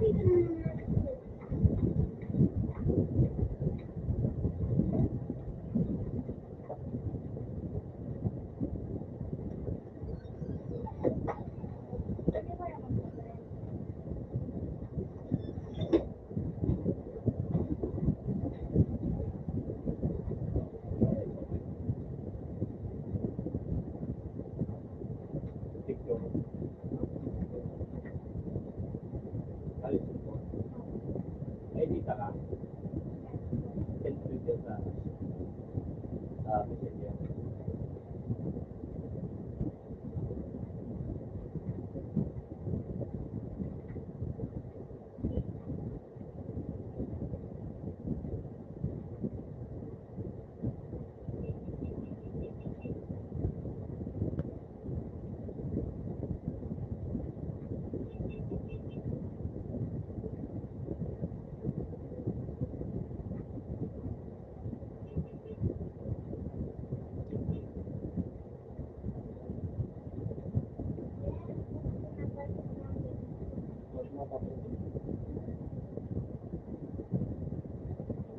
Ay, di ka lang. Send video sa messenger.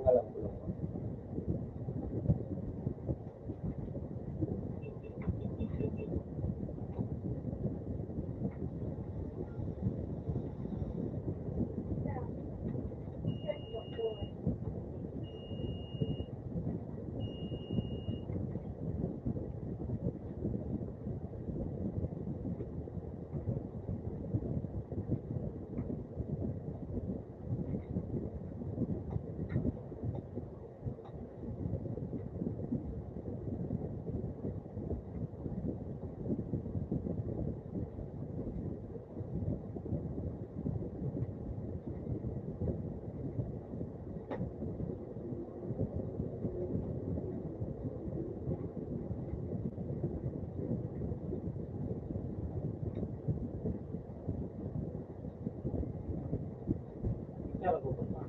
Alam ko lang. Kaya ko pa.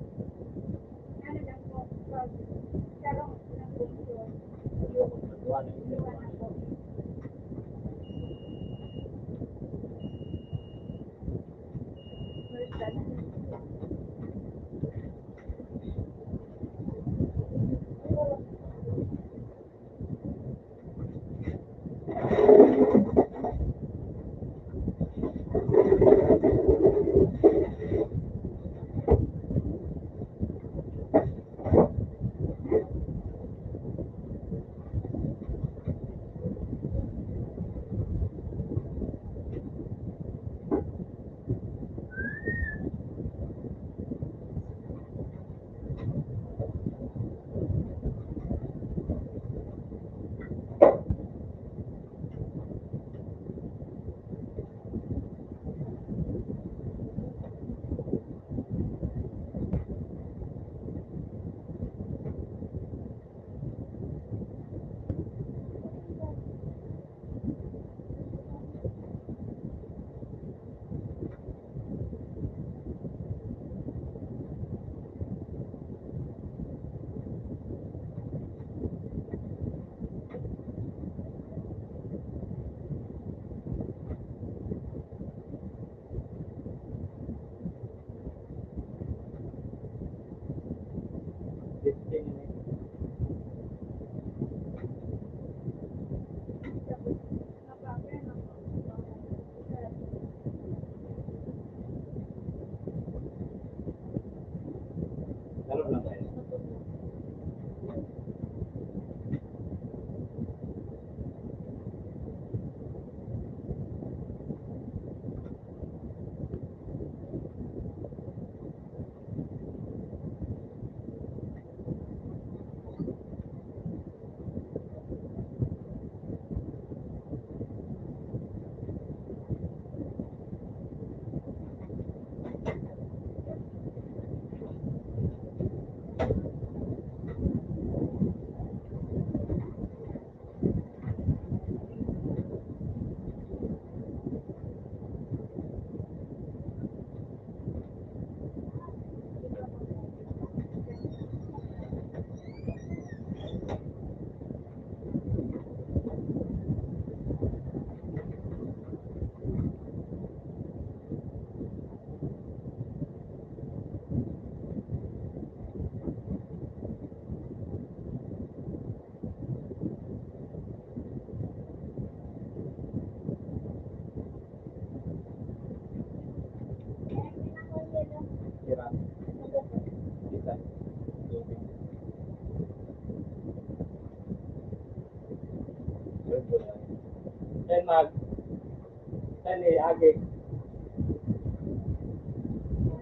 yan eh, Agi.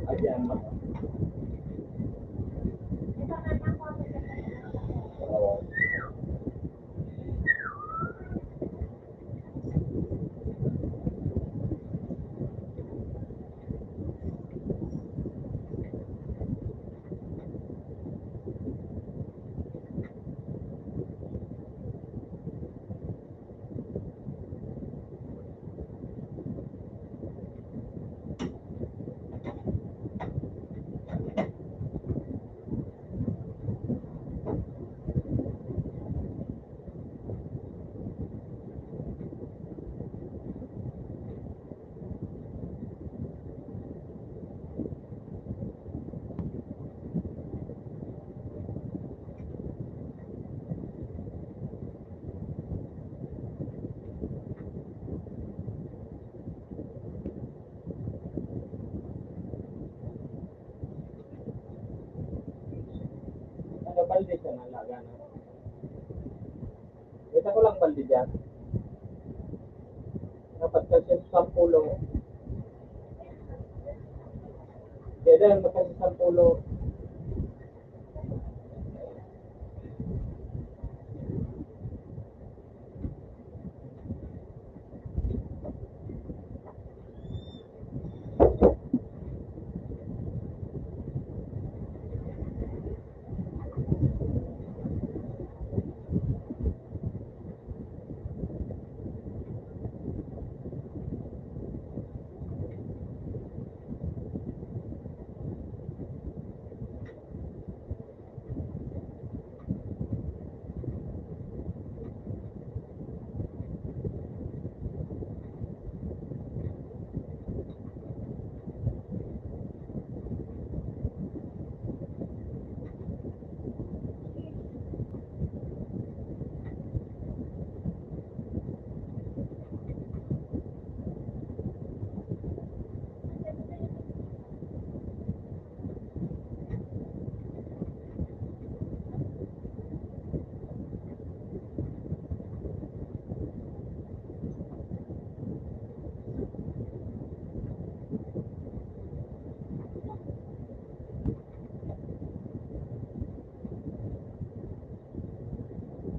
Ayan ba? Oo. Ano, balde siya na laga na. Kita ko lang balde dyan. Dapat kasi sa pulo. Kaya dahil magkasi sa pulo.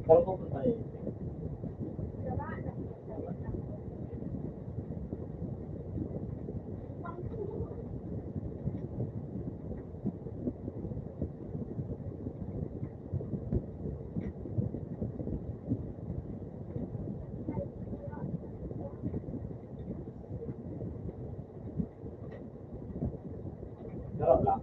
Saan pupunta yun? Sarap lang.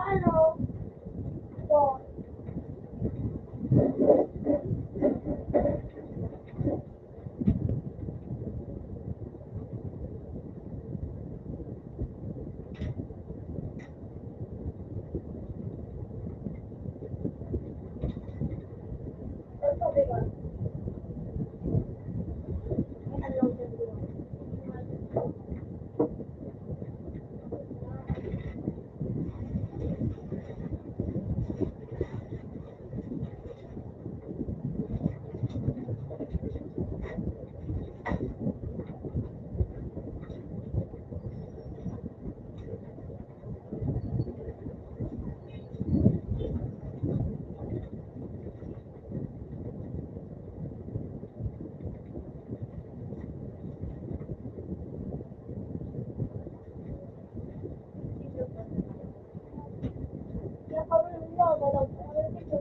Ano? Ito. Ito, diba? Ano dito? Kaya pa rin nila, wala pa rin dito.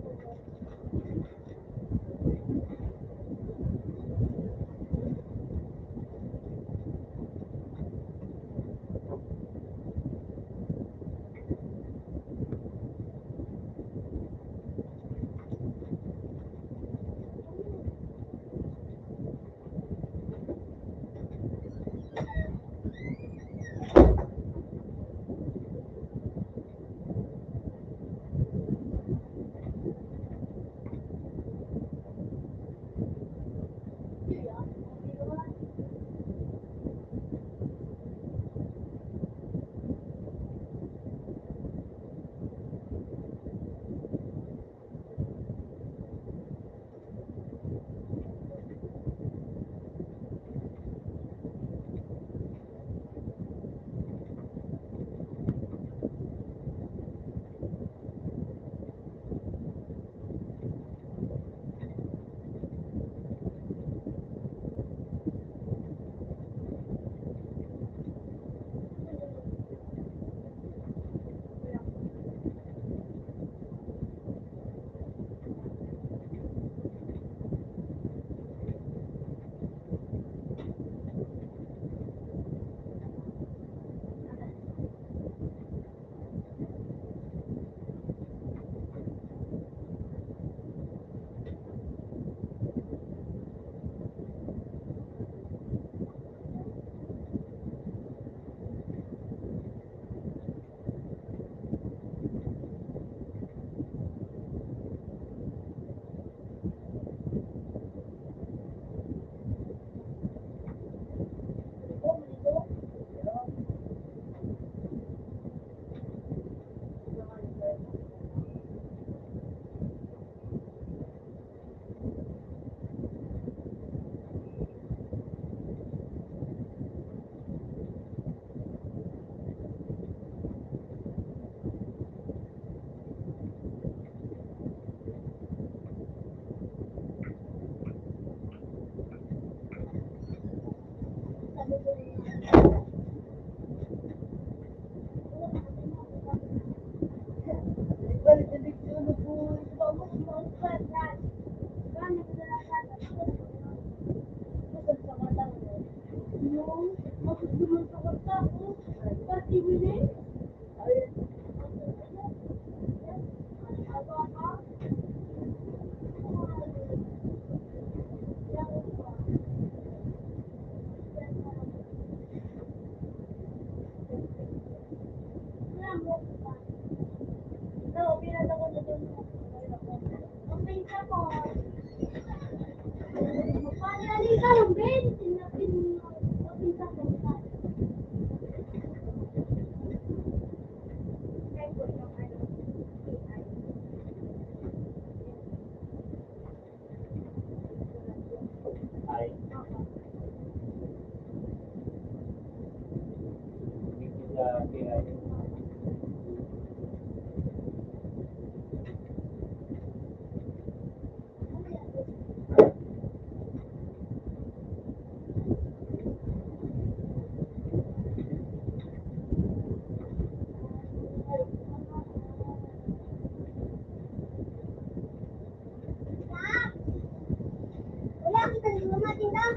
Ay, dito sa PI. Wala kita di rumah tinggal.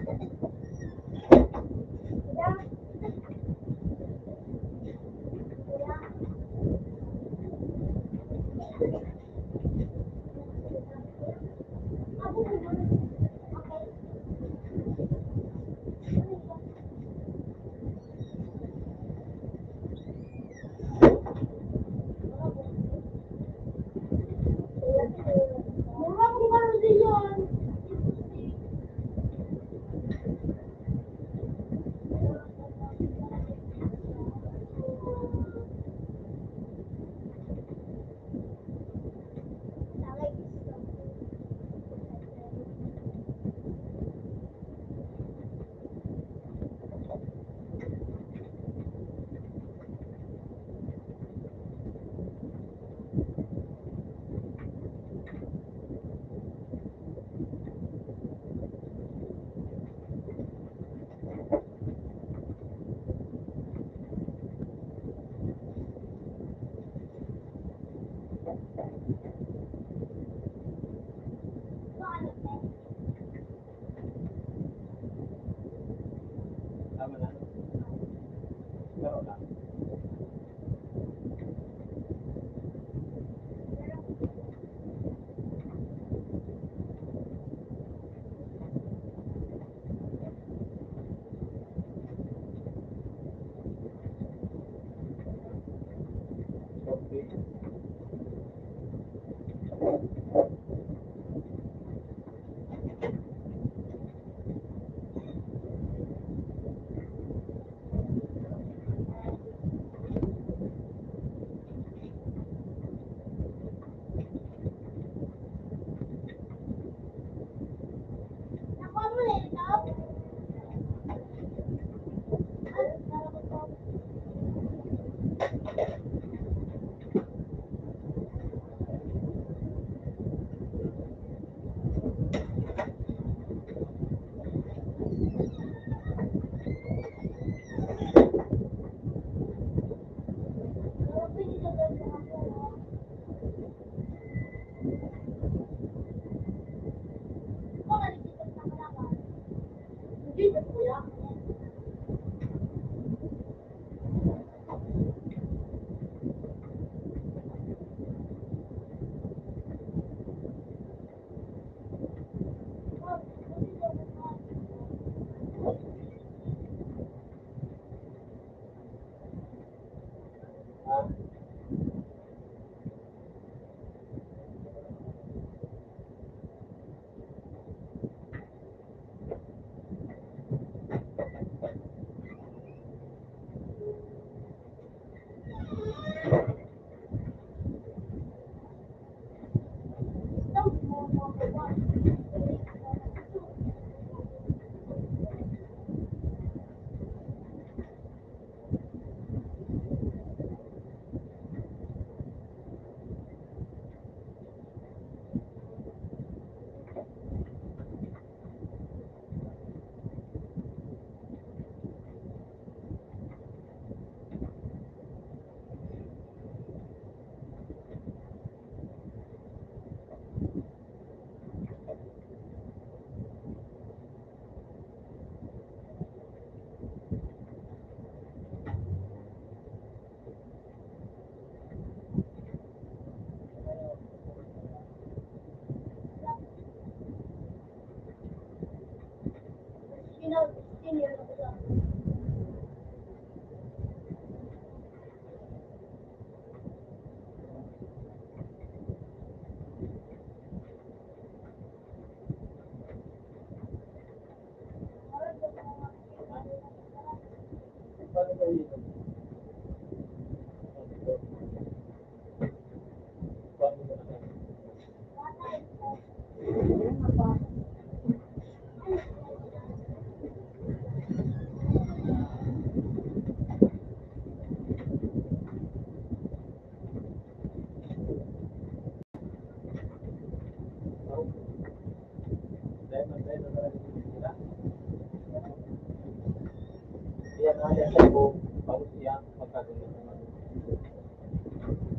Yan ada sa ko bagus siya pagkagaling naman.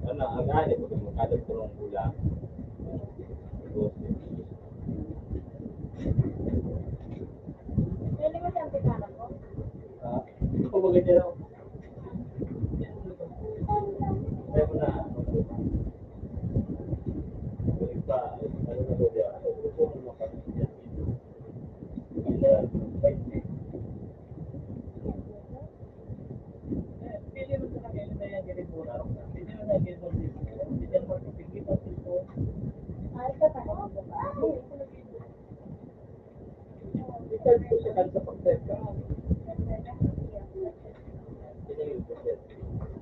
Ano ang ani ko kung kada tulong bulan. Pwede mo siyang pitala ko? Ito ba ganyan raw? Ayaw mo na. Iba, ano na doon yan? Gusto mo makapagyan dito. Ilan, 20. Pili mo sa kanila na yan ganit mo na. Pili mo na ganit mo dito. Hindi yan magpipigil at dito. Ay, ito pa rin ba? Ikaw dito siya kan sa pag-set ka. Pinigil ko siya.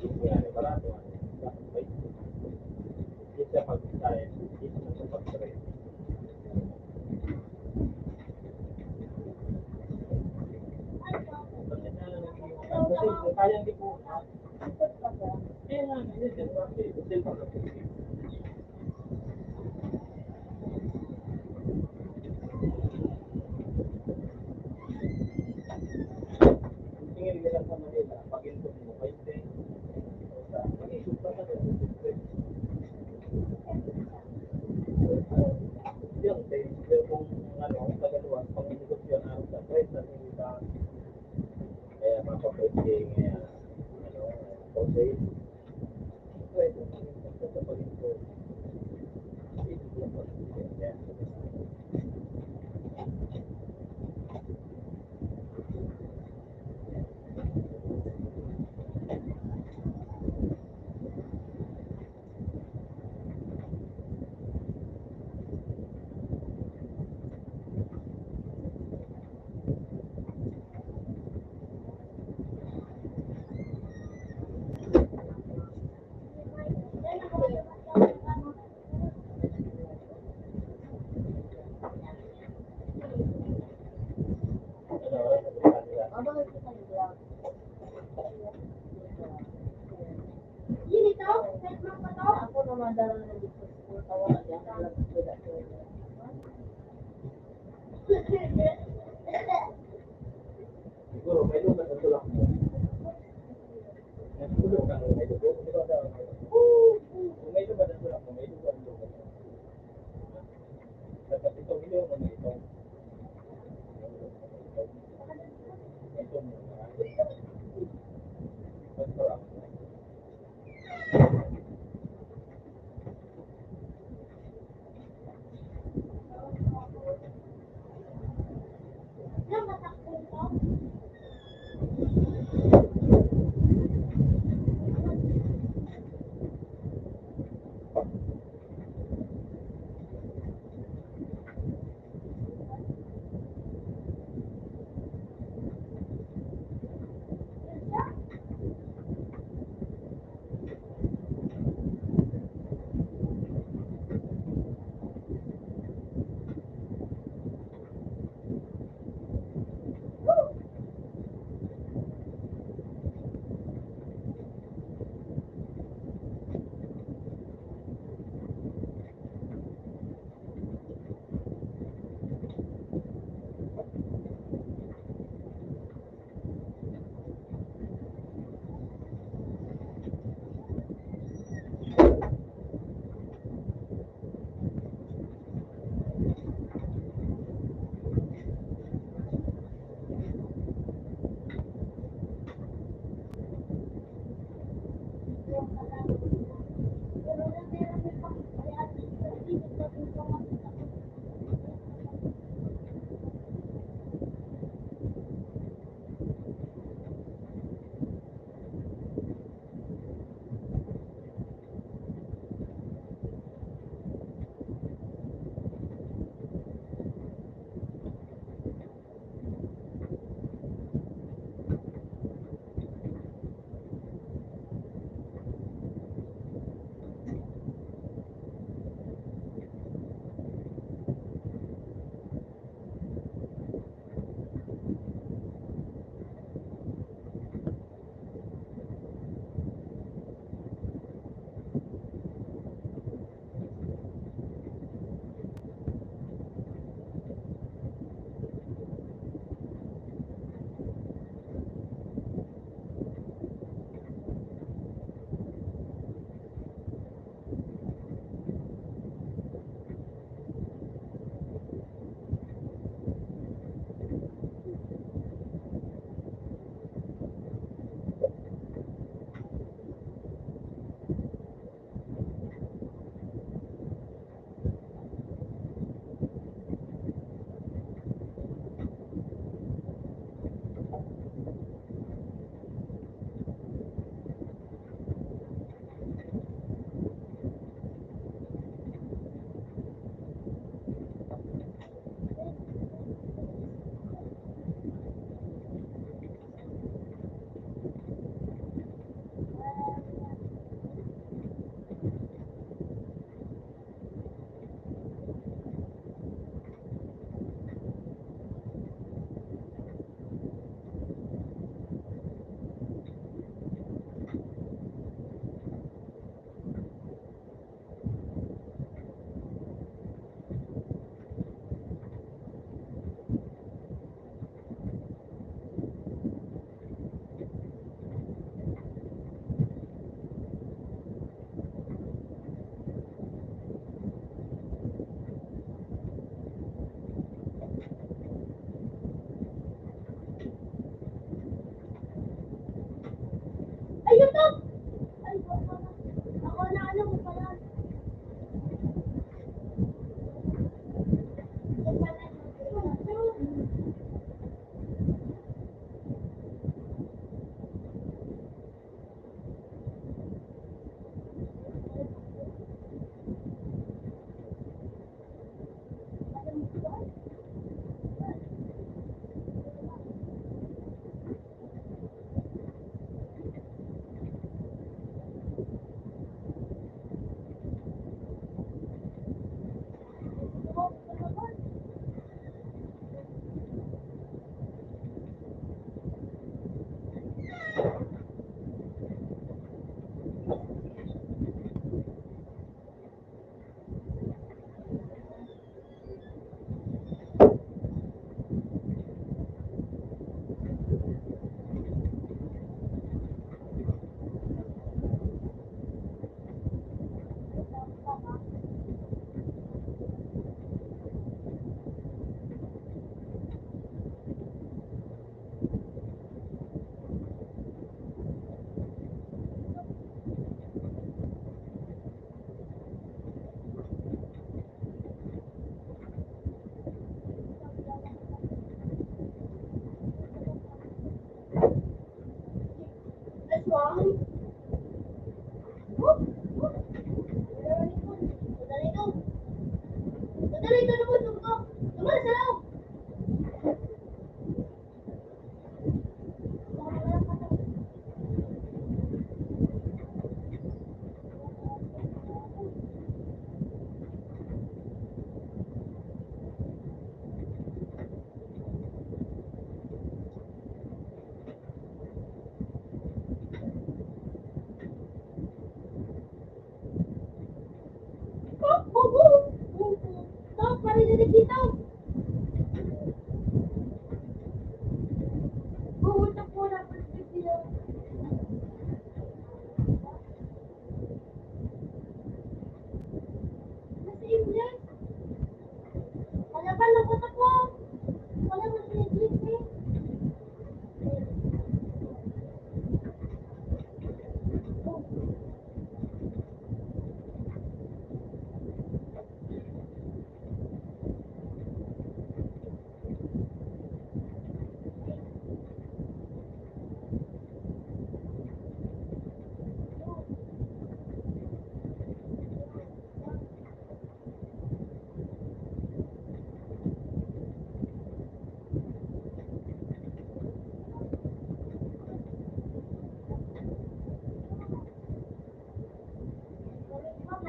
Hindi yan, barato. Hindi siya pag-set. Hindi siya sa pag-set. Kasi kung kaya hindi ko, eh nga, hindi siya. Kasi pag-set. Tingin nila sa Manila, pag input mo 20, mag-isip pa ka doon. Yan, pero kung ano, tagaluan, pag negosyon araw sa price, at hindi ka kaya mapapwede nga, ano, wholesale. Pwede mo sa pag-input. Hindi ko lang pag-input. Kaya, Yun ito? Kahit mga pato? Ako naman dala na dito sa tawa niya, alam ko da ko. siguro, may lugar sa tulak mo. Nagtulog ka nung may lugar. Di ba daw? Kung may lugar sa tulak mo, may lugar sa lugar. Dapat ito, milyon mo na ito. Ito mo na. Pagparang. Ilang batak ko ito?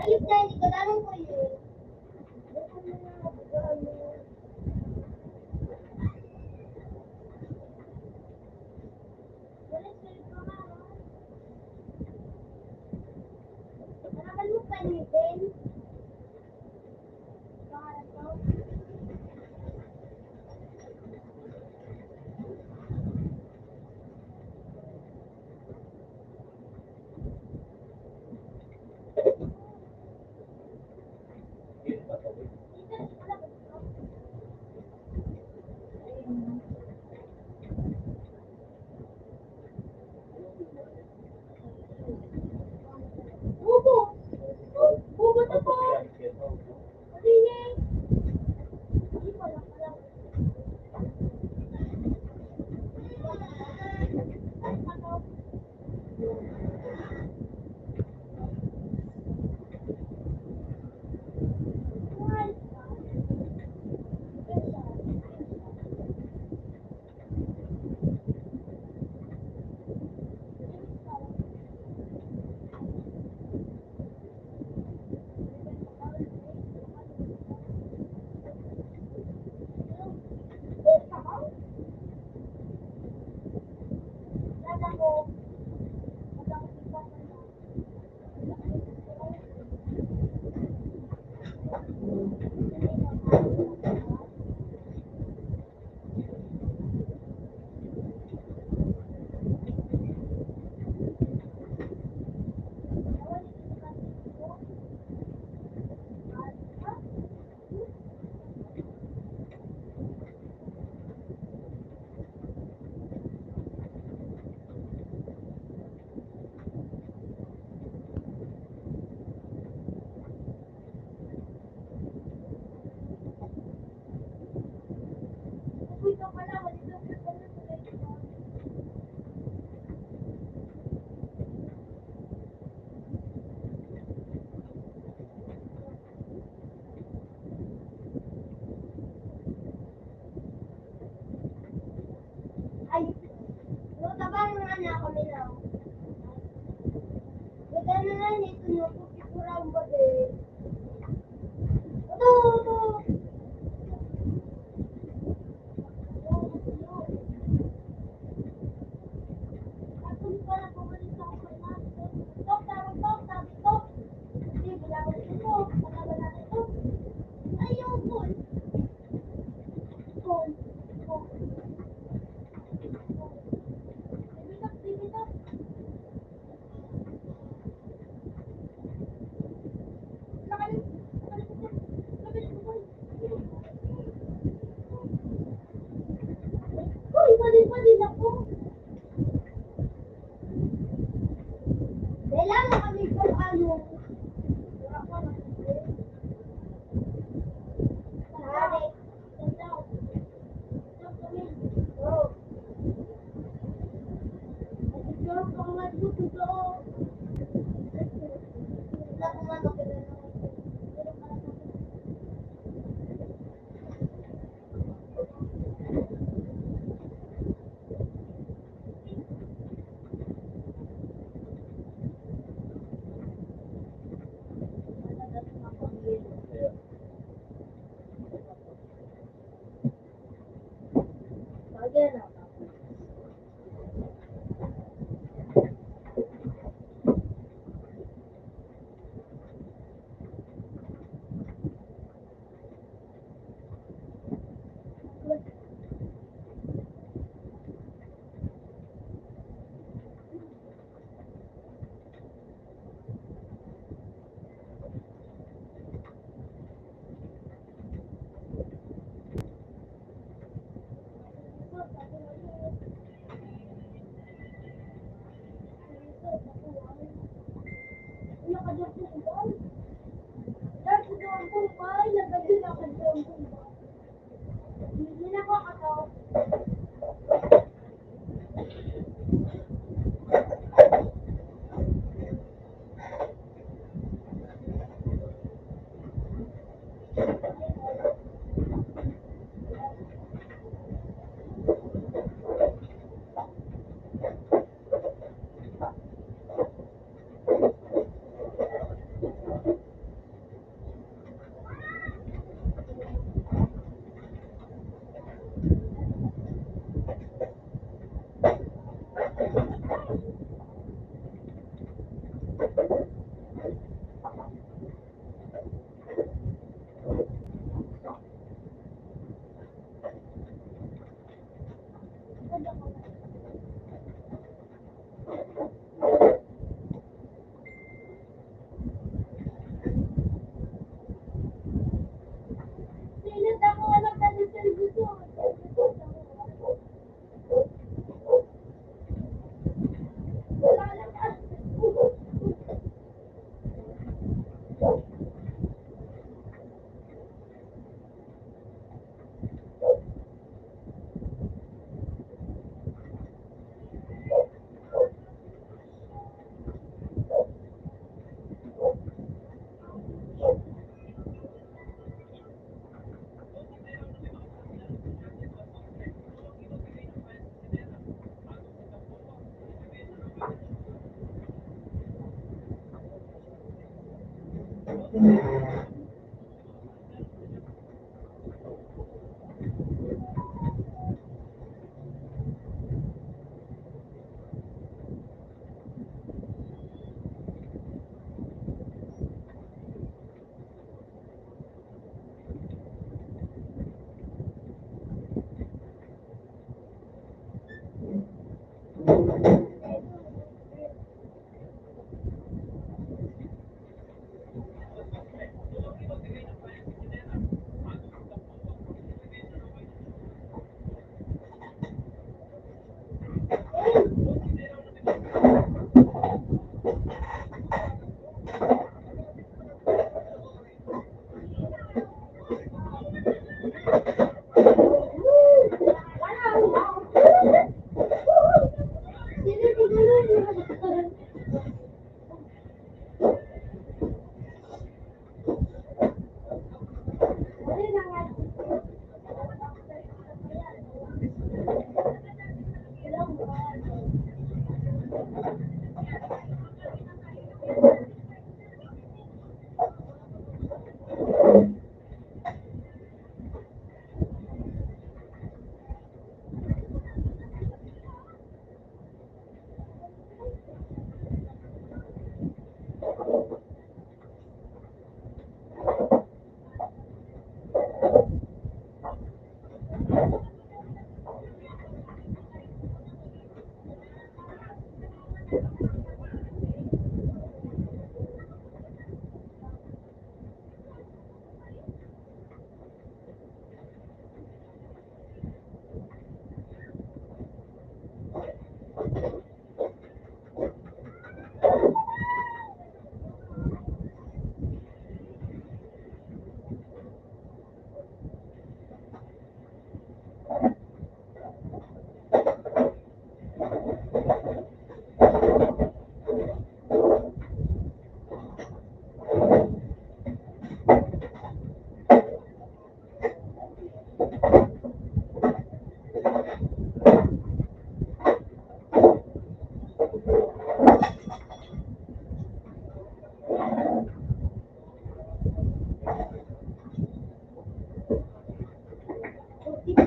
Ayos na, hindi ko alam ko yun. Managal mo pa din. Pangalan ko. Yun ba sabi? Bubo! Bubo na po! Maringay! Hindi ko alam pala. Why? Hindi na ko ako. Sinat ako anak ka ng service mo. Wala lang kasi.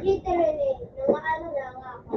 Literally, mga ano lang ako.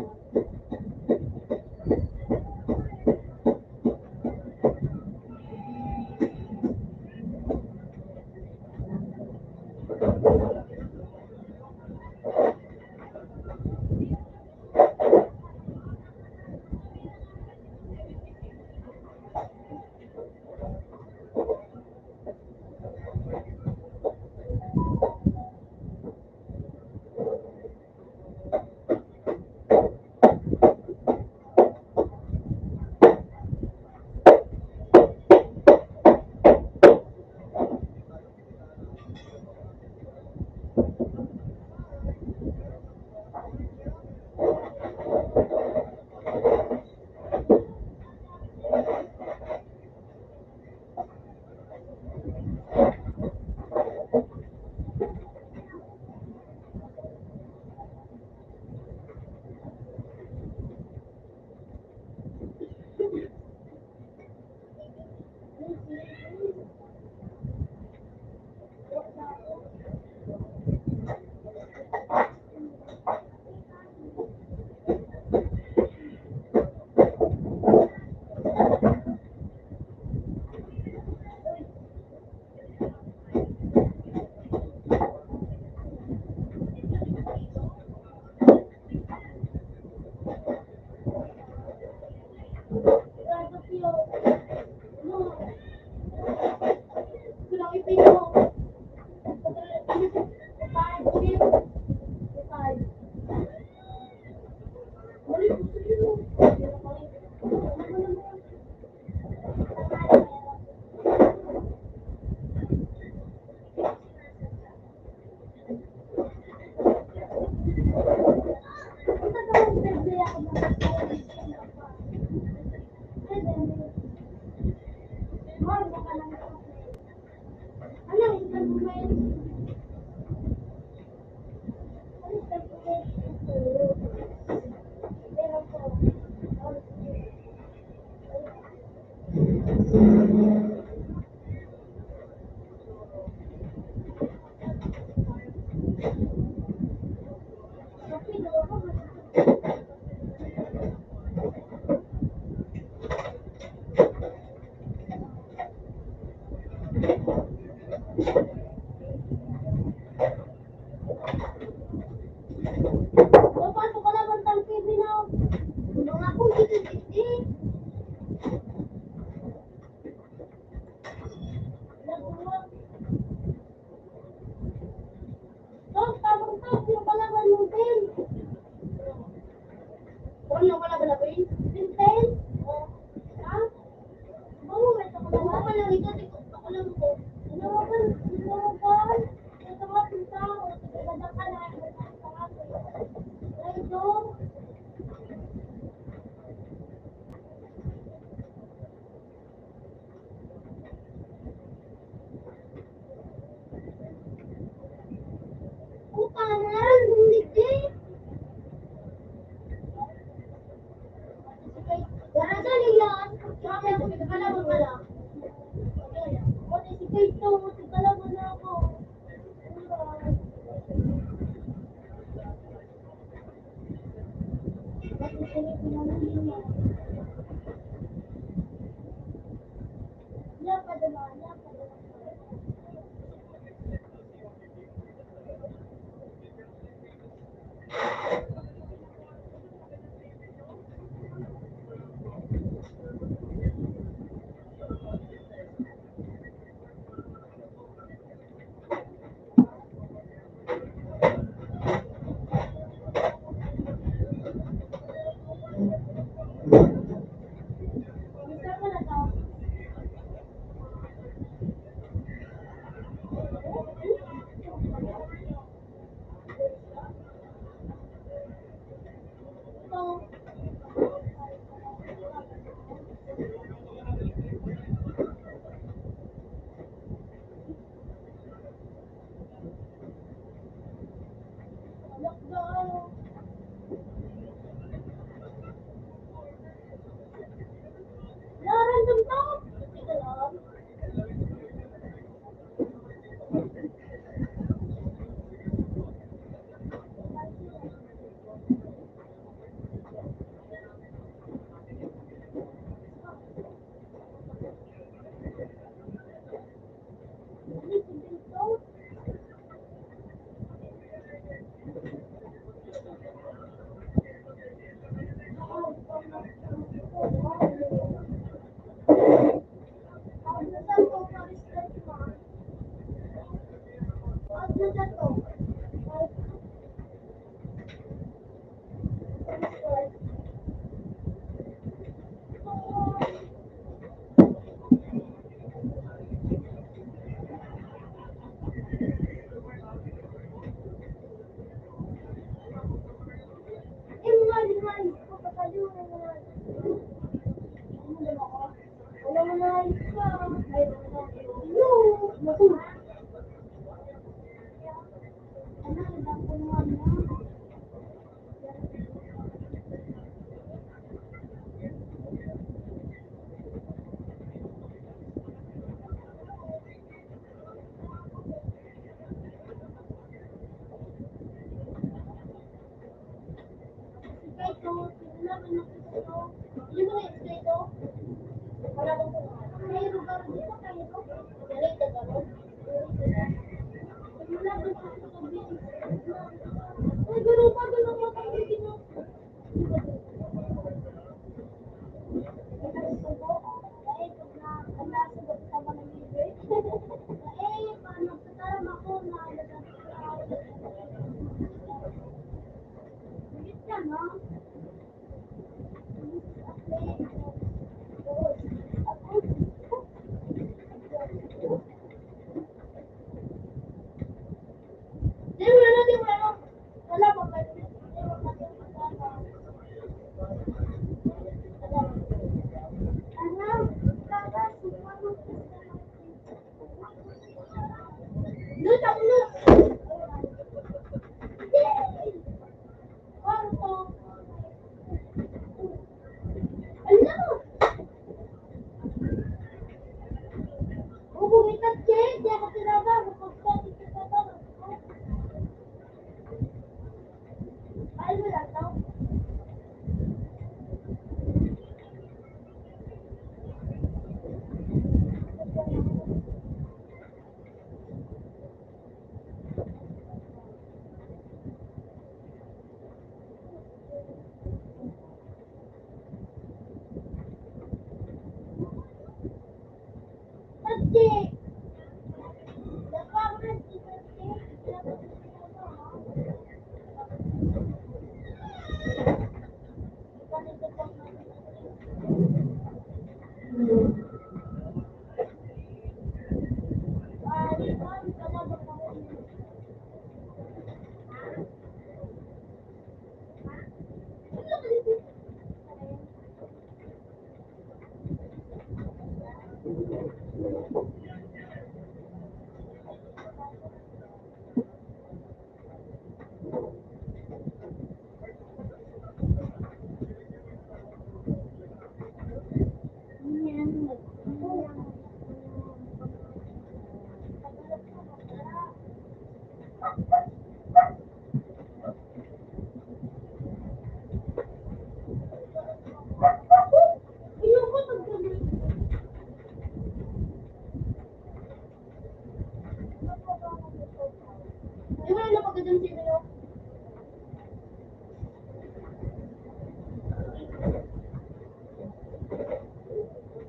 dun si Leo.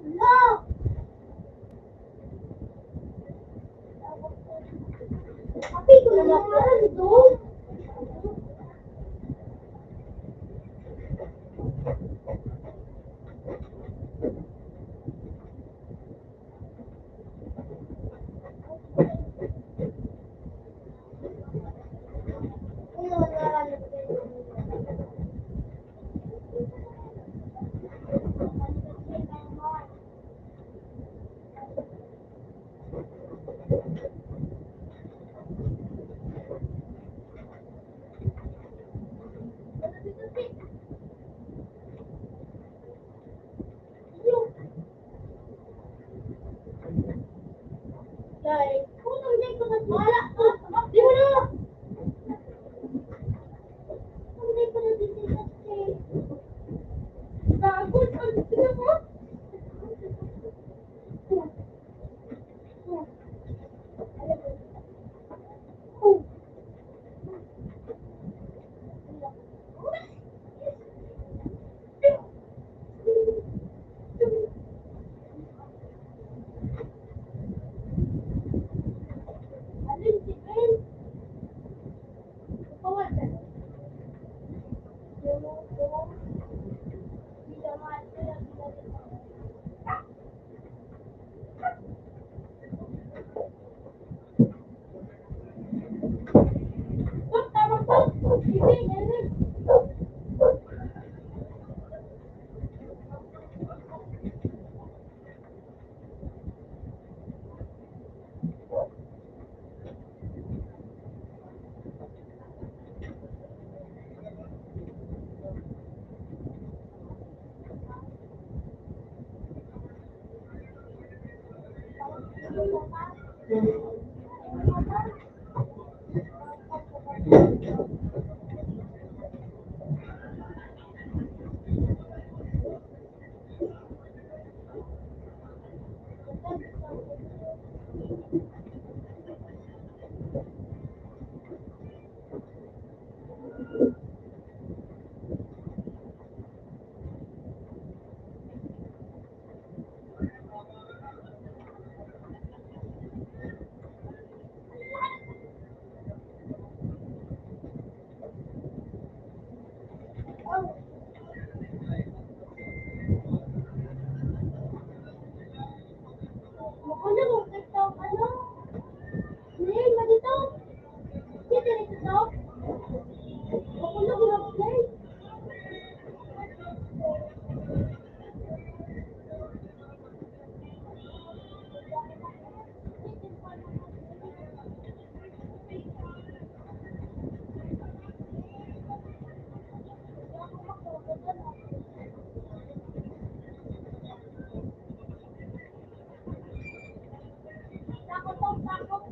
No! Tapi ko naman doon. Guys, kung nang ko na wala. Di mo na. Nang ko na din kasi. Bago ang sino mo? Alin si Ben? Kawan Ben. Tidak mati lagi. Tama po. Hindi, hindi. Makanya kung ito, ano? Hindi, malito. Hindi, dito. Makanya kung mag-play. Takot po, takot.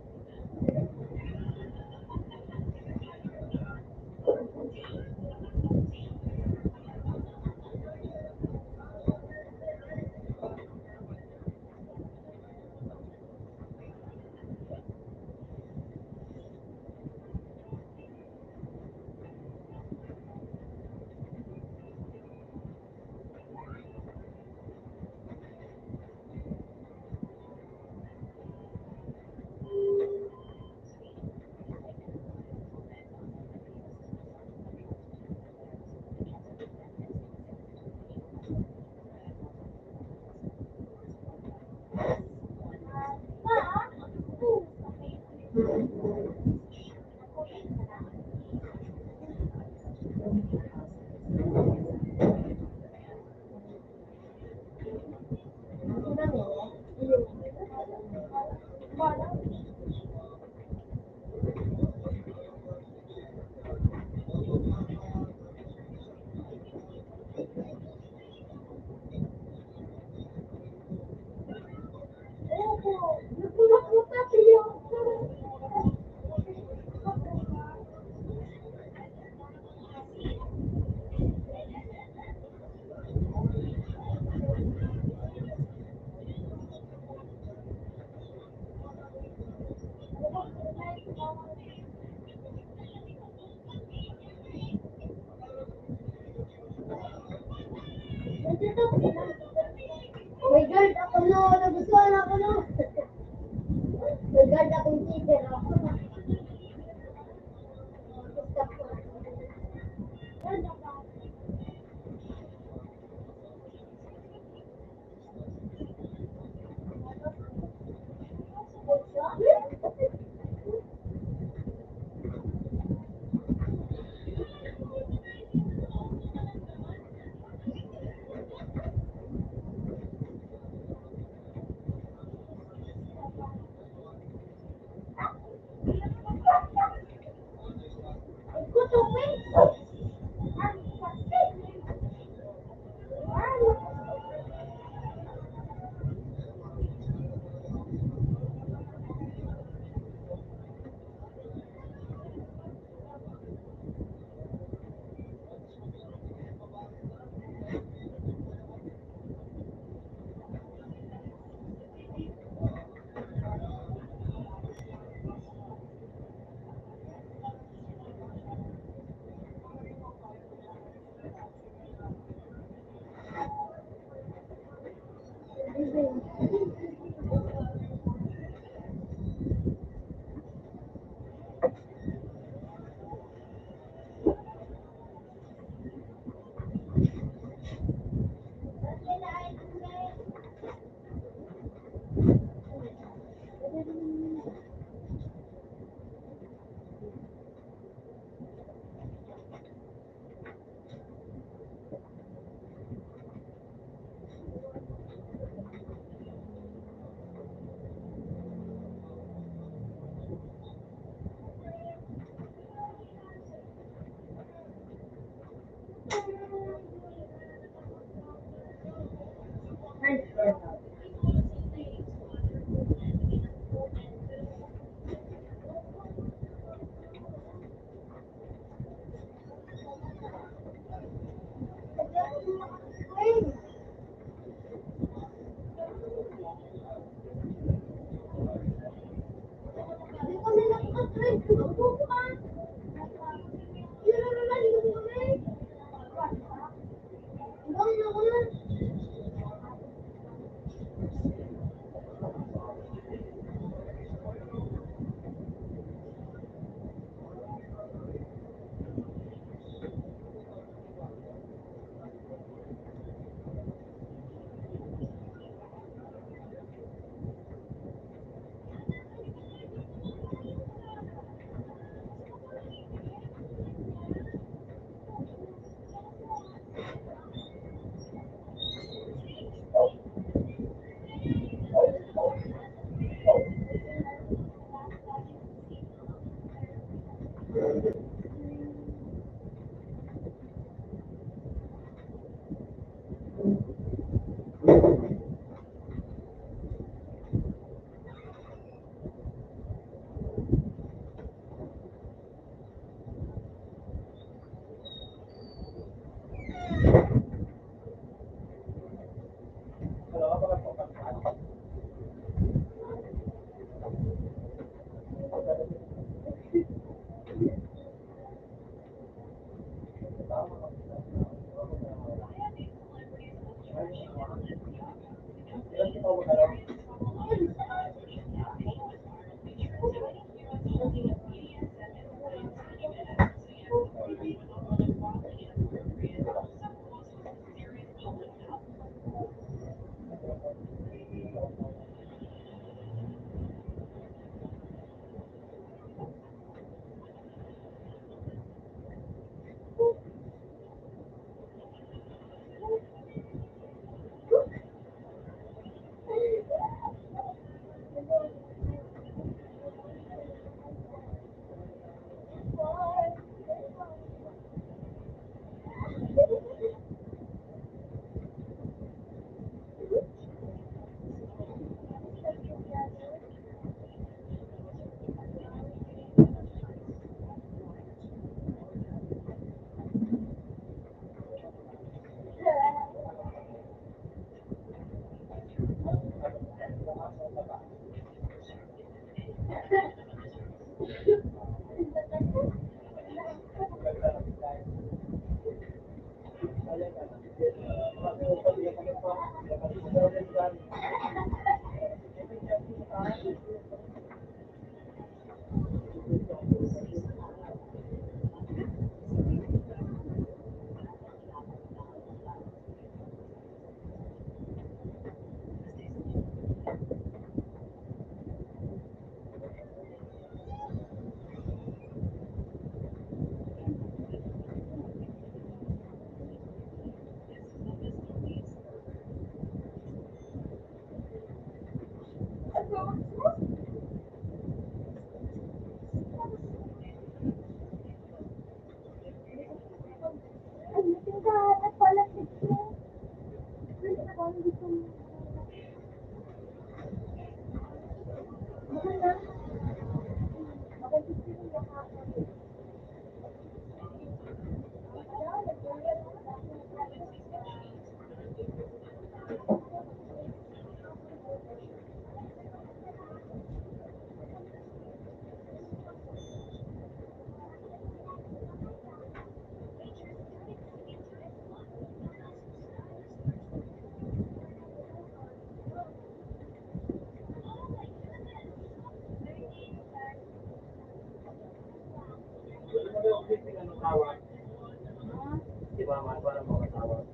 Di ba, para mga tawag.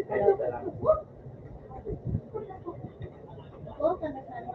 Kaya isa lang. Oo, sana-sana.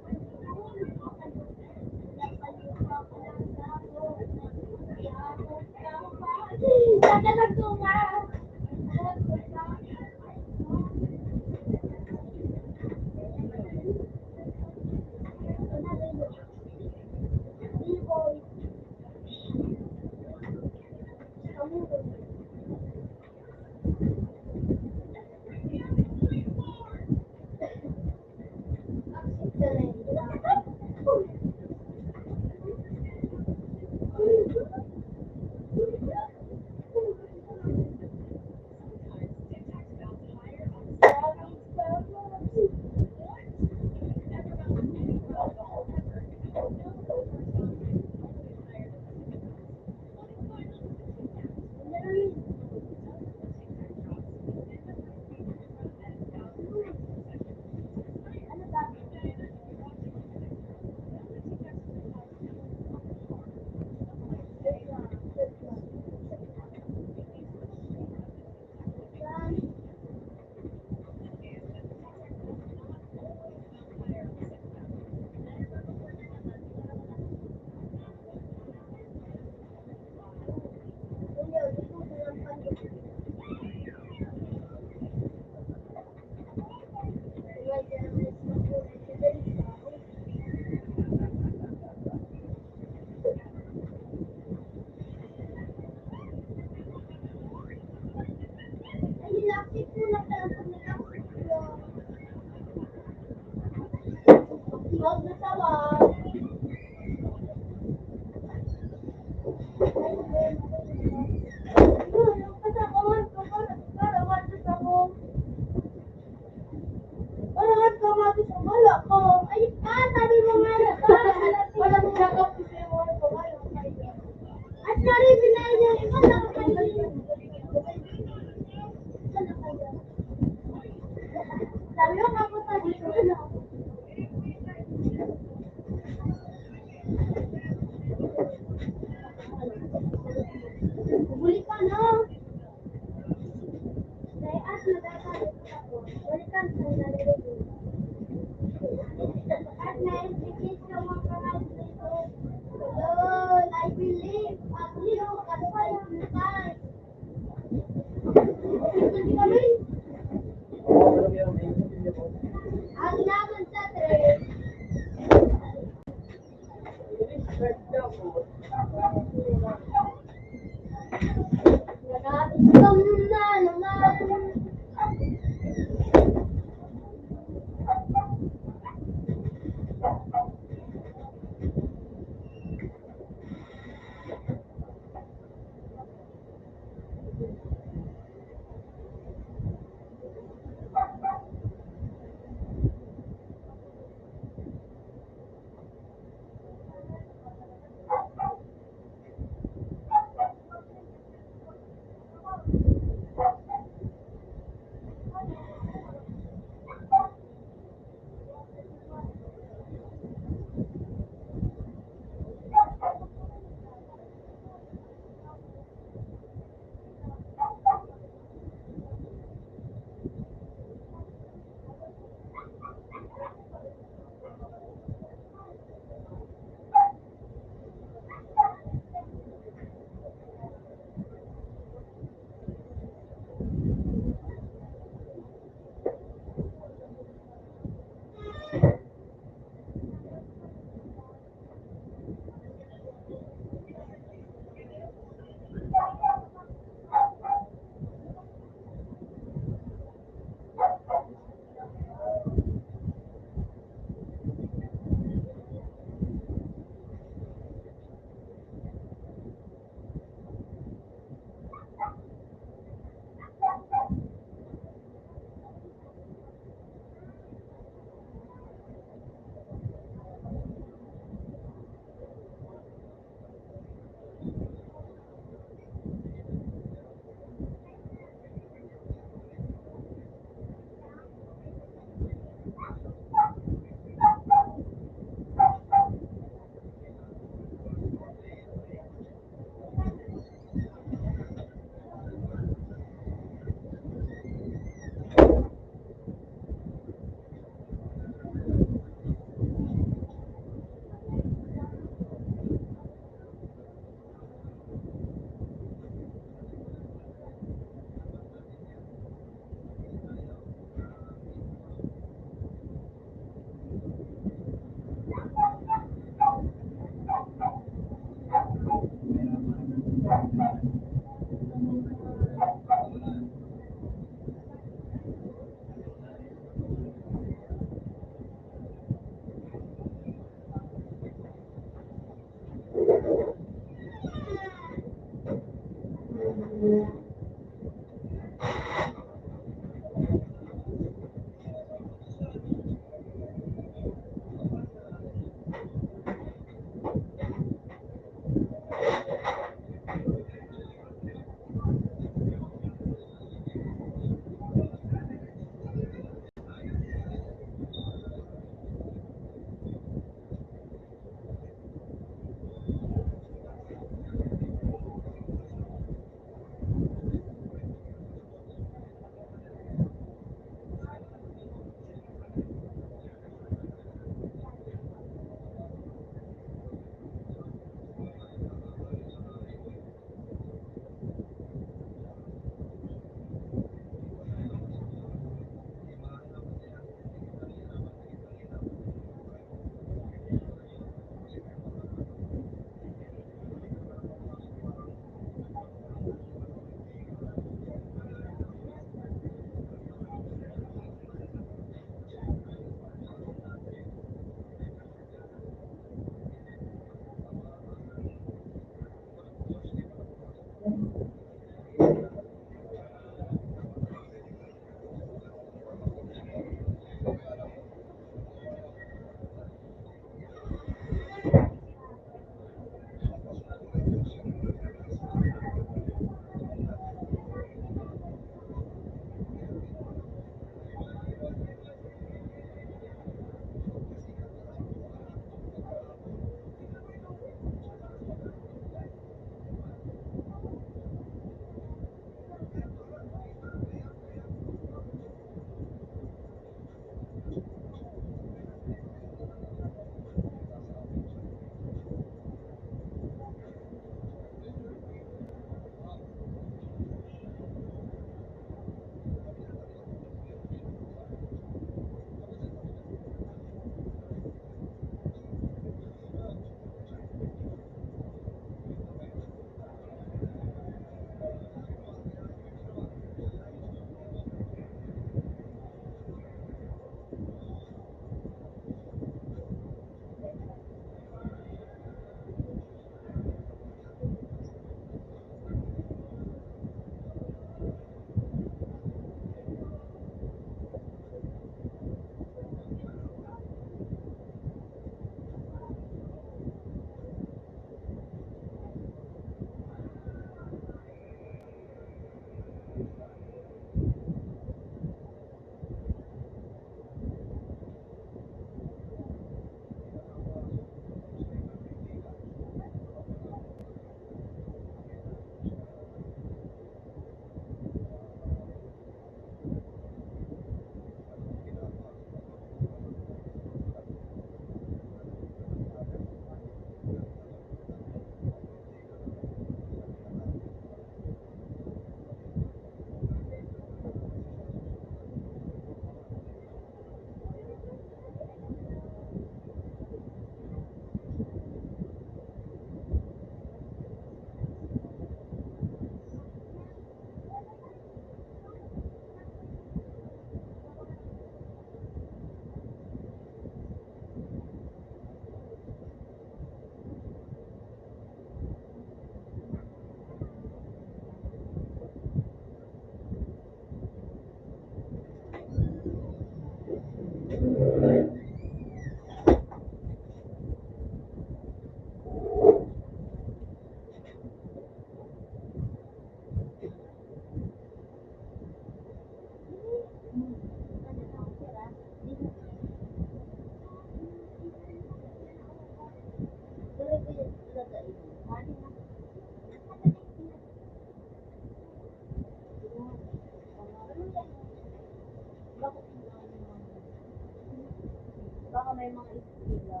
Baka may mga istila.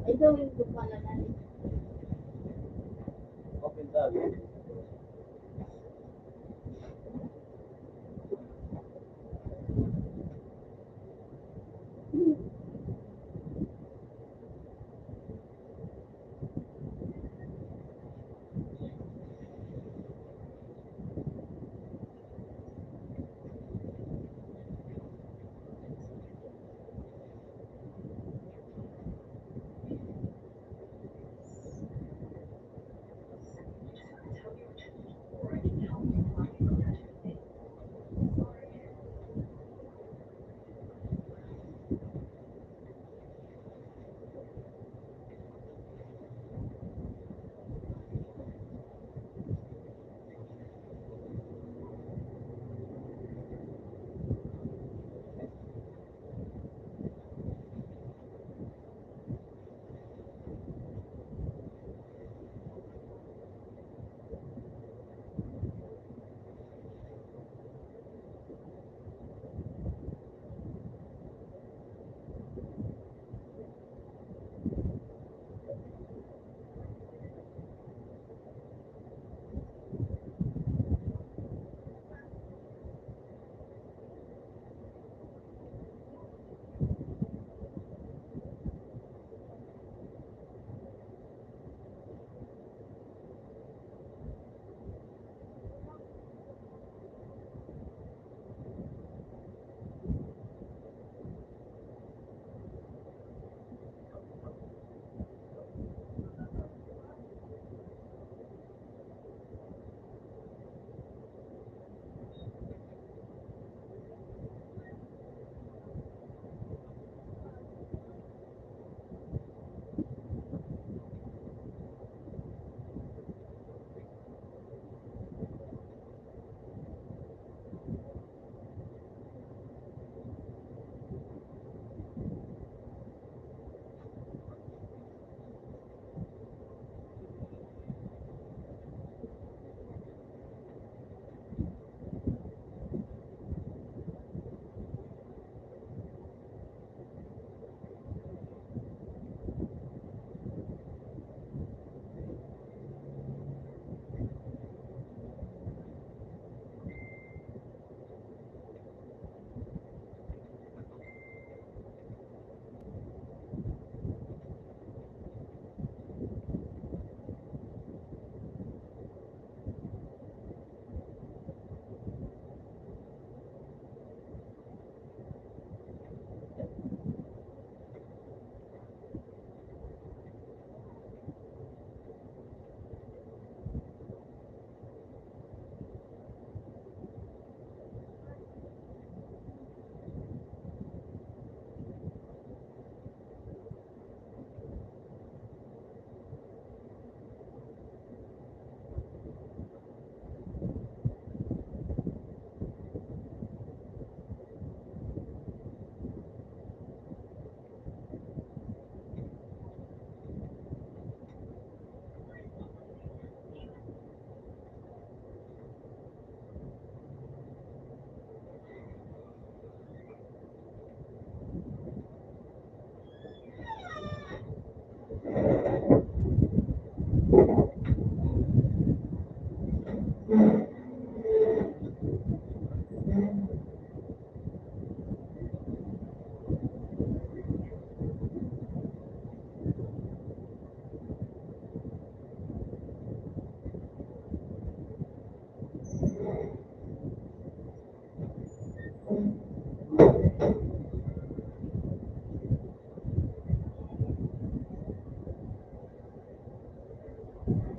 Ay, gawin ko pala na. Open tab.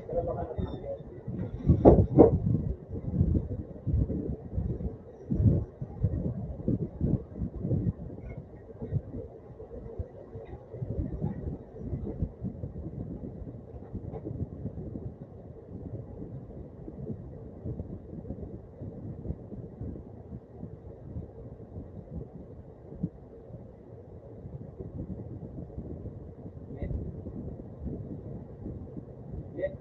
Pero baka naman. Yes.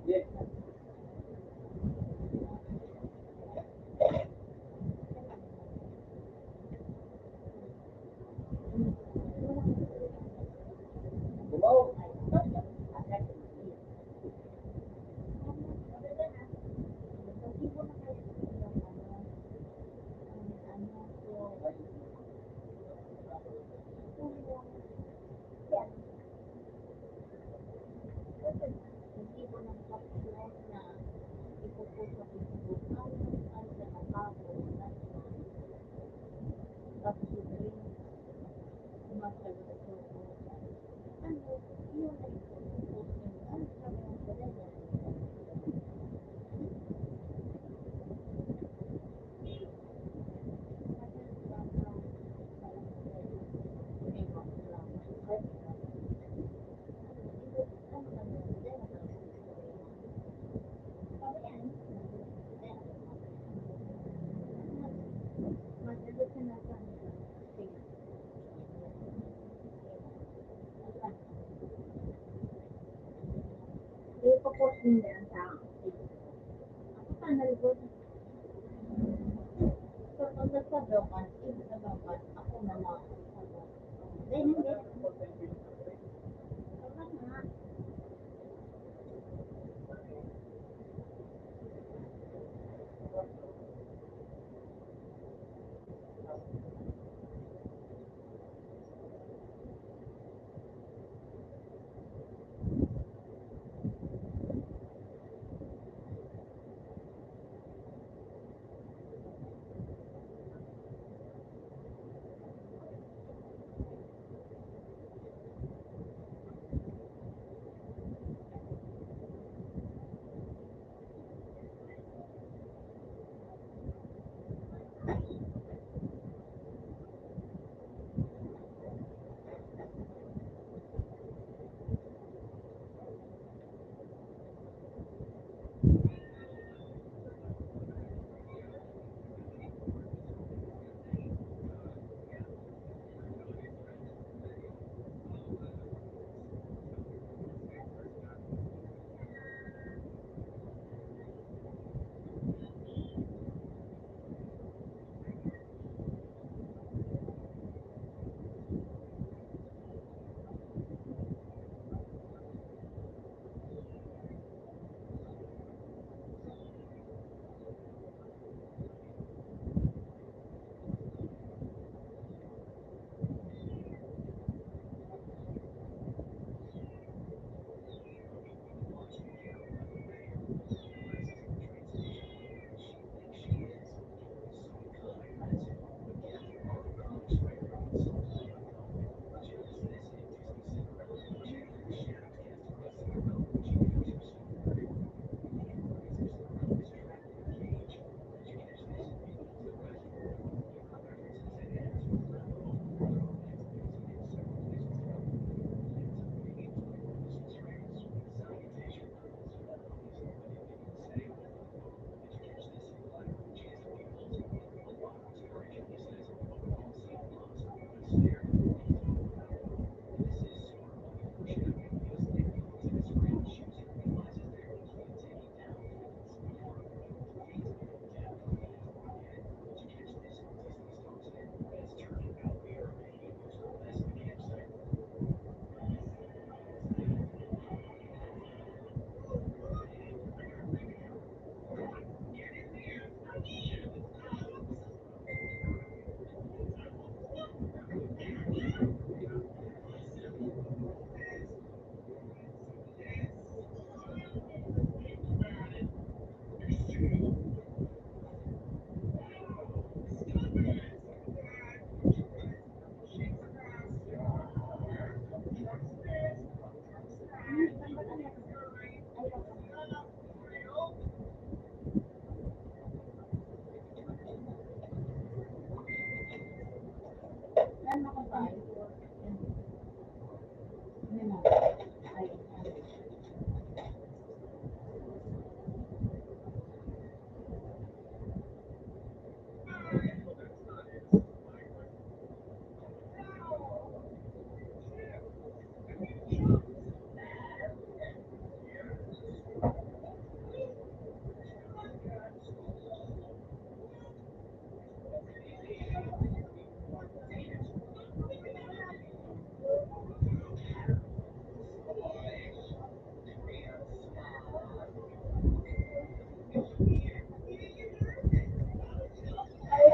Yes. Wow. Ipopost mo yan sa akin. Ako pa nalibot. So, kung nagsasabaw ka, isasabaw ka, ako na lang. Hindi. Tama na.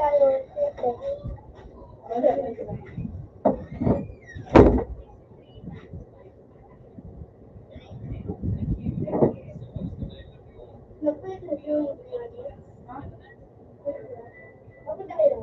tayo. Siyempre. Nagpwede na yung ha? Bakit tayo?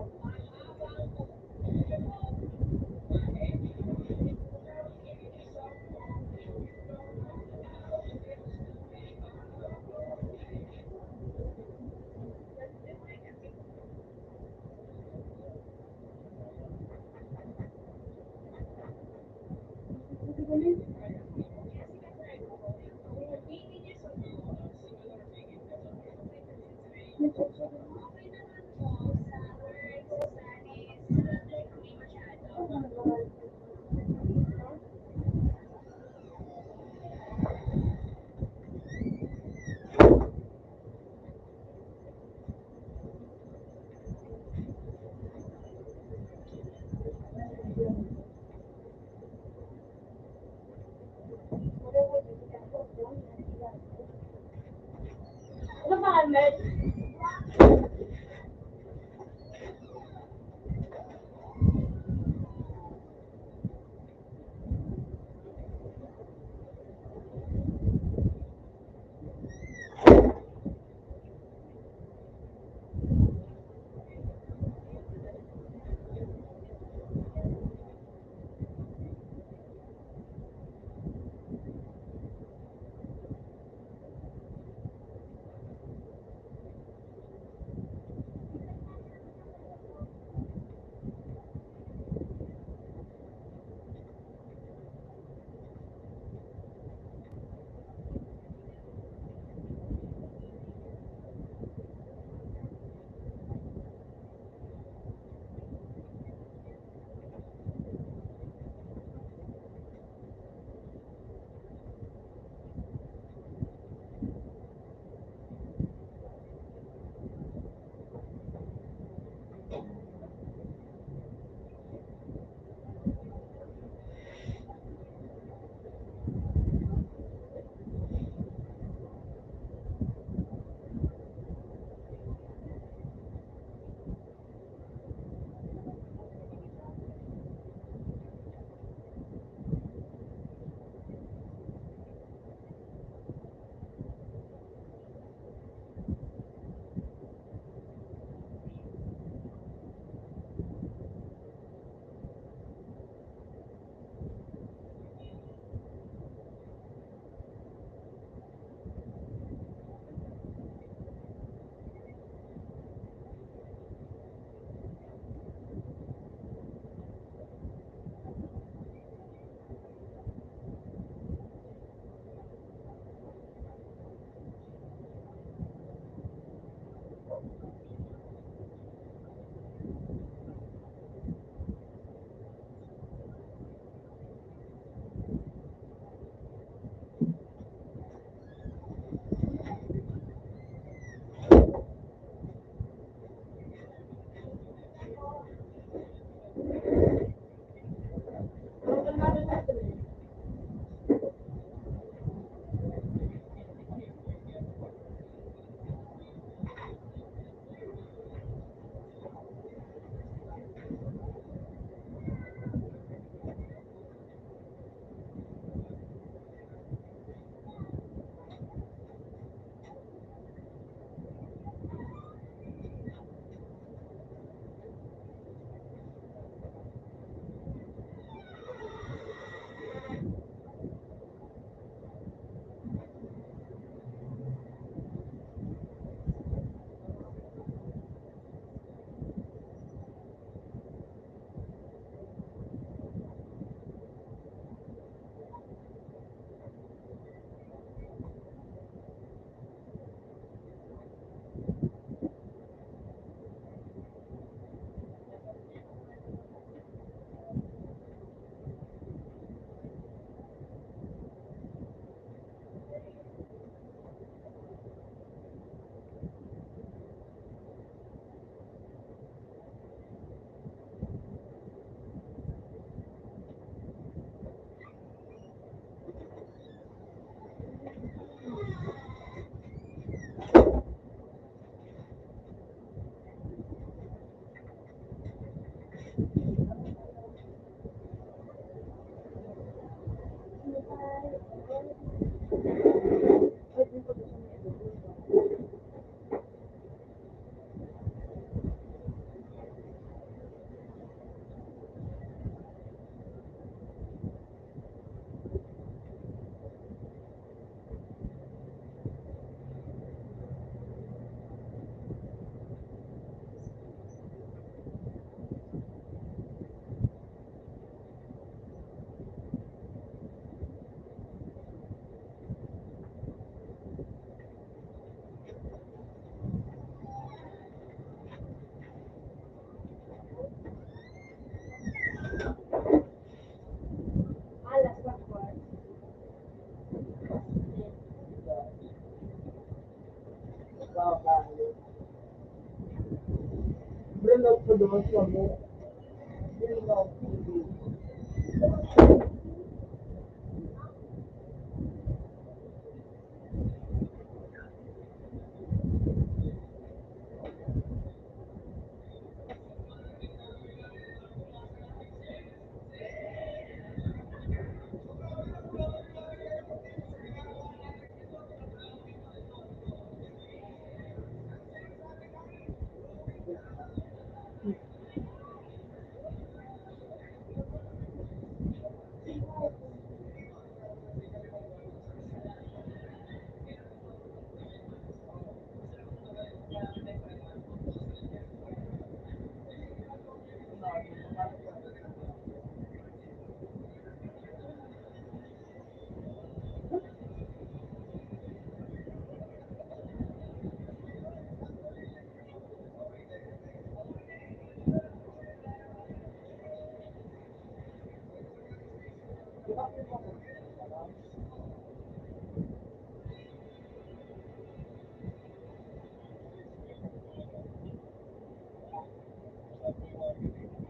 nanonood ko doon sa mo. Yung Love TV.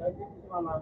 Sabi si mama,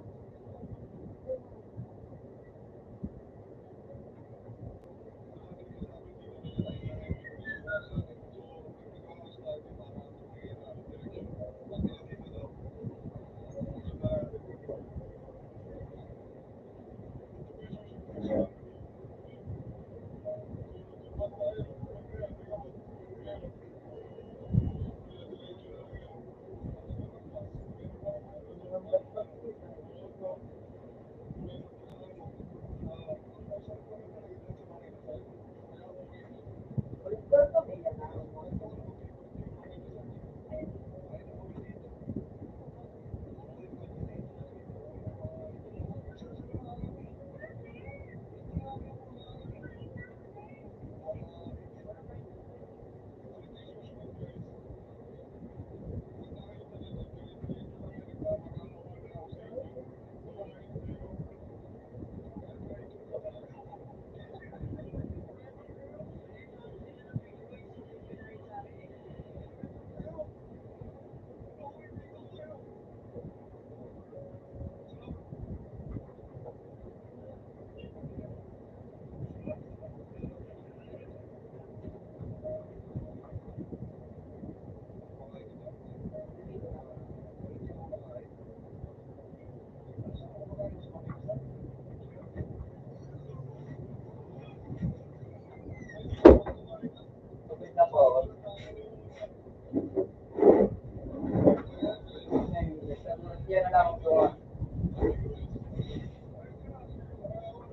tubig na po. Yan na lang ito.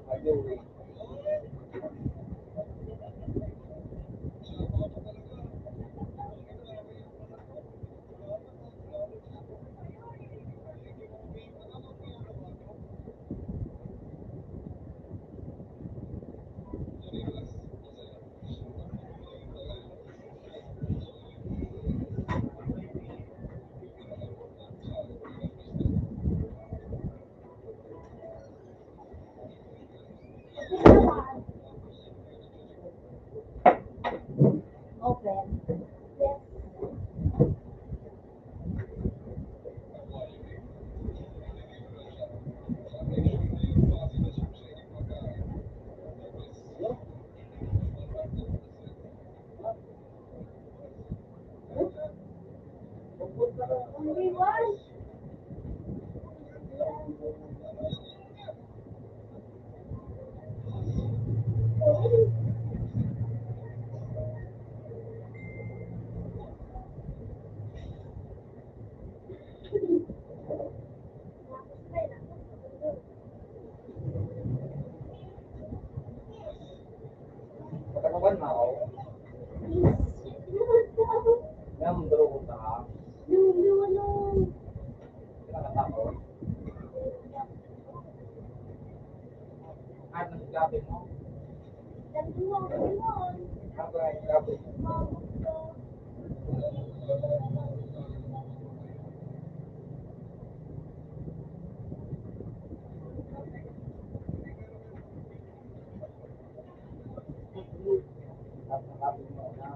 Ayun. Open. Yes. Only one. Pagkakuan na ako. Yan, durog na ka. Kinakatakot. At ang gabi mo. Habang gabi. At ang gabi mo na.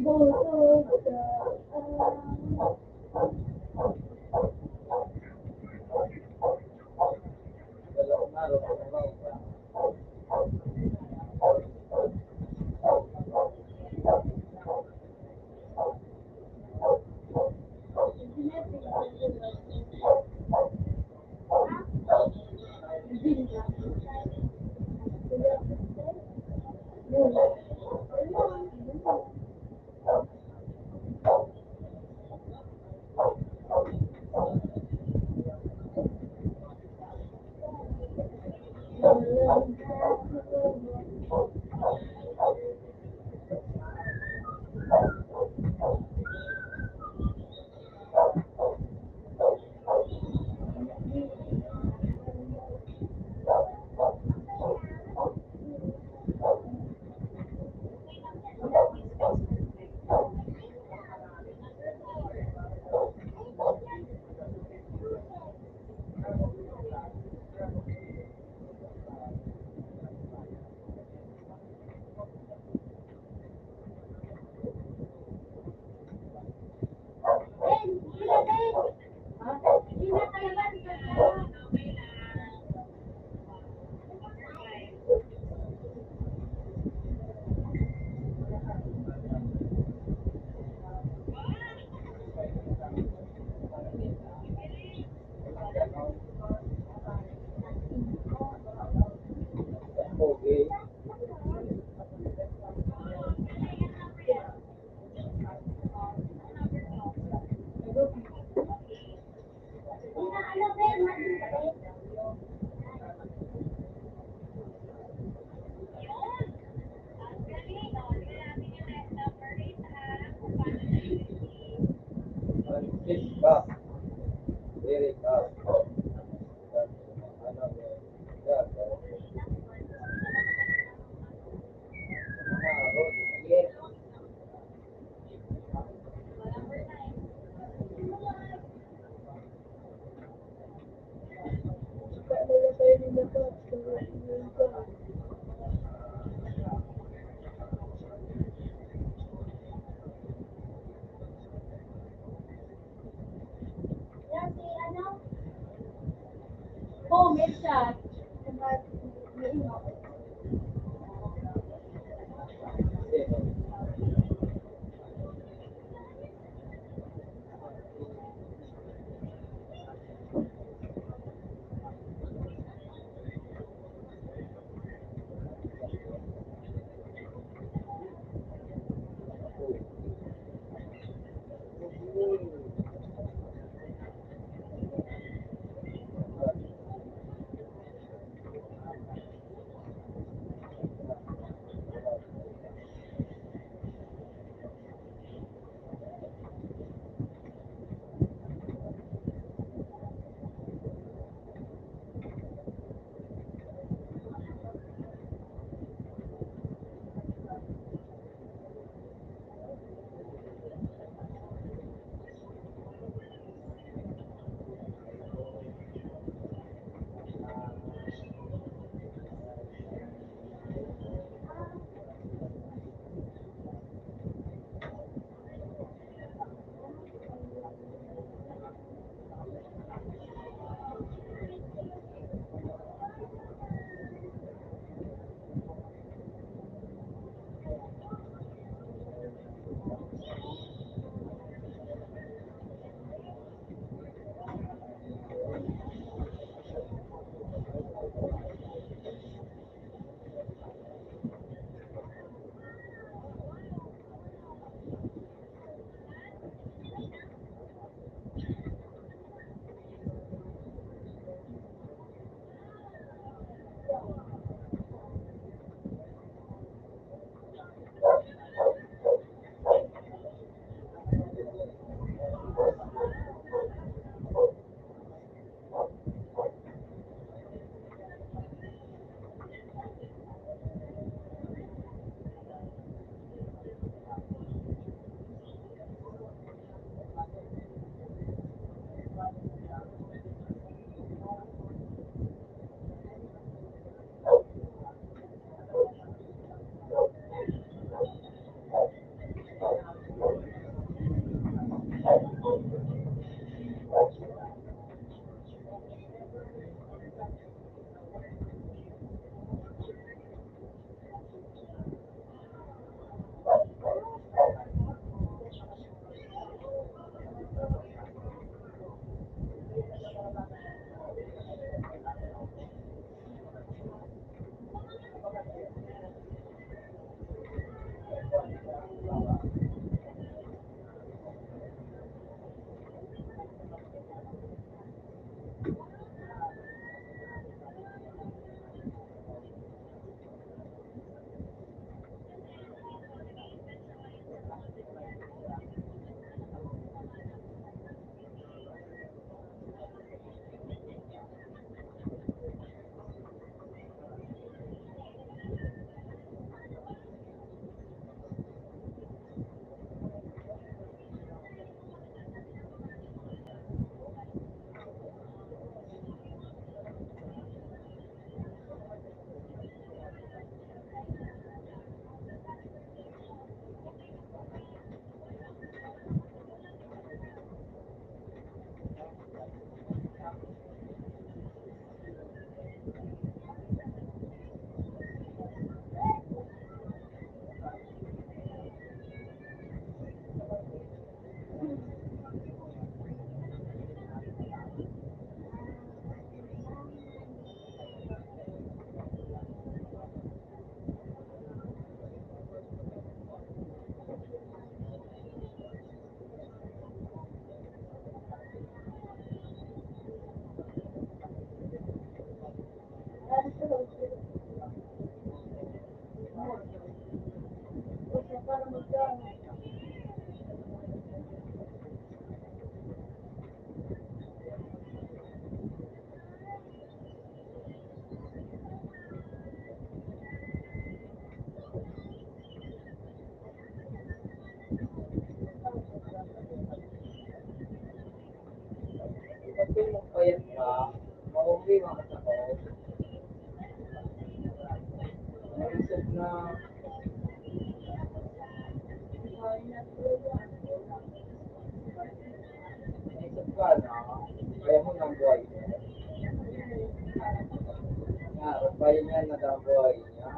Busog ka. Dalawang araw pa naman. Okay. Francis ka. Eric ka. Ano ya, yes. Oh, may shot. payat ka, mauwi mga ako. Naisip na, naisip ka na, kaya mo nang buhay niya. Nga, kaya niya na ang buhay niya.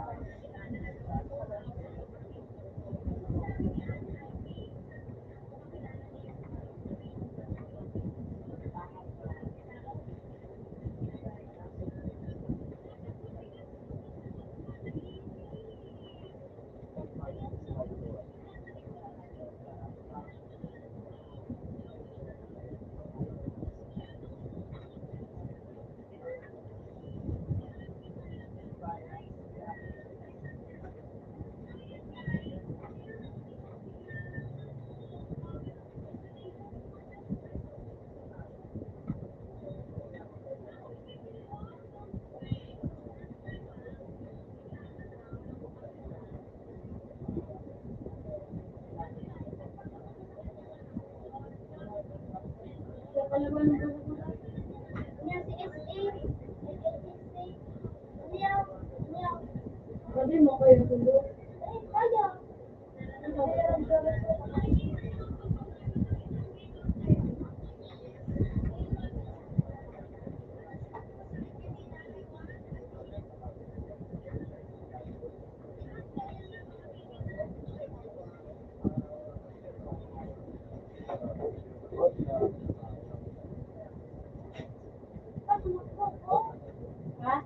Sabi mo kayo tulog. Eh, kaya. Ha?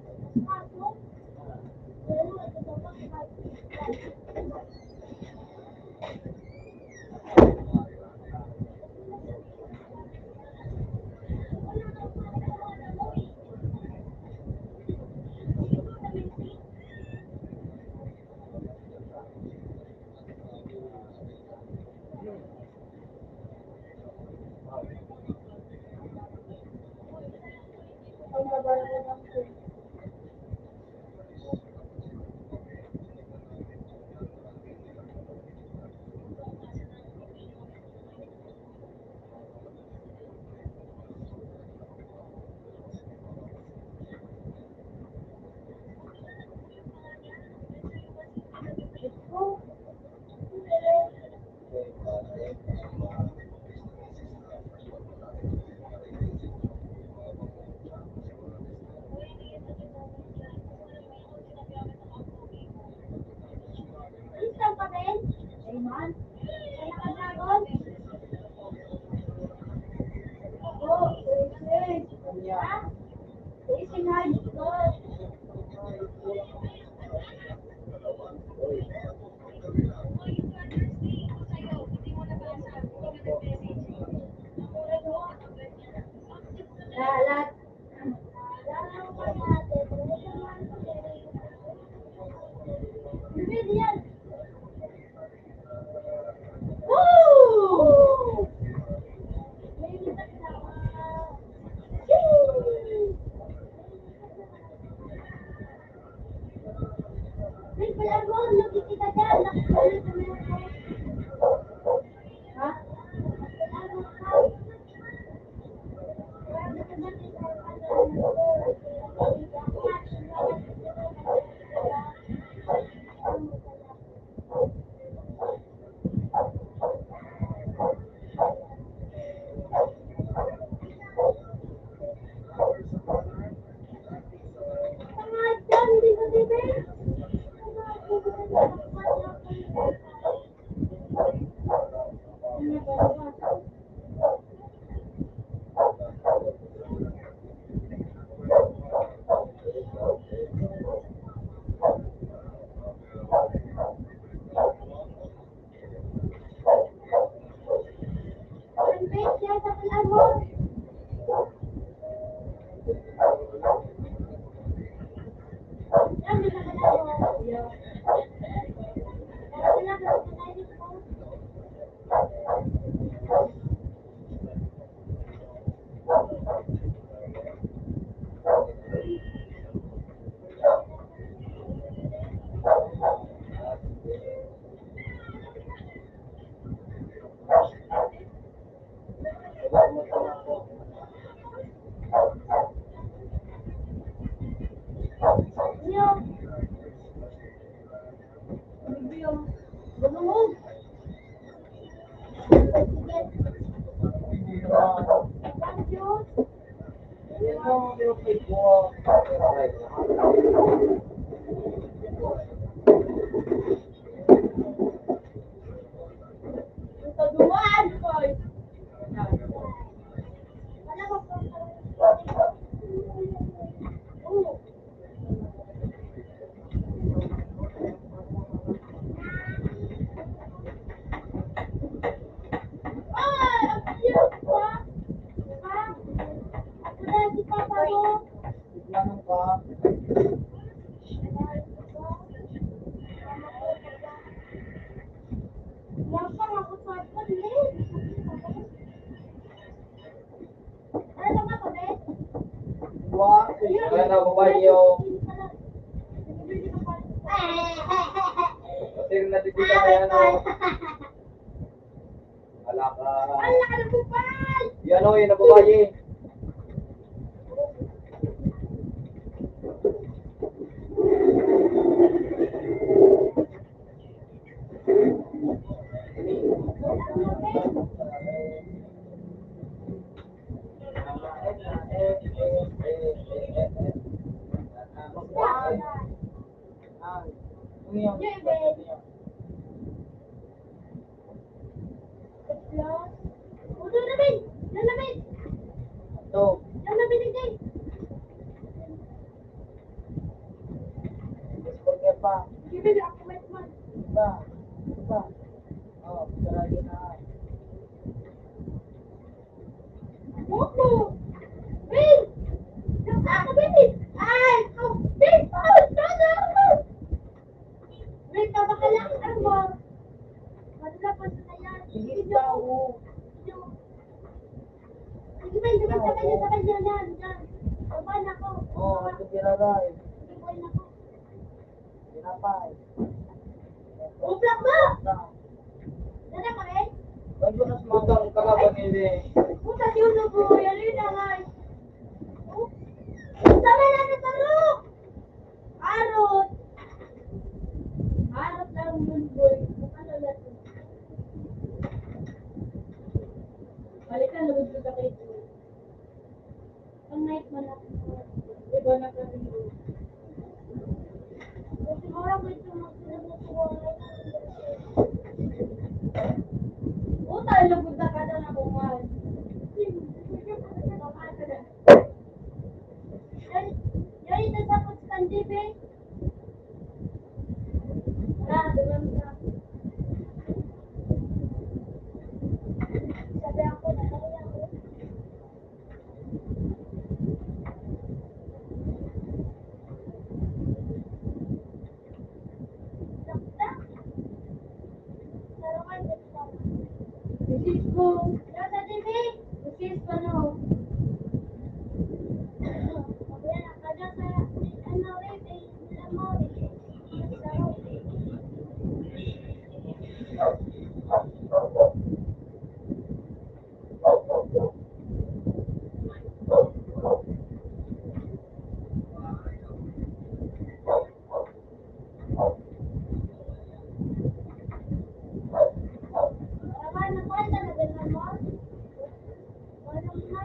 Ang babala ko lang po. Isang pa rin? Ayman? Ay, nakatagon? Oo, isi. Ha? Isi nga dito. Lalat. Bibili yan. Woo! May palagong, lagi kita dyan. Nakapalot na meron ko. Ha? Palagong ka. Pangalan, di ba, bebe? Yan mo, yung kay buwa. Right naman. Yung kadumaan, boy. Wala ba po? Oo. Ay, ang cute pa. Ha? Wala si Papa mo. Tignan ka. Lapang ako sa palit. Ano ba ka, Ben? Buwa. Kaya na babae yung kasi natitita kaya no. Wala ka. Ang laki ng kupal! Yan o, yun na babae. Udo na, Ben! Yan na, Ben! Ito. Yan na, Ben, Ben! Burger pa. Sige, Ben, ako may man. Isa. Isa. Oh, sarado na. Opo! Ben! Ako, Ben! Ay! Oh, Ben! Oh! Sana! Ben, kabakala! Ano ba? Madala pa sa yan. Sige, tao. Sige, Ben, sabay niya, yan. Sabay na ako. Oh, ito tiraray. Sabay na ako. Tinapay. Uplak mo! Dala ka, Ben? Bago na sumakang kalaban nila. Puta, si Uno po. Yan yun na nga. Sabay na sa tarok! Arot! Arot lang yun, boy. Ano lang yun? Balikan, lugod ko ka kayo. Ang night man ako. Iba na ka rin. Siguro ko ito magsinag-siguro. Puta, lugod na ka na ako man. Yan ito sa Constante, be. Duman ka. Sabi ako, nakaya ako. Sakta. Sarangan, sakta. Isis ko. Nasa TV. Isis pa, no? Ayan, kada sa, ano, rin, alam mo, Raman na ko, talaga naman. Walang na.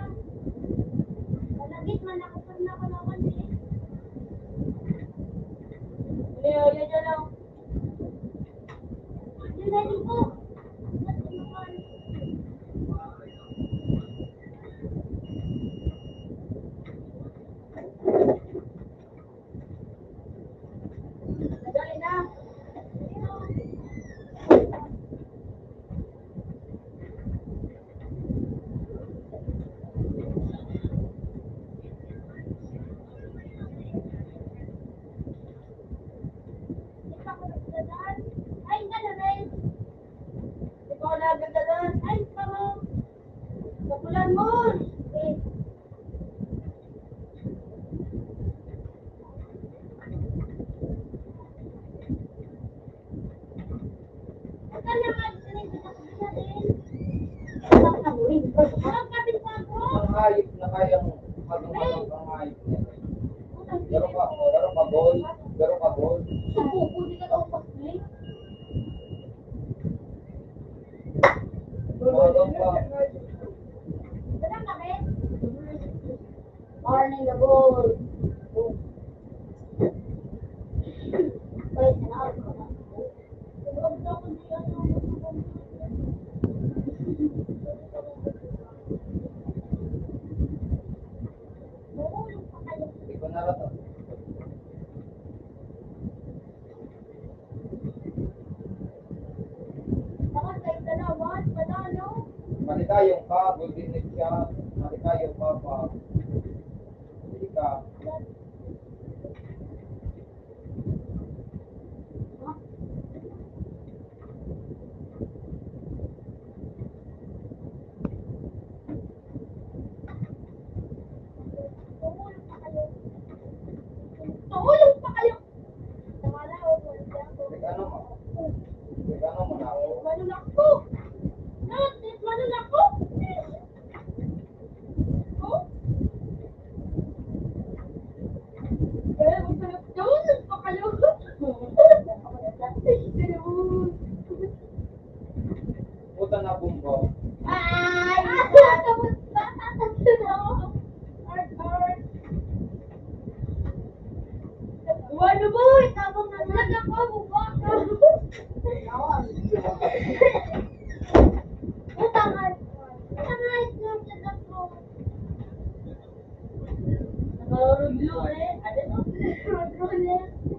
Malagit man ako pag nakalawan eh. Leo, yan lang. Yun na rin po. Dali na. Ay, galamay. Ikaw na gagawin. Ay, pamo. Kapulan mo. Eh. Ito naman, sinigil natin. Ang kabuhin ko. Ang kapit pa ako. Ang hayop na kayang magumamang ang hayop niya. Garo ka bol. Garo ka bol. Sa buko, di ka daw pasli. Garo ka. Dala ka, Ben. Morning the ball. Wait, ano ako na? Huwag na ako di ano. Mahulog pa kayo. Hindi ko narato. Saka sa dalawa, panalo. Malikayong ka, golden net siya. Malikayong ka pa. Hindi ka. Mahulog pa kayo. Mahulog pa kayo. Wala ako, wala ako. Ano mo? Ano mo na ako? Manulak ko. Manulak ko. Oh? Eh, magsalap doon. Pa kayo. Puta na bumbo. Ay! Tapos ba? Ano ba? Itabang na lang ako. Buba ka. Utangan. Utangan. Utangan ko. Nakaruglo eh. Ano to?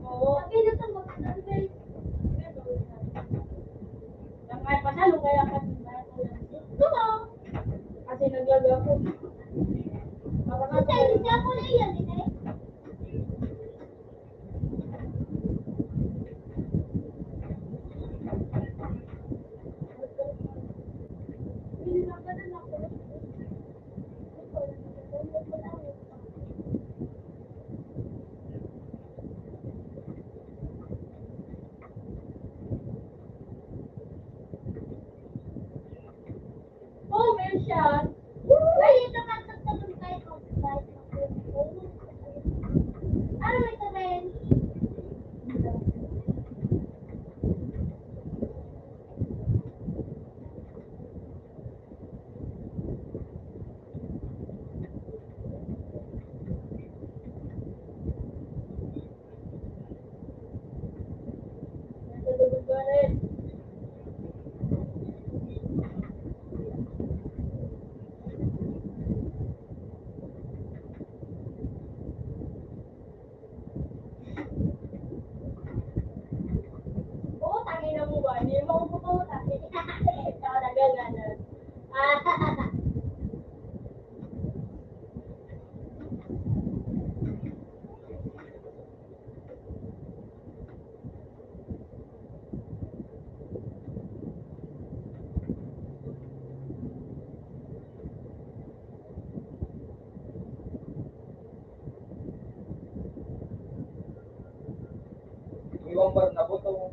Oo. Sabi na ito magsasabi. Tangay pa siya, kaya ka. Ito ba? Kasi naglaga ako. Kasi hindi ako na yan eh. Oh, may shot. Ay, ito ka tatapos tayo. Ano ito rin? Natulog ka rin. Oo, tangin na mo ba? Hindi mo ko pupunta. Ikaw na gano'n. Iwang bar na buto.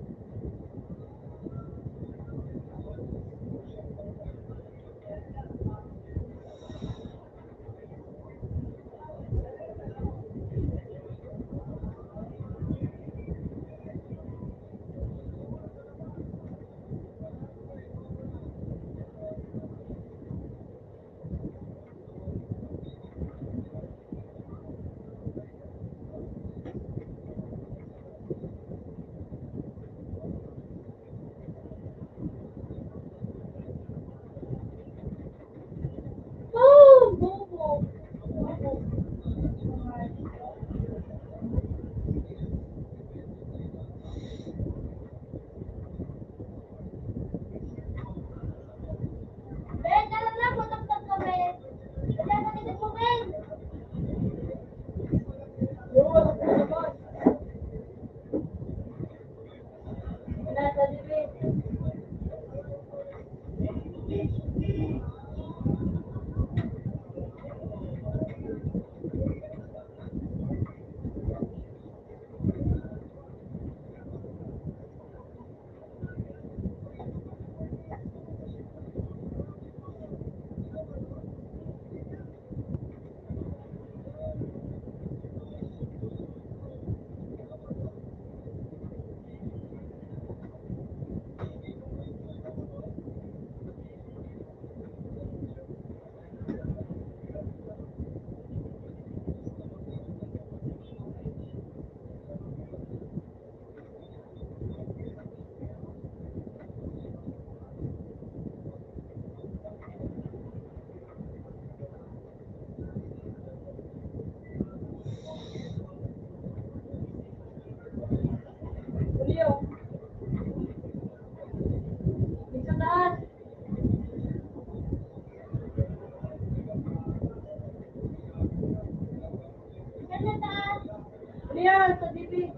Yan, sa DB.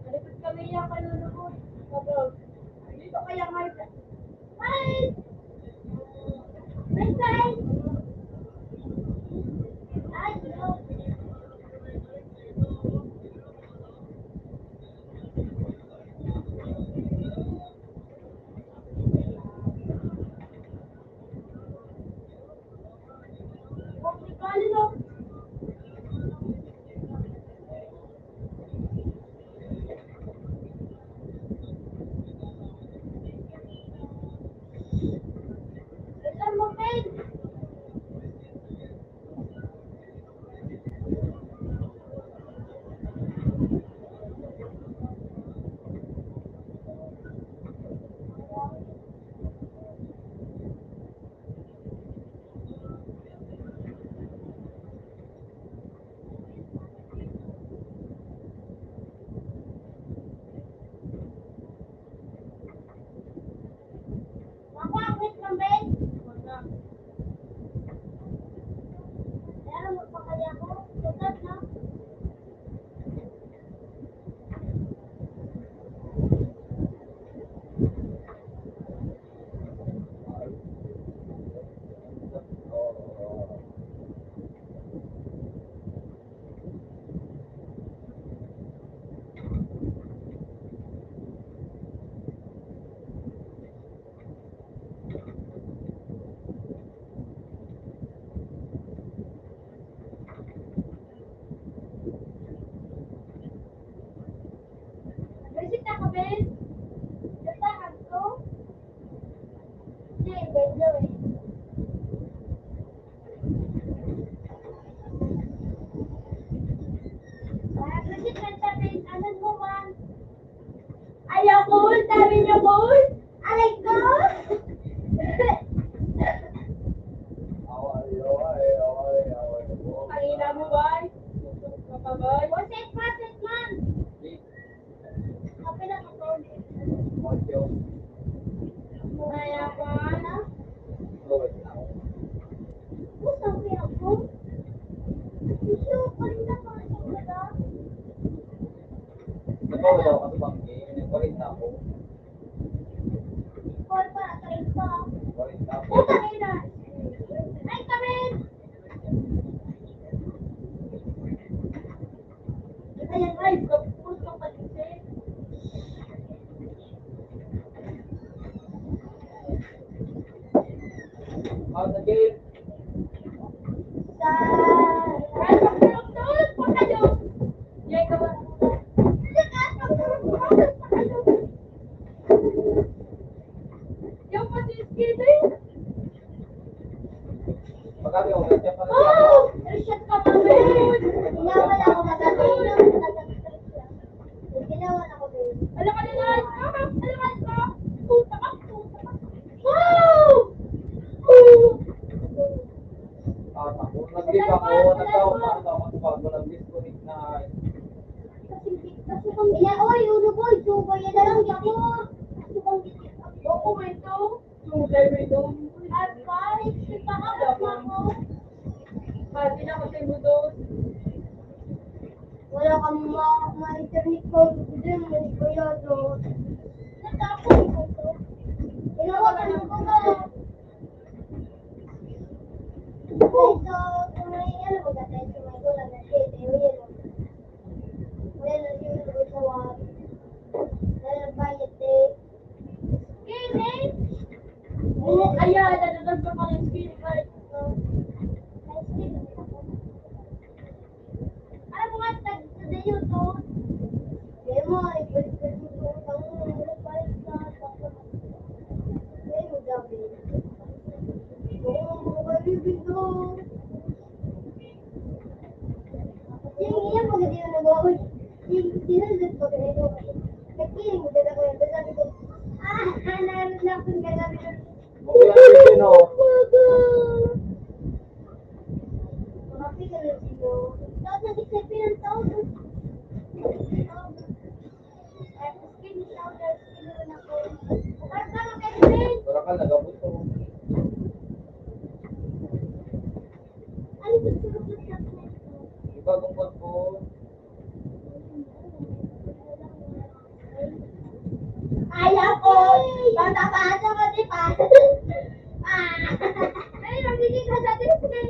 Malipit kami yan, kalulubot. Kapag. Dito kaya ngayon. Bye! Bye, bye! Ay, no. Komplikado, no? Ilan mo, Ben? Mapakit lang, Ben? Meron magpakaya ko. Tugat, no? Resita ka, Ben? Resitahan ko? Hindi, Ben, daw eh. Resit lang siya, Ben. Anan mo, man? Ayaw ko, sabi niyo ko. Aray ko! Kanina mo ba? Kapabay. Set man! Kapila ka ko. Kaya ko. Ano? Pusang kaya ko? Isu, kanina pa rin ko na. Call pa, kain pa. Putang ina! Ay, kamin! Ayan, ay, kapus ka patisip. Sa... Tulog pa kayo. Yay, ka ba? Yung pasiskili. Oh! Reset ka pa, Ben! Ginawan ako magagawin. Ginawan ako, Ben. Alam ka nila, alam ka. Puta ka. Wow! Kasi kung oy, ulo boy, subay na lang, yako. Kasi kung Dokumento. Sugay mo ito. at guys, ipakabot na ako. Pati na kasi mo doon. Wala kang ma-internet call ko din, hindi ko yun. Natapos ko to. Inawakan ko ba? So, may ano ko dati, may gulang na siya, yun. Wala na yun ko sa wag. Wala na bayad eh. Kini? Ayan, nanonood ka pa ng screen right. Ano mo nga tag sa YouTube? Hindi mo, ibalik-balik mo sa utang mo. Wala bayad na. Hindi mo gabi. Oo, makalibig doon. Yung iyan mo gadi yung nag-away. Sinunod ko ganito. Nagkiling mo dala ko yun. Sabi ko, naroon lang kung gagabi ko. Mga pigal na sino. Tapos nag-isipin ng tao. At skin powder, skin na ako. Parang kayo lulubot. Pasa ko, di pa. Ay, nagiging ka sa display.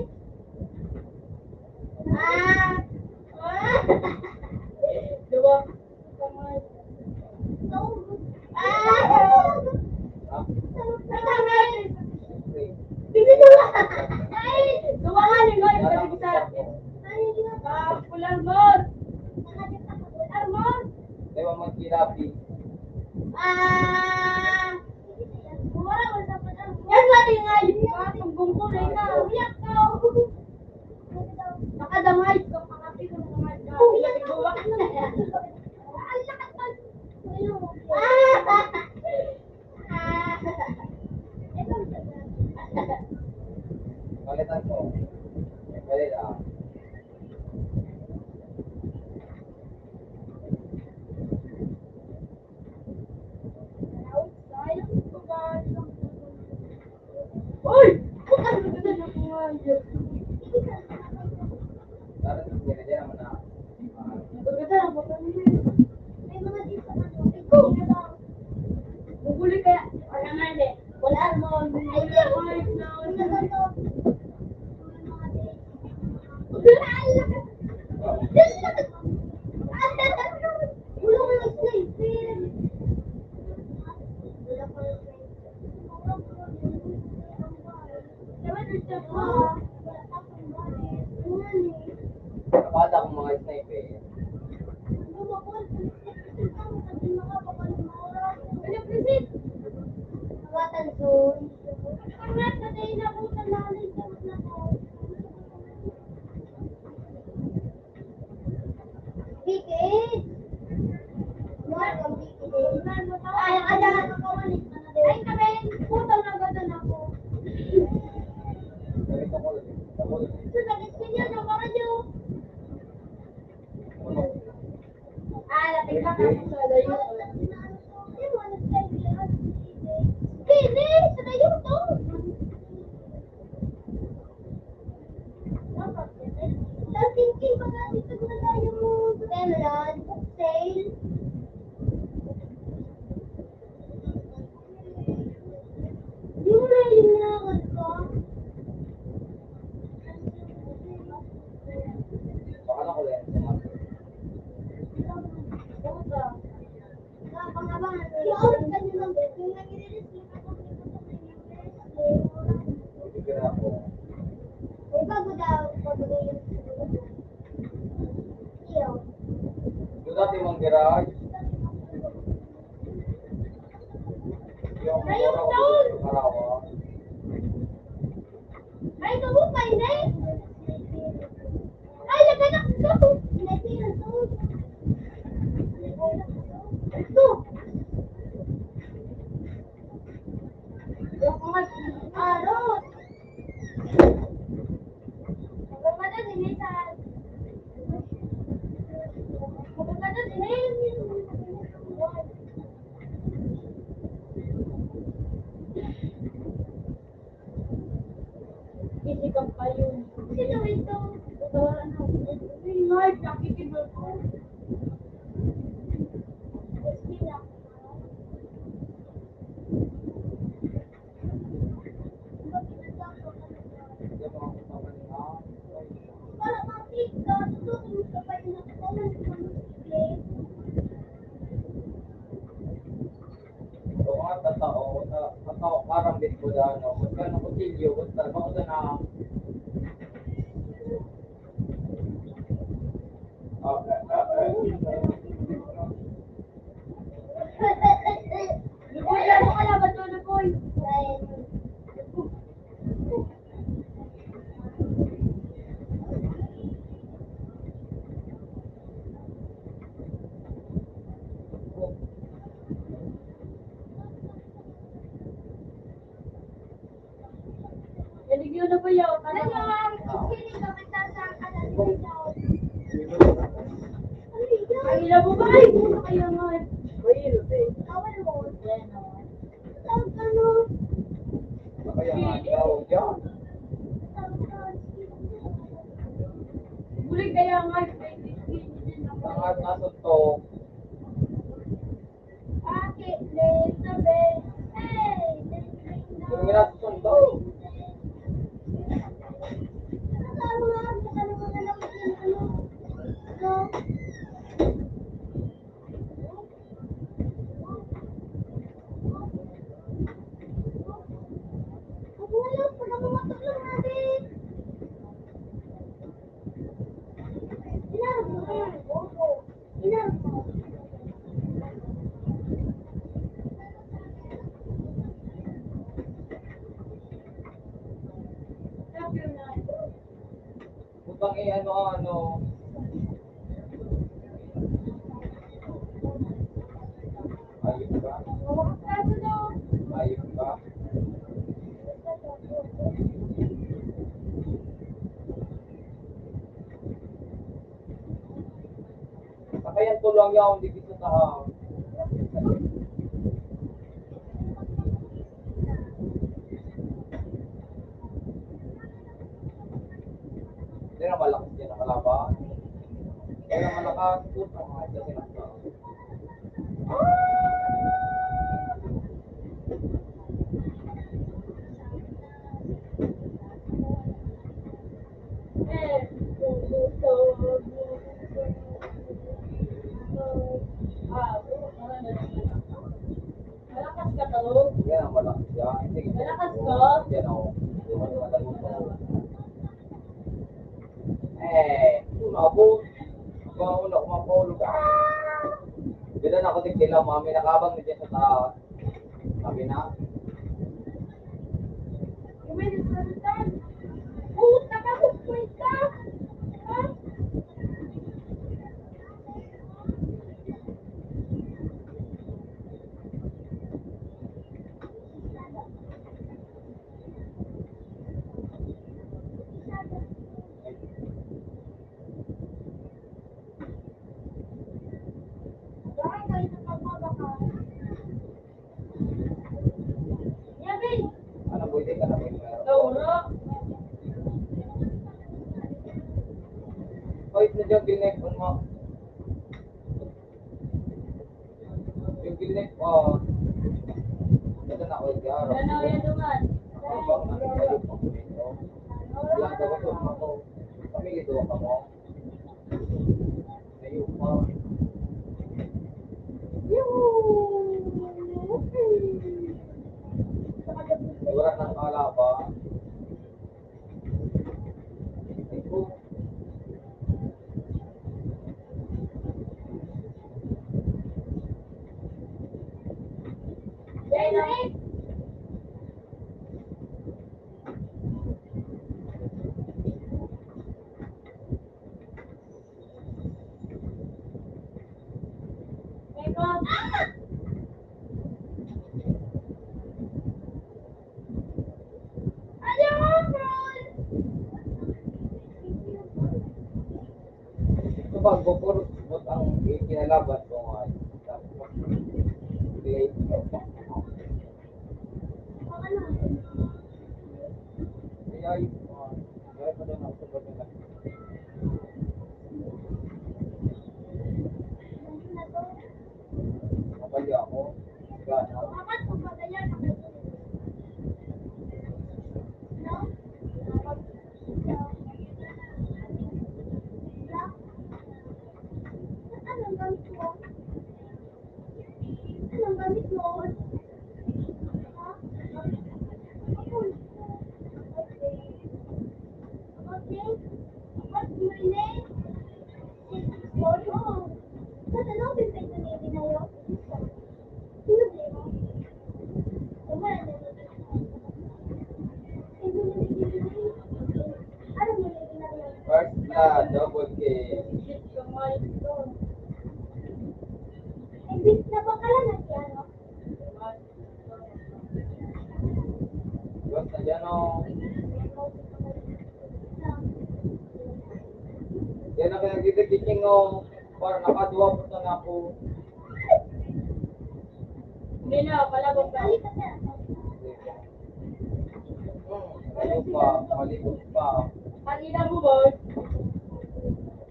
Diba? Dumangan yung guys, balik kita. Pularmon. Pularmon. Diba magkirapi? Yan ba rin nga yung tumbong ko na ikaw. Umiyak ka. Nakadamay ka, pangapi ko naman ka. Pinagbuwak na. Ang lakas man. Palitan mo. Palit ah. Uy! Bukan mo na na kumayag. Dapat yung ginagyan naman na. Maganda na ba kami? May mga dito ano. Buguli kaya. Wala nga eh. Wala mo. Ay, Napata akong mga sniper. Baka nakulit. Bibigyan ako. Doon dati mong garage. Yung Marawa. Ay, kamu pa, hindi? Ay, naganak ko! Pinagpilan to. Ito. Yung mga arot. Maganda din eh, sa... Maganda din eh. Isikap pa yun. Sino ito? Tawaran ako. Ay, Lord, nakikibal ko. Yung mga kumaman na. Para makita, tutulong ka pa rin ako ng So mga tatao, karambit ko na, no? Magkano kutilyo, basta, baka na, Lupoy, ano ka na ba ito, Lupoy? Yalig yun na ba yun? Ang ila mo ba? Ay, puno kayo nga. kaya nga daw dyan. Bulig kaya nga. Sangat nasuntok. Bakit? Sabi, ano. Ayun ba? Ayun ba? Sakayan ko lang yan, hindi dito sa Hindi na malakas din ang kalaban. Kaya na malakas, puto mga ito sinakta. Malakas ka to. Yan ang malakas yan. Sige. Malakas ka? Yan o. Umabot. Una kumapulog. Gano'n ako tigila, mami nakabang na dyan sa taas. Sabi na. Ano pwede ka na may meron? Wait na dyan, ginek mo. Yung ginek mo. Ito na ako dyan. Ano bang nagsalit mo dito? Yan, dapat yung ako. Kami ito ka mo. Ngayon mo. Wala nang kalaban. Ito. Kapag bupurot ang kinalaban ko nga. Late. Ay, meron pa doon ako sa batin na. Mabali ako. Gana. Anong gamit mo? Okay. What's your name? Nasa lobby pa ito ni Binayo. Sino ba? Wala na. Ano mo na Binayo? First na, double K. Bis na ba kala na siya, no? Diwas na dyan o. Yan ang pinagtitiging o. Para nakadua po na ako. Hindi na, palabog ka. Balikat na. Malibot pa. Kanina mo, boss.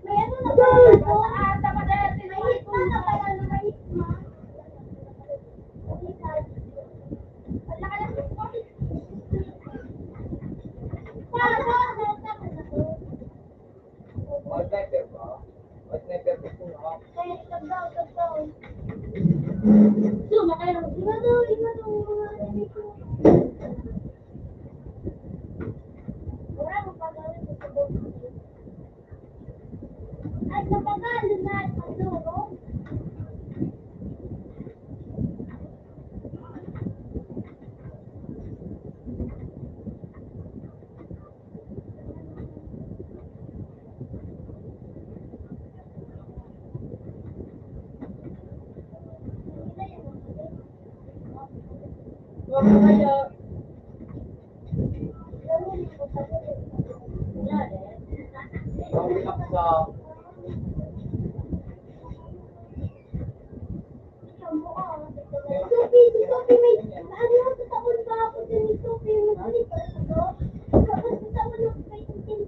May ano na ba? Tama na yan. May hitma na pala na may hitma. Wala ka lang hitma. Para sa tapos ako. Mag-sniper ba? Mag-sniper ko po na. Kaya tagdaw. Sumakay lang. Iba daw, mga ano ko. Wala mo pagawin ko sa bote. At napagalo na at magduro. Huwag mo kaya. Ang bilang sa... Sophie, may ano yung tatapon ba ako dun ni Sophie? May tapos tatapon ako kay Tintin.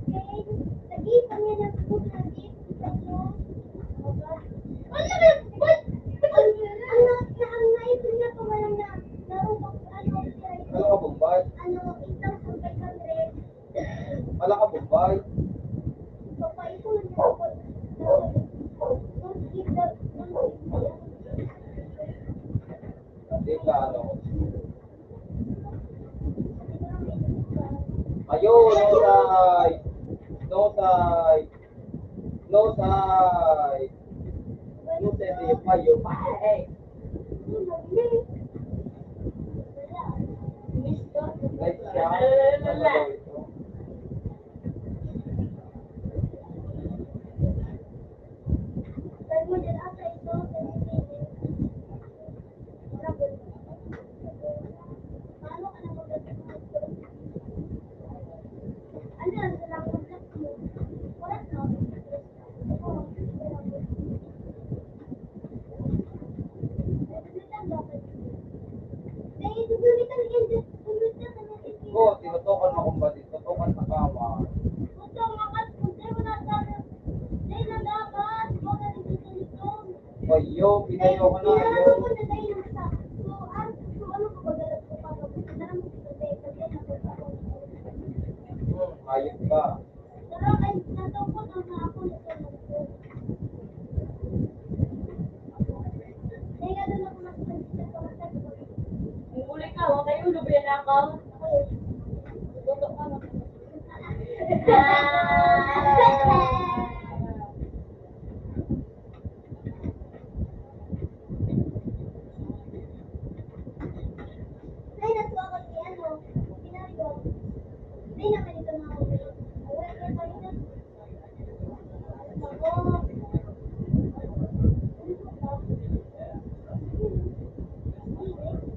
Nag-ipan niya ng food na dip. Ang naipon niya pa walang na narubok Wala ka Bombay? isang sampay kandre. Wala ka Bombay? So, paipon niya ako. Don't give the Hindi ka ano. Ayo, no side. No side. No side. No side. Ayo, bye. Like siya. Ano daw ito? Ko, tinutukan akong balit. Tutukan sa kama. Ayo, pinayo ko na. Ayo. Ayos ka. Kung uli ka, huwag kayo ulo ba yan ako? Tutok ka mo.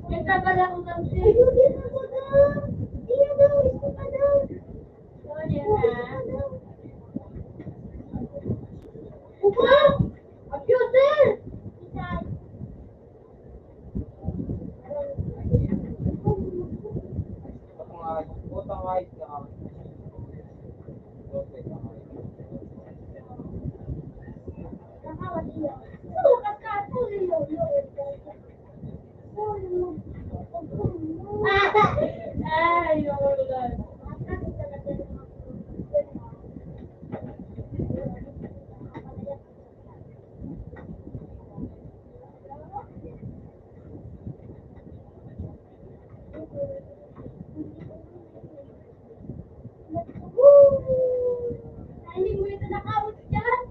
Kita pala akong kamsi. Sorry na. Ang cute eh! Utang ayos ka. Okay, Ay, yung ulan. Hindi mo ito nakawit dyan.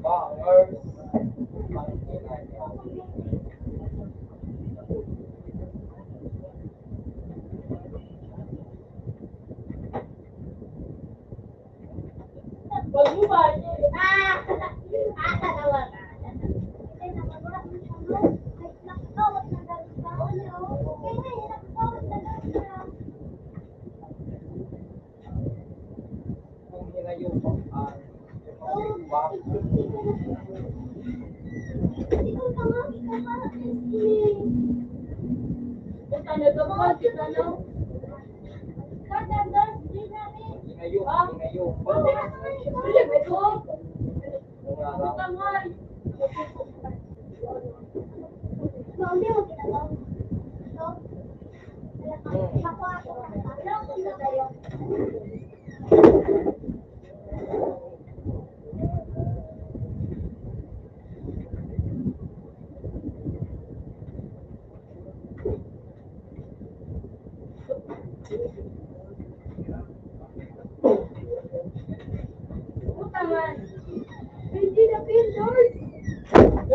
bangers. Wag mo ba? Kung hinayo pa, Kung ano to mo, kita no? hinayo, hinayo. Bilig ito. Kung Kita nga.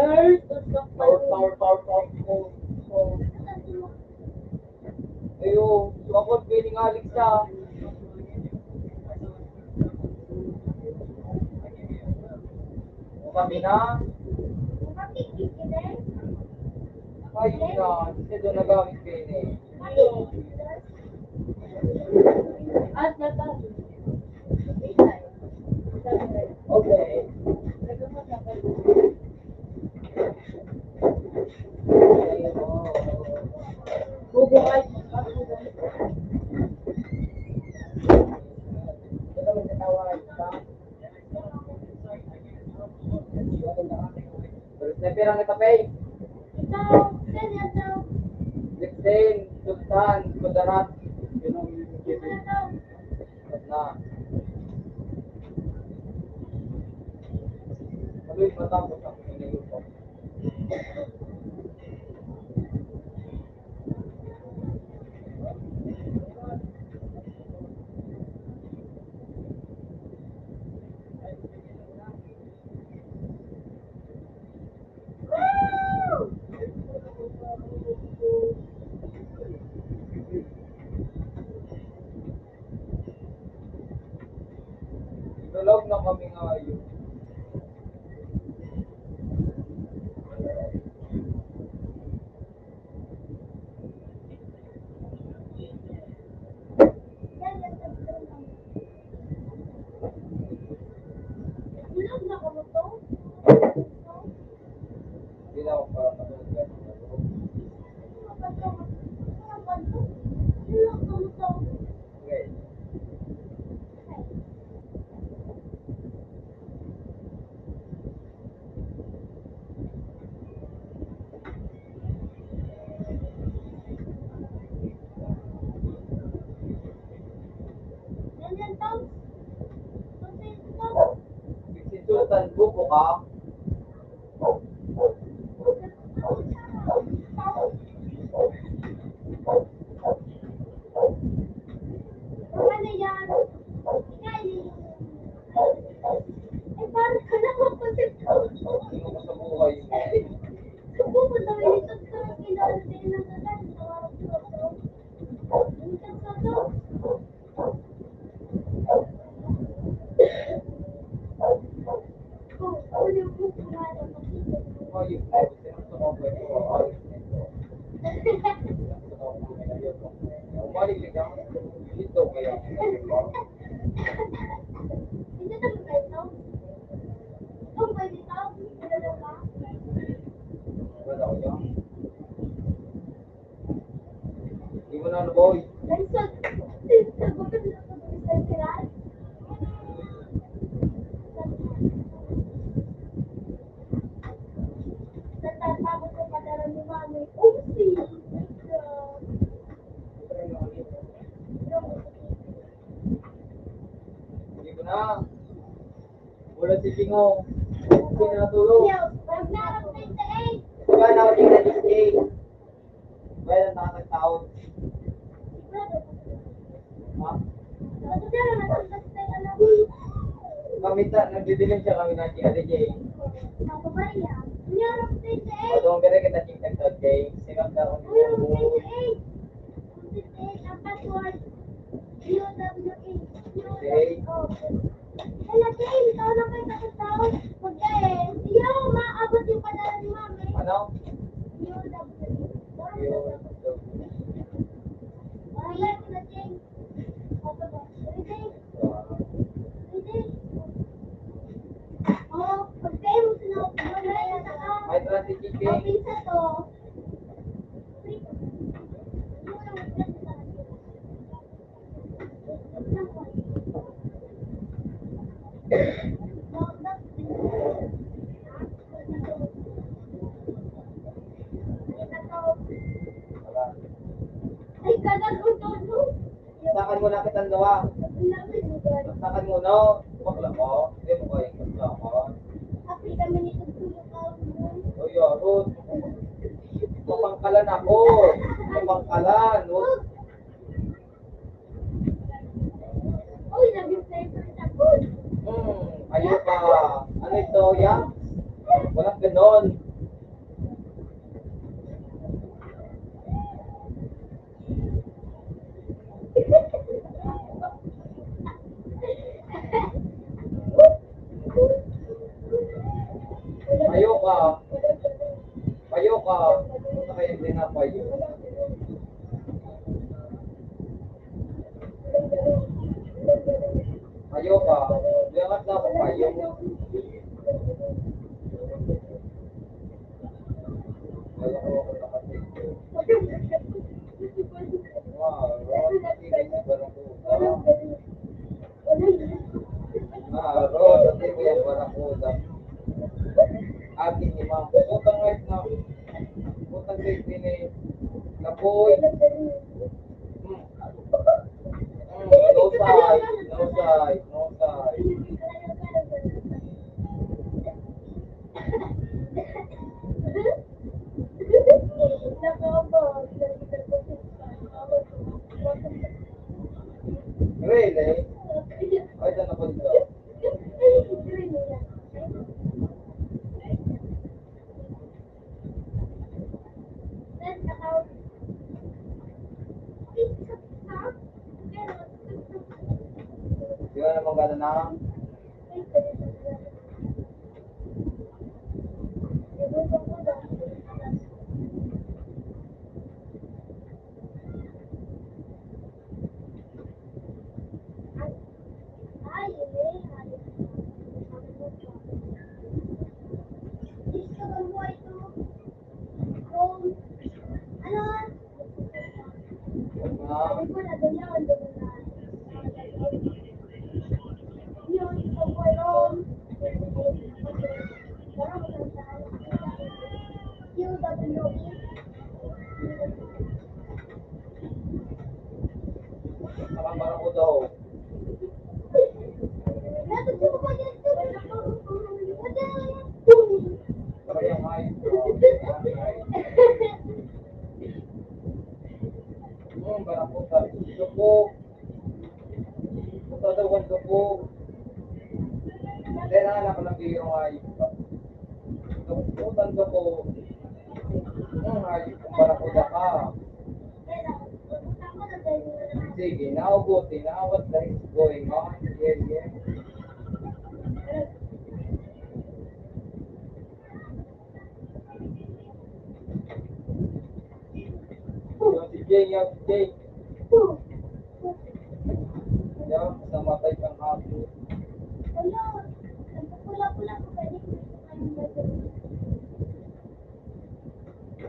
Nerd, Ayun, bakit piling Alex siya? Kami na. Ayun na, kasi doon nagamit pin eh. At nata. Okay. Bubukas. Sniper ang itapay. Ikaw, ganyan daw. Lipsin, Sultan, Kudarat. Yun ang Ano daw? at na. Maloy matapos ang pinayo ko. Tulog na kami ngayon. Ganyan daw. Bulog na ka mo to? Hindi na ako para matulog ka. Bulog ka mo to? Okay. Ganyan daw. Kasi ito. Si Sultan, buko ka. Ano yan? Eh, parang ka na mapasit ko. Hindi mo sa buhay mo. Pupunta kami dito sa kilala din ng gagan. Sa warap ko. Minsan sa to. Oh, uli mo kumala. Ayun, gusto ko pwede ko. Ayun, ito. Umalik ka dyan. Dito kaya. Hindi na ba ito? Ito pwede ito? Pwede ba? Wala ko dyan. Hindi mo na ano, boy. Lenson. Sa bukod na sa sentral. Natatapos ko padala ni Mami. Oopsie! Hindi ko na. Wala si Kingo. Hindi na natulog. Wag na lang 28. Wala na ako din na DJ. Wala na nakakataon. Ha? Ano dyan ang natantas tayo alam? Kami nagdidilim siya kami na DJ. Ako ba yan? Mayroong 28. O doon ka kita ching tag Jay. Sigang ka kung Mayroong buo. 28. 28 ang password. UWE. Okay. Hala, Jane, ikaw na kayo nakataon. Pagkain. Iyo, maabot yung padala ni Mami. Ano? UWE. Ay, na Jane. Ako ba? Jane. Oh, pagkain mo sinuot mo na yan na May transit ang chicken. pizza to. Ay, kagag-utono. Sakan mo na kitang gawa. Lamin mo ba? Sakan mo no. Bakla ko. Hindi mo kaya bakla ko. Api kami nito tulog ka mo. O yarot. Mapangkalan ako. Mapangkalan. Huwag. Uy, nag-flavor sa food. Ayaw ka. Ano ito, ya? Walang ganon. ka. Payo ka. Punta kayo din na payo. Payo ka. Diyangat na ako payo. Wala ko ako nakatito. Wow, Ron, makikinig ba ng puta? Ron, kasi mo yung barakuda. Atin ni Ma'am. Putang right na. Putang right din eh. Napoy. No side. No side. No side. Really? Ay, saan ako dito? Di ba naman gano'n na? Nakang barakuda ho. Kaya may. Barakuda. Dupo. Punta daw ang dupo. Hindi na anak ko ng biro ayos ka. Putan dupo. Ayos kung barakuda ka. Sige, now buti na. What the heck is going on? Yeah. Si Jay. Yan, namatay kang hapo.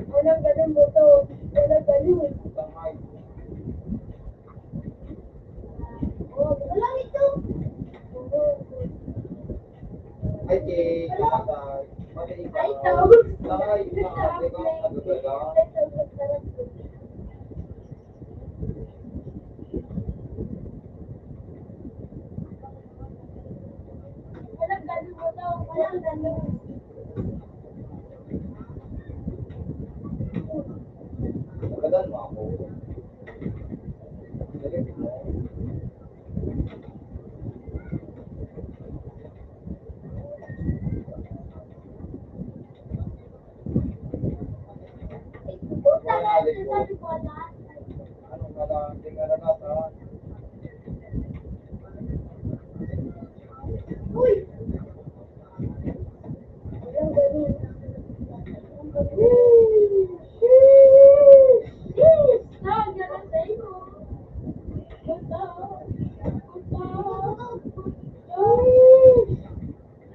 Walang ganun mo to. Walang ganun. Putang ay. Walang ito. Ay, Jay, namatay. Matay ka. Ay, ito. Nakay, nakatay ka. Nagagaga. Walang ganun mo to. Walang ganun. Nagadan mo ako. Galit mo. Puta na, sinasabi ko lahat. Anong kala, hindi nga nagatan. Uy! Walang ganun.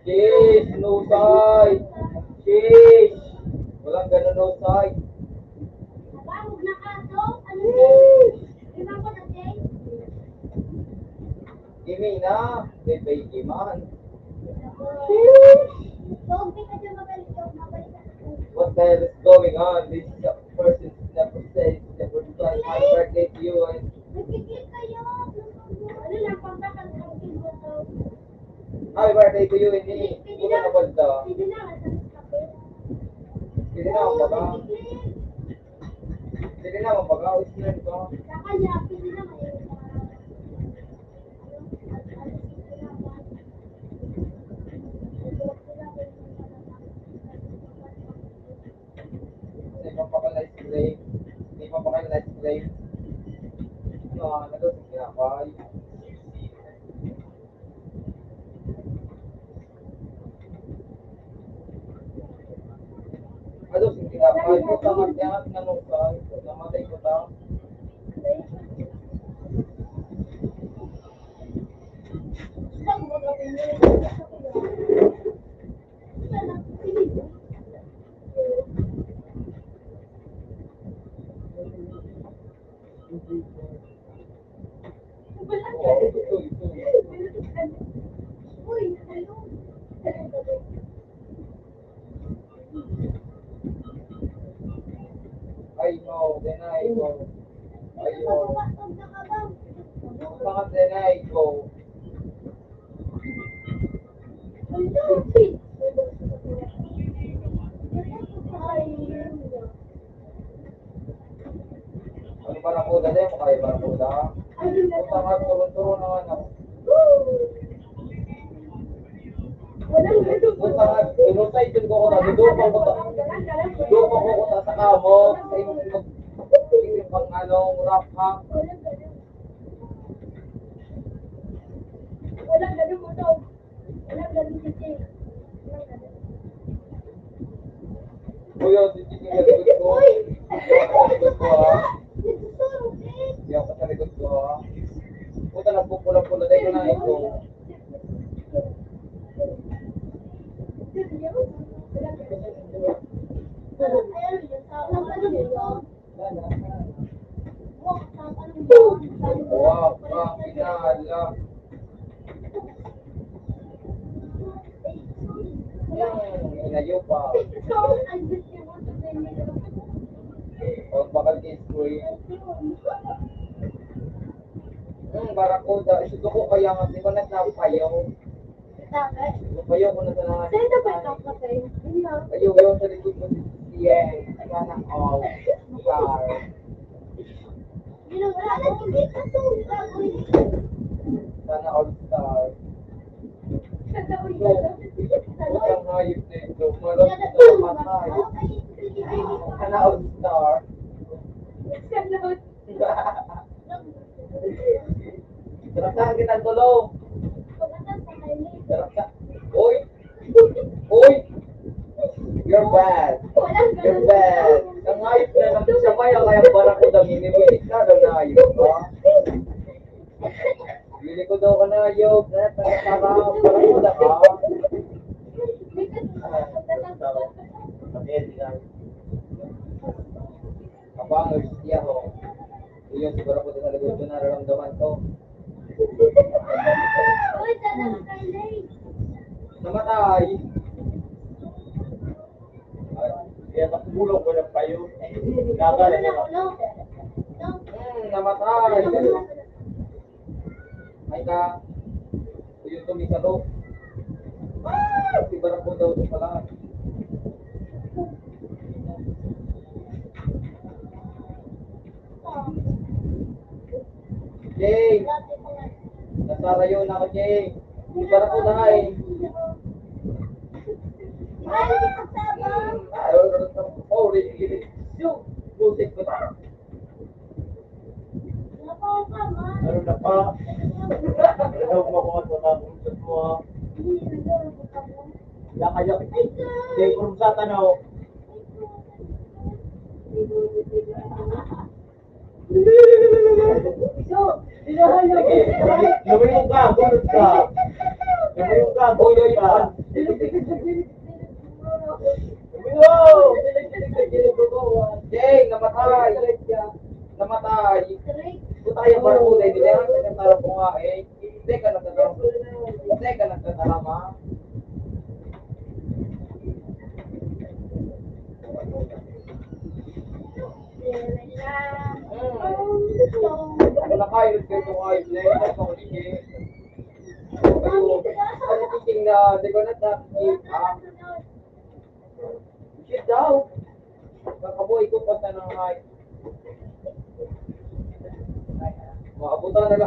Cheese, no side. Cheese. Walang ganun no side. Huwag na kaso. Ano yun? Iba ko na, Jay. Kimi na. May baby man. Zombie ka dyan, mabalik ka. What the hell is going on? This is a person never says, never tried. Happy birthday to you. And Nagkikil kayo. Ano lang, pagkakal-kakil mo to. happy birthday to you, hindi. Buka na balda. Pwede na, masarap kape. Hindi na ako baga. Hindi na ako baga. Usinan ko. Saka niya, pwede na ngayon. Hindi pa pa ka ice cream. Hindi pa pa ka ice cream. Nagos ang kinakay. Kahit po tangat yan, nanukay. Namatay ko ta. Ay, no, deny ko. Ayun. Bakit deny ko? Ano ba na po dali? Makaya ba na po da? Punta nga, turo-turo na nga na. Punta nga, inutay din ko ko na. Doon pa ko ta sa kamo. Sa yung pang anong rap ha. Walang ganun mo daw. Walang ganun si Jay. Walang ganun. Kuya, titigil sa likod ko. Hindi ako sa likod ko ha. Hindi ako sa likod ko ha. Punta na po pula-pula. Dahil ko na ito. Wow, pinala. Inayo pa. Huwag bakal kay-screen. Barakuda. Isuto ko kaya nga. Di ba nagsapayaw? Payaw ko na sa mga. Payaw yun sa likod mo. Yeah. Sana all. Star. Sana all star. Ang hayop na ito. Malas na matay. Sana all star. Sarap na kita tulong. Sarap na. Uy! Uy! You're bad. You're bad. Ang hayop na lang siya kaya parang ko daw hinibilik ka daw na hayop ha. Bili ko daw ka na hayop. Parang ko na ka. Kapangos siya ho. Yun siguro ko sa likod ko nararamdaman ko. Namatay. Kaya nakubulong ko ng payo. Gagala na. Namatay. Ay ka. Yun tumisalo. Si Barako daw ito pala. Jay! Nasarayo na ako, Jay. Si Barako na ay. Oh, really? Music ko na. Ano na pa? Ano mo kung ano na kung mo? Kaya Jay kung sa tanaw. Sige, lumayong ka, gulot ka. Lumayong ka, gulot ka. Jay, namatay. Namatay. Kung tayo Barako, hindi na nagtatara po nga eh. Hindi ka nagtatara. Hindi ka nagtatara ma. Ano na kayo, kayo itong ayos na yun, ako hindi. Ano titing na, di ko na-keep up. Shit daw. Kakaboy ko pa ng height. Naabutan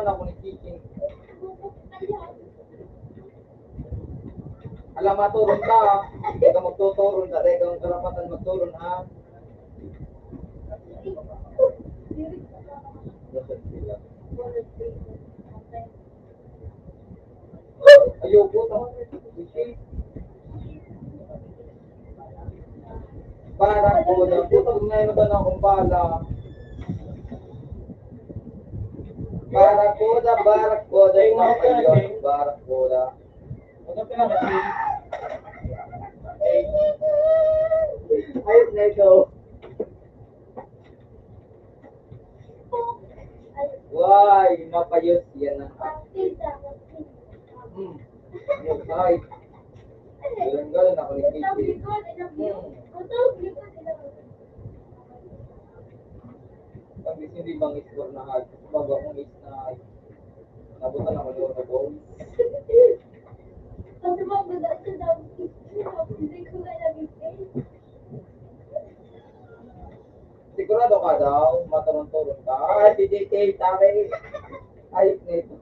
na ako ni Kiking. Alam maturon ka, hindi ka magtuturon, dahil ka ang karapatan magturon ha. Ayoko, Barakuda. Putang ngayon ba na akong bala? Barakuda. Yung mga kayo. Barakuda. Ano pinakasin? Ayos na ito. Why? Napayos yan na. Yung ay. Galing ako ni Kiki. Sabi hindi bang score na hard? Bago akong is na ay. Nabutan ako yung nabol. Sigurado ka daw, matarong-turong ka. Ah, si JK, tabi. Ayos na ito.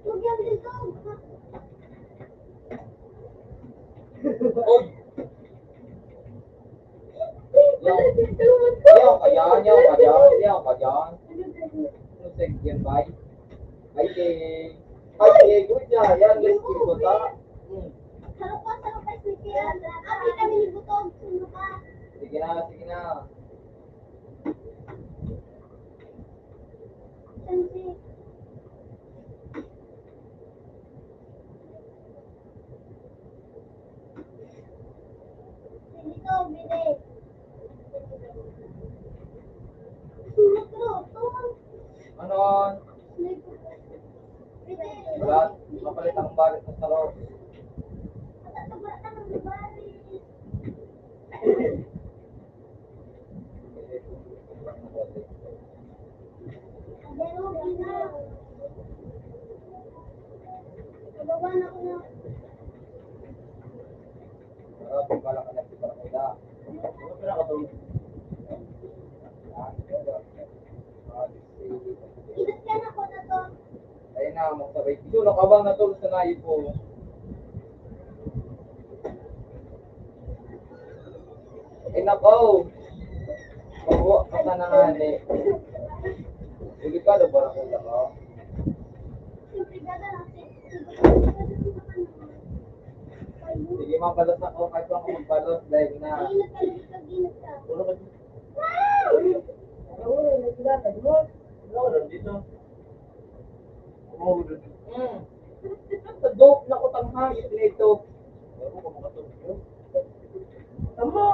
Uy! Yan ka dyan. Ano segyan ba? Ay, good na. Yan, let's keep ko ta. Sige na. Ano? Wala. Mapalit ang balit sa loob. Pagkala ka na si Barakuda. Ano pinakatulog? Ayun na, magsabay. Ito, nakabang natulog sa nayo po. Ay, nako. Mabuwa ka sa nangani. Sige ka, Barakuda ka. Sige, mabalos ako. Kahit ako magbalos dahil na. Ulo ka dito. Ano ka doon dito? Umuwi doon. Sa dope na ko tanghayos nito. Ano ka makatulog yun? Tamo!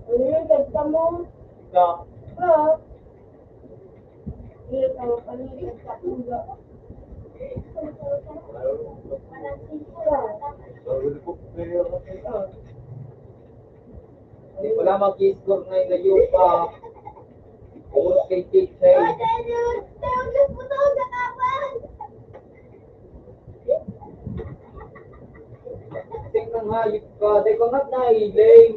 Ano yung tamo? Ika. Ha? Hindi ka mapaligid sa puga. Hindi ko lang mag-score na ilayo pa. Puro kay Kichay. Tingnan hayop ka. Di ko nga nahiling.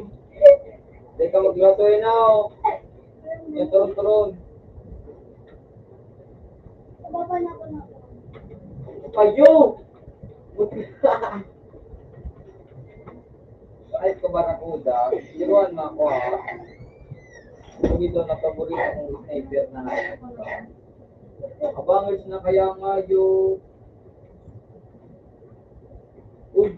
Di ka magluto yun now. Yung turon-turon. Kayo! Kahit ka Barakuda, iruan na ako ha. Kung ito na paborito kong sniper na abangers na kaya nga yung uy,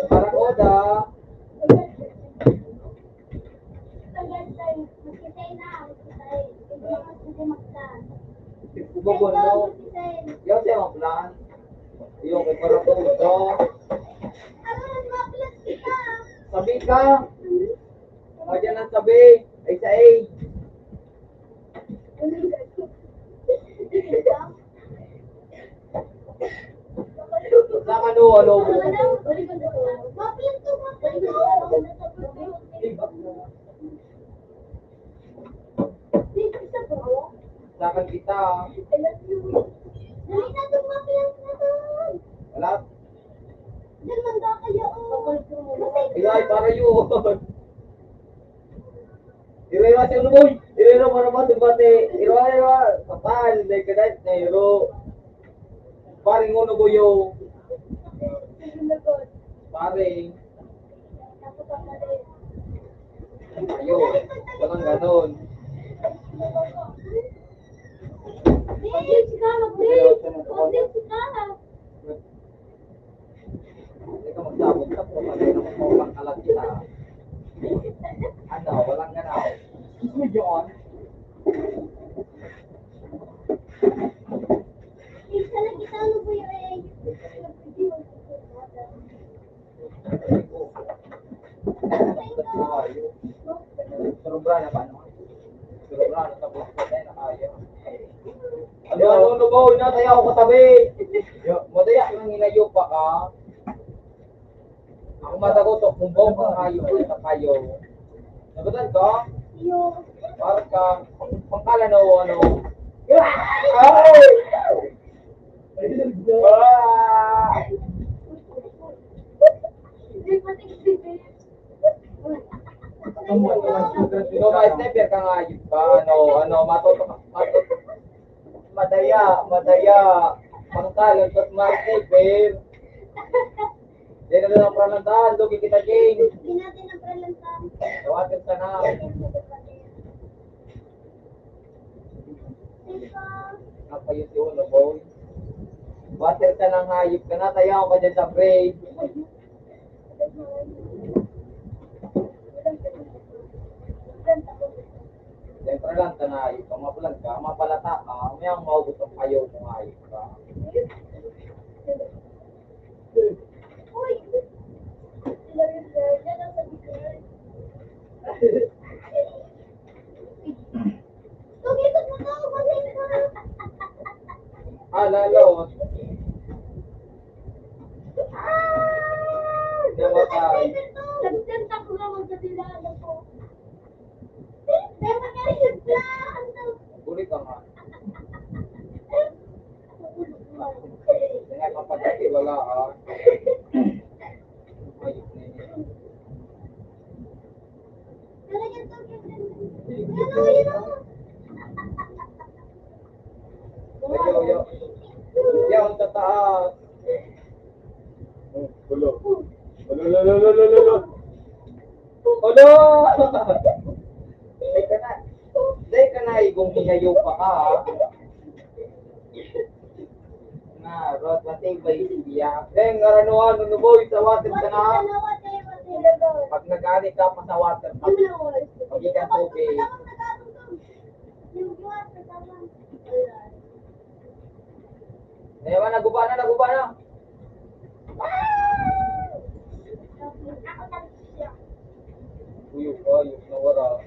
Barakuda. Bukod mo. Yung siya ang plan. Yung kay Barakuda. Sabi ka. O dyan ang sabi. Ay sa A. Sa ano. Sakan kita. Wala. Ay, para yun. Iro si Unoy. Iro para ba debate. Iro. Kapal. Dahil kadait na iro. Paring uno ko yung. Paring. Tayo. Walang ganon. Mag-date ka, mag-date. Mag-date ka. Hindi ka magsabot sa po. Pagay na mo pangkalat kita. Ano, walang ganaw. Medyo on. Isa lang kita ano po yung Surubra na ba naman? Surubra na sa buhay ko tayo na kaya. Ano ba? Inataya ako katabi. Madaya yung hinayo pa ka. Ako matagotok kung bong kang hayo sa kayo. Nagutan ka? yung Parang ka, pangkala na ano. Ay! Hindi pa tigil. Ikaw ba, sniper ka nga, yun ba? Matutok. Madaya. Pangkalan, tapos sniper. Hindi na lang pralantahan, lugi kita, Jane. hindi natin ang pralantan. Tawatin ka na. Napayos yun, no, boy. Water ka ng hayop ka na, tayo ka dyan sa break. Siyempre lang ka na hayop ka, mapulan ka, mapalata ka, may ang maugot ang ayaw mong hayop ka. Uy! Sila rin girl, yan ang sabi girl. Tumikot mo to, masay ka. Lalo. Namatay. Nagtenta ko na magkadilala ko. Pero mangyari yun lang. Buli ka nga. Kaya kapag wala ah. Hayop na yun. Pero yan to, yun o. Yo. Yan, tataas. Hulo. Hulo! Day ka na, igong hinayo pa ka, ha? Na, rot, matay ba siya? Day, ngaranuhan, nunuboy, sa water ka na. Pag nag-ani ka pa sa water, pag ikan tubig. Ewan, naguba na. Uyok, nawara.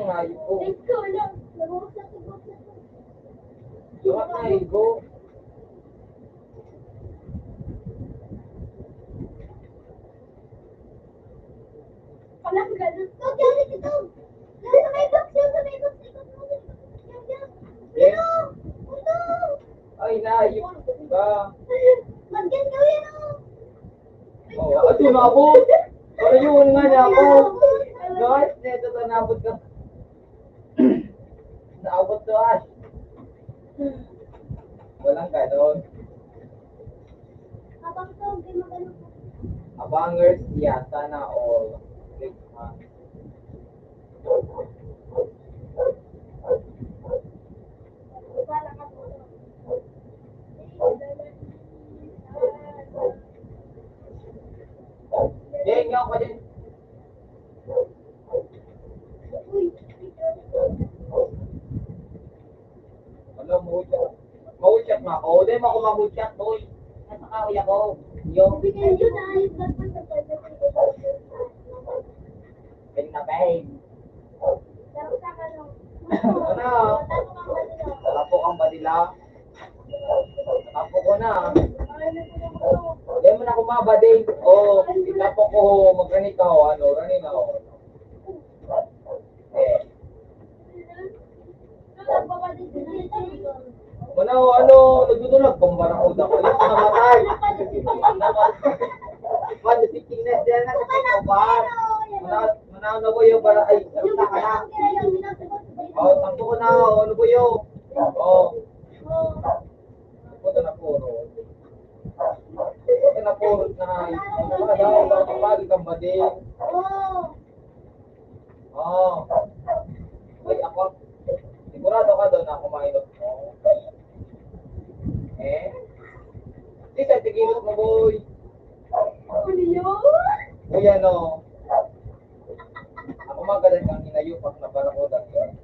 Ayok po. Lahat na, igo. Ay, naayok ka. Oh, ato na ako. Para yun nga niya ako. Guys, neto na naabot ka. Naabot to ay. Walang ganon. Abangers, yeah, sana all. Click on. Deng, yung ako din. Ano, mahulchat na ako. Deng, ako mahulchat, boy. Nasa kahoy ako. Yung, bing na bang. Ano? Tapo kang badila. Tapo ko na. Hindi mo na kumabading. O, itapo ko, magranit ako, ranin ako. Nagtutulog kong barangod ako. Yung namatay. Siking na siya na kasi kabar. Manaw na po yung bara, ay, sarita ka na. Tampo ko na, ano po yung? Punta na po, na purot na hayop. Ano ba daw? Daw kapag kang bading. Oo. Oo. Ay, ako. Sigurado ka doon na kumainot mo. Eh? Di sa tigilot mo, boy. Ano yun? Uy, ano? Ako magaling kang hinayupak na parang ko dahil.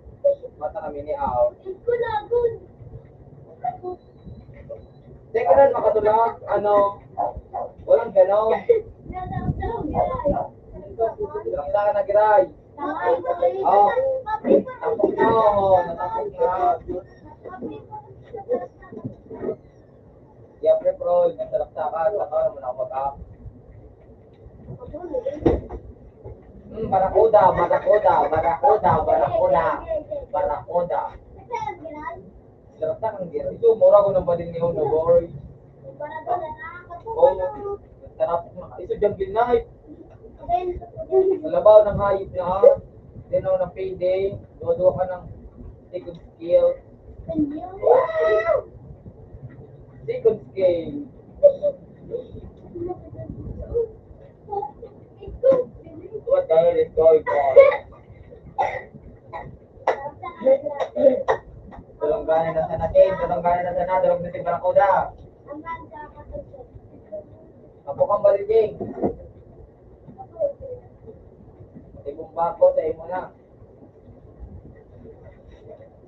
Mata namin ni Ao. Iko na, good. Teka na, makatulog. Ano? Walang gano'n. Lakta ka na, Giray. Oo. Tapos na, oo. Natapos na. Siyempre, bro. Nasalakta ka. Saka naman ako mag-up. Barakuda, barakuda, barakuda, barakuda. Barakuda. Salakta kang Giray. Ito, mura ko ng badin ni Uno, boy. Oo. Sarap na. Ito, jungle night. Malabaw ng hayop na ha. Dinaw ng payday. Duwa ka ng second skill. Second skill. What the hell is going on? Tulunggana na sa natin. Tulunggana na sa na. Dalawag na si Barakuda. Apo kang baliting. Ibong bako sa imo na.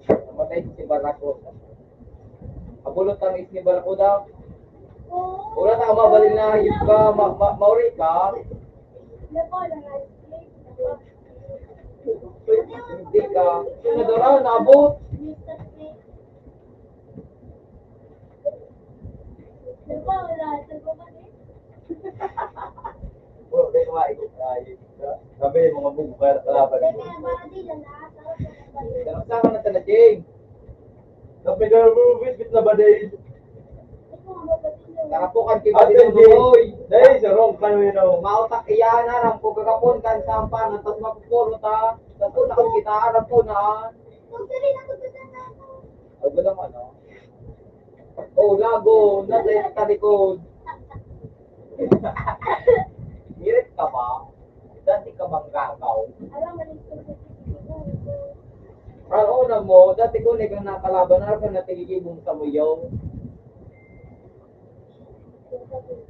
Namatay si Barakuda. Abulot kang is ni Barakuda. Wala na ka mabalin na hayop ka. Mauri ka. Hindi ka. Sinadora, naabot. Oh, may kumain ko tayo. Sabi, mga bugo kaya kalaban mo. Dalang ka na talagang. Sabi ka movie, bit na ba day? Karapukan kiba din ang buhay. Day, sarong kayo yun o. Mautak iyan, aram ko kakapon kan sampan, at mapupuro ta. Tapos nakang kita, aram ko na. Ay, ba naman, no? Oh, lago, natay sa talikod. Hirit ka ba? Dati ka bang gagaw? Ang una mo, dati ko na kang nakalaban, na ka natigigibong sa muyaw.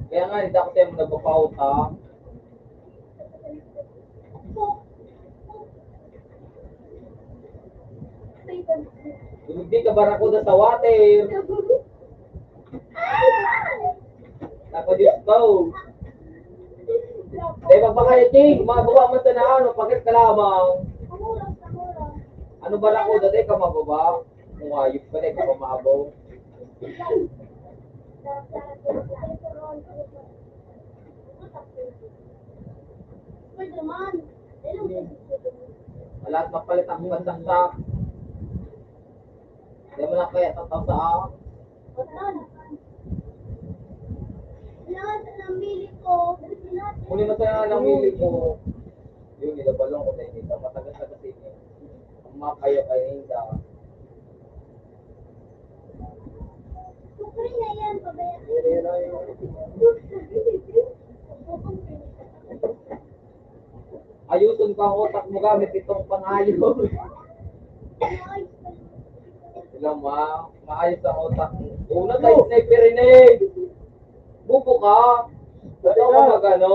Kaya nga, hindi ako tayo mo nagpapauta. Hindi ka barakuda sa water. Nako-disco. Dahil magpakayating, magawa mo sa na ano, pakit ka lamang. Ano barakuda, dahil ka mababa. Kung ayos ka, dahil ka pamabaw. Lahat mapalit ang pansaksak. Hindi mo na kaya tataw Kunin mo tayo ng mili mo. Yung nilabalong ko na inita. Matagal sa kasi niya. Ang makaya kayo hinda. Ayusin ka ang otak mo gamit itong pangayos. Alam mo, maayos ang otak mo. Una tayo sniper rin eh. Bubo ka. Ba't ako magano?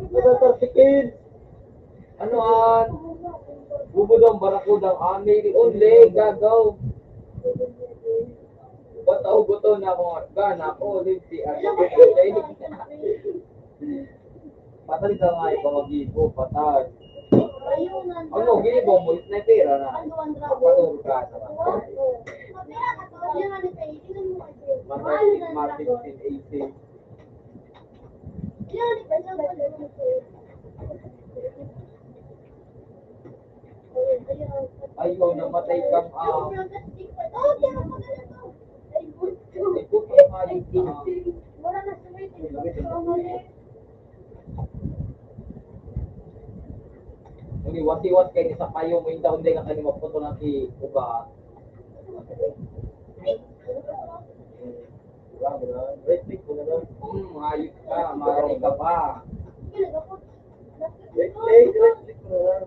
Natatarsikin. Ano an? Bubo daw ang barakudang amili. Only, gagaw. Bataw-buto na akong gana ko. Lindsay, patay ka nga yung mga gibo, patay. Ano, ginibo mo, sniper na. Paturo ka naman. Matay, Martin 18. Ayaw, namatay kang Ito kang ayos na. Hindi, wati-wat kayo sa kayo mo, hindi hindi ka kanina magputo ng uga. Wala mo na. Right-click mo na lang. Ayos ka, marami ka pa. Kailan ako? Right-click mo na lang.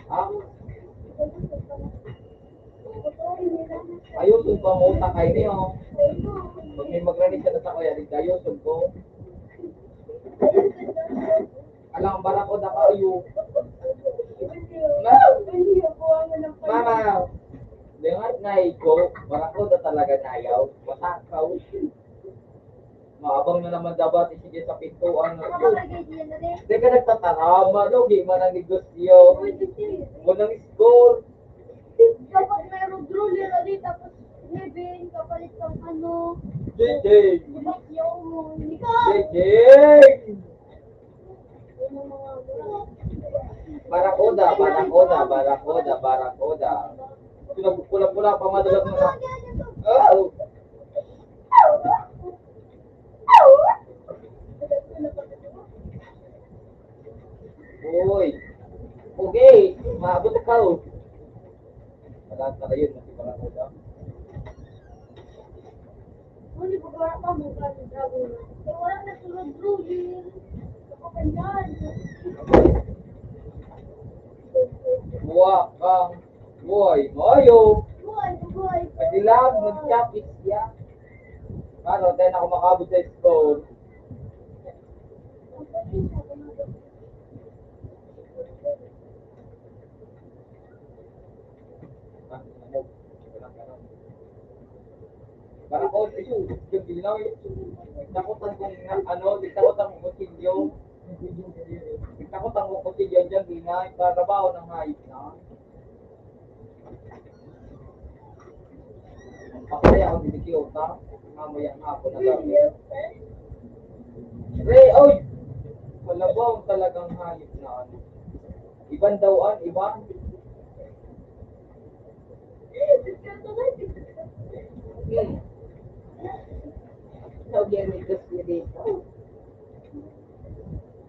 Ah, ayusin ko ang utak kayo niyo. Pag may magranig ka na sa kuya, ayusin ko. Alang barak ko na kayo. Mama, dengar na iko, barak ko na talaga nayaw. Matakaw. Maabang na naman dapat isige sa pintuan. Hindi ka nagtatarama, no? Di man ang negosyo. Unang score. Kapag mayroong drone ulit, tapos living, kapalit ng ano, JJ! bakyaw mo, hindi ka. JJ! Barakoda, barakoda, barakoda, barakoda. Pula-pula pa madalas mo na. Oh! Uy! Okay! Maabot ka oh. Wala na yun, kasi barakoda. Hindi ko wala pa mo kasi dragon. Wala na sunod drone. Kapapanyan. Buwa kang buhay. Mayo! Buhay, buhay. Pagdilag, mag-chapit siya. Ano, tayo na ako makabot sa score. Parang ko ito, yung bilaw takutan kong takutan kong kutilyo. Takutan kong kutilyo dyan, binay, trabaho ng hayop na. Pakaya ako dinikiota, mamaya nga ako na gabi. Ray, oy! Malabaw talagang hayop na ano. Iban dawaan, iban. Sabi yan ito si Rito.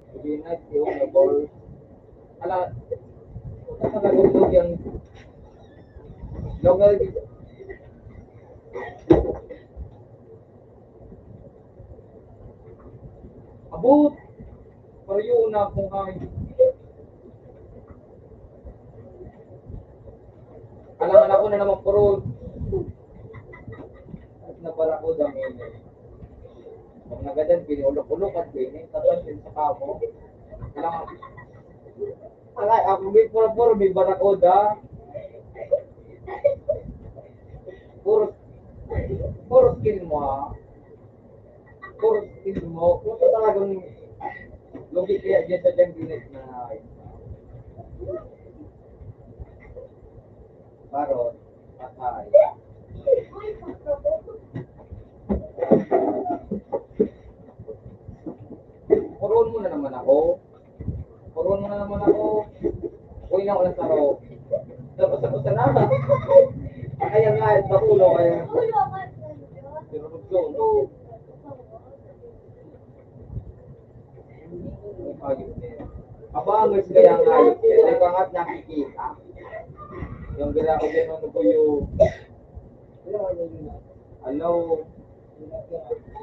Sabi na, si Unabor. Ala, talagang yung logal dito. Abot! Pero yun na kung kain. Alangan ako na naman puro. At nabara ko dami. Pag nagadan, pinulok-ulok at pinin. Tapos din sa kamo. Alangan. Alay, ako may puro may barakoda. Puro skill mo ha. Puro skill mo. Kung sa talagang logi kaya dyan sa dyan ginis na Barot, patay. Puron mo na naman ako. Puron mo na naman ako. Uy na ulang saro. Tapos ako sa nama. Kaya nga, nakulo kaya. Tinutulog. Abangos kaya nga yun. Kasi pangat nakikita. Yung gira ko din ano ko yung hello.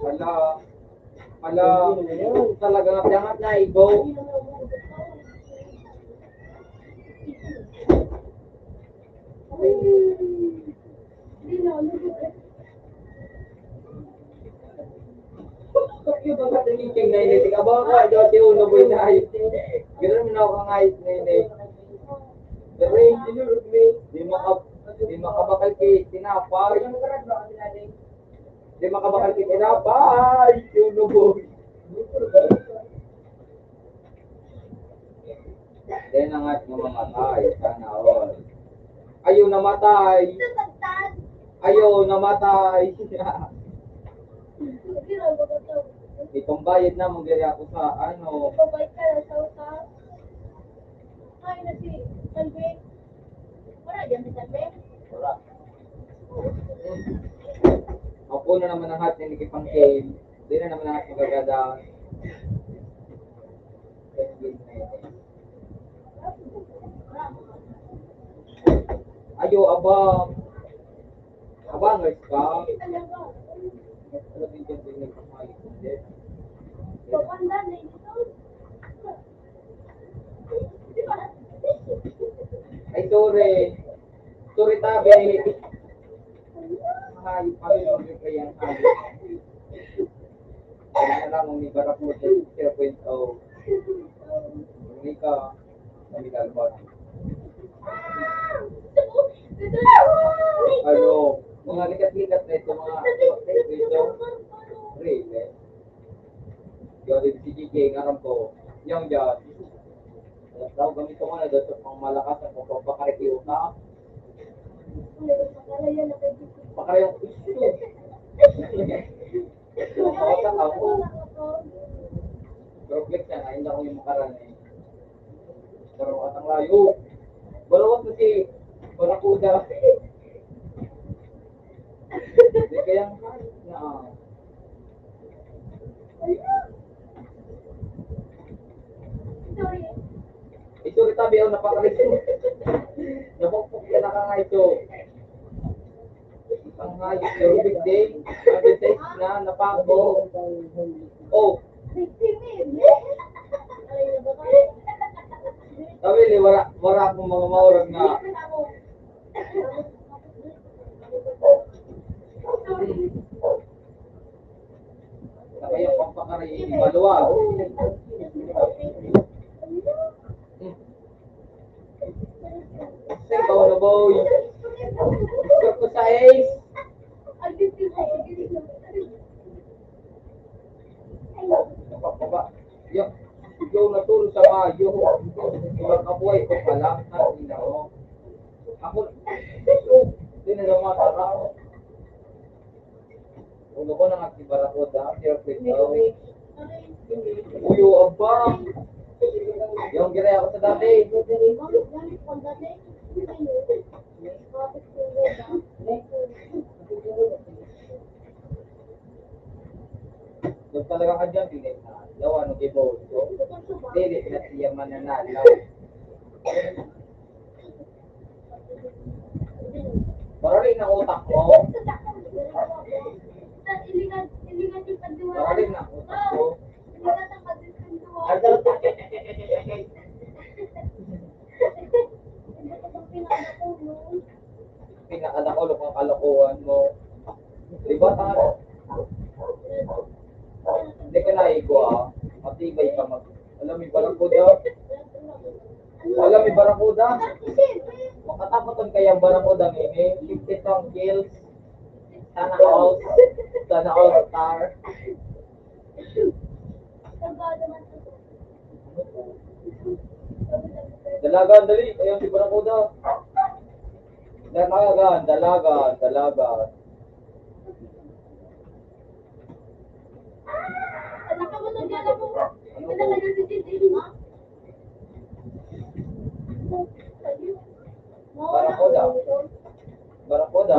Hala, talaga nga na igo. Yung mga tiniking na initik, abang ka, daw ti uno boy na ayos. Gano'n mo na ako kang ayos na initik. Pero di makabakal ki tinapay. Di makabakal ki tinapay. Ti uno boy. Then ang at mamatay, sana all. Ayaw namatay. Ayaw namatay. Itong bayad na mag-iri ako sa ano. Pabay ka na sa utas. Ay, na si Salve. Wala dyan si Salve. Wala. Ako na naman ang hat ni Nikipang Kale. Di na naman ang hat magagada. Ayo abang. Abangers ka. Talaga. Ano din dyan din nagpapayos? Hindi. Pagkanda na ito. Di ba? Ay, sorry. Sorry, tabi. Hayop kami kung yung kayang hayop. Kaya na lang, may barap mo 0.0. Hindi ka, kami kalban. Ano, mga likat-likat na ito, mga ito. Really? Yung din si Gigi, ngaram ko, yung dyan. Daw, gamito ko na doon pang malakas at pagpapakarikiw na. Pakara yung issue. Makawatak ako. Pero click na, hindi ako yung makaran eh. Pero atang layo. Balawat mo si Barakuda. Hindi kayang na. Ito rin tabi ako napakalit mo. Napakpok ka na ka nga ito. Ang hayop, yung big day. Ang big day na napako. Oh, tabi li, wala akong mga maurag na. Saka yung pampakari, maluwag. Say, bawa na boy. Score ko sa ace. Napapaba. Yung natulog sa Mayo. Yung kabuhay ko pala. Hindi na ako. Ako, hindi na naman masarap. Ulo ko nang akibara ko da. Sir, please. Uyo, abang. Yung gira ako sa dati. Doon talaga ka dyan, pilit na. Daw, ano, gibo. Hindi, na siya mananalo. Paraling na utak mo. Paraling na utak mo. Ay, daw, pinakanakulok ang kalokohan mo. Diba, tanga? Hindi ka naigo ah. Matibay ka mag... Alam mo, barakuda? Alam mo, barakuda? Makatakotan kayang barakuda ngayon. 50 strong kills. Sana all. Sana all star. Dalagan, dali. Ayun si barakuda. Dalagan. Barakuda.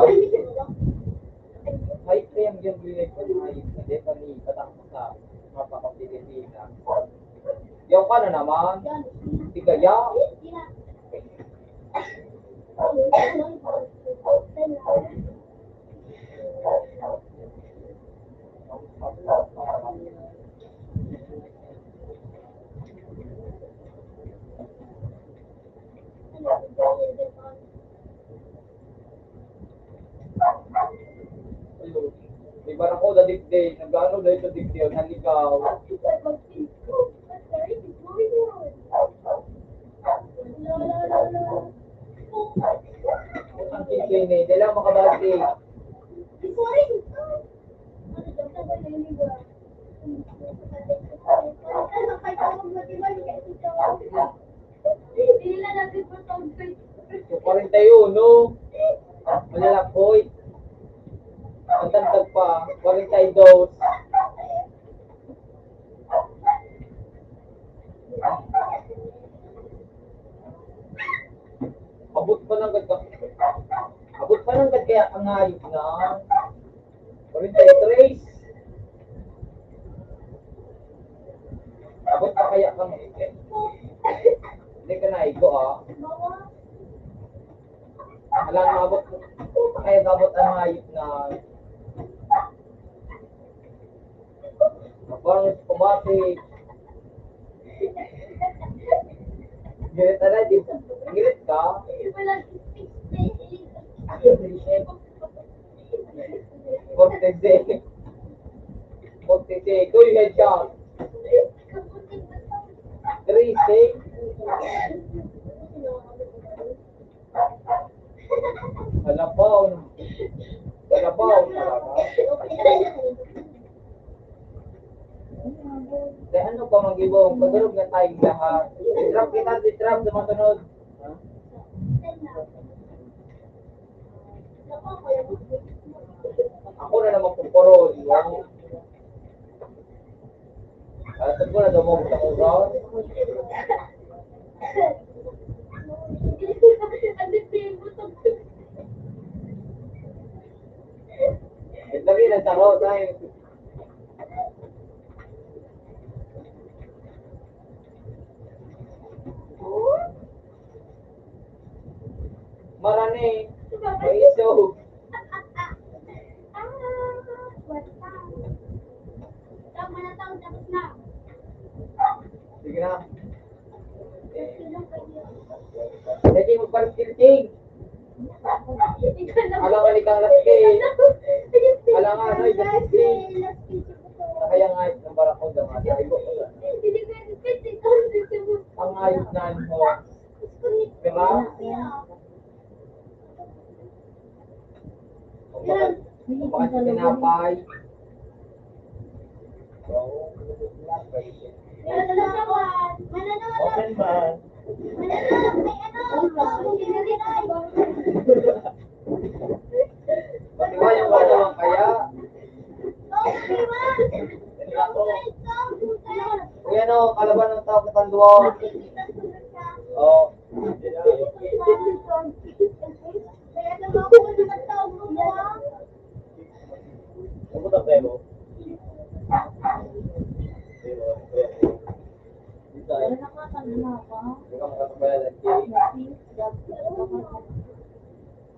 Ay, kayang yung binig ko na ayun. Hindi pa ni patakot sa mapakapilipina. Yung ka na naman. Tigaya. Di barakuda dikday. Nag-ano na ito dikday. Naligaw. Ang kikay ni. Dala makabati. So, 41, no? Malalakoy. Ang tantag pa. 42. Abot pa ng gagawin. Abot pa ng kaya ang hayop na 43. Abot pa kaya kang hindi ka naigo ah. Alam, nabot. Kaya nabot ang hayop na. Parang automatic. Girit na di. Girit ka. Walang speech. 46. 46. Uy, headshot. 36. Halapaw. Halapaw. Kaya ano pa mag-ibong? Padulog na tayong lahat. Ditrap kita, ditrap sa masunod. Ha? Ako na naman pupuro, di ba? Alam ko na daw mo sa kuron. Lagi na taro tayo. Marani. Maiso. Sige na. Jadi mo pa king. Alang ka likang lasking. Alang nga, no, lasking. Kaya nga, ang barakong daman. Ang ayos na mo. Diba? Kung bakit tinapay. Open man. Diba yung ba naman kaya? Uy, ano, kalaban ng tao sa duwa. Oo. Nabutak tayo mo.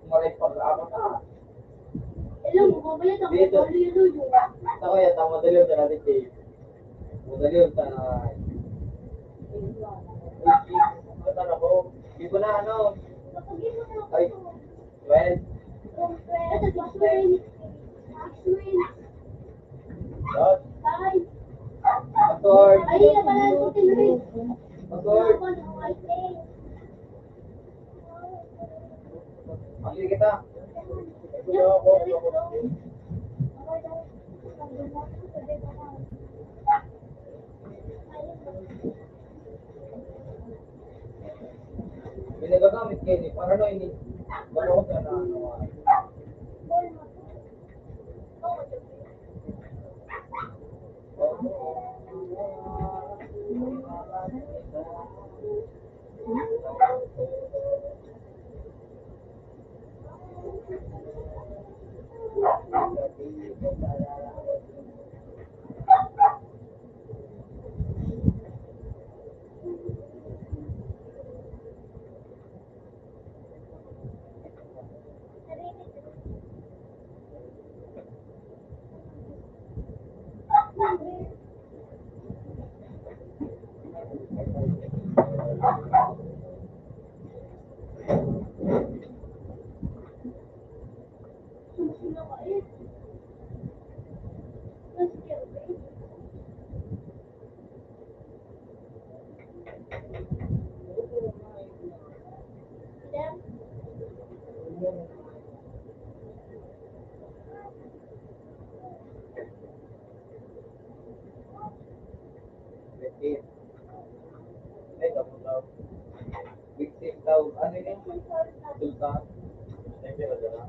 Maray pag-aabot ka. Dito. Sa kaya, tama daliw sa natin kay. Daliw sa... Matan ako. Hindi ko na ano. Ay, 12. Dot. Pasword. Ay, pala ko tinuloy. Pasword. Pakili kita. Ito na ako. Binagagamit kayo ni. Para no, ini. Balong ka na ano. Ay, tapos daw. Victim daw. Ano yun? Sultan. Thank you, Rajana.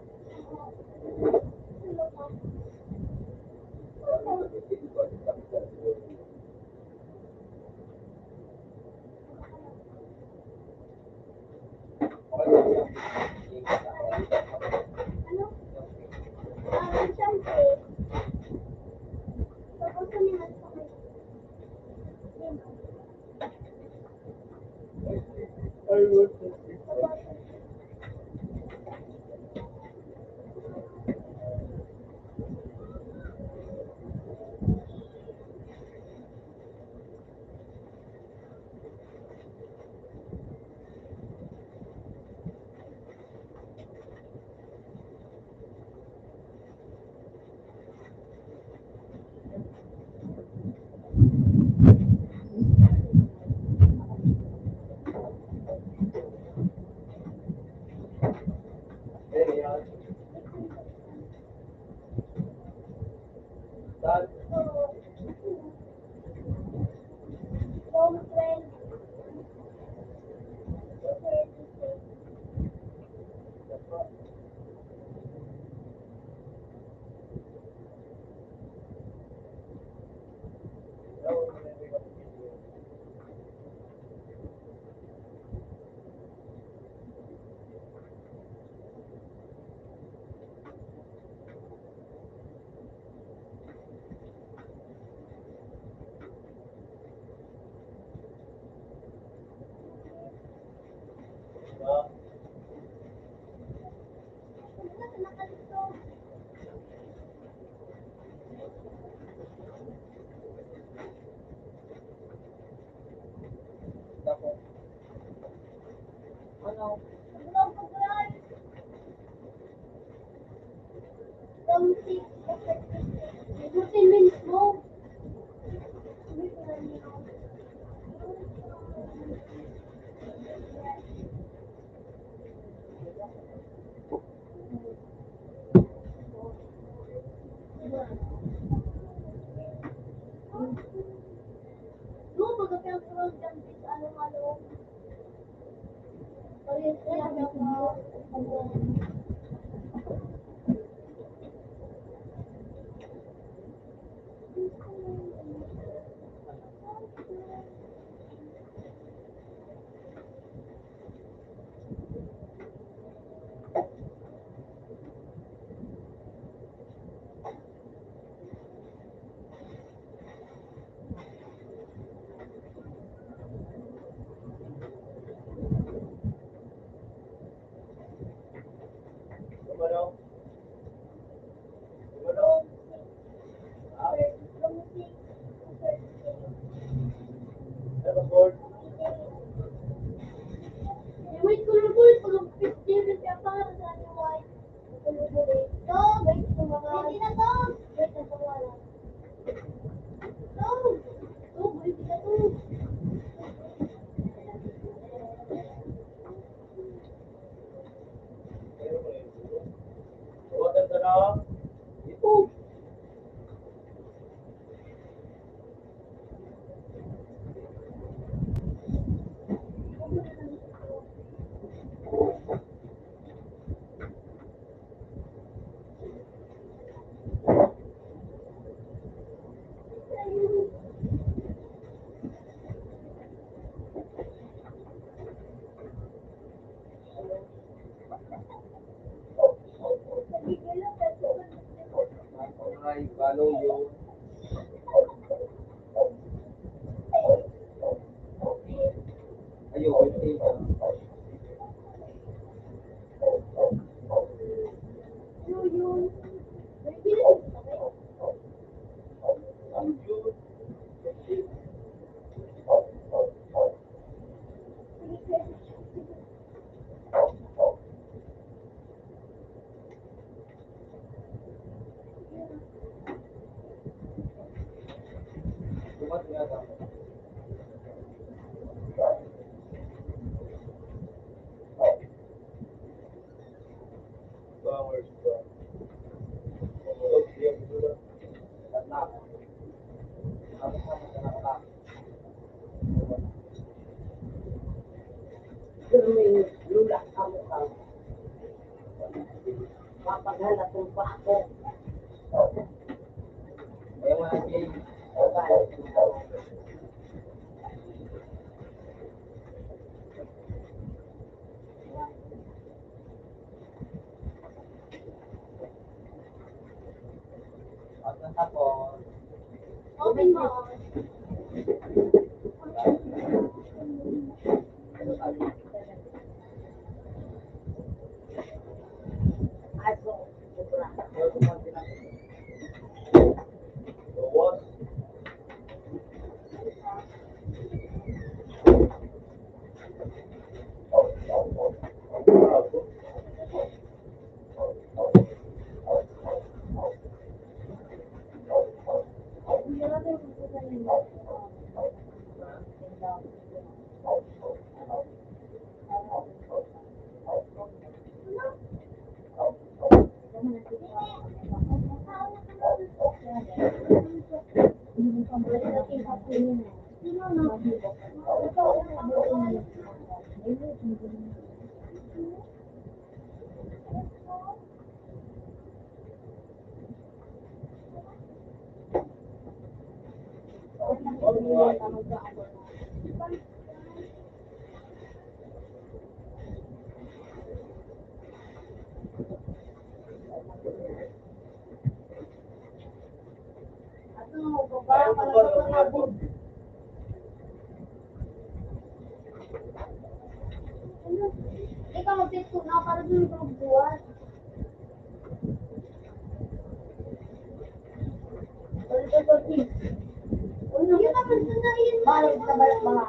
Saan? Room 12. Ano? Room 6. 15 minutes mo. Doon, magkakayang room dyan, ano. Gumano? Room 6. Ano ba, Ford? Wait ko lang, boy. Pag 15 minutes ka pa, sa ano, white. To, wait ko mga. Hindi na to. Wait na to, wala. To, wait na to. Water ka na? Ito. Ay, follow you. Ayun, okay. Yun. Hindi na to. Ang cute. Tumat nga daw. Flowers ba? Oh, siya mo na. Anak. Ano ka anak? May lula ka mo ka. Mapaghala kung pa ako. Ayaw nga kay. At natapos. Open mo. Ano sabi? Aso, sobra. Ayaw tumat sila. So what? Hindi natin magsasalin. Ikaw mag-test ko na para doon ka magbuhat. Yun naman na yun. Balag na balat ba nga?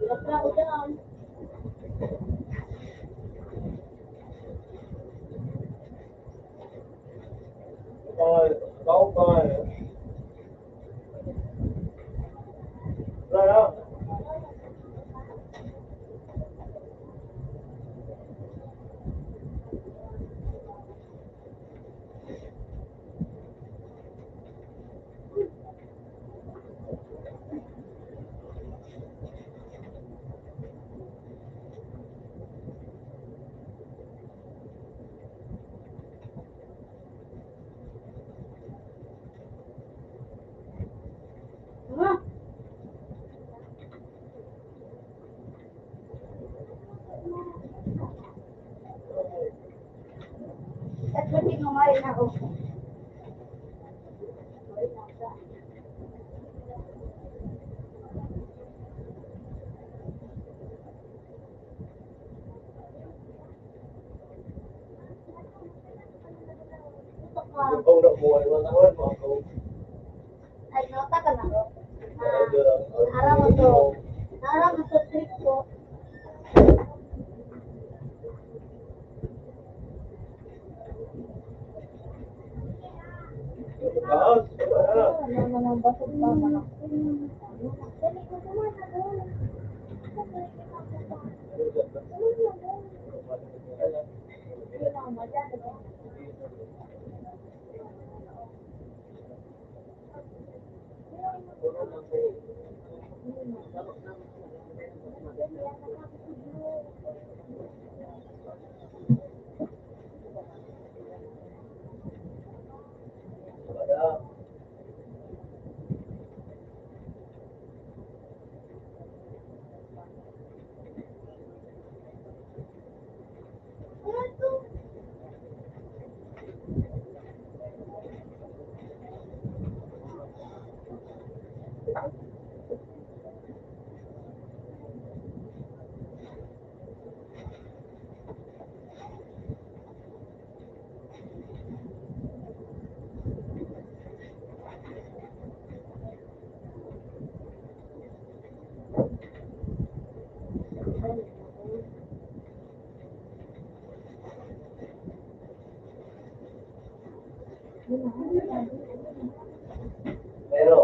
Ilapra ko dyan. Kau pa. Wala. At ba't tinumarin ako? Kau nak buat mana mana kau. Ay, nota ka na ako. Narang mo to. Narang mo to trip ko. Taas. Wala. Wala. Pero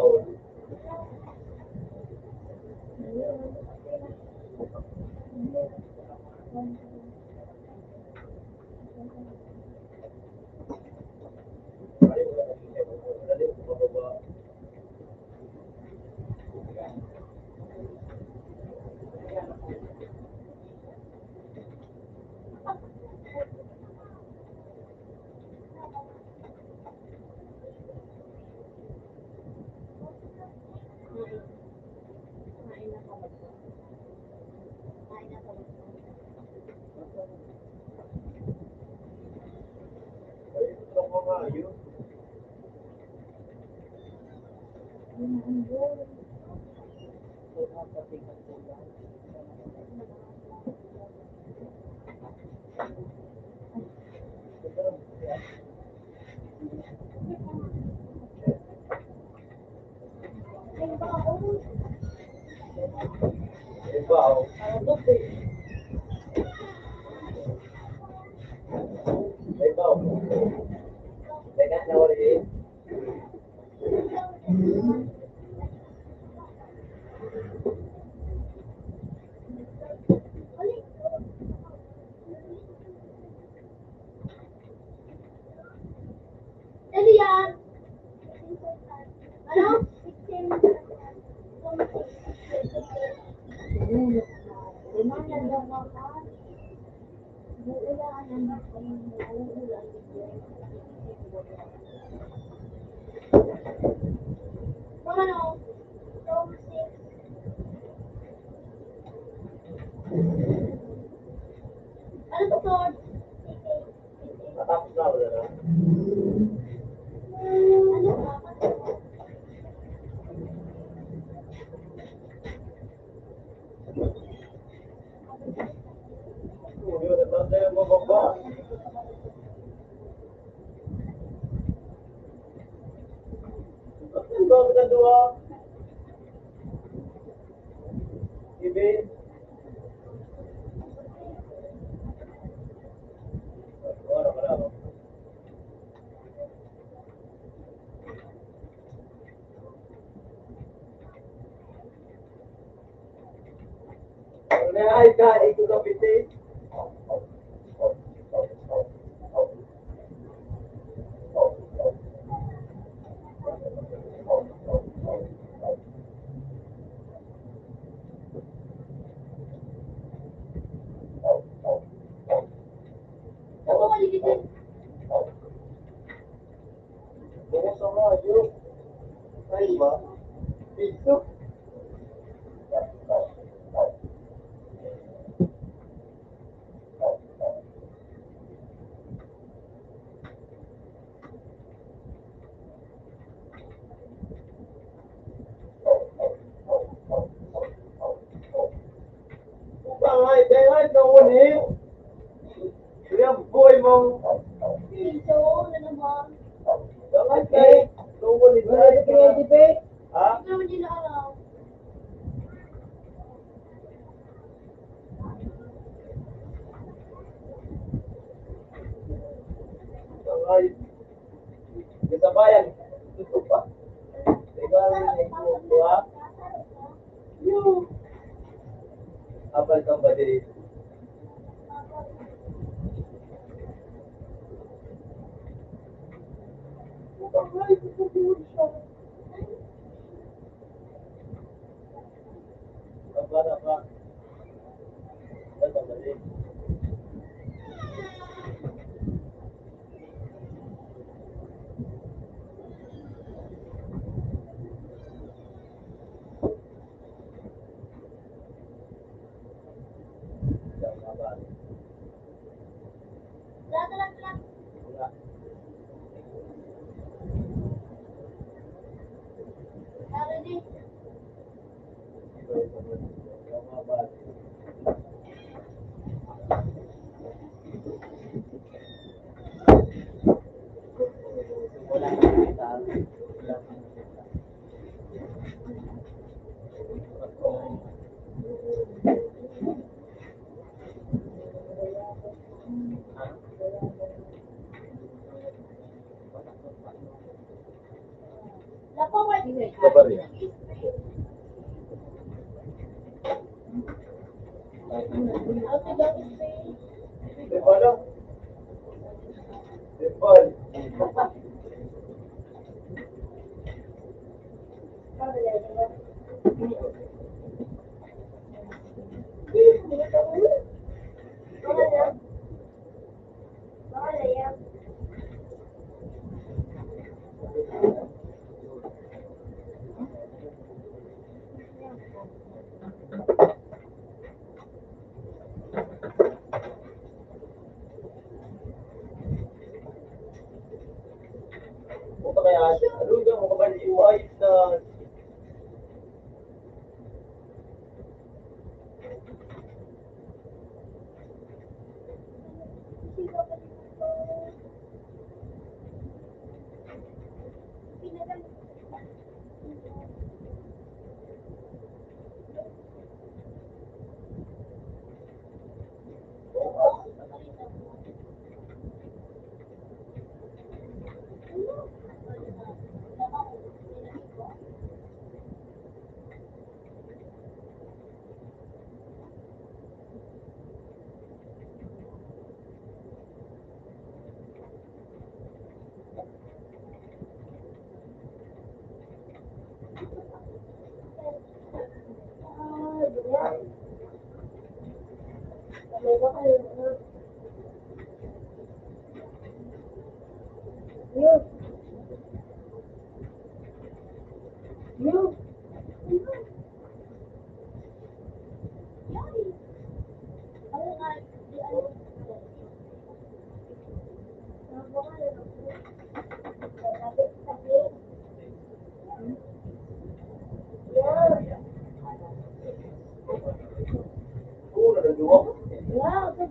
ikaw, ikaw, teka na wala eh. Mga ano, top 6. Ano to, Lord? Natapos na wala na. Ano ba? Yun, natanda yung mababa. Ang bakit na doon? Ibig. Wala ka na. Ano ay ka? Ikaw na pitin. Ako maligid din. Bukas ang radyo. Ay ba? Pito. Bangay, kaya na unin. Yung boy mo. Dito, na naman. Bangay, kaya. Unin na. Ha? Hindi naman din alam. Bangay. Sa bayan. Ito pa. Ikaw ang ito ha? Yung. Apal kang ba dito? Bangay, ito siya. Apa? Basta mali. Tama ba? Lahat. Wala. Narinig. Tama ba? Wala kang kita. Wala kang kita. Napawal. Kabar ya? Ate Dami Spray. Ano? Simple. Puta kaya, ano yung mga baliway na Yun. Yun. Ano nga? Oo, nagagawa ko. Wow, yeah.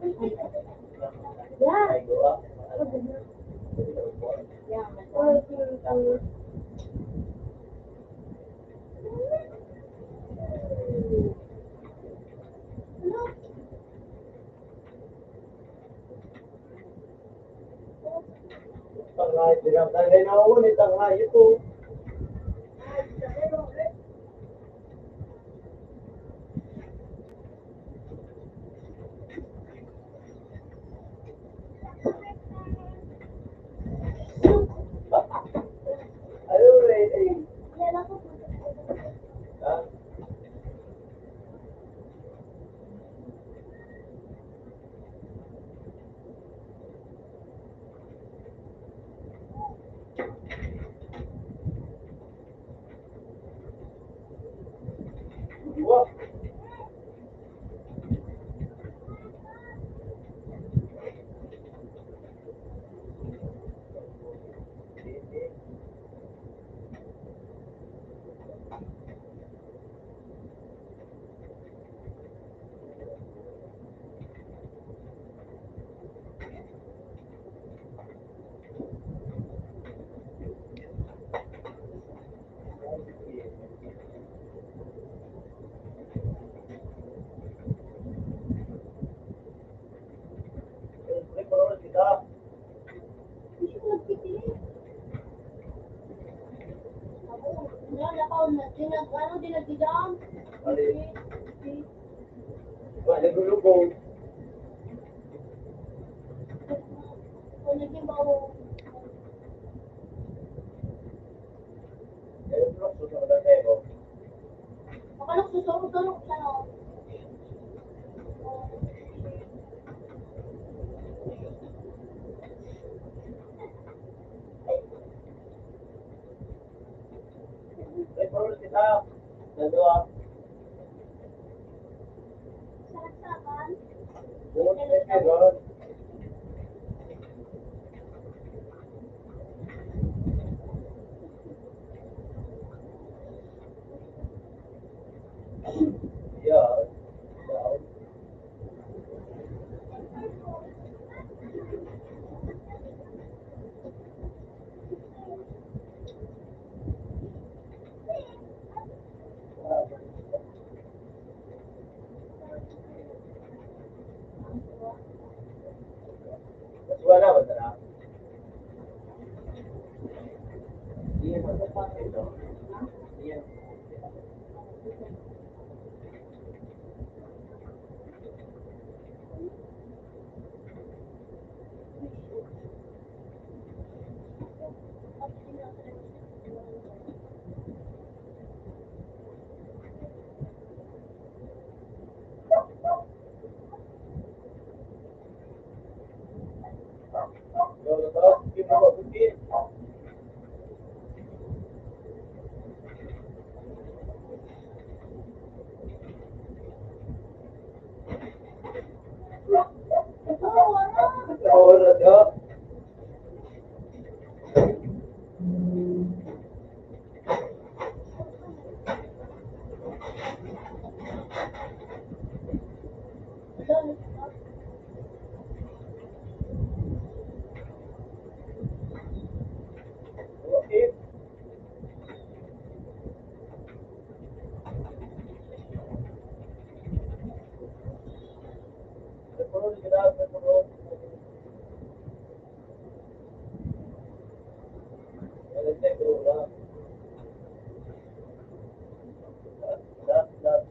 Nagagawa. Tangay, tinatangay na ako ni tangay ito. Ano rin eh? Ha? Wah. Kita. Dinagdigan. Wala nagulubog. Kung naging bawo. Ayun, bro, susunod na tayo. Makalok susurok-surok siya, no? Ay, bro, kita. Dalawa. Saksakan. Buwan na tayo, bro. Yeah. Yeah. Mas wala ba tara? Iyan ang ito. Iyan. Yo, to, sige mo, sige. Oras ka. Okay. Terus kita terus. Ada cek dulu lah. Dah.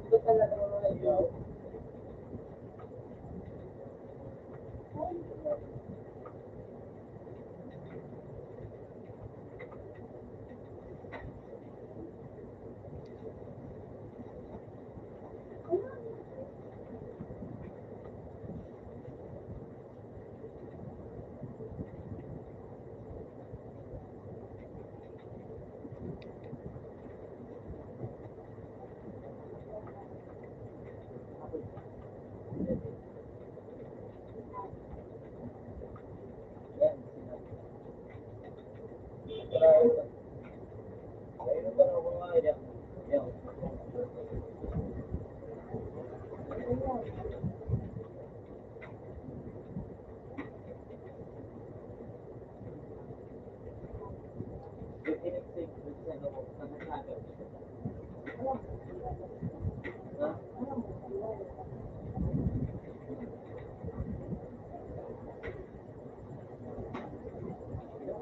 Ito talaga mga ikaw.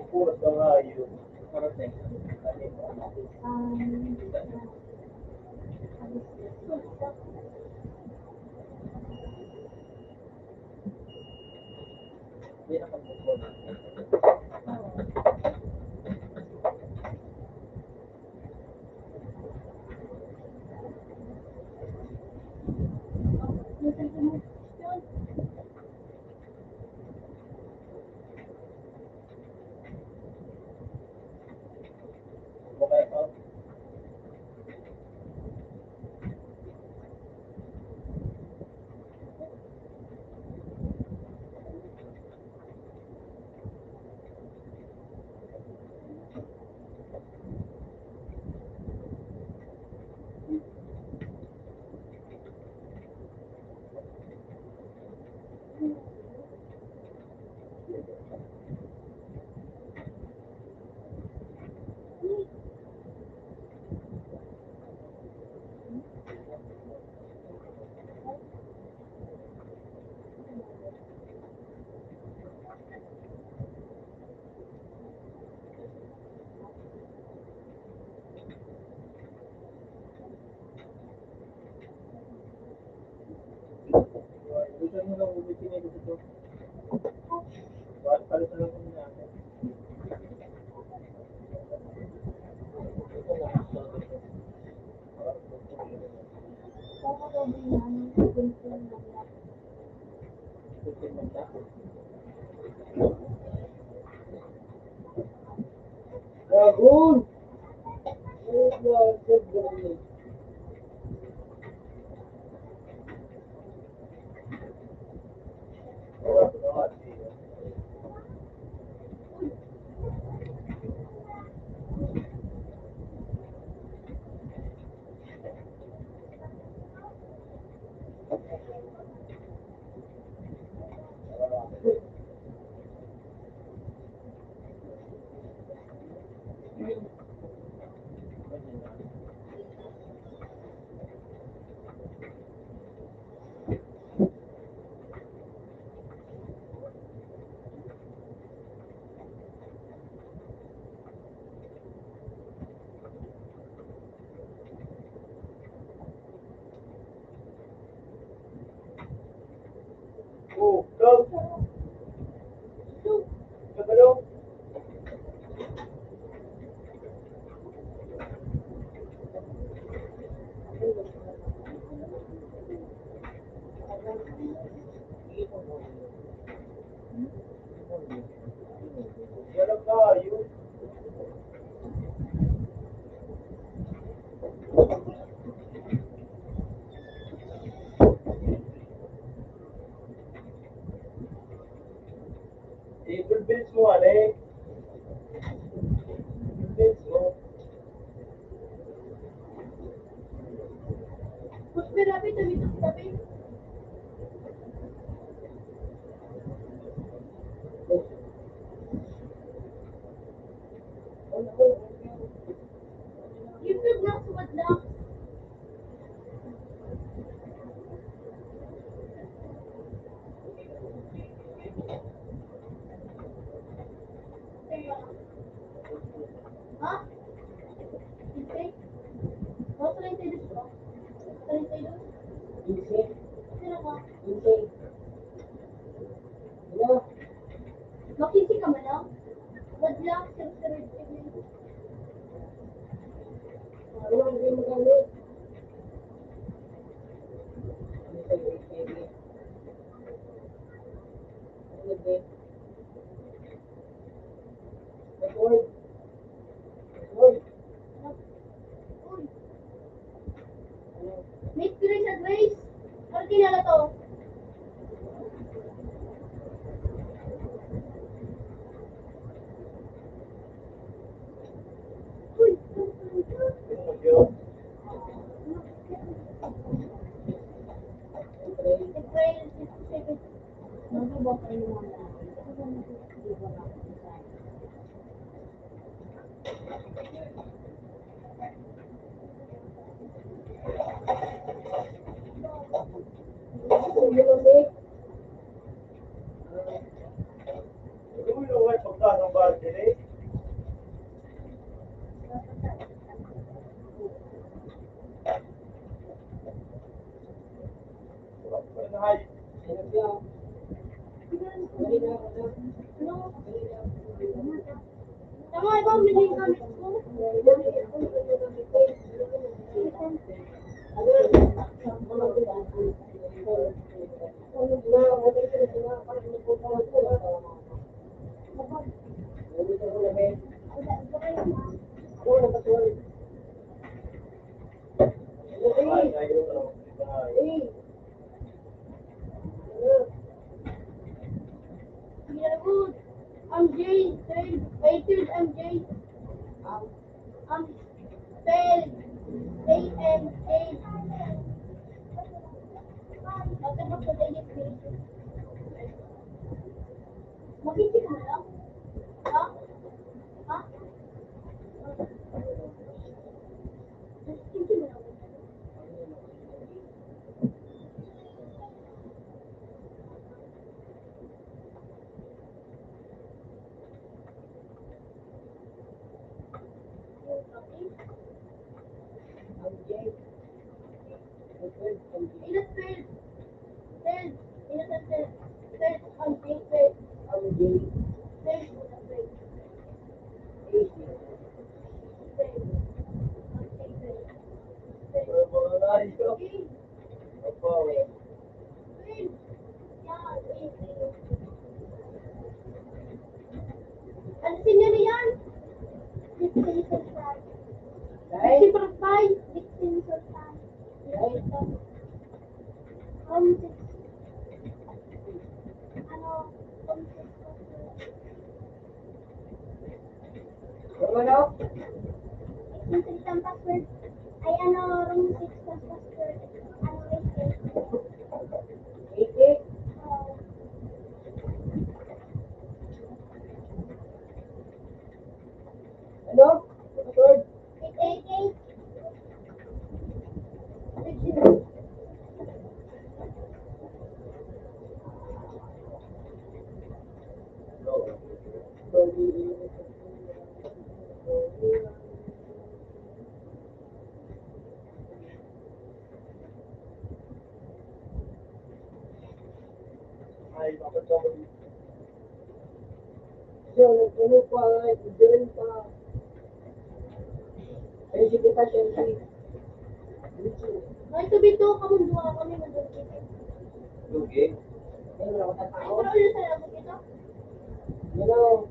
Puro sa rayo. Gusto mo lang ulitin yung gusto ko. Bakit pala sa lang kung natin? Dragon! Wala tayo. I-convince mo, Alex. I-convince mo. Mas pirapi, tabi ito, tabi. YouTube na, sumad na. Ha? Okay. Oh, 32 ba? 32? Sino ka? Makisi ka man lang? Bad lang, sir. Uy. Meet Grace at Grace. Ano kinala to? Uy. Yung mag-yun. April 27. Ano ba kayo mga Hindi mo yung white pagka ng bar din eh. Panahay. Tama, ibang biling kami ko. Ay, ngayon, ano, panahay. Yeah, good. I'm Jay. Third, I'm Jay. I'm spelled A-M-J. Bakit ba sa Jay Makisi ka mo lang? Ha? Ha? Makisi mo lang? Ilan third? Third. Ilan ang third? Third, I'm Jay. Third. Third, wala third. Third. I'm Jay. Third. Third. Panahay. Okay. Apa, Third. Third. Yeah, Jay. Third. Alisin niyo na yan. Dixon Sultan. Dixon Sultan. Dixon Sultan. Ano? Dixon Sultan password. Ay ano, room 6 plus password. Ano, wait. Ano? Password? 888. ay, bakit ako dito? Siya, nagpuno pa, nagdirin pa. Ay, sige pa, Shelby. Ay, sabi to, kamunduha kami nandun dito. Lugi? Ay, wala ko Ay, tatao. pero ulit sa labog ito. Ano?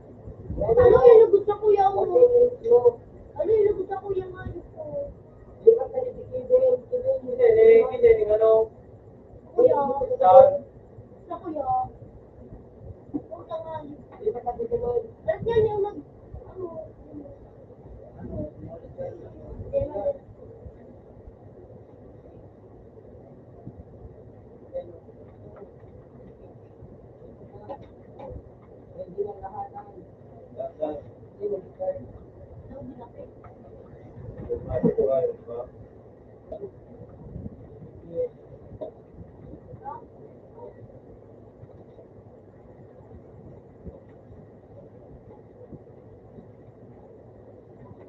Ano yung lagot na kuya mo? Kasi minutes mo. Ano yung lagot na kuya nga ko? Di ba ka nititigil? Hindi, ano? Kuya. Saan? Sa kuya. Puta nga. Di ba ka nititigil? Tapos yan yung nag... Ano? Hindi lang lahat. Saan? Hindi mo start.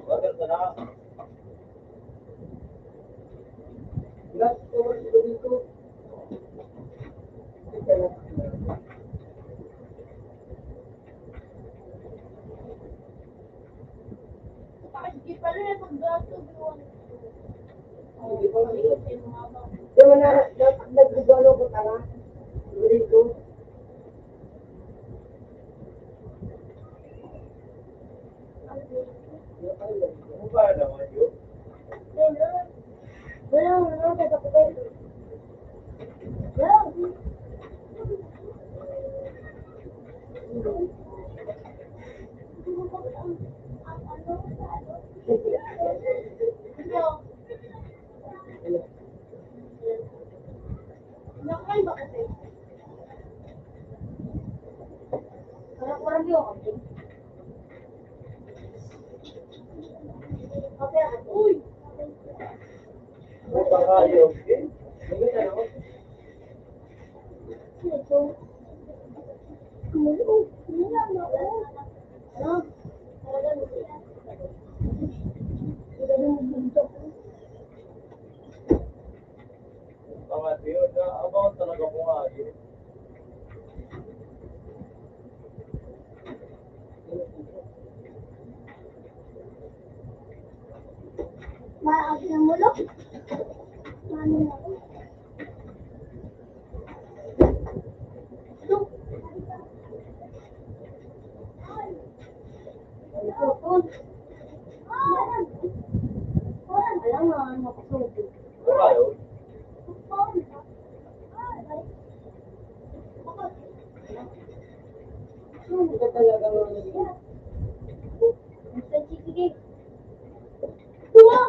Bakit na na? Last hours ko dito. Ito lang. Sige pala yung pag-gato. Hindi ko lang ito. Di ba na nag-galo ko tanga? Dito. Ano ba naman yun? Wala, tatapos. Wala. Nakakain ba kasi? Parang yung kasi. Okay, uy! Ano ba kayo? Hindi ka na ako. Ito. Ano? Pangat yun. Abangan talaga ko nga yun. Maagi ng mulok? Ano na ako? Look. Alam mo, nakasubo. Ano kayo? Hindi ka talaga mga Sige. Tuwa!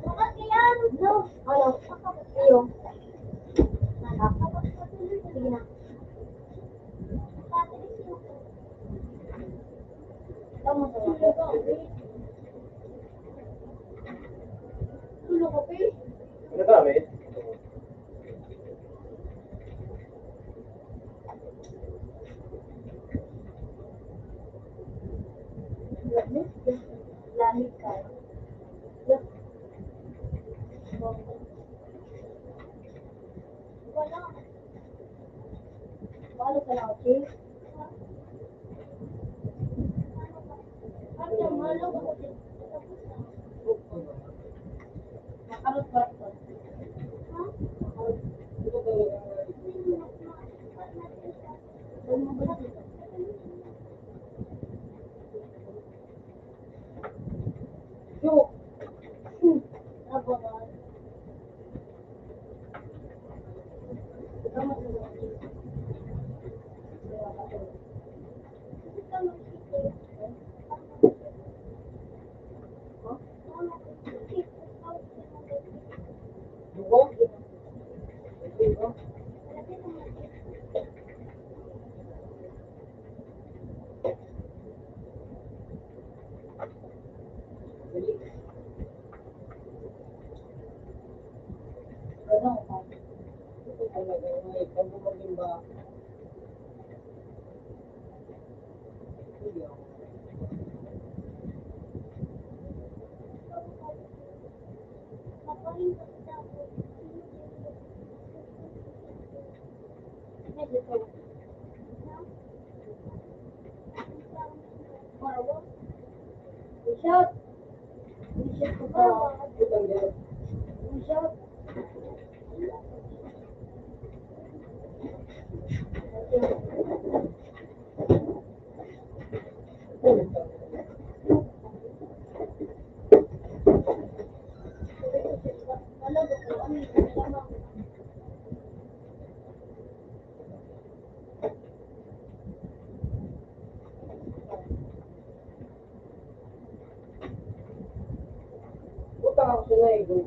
Bakit yan? No. Ano? Iyo. Sige na. Tama sa tulog ko, Pete. Ano gamit? Lamig ka. Wala. Wala ka lang, okay? Ano, malo ko din. Nakarot ba ito? Ha? Hindi ka talaga Ano mo ba dito? Yo! Abogal. Tama sa mga. Diba? Diba? Dali. Ano ka? Ito talaga may pag-umagin ba? Hindi ako. Shout! Shout ko pa. Itang gano'n. Shout! Utang ako sa nego.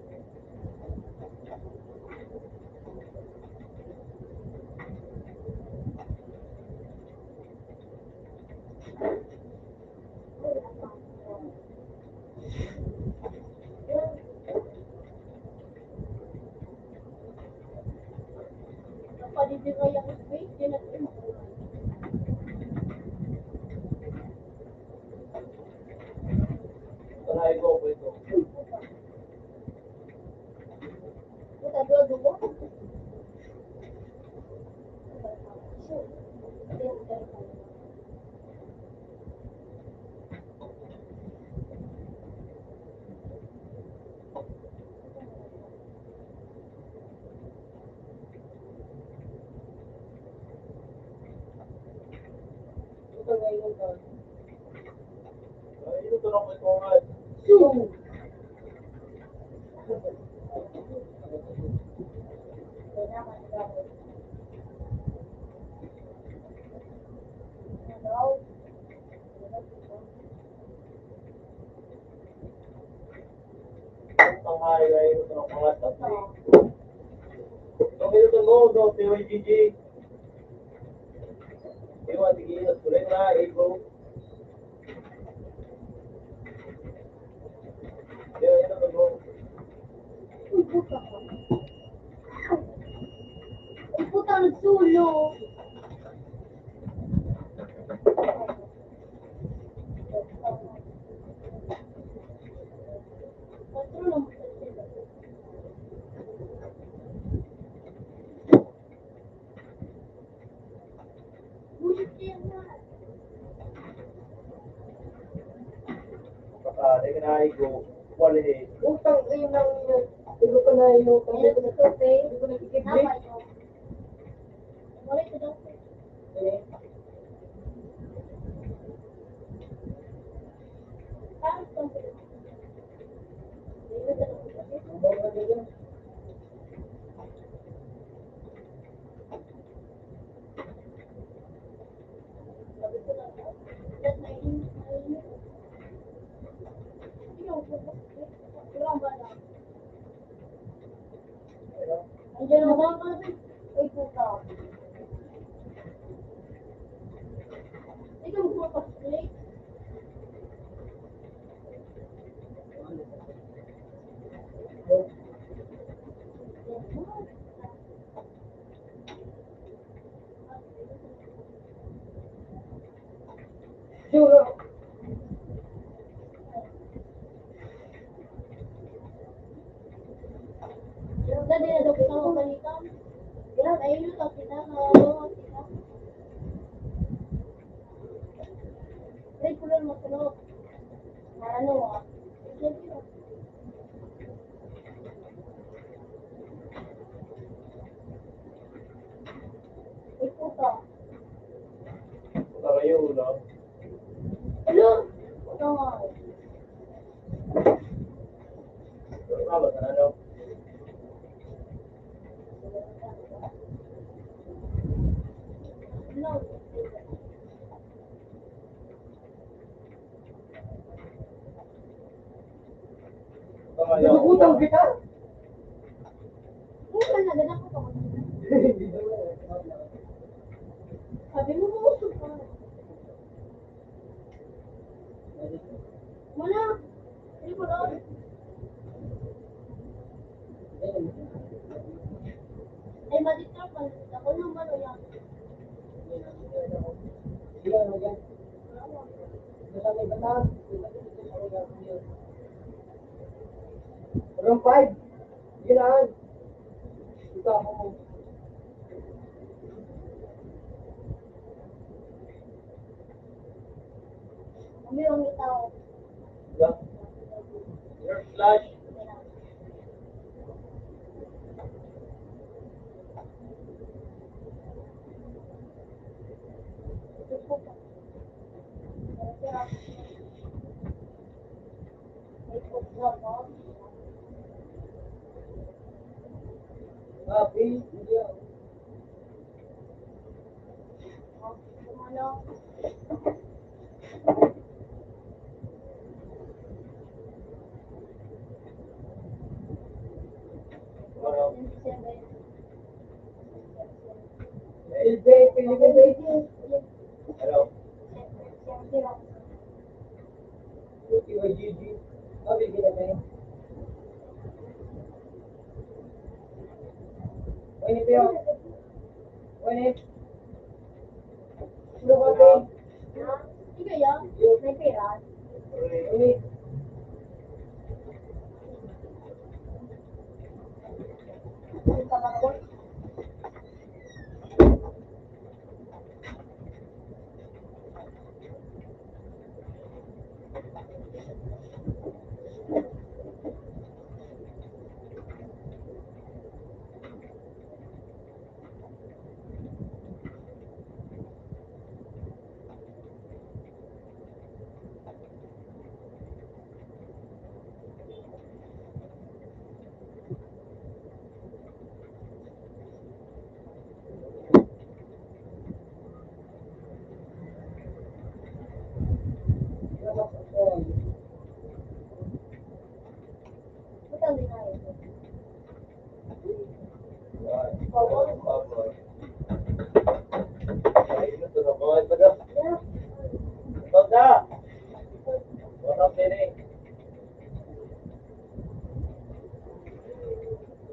Napadibigay ako space, din at imakulay. Tanay ko po ito. Puta, dodo mo? Utang ngayon ka. Ay, ito na ko ito nga. Sue! Tanghari ay ito na ko nga. Itong ito mo, do, TYGG. Iwa, sige, nasulit na, ego. Ito mo. Uy, puta ka. Uy, puta, nagsulo. Nagsulo mo sa sila. Bulit siya nga. Baka, di ka na, ego. Quality. Utang kayo ng hindi ko na yung Ayun, hindi sa tubig. ko na kikibig. Napay ko. Balik ko daw. Parang tubig. Ayun, sa tubig. Sabi ko lang, that mainit. Ikaw, puta. Ikaw ba na? Andiyan na ba ang kalabit? Uy, puta. Ikaw, puta. Play. Sure. Dati na daw kita mabalikan. Ilan, ayun yung tao kita na mga kita. Regular mo sunod. Ano ah. Siyempre ah. Ay puta. Baka kayo, no? Ano? Puta nga eh. Tama ka na, no? Ano? Tama yun. Utang kita. Kung man naganak ko pa. Sabi mo mo usog ka. Wala. Hindi ko lang. Ay, madiktar pa. Ako nang malo yan. Room 5. Ginaan. Ito ako. Kami yung tao. Yeah. Your slash. Hindi ako. Ano? Ano? 27. Ilbe, Pilipin. Ano? Buti wa Gigi. Sabi kita ba yun? Wait, Pio. Wait. Ano ba ito? Hindi kaya? May pera. Wait. May pangako. Utang din na ito.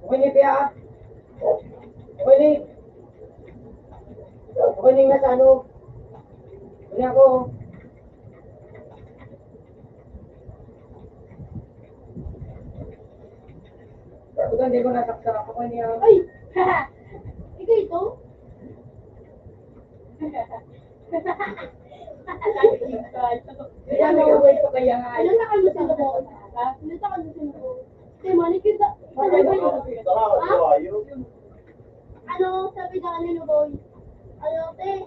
Okay ni Pia. Okay ni. Okay ni nga sa ano. Ano ako. Ito hindi ko nataksa. Okay niya. Ay! Ikaw ito? Kaya may gawin ko kaya nga. Ilan na kayo sa loob? Ilan na kayo sa loob? Hindi, manikita. Ano ba yun? Ano, sabi na kanino, boy? Ano, te?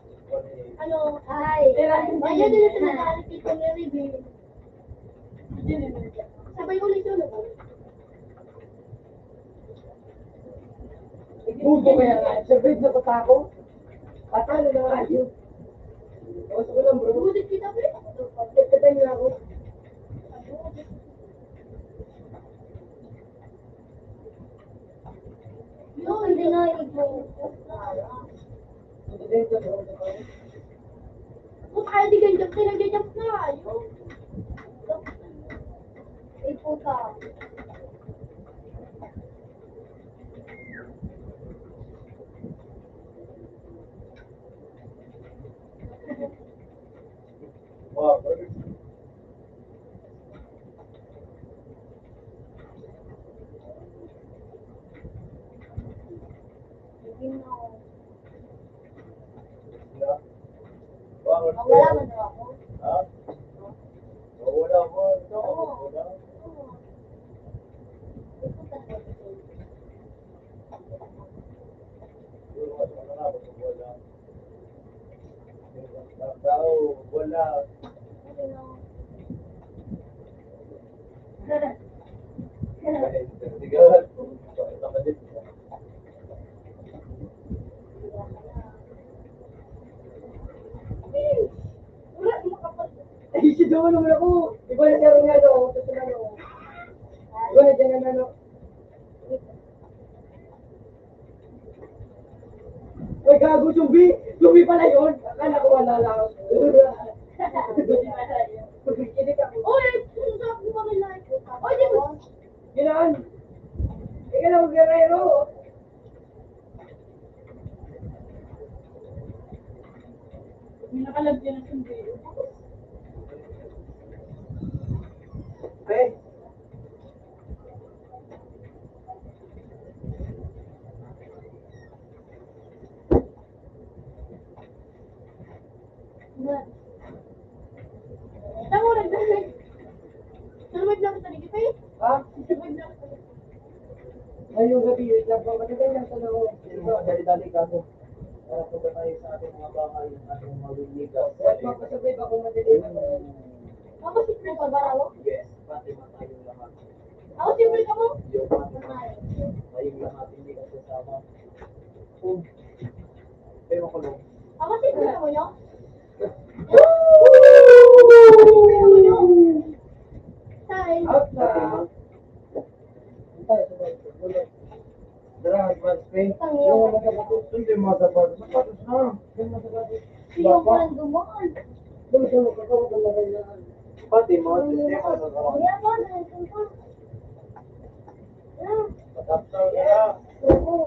Ano, ay. Ayaw din ito na nakakita ni Riby. Sabay ulit yun, boy. Bubo kaya nga. Surprise na pa ako. Patalo na nga yun. Tapos ko lang bro. Bulit kita, pre. Pagkatan niyo ako. No, hindi na ito. Dito bro. Kung kaya di ganyan, pinag-jump na. Yung... Ay, puta. Wala man daw ako. Wala mo ito. Wala. Wala. Ay, sigaw naman ako. Iba na siya rin nga daw. Tapos na ano. Iba na dyan na ano. Uy, gago, Sumbi! Sumbi pala yun! Akala ko wala lang. Pagkikinig ako. Oy, susunod ko kami live. Oy, di ba? Ginoon! Ikaw lang, Guerrero! May nakalagyan na sundi. Okay. Tama mo nagdagdag. Survive lang kita ni Kipay. Ha? Survive lang kita. Ngayong gabi, wait lang po. Matagal lang sa loob. Dali-dali ka mo. Para punta tayo sa ating mga bahay, ating mga winigas. Ba't magpasabay ba kung madali na? Ako si Fred Barbarawo. Yes, pati mga tayo lahat. Ako, simple ka mo. Yung ayun lahat hindi ka sasama. Pero ko lang. Ako, simple ka mo yun. Saan? Out na. Dara, advance pay. Ang iyo. Hindi mo dapat. Sapatos na. Iyo ko lang dumaan. Pati mo, sistema na ka. Kaya ba, nandun pa. Ah, Patapsaw nila. oo.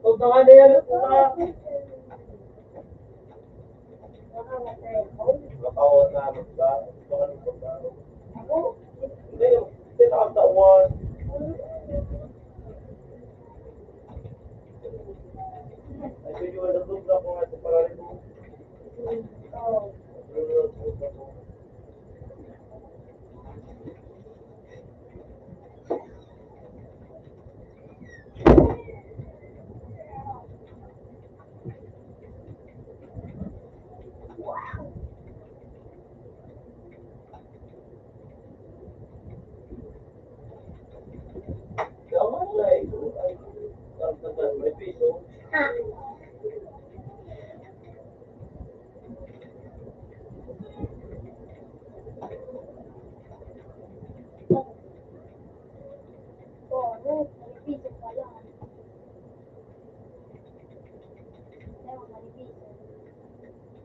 Huwag na nga na yan. Makawan namin ba? Baka nang pagkano. Hindi, hindi nakatawan. Ay, so yung natubla ko nga sa paralim mo. Ah. Oo, manipis pa lang. Ewan, manipis.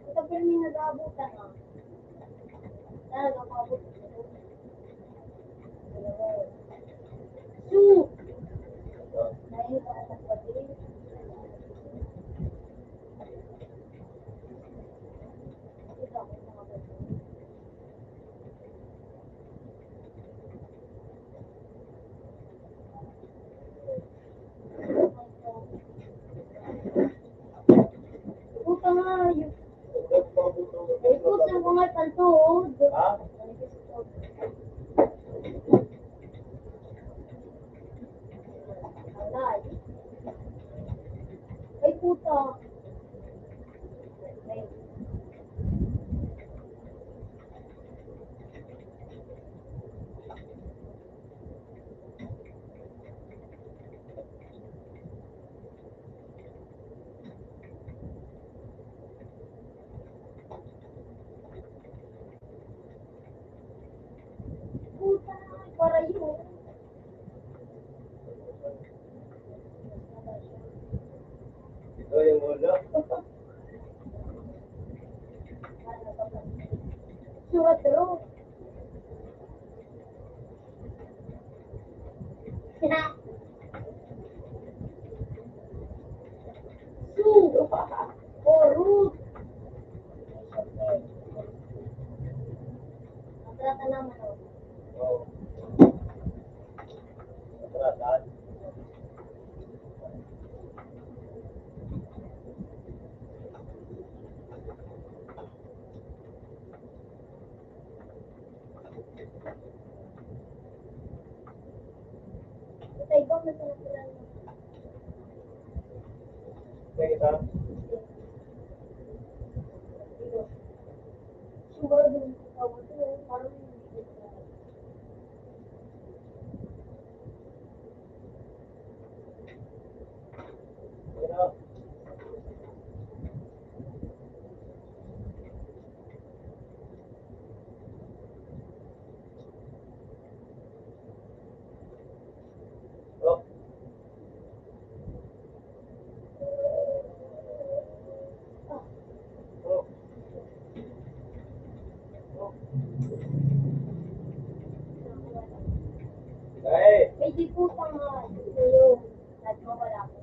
Ito pero may nag-aabutan ah. Talaga paabot. Su! Dahil pa sa pati. Ito ako mga pati. Puta nga, yung puta ko nga paltood. Ha? Alay. Ay puta. Ay. Puta, para yun. Ito yung ulo. Surat ro. Su. Korut. Matrata naman o. Oo. Matratan. Ito, ikaw na sa nakilan mo. Sige kita. Siguro din ikaw mo ito. Parang Sige na. Oh. Oh. Oh. Hey. may di puta nga. Ito yung nagmawala ko.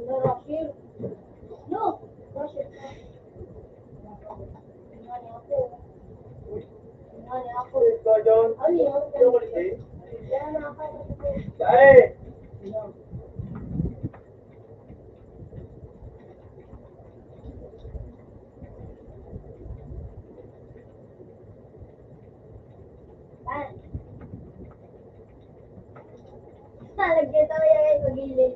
No, Rashir. No! Rashir. Tingnan niya ako. Tingnan niya ako. Ikaw, John. Ano yun? Ikaw ulit eh. Kaya nakakatawa ko. Dahil! Ah. Nalagyan tayo yan sa gilid.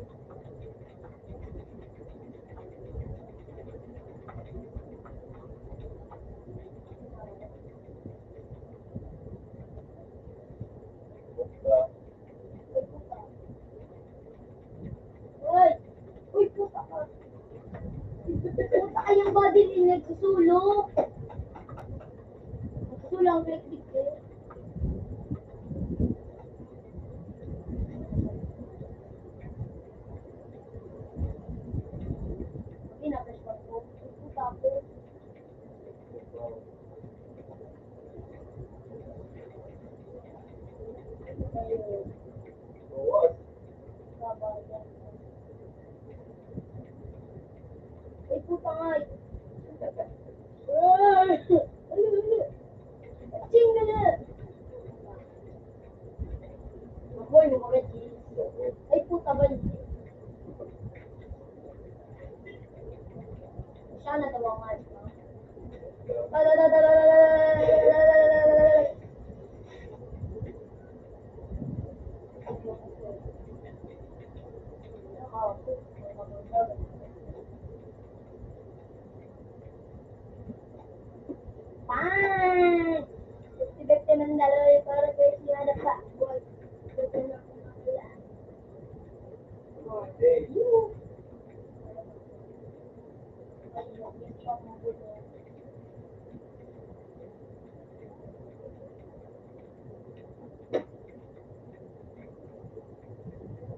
Uy! Uy, puta ka. Puta ka yung body din nagsusulok. Nagsusulok ang electric eh. Pinapress ko. Puta ko. Ayun. Babayan. Ay, puta nga. Ay! Ching na na! Boy, lumagat eh. Ay, puta ba yun? Siya na tawangan. Bang! Si Bete Mandaloy para sa siya na pa.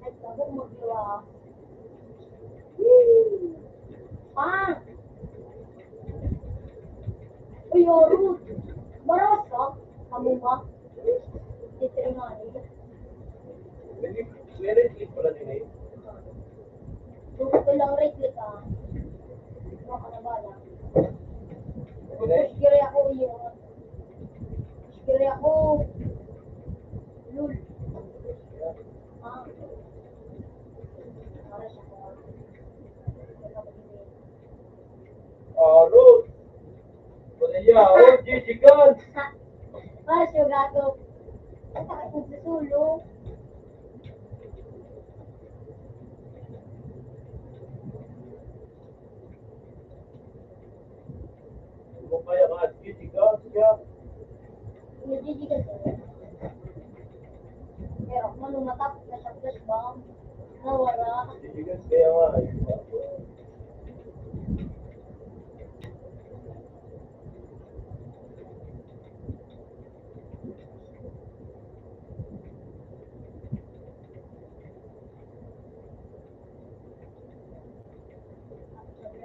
Ay, sabog maglawa. Bang! Uy, Yorut! Baras ka? Kamu ba? Titringan eh. Meron clip pala din eh. Gusto lang right click ah. Baka na ba lang? Pushkiri ako yun. Pushkiri ako. Lul. Ah. Para siya ko. Ruth! Panaya, Gigi Gun! Para siya gato. Ang sakit ng susulo. Kung kaya ka, Gigi Gun siya. Hindi kasi. Pero kung lumatap na siya flash bomb, nawara. Gigi Gun kaya nga.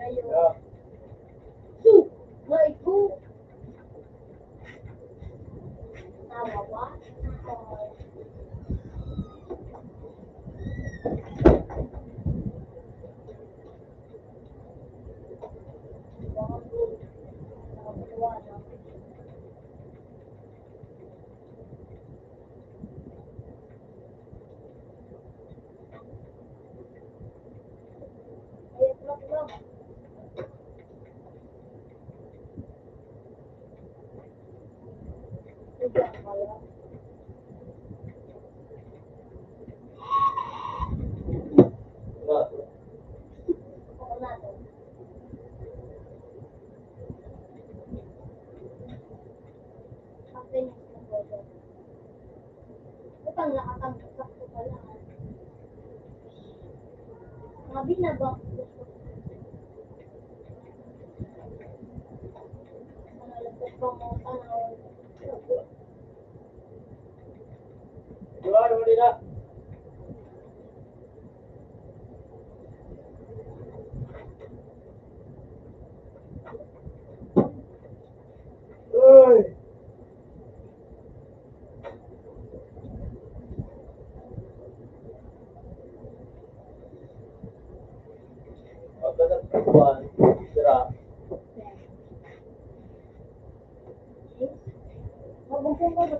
Ayun. Su! May ku! Nawawa? Ayun, tulog. Bigyan kaya. Ako natin. After niya sa photo. Utang nakatangkap ko pala. Mga binabak. Nalagpas ko mo tanaw. Diba, ano nila? Uy! Pagkakas ng buwan, sira. Mabumpong ko ba ito?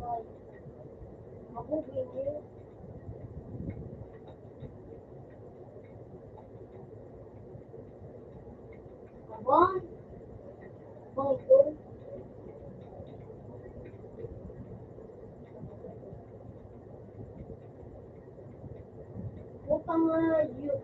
ay. Ako, ganyan. Abang. Abang ito. Bukang yun.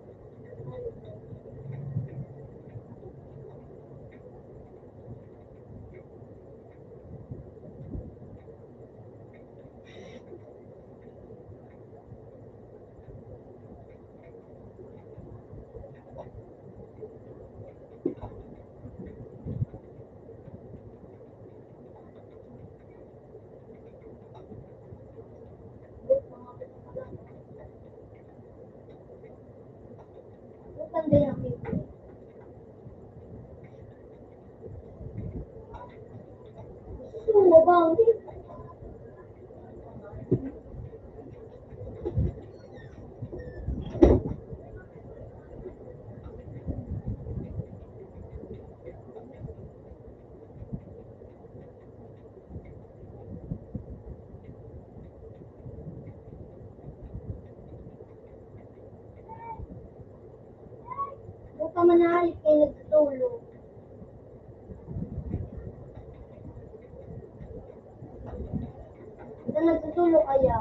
Bukang din ang ito. Bang. Bukang manahalit kayo nagtutulog. Ito nagtutulog kaya.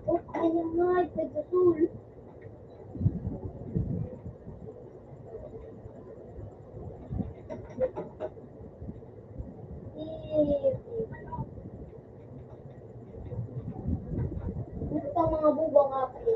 Oh, kaya nga, nagtutulog. Ito ang mga bubang api.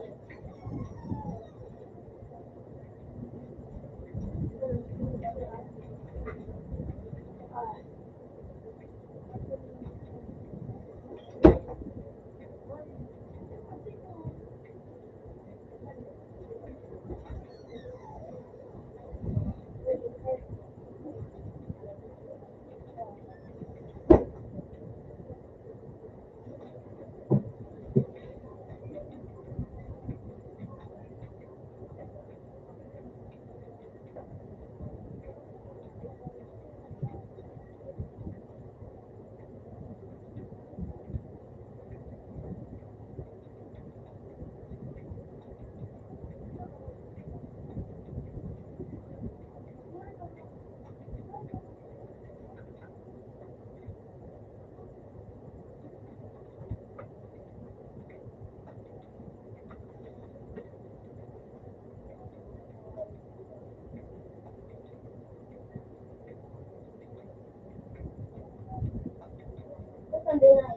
Bukang din ay.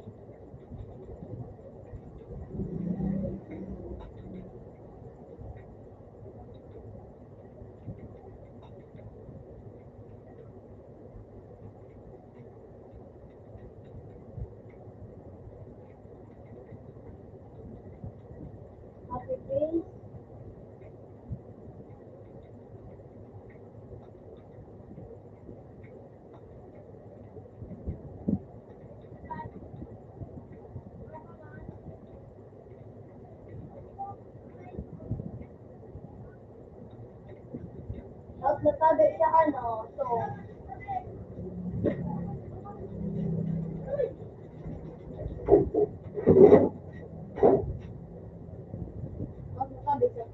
Happy face. Tapos natabi siya so, tapos natabi siya.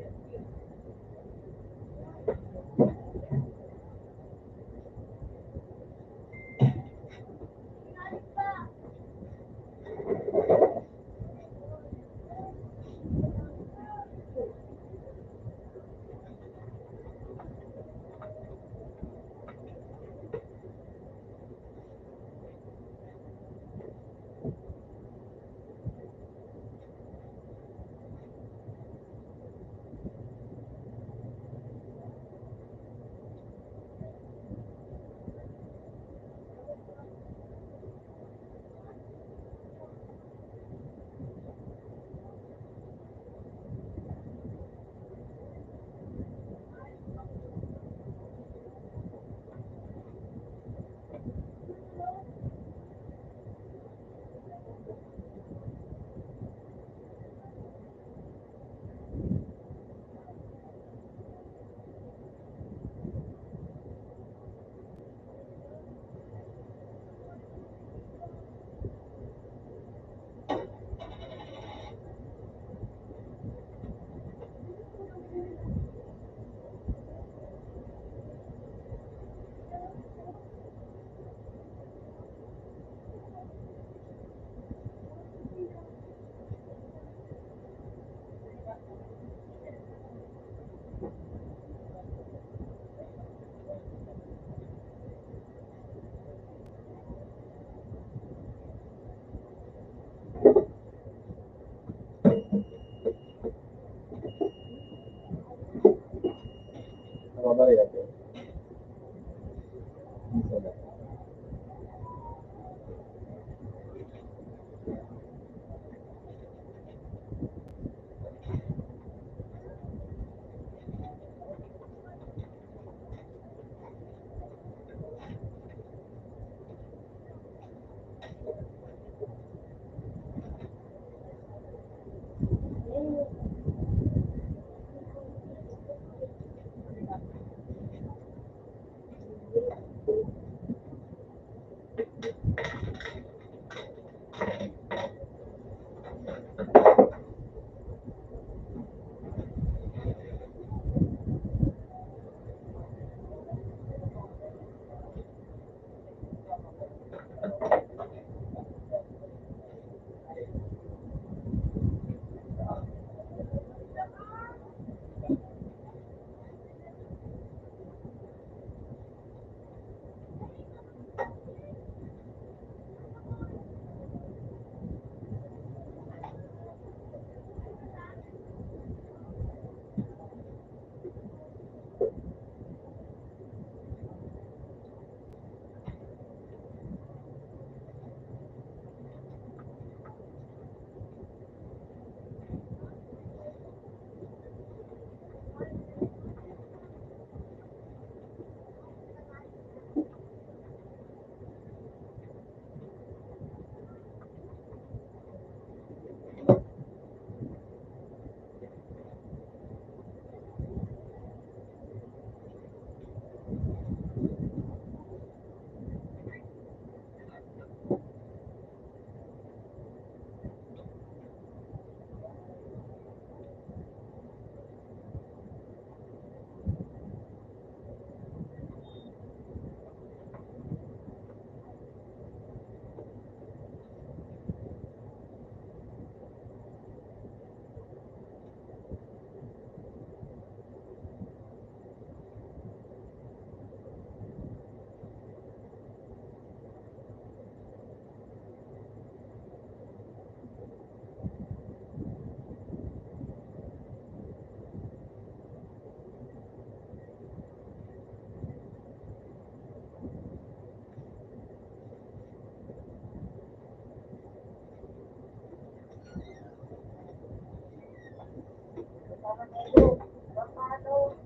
Paano?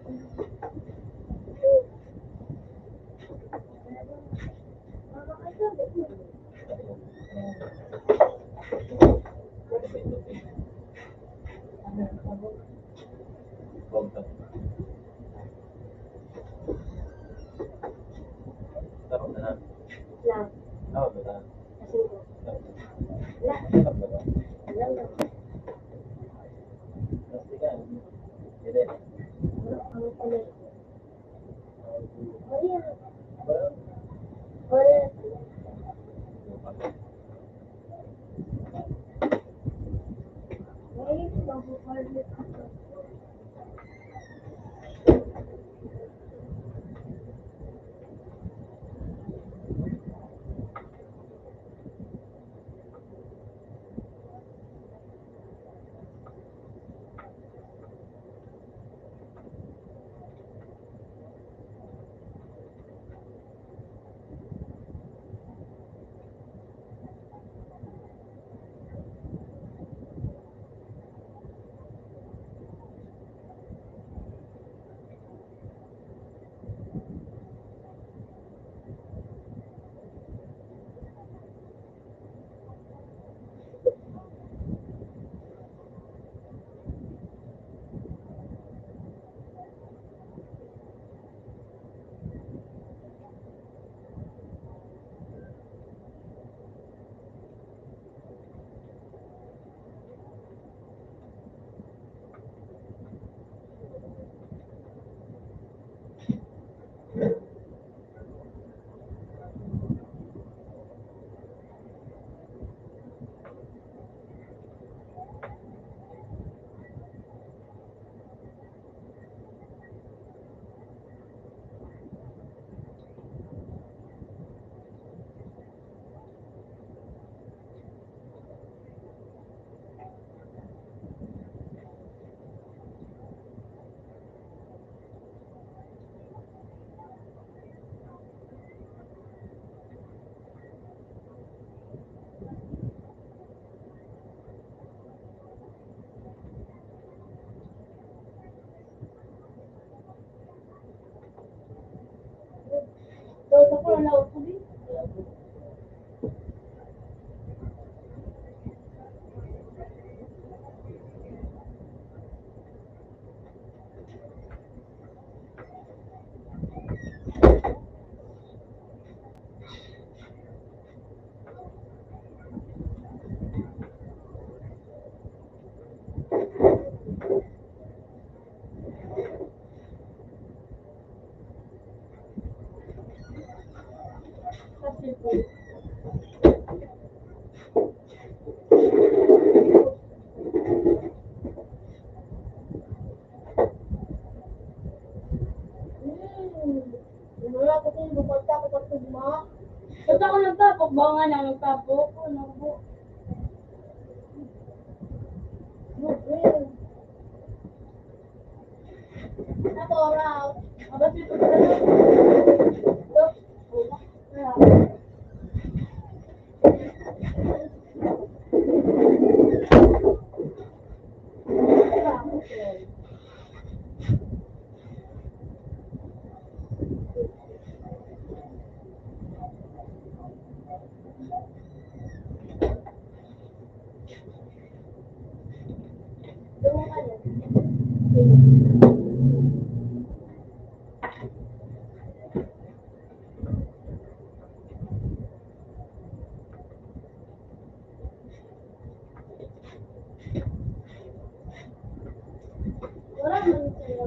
Sarap na. Lang. Oo, bata. Kasi ko. Wala. Sarap na ba? Alam na. Plastikan. Hindi. Ang pala. Ba? Or, may mabukalit ako. Dapat ako nalaot ko din. Kasi po. wala ko kung bumagta ko pag tugma. Ba't ako nagtapok? Baka nga lang nagtapok. Ano po? Ako, raw. Aba, dito ka na. Wala man sa'yo.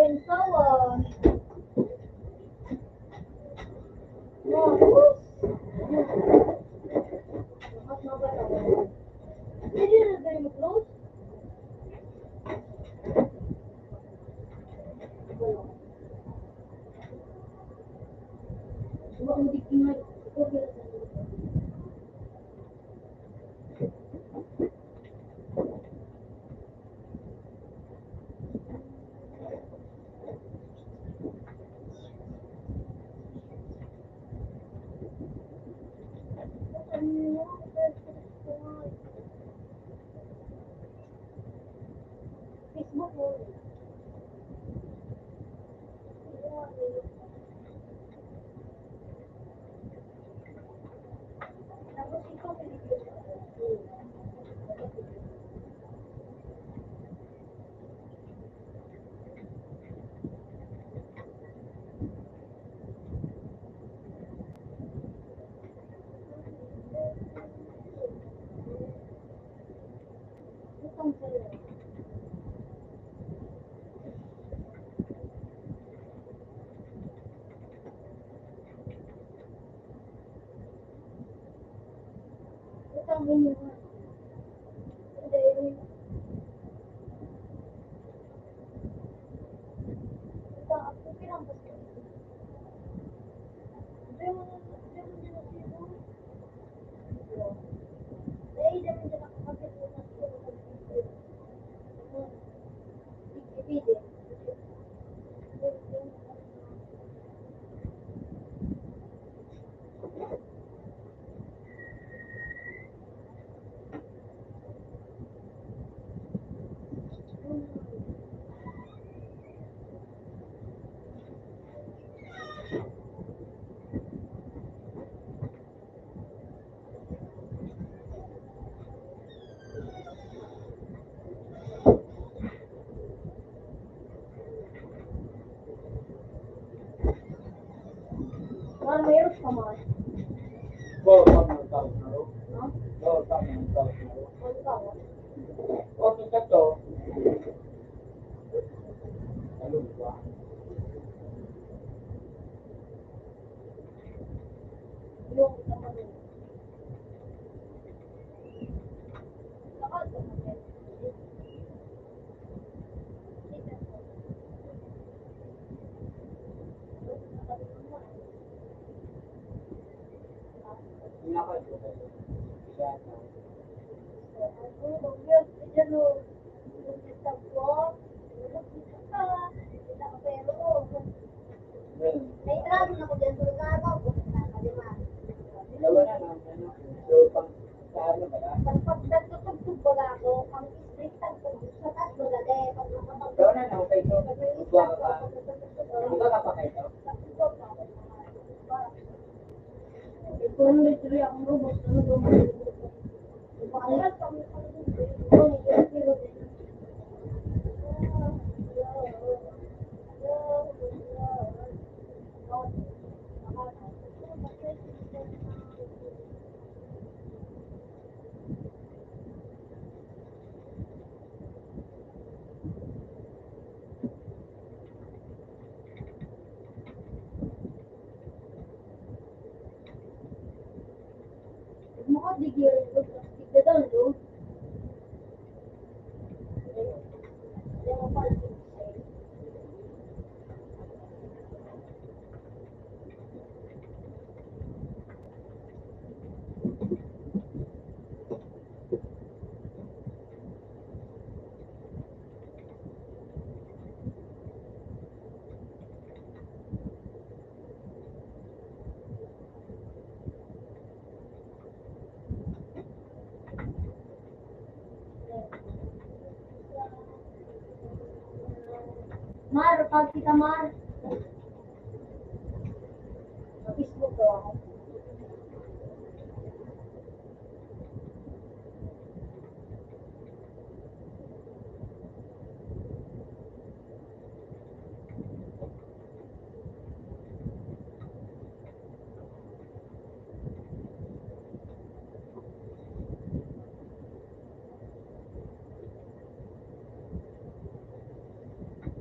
Sausawan. Did you read the clothes? Facebook mo. Tapos ikaw, itong sa'yo. Itong inyo. Hindi. Ito, ako pinambas ko. Mayroon ka man. Bawa kami ng tao na ro. No? Bawa kami ng tao na ro. Ano ka mo? Okay ka to. Ano ba? Yung kapag kapag kapag Inakal ko kayo. Siya na. Well, dalawa na lang. Ano? So, pang sa ano ba na? Dalawa na lang. Okay ko. Magwa ka pa. Magwa ka pa kayo. Mar, pag kita Mar. Sa Facebook ko ako.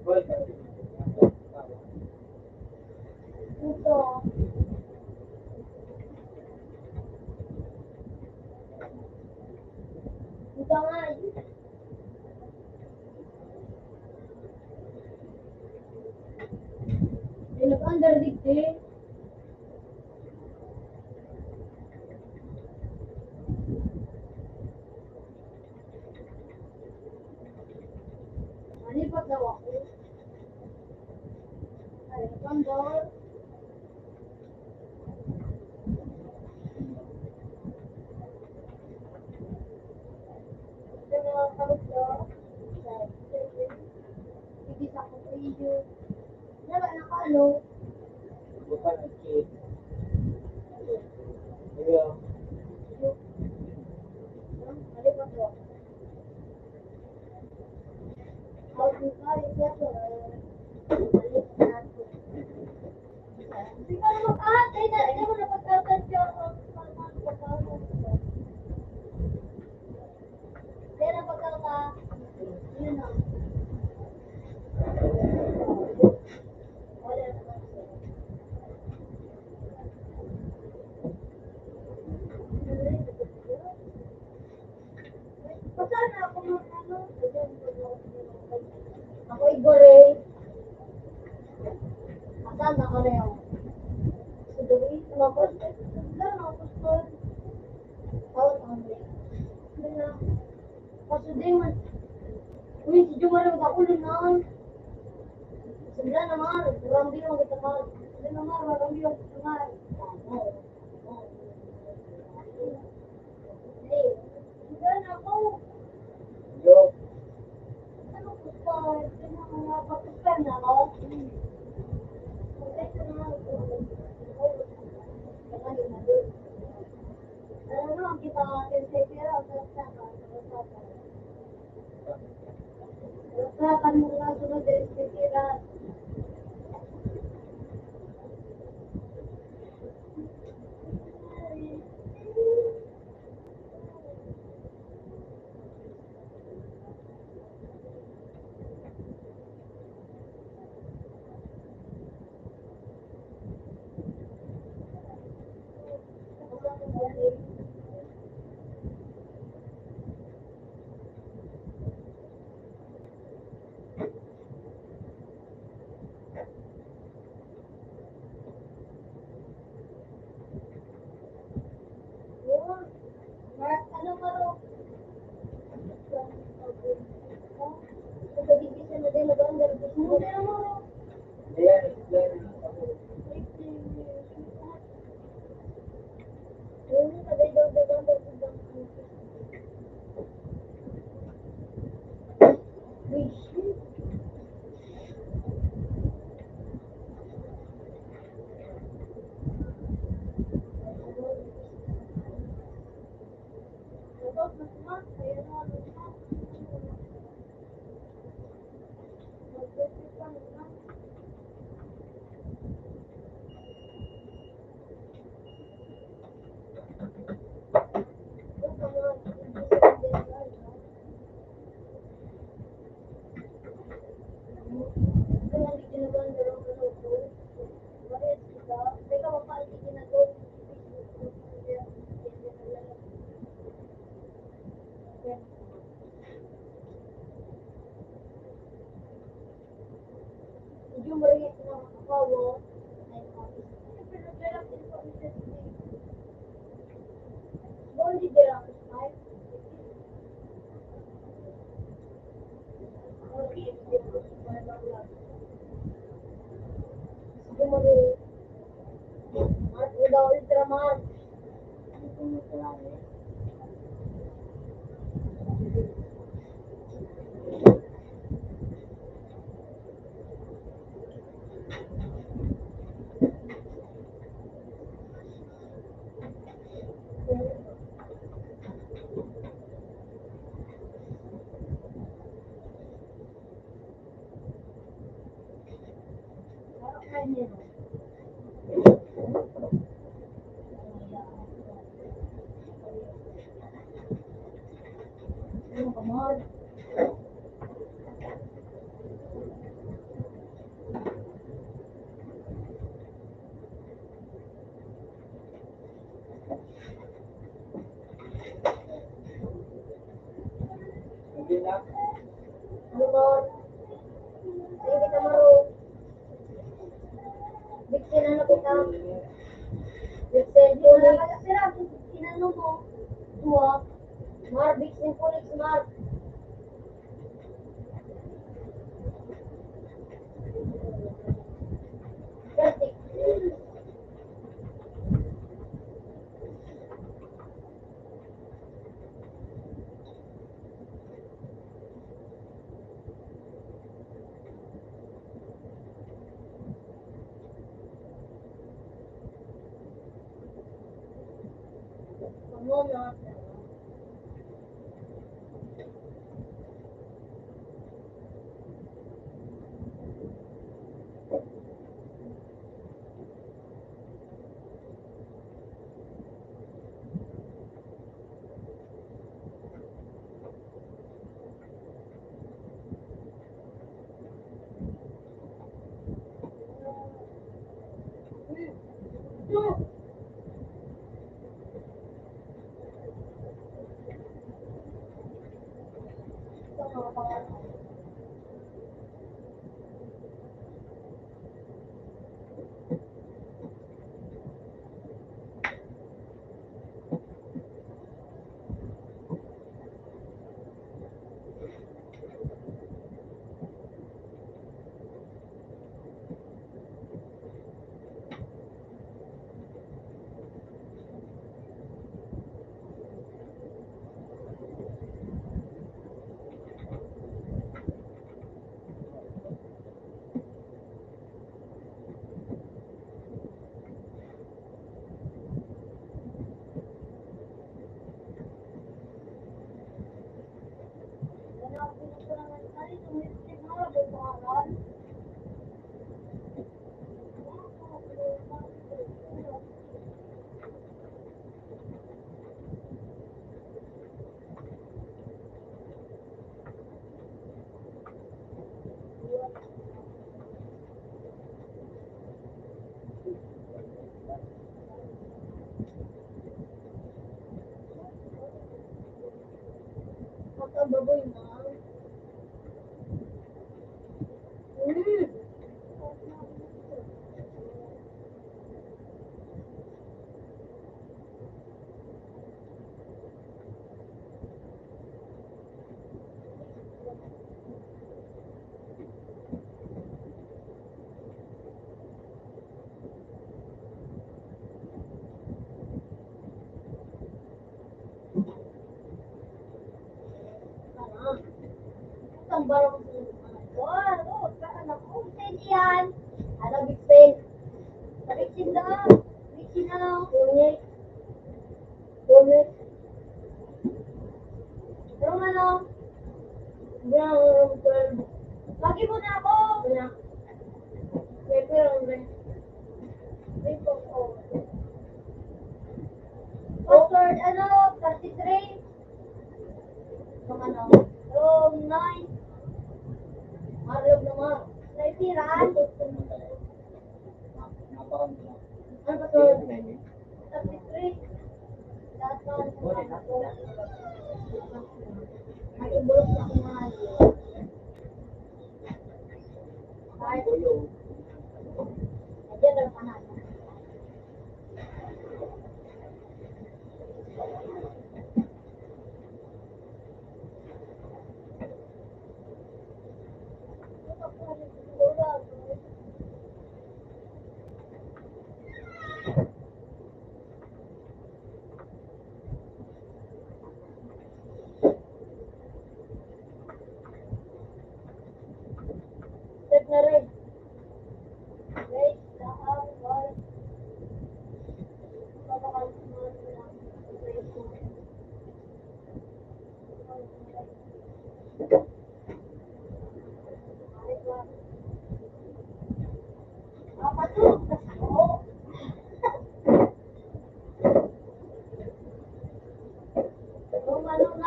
Well, Under digdi. Malipat daw ako. Ay, kondor. Ito na kapag daw. Hindi sa ako video. Wala na kalo. Bukan kid. Iya. Malipat daw ako. Ako kaya siya to. Hindi ka na mag-ahatay na. Hindi mo na pagkakad siya. Hindi na pagkakad. Yun na. Wala na. Pasana ako ng ano. Ako igore. Pasana ka na yun. Siguro, tumapos. Wala na ako gusto. Tawad ako na. Hindi na. Kaso di man. Uy, si Jumari mag-akulo na. Sila naman. Marambi lang kita ka. Sila naman. Marambi lang kita ka. Hey. Sila na ako. Yo. Ano gusto? Sila mga patuskan na ako. Okay, sila na ako. Ano naman kita sensipira sa saka. Usapan mo nga sunod din sensipira. Ano maro? Pagkagigisa na din mag-under. Ano din maro? Ayan, explain. Ini kadai daw. Wish. Yung maliit na kawo ay Boleh dia right? Boleh. Mas udah ultraman. Hindi na. Lumon. Hindi kita maro. Vicente Phoenix. Sinano mo? Dua. Mark, Vicente Phoenix, Mark. Vertic. Pamona. Baboy na. Ang barang ko. Ano, anak ko, yan. Ano, Big Ben? Big na. Big na. Punit. Punit. Pero ano? Lagi mo na ako. Pero Password, ano, 33. Ano? Room 9. Marlog naman. Naipiran. Ano ba ito? 33. Dapat. May ibulok na akong mahal. Ayan ang panalo. Set na rin. Wait, lahat, wait. Babakal mo lang. Wait mo. Papatok. Oo. Room ano 9.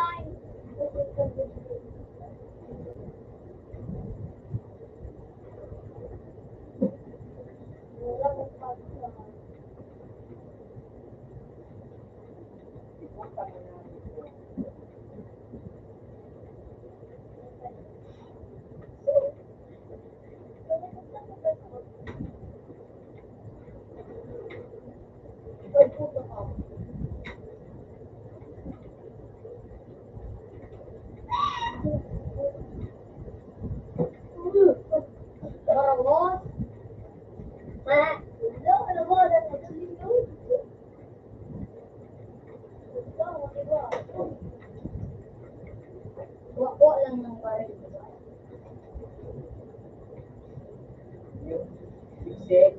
Siksik.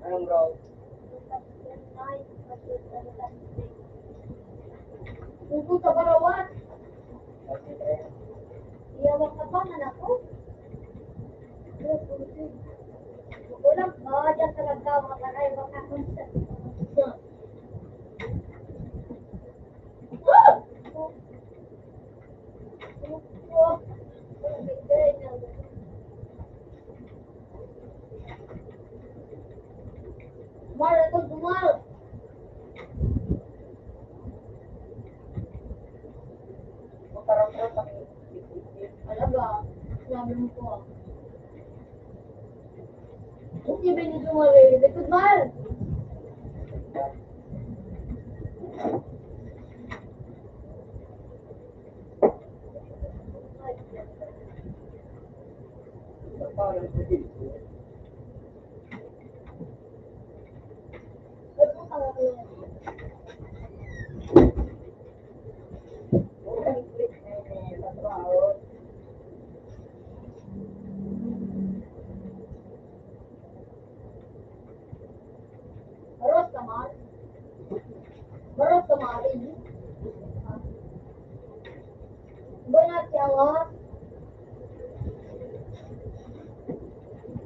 Anong raw? Tungkol sa barawan. Kasi eh, Iyawak ka pa, anak ko. Ulam, dyan talaga, makalay, makakunsa. Mar, ito gumal. magkaroon pang siksik. Alaga, sinabi mo ko. Hindi ba ni Jumar eh? Likod Mar! Parang sige. Ba't mo ka nga yun? Ang click na yun, tatrabaho. Baros ka, Mar? Baros ka, Mar? Ba na siya nga?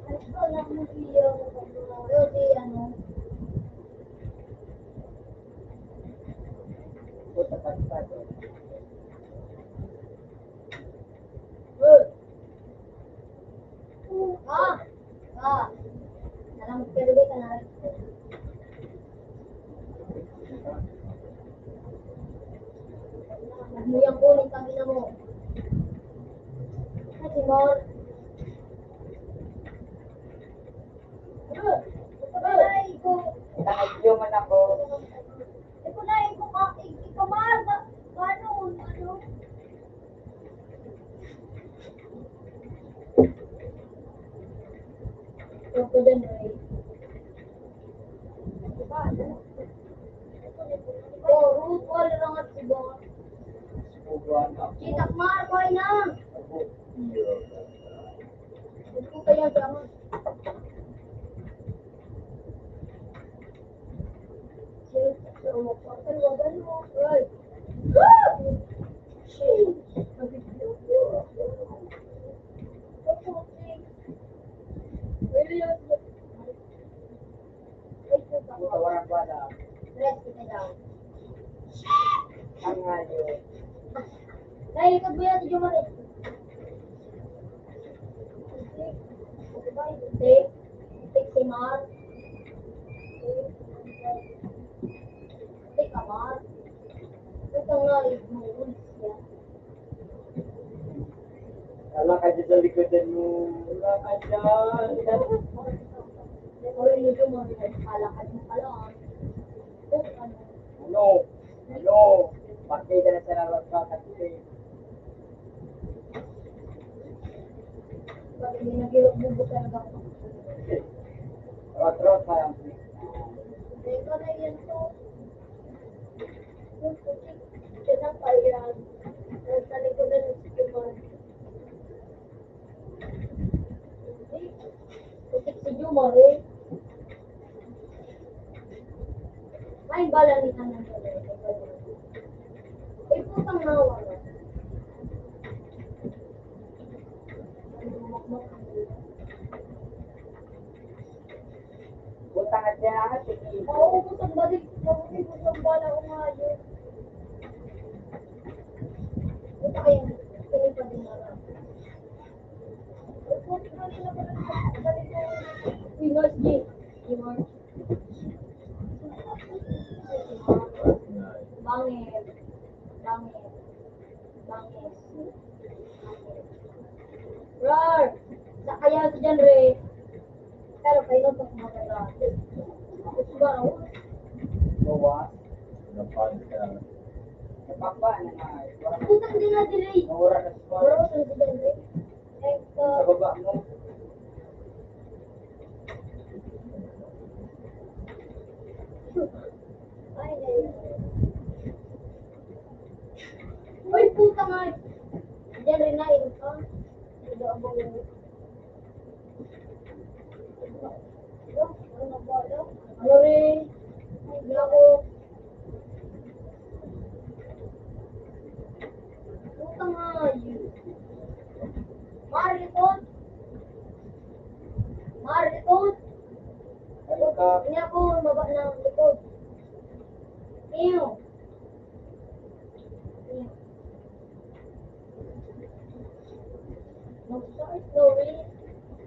Ano lang mo siya? Di ano? Puta pagkado. Ah! Ah! Alam mo, pero ka na. Nagmuyang kunin kami na mo. Kasi Mar. Ay, ko. Nakagyo man ako. Ito na, ikaw Mar. Ano? Ano? Ito ko din, Ray. Oh, root all lang at si Bon. Subuan ako. Kita Mar, kaya na. Ito kaya jaman. Tawaran ko na. Ang ngayon. Nailikod mo yan si Jumari. Tik si Mar. Tik ka Mar. Ito nga, ibuhul siya. Wala ka dyan sa likodan mo. Wala ka dyan. Pero yung Jumari, halakad mo pala. Ano? Ano? Pakay ka na sa lalat ka kasi. Pag hindi nag-iwag-bubog talaga ako. Rot-rot ka lang. Ito na yan to. Ito pa yan. Sa likodan ng Jumari. Putik si Jumari. May balanitan ng Jumari. Putang nawa na. Butang at yan ako. Oo, putang balik. Putang bala ko nga yun. Puta kayo. Kaya pa din na lang. Putang kanina pa lang. Balik ko. Winners G. Winners. Bangit. Bangit. Bangit. Rar! Sa kaya sa dyan, Re. Pero kayo ito kung maganda. Ako siguro. Bawa. Napag ka. Napapa na nga. Putang din na delay. Nawara na sa Baro sa si dyan, Re. sa baba mo. Uy, puta nga. Diyan rin na yun ka. Ano rin? Hindi ako. Puta nga yun. Mariton. Mariton. Ano ka? Hindi ako baba ng likod. Ew. Ew. No start, no read.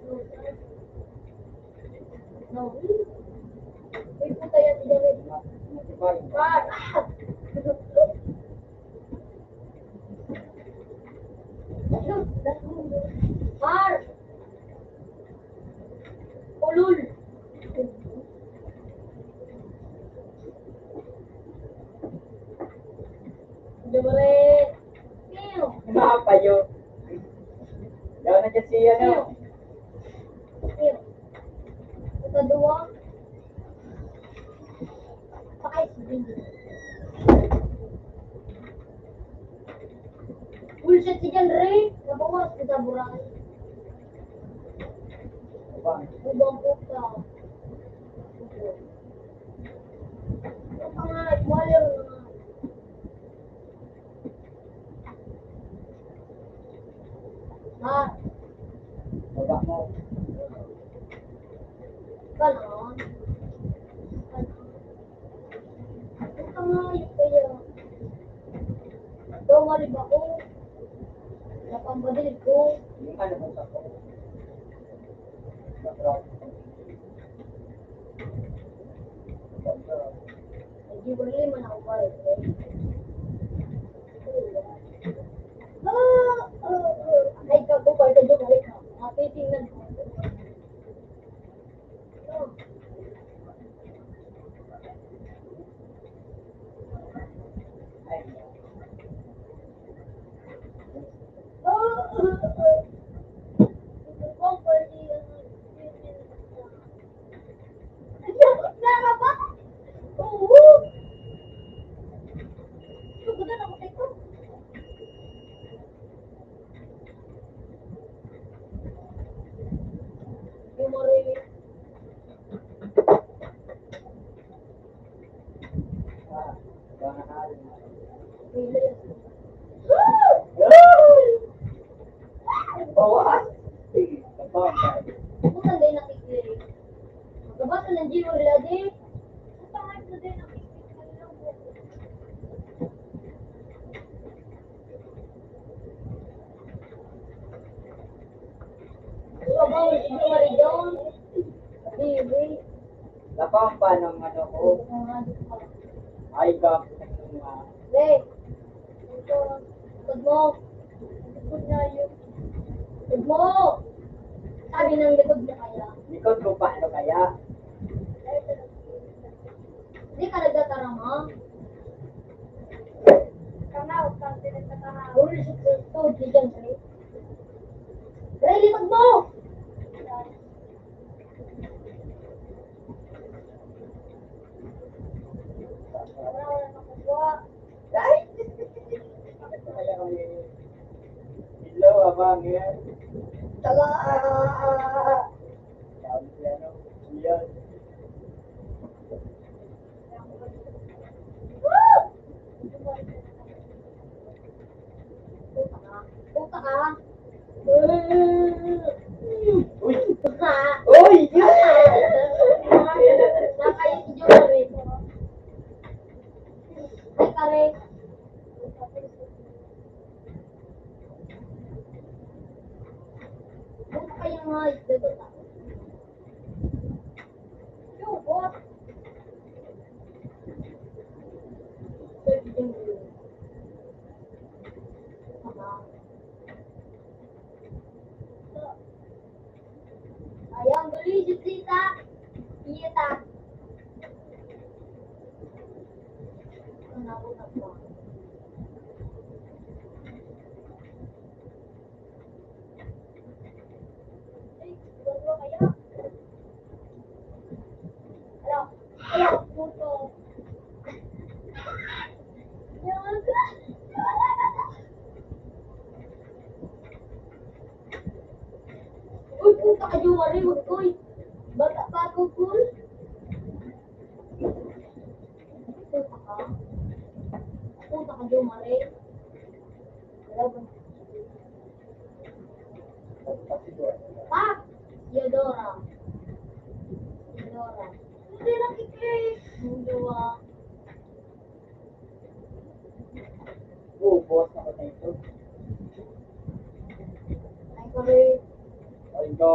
No start. No read. Uy, puta yan si Jared. Matibay. Par! Par! Ulul! Jared! Ew. Napayo. Yaw na dyan siya no. Ew. Ito dua. Sakay si Billy. Bullshit si Jan Ray. Nabawas ko sa buray. Ubang puta. Ang pangalit, wala naman. Ha? Baba mo. Ganon. Ang pangalit kaya. Tumalib ako. Napambadil ko. Yung ano mo sa ko. Hindi ko rin man ako balik. Ay, kago pa ito doon. Balik ka. Titingnan ko. Bawas. Bukan din nakikinig. Magabasa ng Gio Relade. Pangit na din nakikinig. Bawal si Maridon. Bibi. Napampa ng ano ko. Ay ka. Re. Ito. Ikod mo. Ikod na yun. Ikod mo. Sabi ng likod niya kaya. Likod ko paano kaya? Hindi ka nagtatarama. Kamaw, kasi nagtatarama. Uri sa tuod ni John Ray. Ray, likod mo! Wala na makukuha. Ay! Bakit kaya kami? Hello, abang yan. Taga! Sabi siya no? Yan. Puta ka! Uy! Puta! Uy! Nakaya si John Ray. Ay, kare. Puta kaya nga, dito ta. Yo, what? Ayang beli jutita. Iya ta. Kenapa tak mau? Dua-dua kaya. Ayo, ayo, foto. Marie. Pa! Theodora. Theodora. Hindi nakiklik. Yung dua. Boss na ka ito. Ay, Marie. Ay, ka.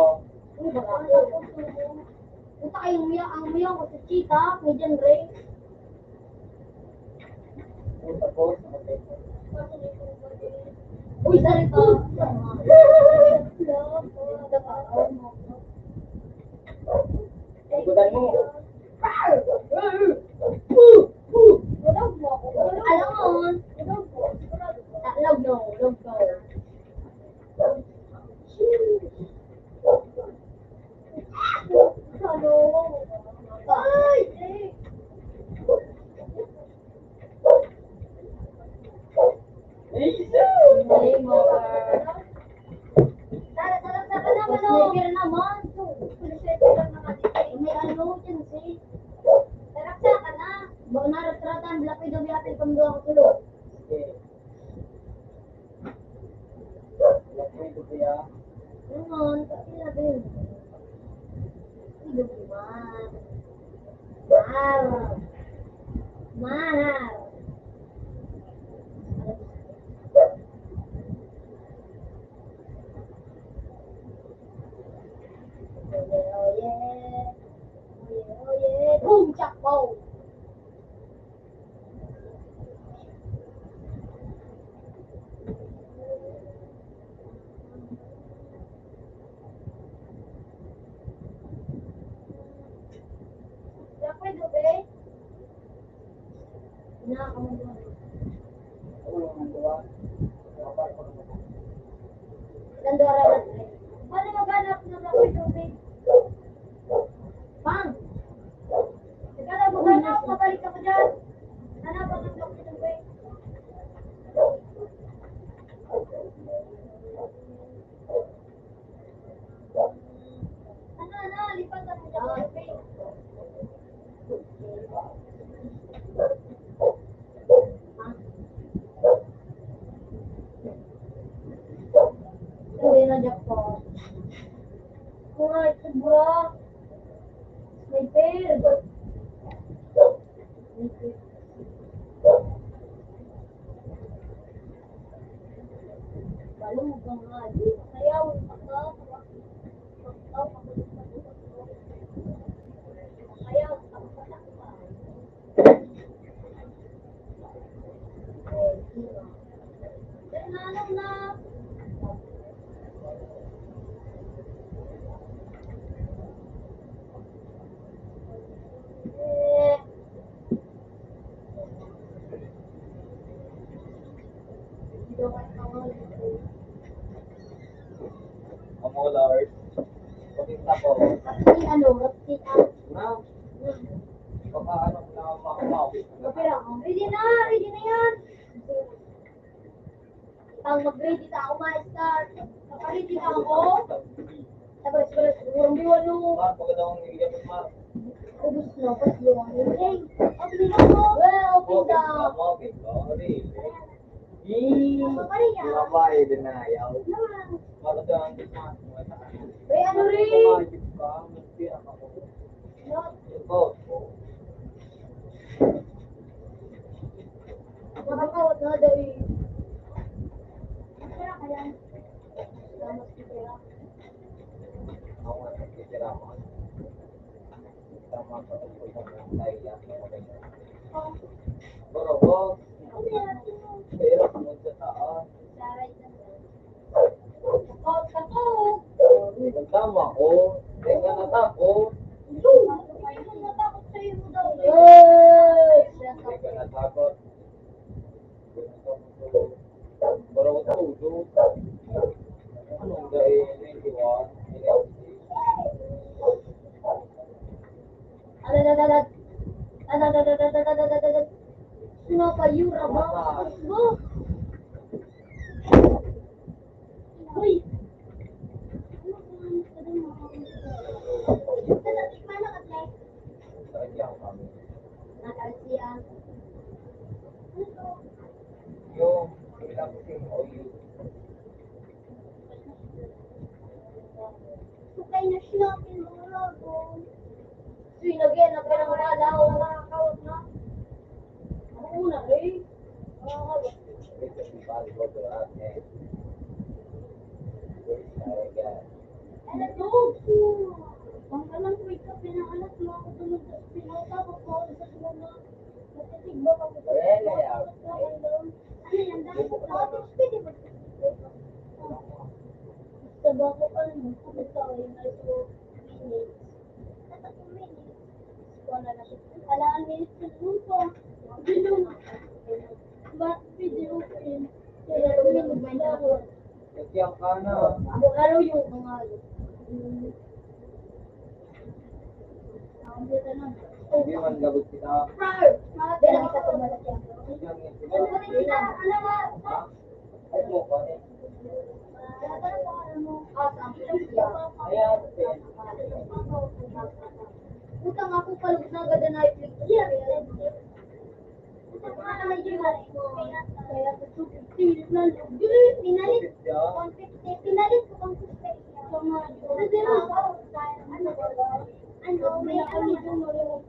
Ano ba ka? Punta kayong ang umiyak ko sa Chita, may Jan Ray. Boss na ka ito. Uy, sorry ka. Ikutan mo. Alam mo, log no. Ay! Ay, mga. Sniper naman. May ano dyan, sis. Taraksa ka na. Baka naratratan, lapid ang yatin kung doon ako tulog. Ito kaya. Naman, kapila din. Hidup man. Mahal. Oh yeah. Boom, chakbo. Lapid ba? Nakakamundo. Dandora natin. Paano maghanap ng lapid ba? Pang! Teka lang, maghanap. Mabalik ako dyan. Hanapan ng lapid ba? Lipat ang lapid ba? Uwi na jackpot. Alright, bro. May pair. Balo mo ba nga? Sayaw. Sayaw. Nanong na. Lord. Pagkita ko. Rapti ano? Rapti ang. Na? Baka ano na makapaw. Kapira ako. Ready na yan. Pag mag-ready na ako, ma-start. Naka-ready na ako. Tapos, sigurang biwan nung. Pagkita kong nilagyan mo, Mar. Ubus na, pas biwan nung. Hey, open na mo. Well, open down. Okay, sorry. Yee! Apa pa rin yan? Babae din na ayaw. Naman. Malagang Christmas. Hey, ano rin? Kumagit ka, magpira ka ko. Ito. Nakakawat na daw eh. Kaya kaya. Salamat si Kaya. Ako nga nagkikira ko. Tama ko ito sa mga tayo. Oh, Pero ko, ano yan? pero kung sa taas, Saray na yan. Katot! tama ko, teka natakot. Ayun, natakot sa'yo mo daw. Yes! Teka natakot. Pero ko tulog. Anong gaya 91? Adadadadad. Adadadadadadadadadad. Kenapa you rabak? Go! Uy! Mana katay? Sayang kami. Nakalsiyan. Yung, ilang kusing o yun. Sukay na snorkel mga lago. Suy, lagyan na pero wala o makakawag na. Ako muna eh. Makakawag. Ito si Pali ko to ate. Ano to? Ang alam ko ikaw pinakalat mo ako tulog sa pinaka ko sa sumama. Magtitigba ka mo. Ano yan? Dahil sa tawag, pwede ba? Sabi ko ano mo, kumita ko yung also minutes. Tatapos minutes. Wala na siya. Alaan minutes sa lupa. Bilong. But video in. Kaya minutes may ako. Nagyang ka na. Ano yung mga Hindi man gabot kita. Dala ka sa mga siya. Ay mo ko eh. Ayan. Utang ako palog na gada na i-click. Pinalit. Pinalit ko kung ano, may kami dun mo yung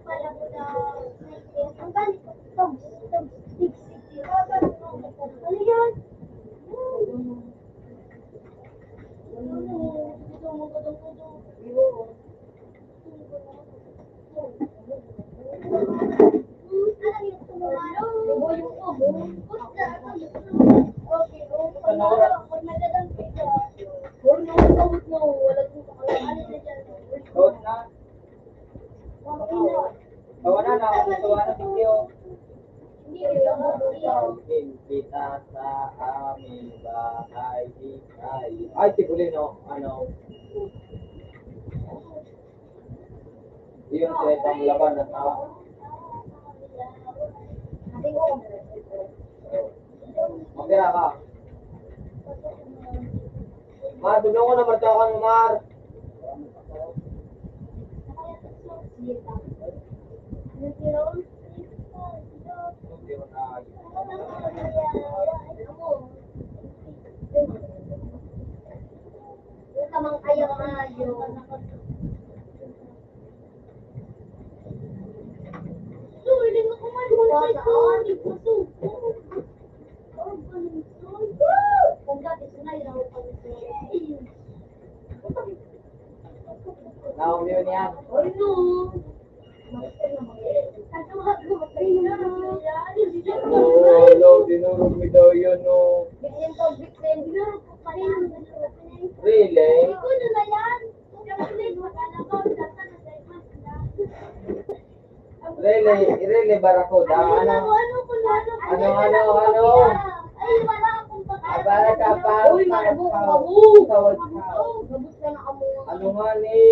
pala ko na ang ganit ko, togs, ano yan? Doon na. Tawa na ako. Tawa na video. Kita sa aming bahay. Ay, Tibulino. Ano? Yun, setang laban na tao. Mapira ka. Mar, bigyan ko na martakan mo, Mar. Tamang ayaw ayo. So, hindi ko kumain sa di ko so. Kung dati sunay na ako Naon yun yan. Oy no. Hello, dinurog mi daw yun, no. Bigyan ko bigyan dinurog ko pa rin. Really? Ikaw na ba yan? Really, Barakuda. Ano? Ay, wala akong pagkakas. Abara ka pa. Uy, marabok ka mo. Tawad ka. Gabos ka na kamo. Ano nga ni?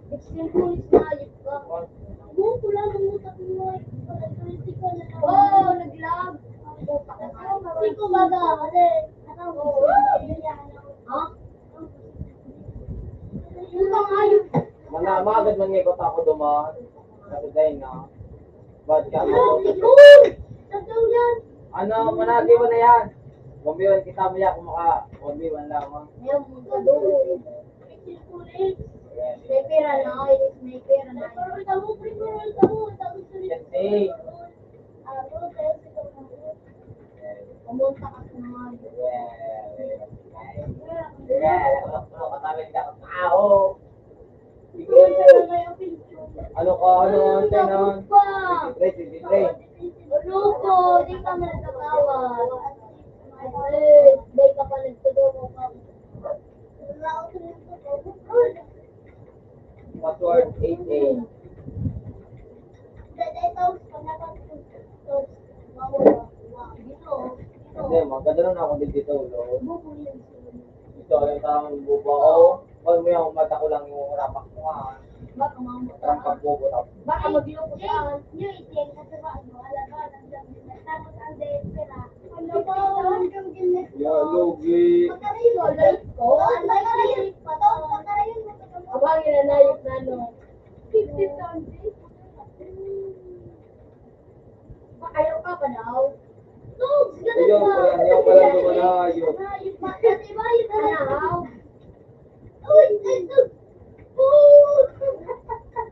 Bigyan ko ulit na alip ka. Oo, wala nang utak mo. Oo, nag-love. Hindi ko baga. Ha? Utang ayos. Manamagad man ngikot ako dumaan. Sabi na. Bad ka Ano, mo. likod! Sagaw yan. Ano, managi mo na yan. Kumbiwan kita mo yan kung maka. Kumbiwan lamang. Ayaw mo gado. May pera na. May pera na. Pero tamo, tamo. Kasi. Pumunta ka sa mga. Ano katawin ka ng tao? Ano ka, ano, tenon? 23. Loko, di ka man nagkakawa. Ay, di ka pa nagtulungo ka. Password 8A. Hindi, maganda na ako dito, lo. Ito, yung tamang buba ko. Huwag mo yung mata ko lang yung rapak mo, ha. Baka mamaya. Parang pagbubo na. Baka magloko ka. Yung itin kasi ba, ano, alaga, nandiyan din. Tapos ang desera. Ano ba? Ya, logi. Abangin na nayok na no. 50 something. Ayaw ka pa daw. Ayun, yung pala lumalayo. Hayop pa. Kasi ba yun na lang? Uy, ito.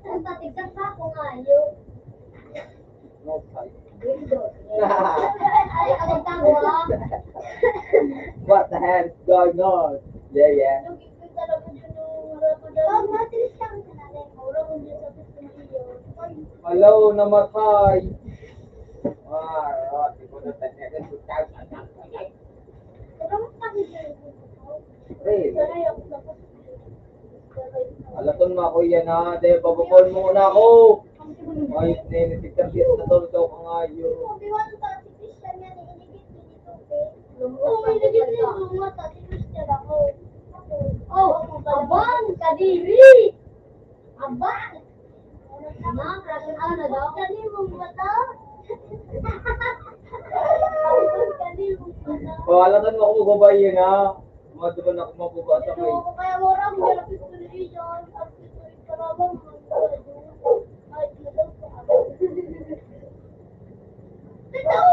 Ang tatigkas pa ako ngayon. No fight. Ay, ako tago ah. What the hell is going on? Yeah, yeah. Hello, namatay. Ah, di ko na tanyagin. Really? Alaton mo ako yan ha. Dahil bababol muna ako. Ayos na yun. Sikat dito na doon daw ka ngayon. Oh, abang, kadiri! Abang! Ma, krasin na daw. Kadiri mong mata. Kadiri mong mata. O, alatan mo ako magabay yan ha. Mga doon ako mabubasa kayo. Ito, kaya mo ram, jalapit ko na rin yan. At ito, ikarabang, ay, tinatawag ko ako. Ito!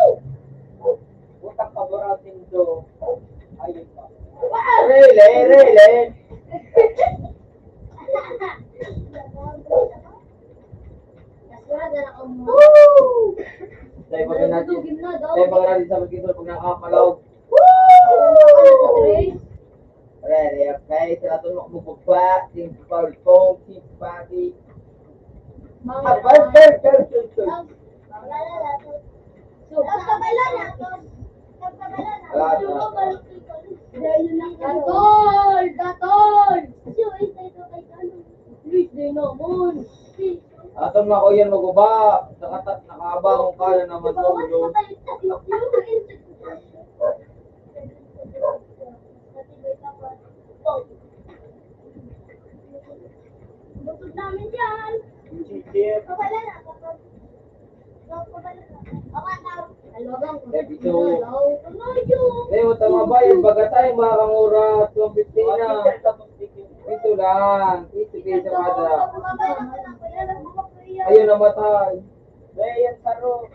Utang paborating do. Ayun pa. Really? Really? Nasura na ako mo. Dahil pag natin, dahil pag natin sa magkito, pag nakakalaw. Really, okay? Sa natin mo kumubaba, ting palpong, ting pati. Gatol! Gatol! Luis de Nomon! Aton mo ako yan magubaba. Nakaabang ka na naman tulog. Butod namin yan! Chip. Kabala na! Kabala na! Alagang ko. Ito. Tumayo! Eh, utang ba yung baga tayo, marang oras, 2:15 na. Ito lang. Ito kayo sa kada. Ayun, namatay. Eh, yan saro.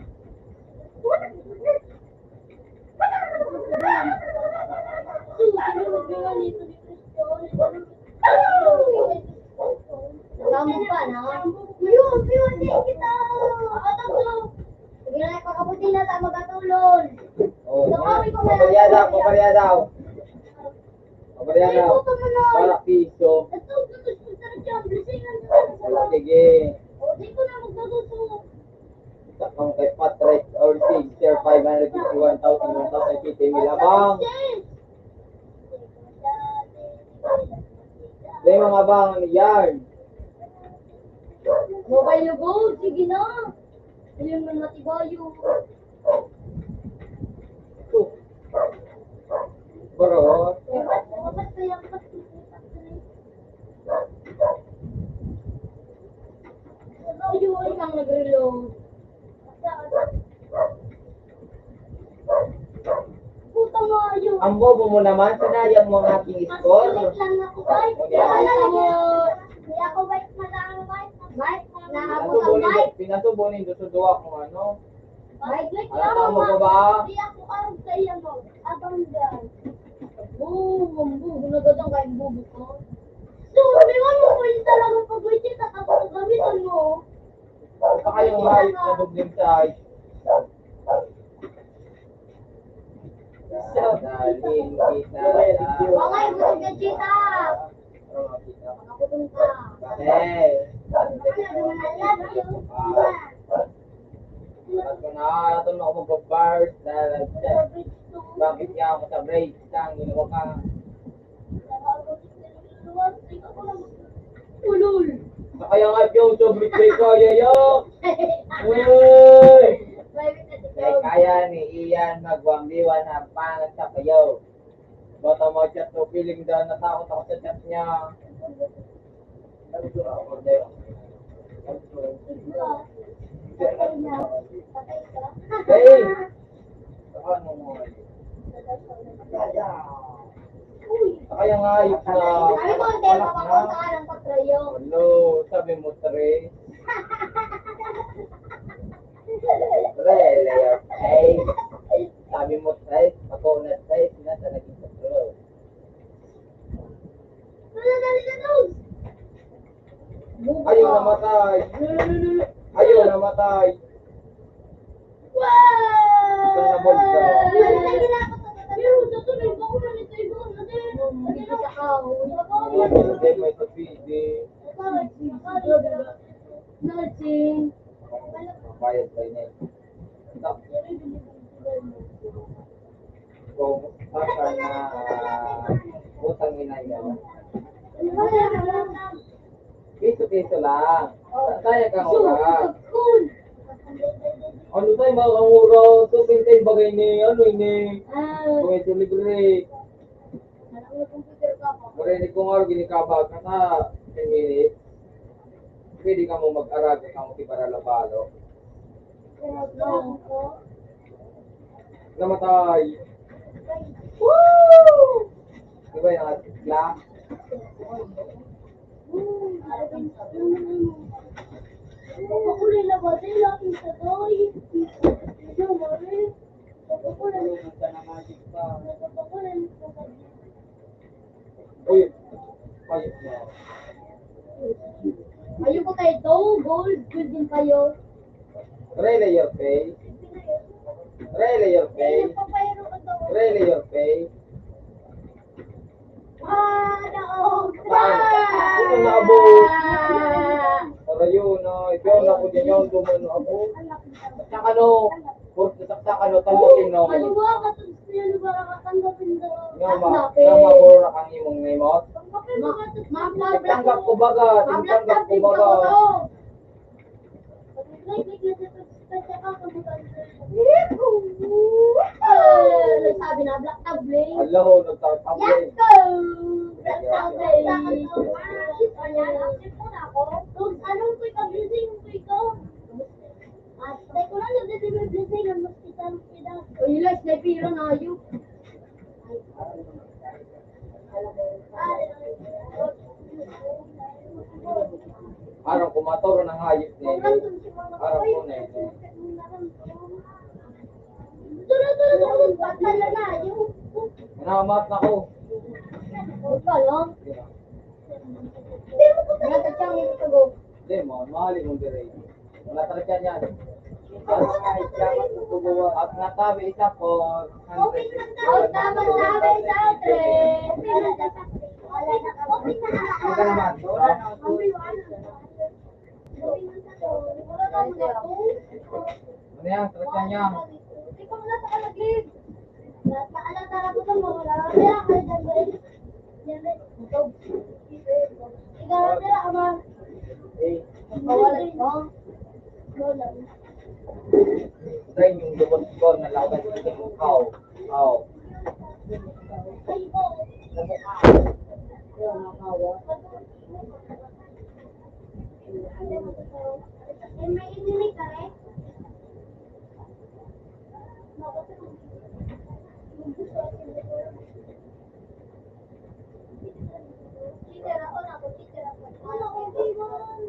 Kamu pa na? Ayun, piwandin kita! Sige na, pagkabuti na sa magatulon. Oh, pabarya daw, pabarya daw. Pabarya daw. Para piso. Ito, gusto ko sa dyan, blisingan Sige. O, di ko na magdagusto. Takang kay Patrick or Sir 551,000 mil abang. May mga abang yan. Mobile na gold, sige na. Ayun man matibayo. Bro, Dapat kaya ayun kang nag-reload. Puta nga yun. ang bobo mo naman, sinayang mo ang aking score. Mas lang ako, bike. Wala mo. Hindi ako bike malang bike. Bike, nahabot ang bike. Pinasubo ni Dusuduwa kung ano. Bike, like Alam lang mo ba? Hindi ako arog sa iyo mo. Abang dyan. Boom, boom. Gunagadang kain bubo ko. So, di ba mo pwede talagang pag-wait at tapos gamitan mo? Basta kayong height na dubling size. Daling kita. Bangay, gusto ka, Chita. Makaputong ka. Hey. Ano, dumanalab yung At kung nakakalaton ako mag-bars dahil bakit niya ako sa break lang, ginawa ka. Ulul. Kaya nga yung sobrang break ko, yayo. Uy! Eh, kaya ni Ian magwambiwan ang pangat sa kayo. Bata mo chat to, feeling daw natakot ako sa chat niya. Hey! Ano mo? Kaya nga ayos na. Sabi ko, hindi, makapunta ka ng patrayo. Hello, sabi mo tre. Really, okay? namatay. Ayun, namatay. Wow! Ito na bulsa. Pero tutuloy ba ko na nito ibo natin? Hindi ka Hindi mo ito pili. Nursing. Bayad pa yun eh. Kung baka na utang inaya. Piso-piso lang. Saya kang ura. Ano tayo mga kamura? So, pintay bagay ni, ano ini? Kung ito libre. Marinig ko nga, ginikabag ka sa 10 minutes. Pwede ka mo mag-arag ka mo para labalo. Namatay. Woo! Di ba yung atla? Papakulay na ba? Dahil aking sa doy. Ito, mare. Papakulay. Papakulay. Uy. Ayos na. Ayun ko tayo to. Gold. Good din kayo. Really your face? Really your face? Papayaro ka daw. Really your face? Naog. Ano na abo? Para yun, ikaw na ko din yung duman abo. Saksak ano? Saksak ano? Tanggapin no? Ano ba? Katulad niya ba katanggapin daw? Yung mabura kang imong nimot? Tanggap ko baga. Tanggap ko baga. Sabi na, black tabling. Hello, nagtatabay. Yes, go! Black tabling. Anong quick ang blessing? Quick ko? Tay ko lang nagdedeliver blessing ang hospital. O yun lang, sniper na ayun. Araw kumatoro ng hayop niya. Araw ko na eh. Tulad, patala na ayun. Namat na ko. Huwag ka lang. Hindi mo ko talaga siyang ito go. Hindi mo, mahalin mong direct. Wala talaga yan. At natabi isa po. Okay na sabi sa atin. Wala na ka. Okay na. Ano ka naman? Wala na ako. Ano yan? Talaga yan. Ikaw na sa kalagid. Naalala ko sa mga wala. Kaya ka dyan ba? Yan ba? Ikaw na sila ka ba? Kawalan ko. Wala. Then yung lumot ko na laban sa yung how. Ay ko. May inilig ka rin? Titira ko na ako, titira ko. Ano, okay man.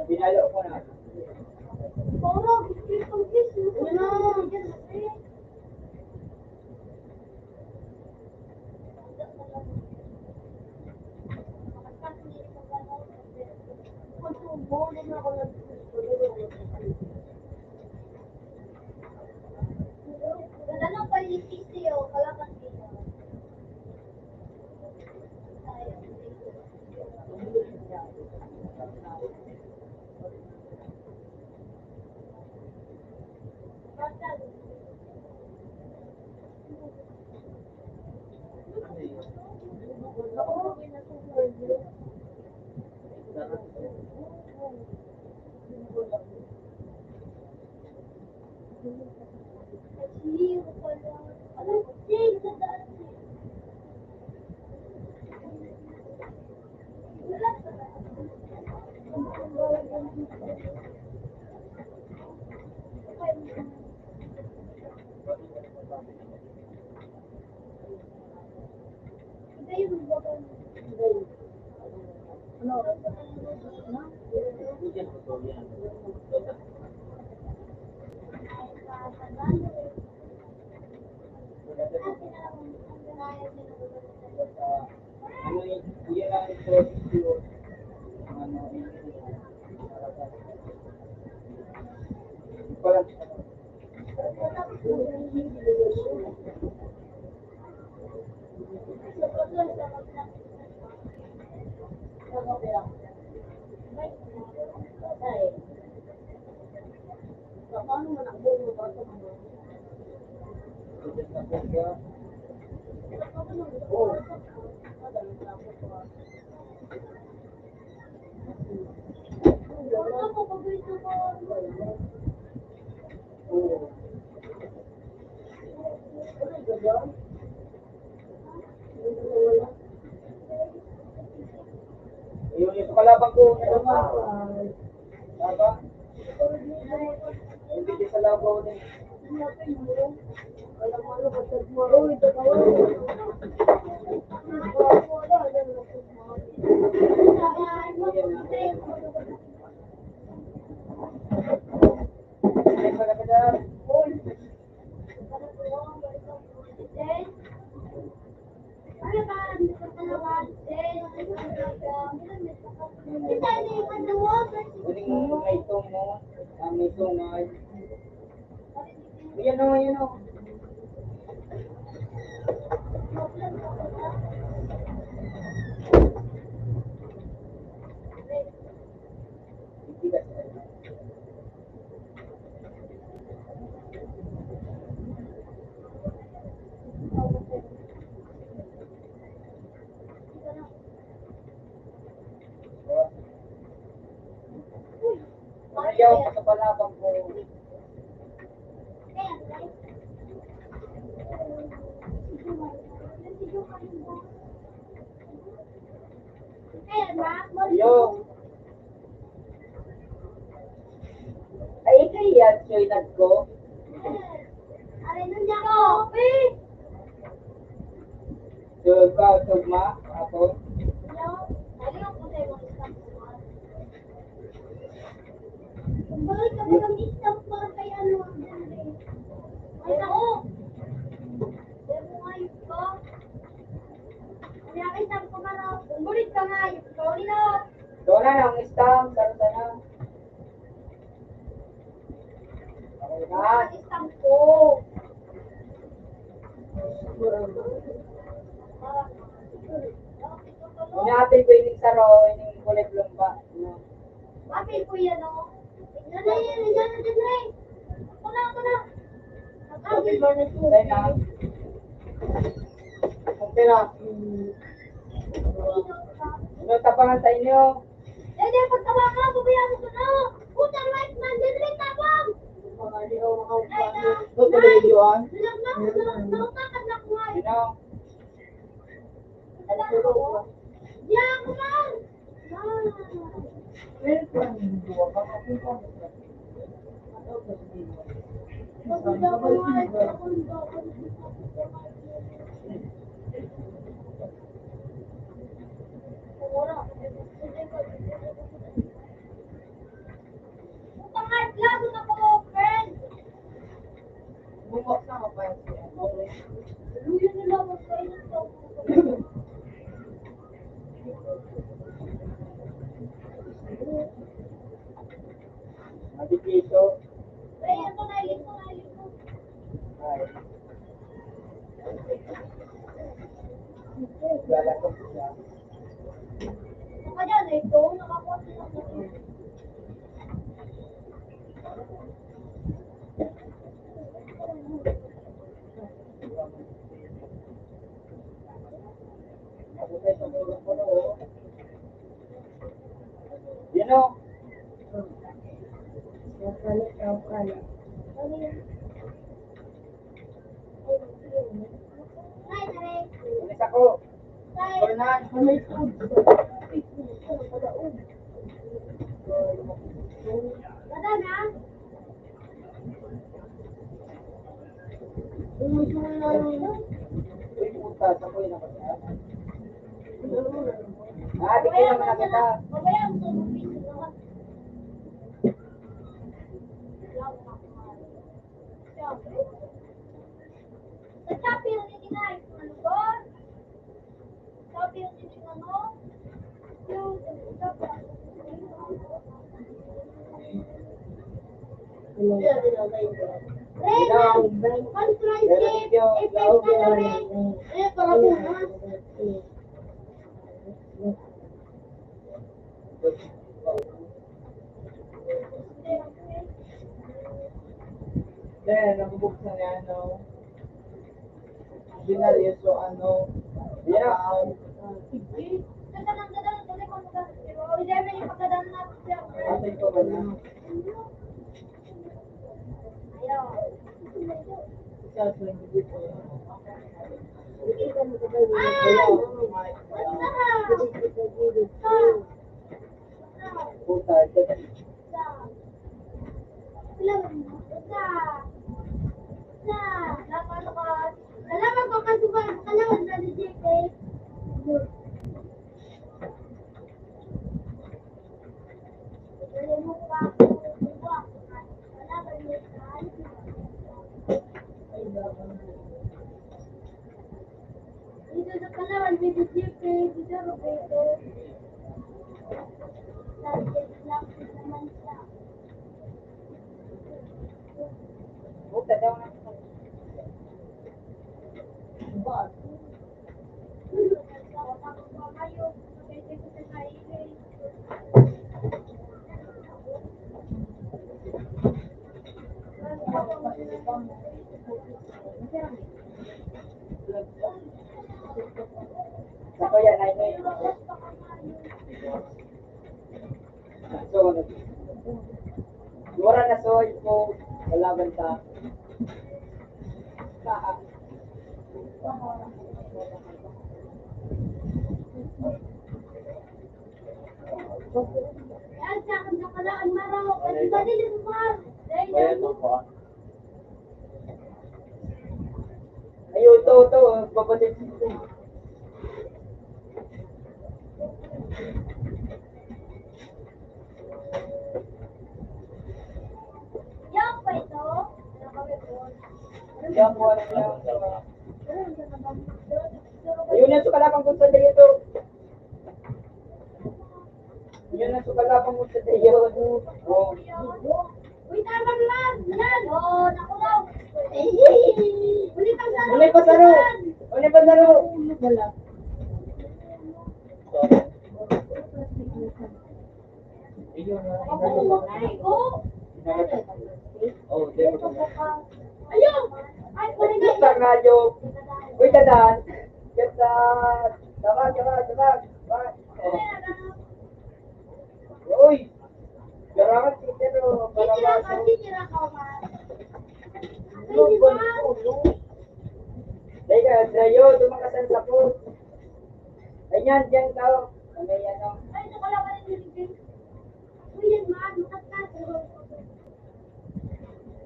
Binalo ko na. Poro, itong kiss mo. Ano? Ganda ng palitis sa'yo, kalaban dito. Ano yun ang procedure. Ano yun. Parang yung kalaban ko na naman. Laba? Hindi di sa labaw din. Ay, pala ka dyan. Huling mo may itong mo. May itong ay. Yan o, yan o. Ayaw ka sa balabang ko. Yo. Ay, kaya choy nagko. Ka, sugma, ako. Balik ka ng isang para kay ano. Ay, ako! Demo nga yun ko. Kaya kayo sabi ko nga na, bumbulit ka nga yun ko. Nino! Doon na ang stamp, sarta na. Okay na. Isang ko. Una atin ko ining saro, ining kulit lumba. Apil ko yan, o. Yan na yan, yan na dyan na eh. Ako na. Apil ba na ito? Okay na. Okay na. Ano tapangan sa inyo? Hindi, pagtawa ka, babayaran ko na. Putang right man, din rin tapang. Ito sa videoan. Nakakad na ko nga. Sino? Diyan ko na. Putang lago na ko, friend. Bumok na ako pa yan siya. Luyo nila magkainit daw. Madipito. Ayan ko na. Ay. Gala ko siya. Saka dyan, ito, nakakuha sila ko. Ako kayo sa tulong ko no. Yan o. Alis ako. Fernand. Uy, punta sa ko yun ako siya. Di kayo naman na kita. Sa Shopee, hindi na. Ano ba? Shopee, Kaya dinatay ko. Raymond, constructive effect na rin. Eh, para bukas. Then, nabubuksan niya, ano, binaryeso, ano, account. Kasi ko ba na? Isa sa hindi ko. Puta, Salamat ko kasuban. Salamat na di Jake. Dito sa Palawan, may Jake, dito Roberto. Subject lang naman siya. puta daw na. Ako yan, ay may. So, ano? Mura na soy ko, kalaban sa. Yan, sa akin sa Palawan, Maro. Kasi ba din yung Mar? Bayad mo ko. Ayun, to, babalik. Yan pa ito. Yan po, ano lang. Ayun na, sukalapang gusto na ito. Yun ang sukalapang gusto na yun. Oh. Uy, tama lang. Yan. Oh, naku daw. Uli pang saro. Uli pa saro. Uli pa saro. Wala. Ay, oh. Oh, di ba? Ayun. Ay, uli na. Isang radyo. Uy, kadaan. Kadaan. Tawag. Uy. Garaman si Tero. Titira ka, man. Ay, di ba? Teka, Drayo, dumakasan sa po. Ayan, dyan tao. May ano. Ay, nakala ka na nilipin. Uy, yan, man. Makas ka.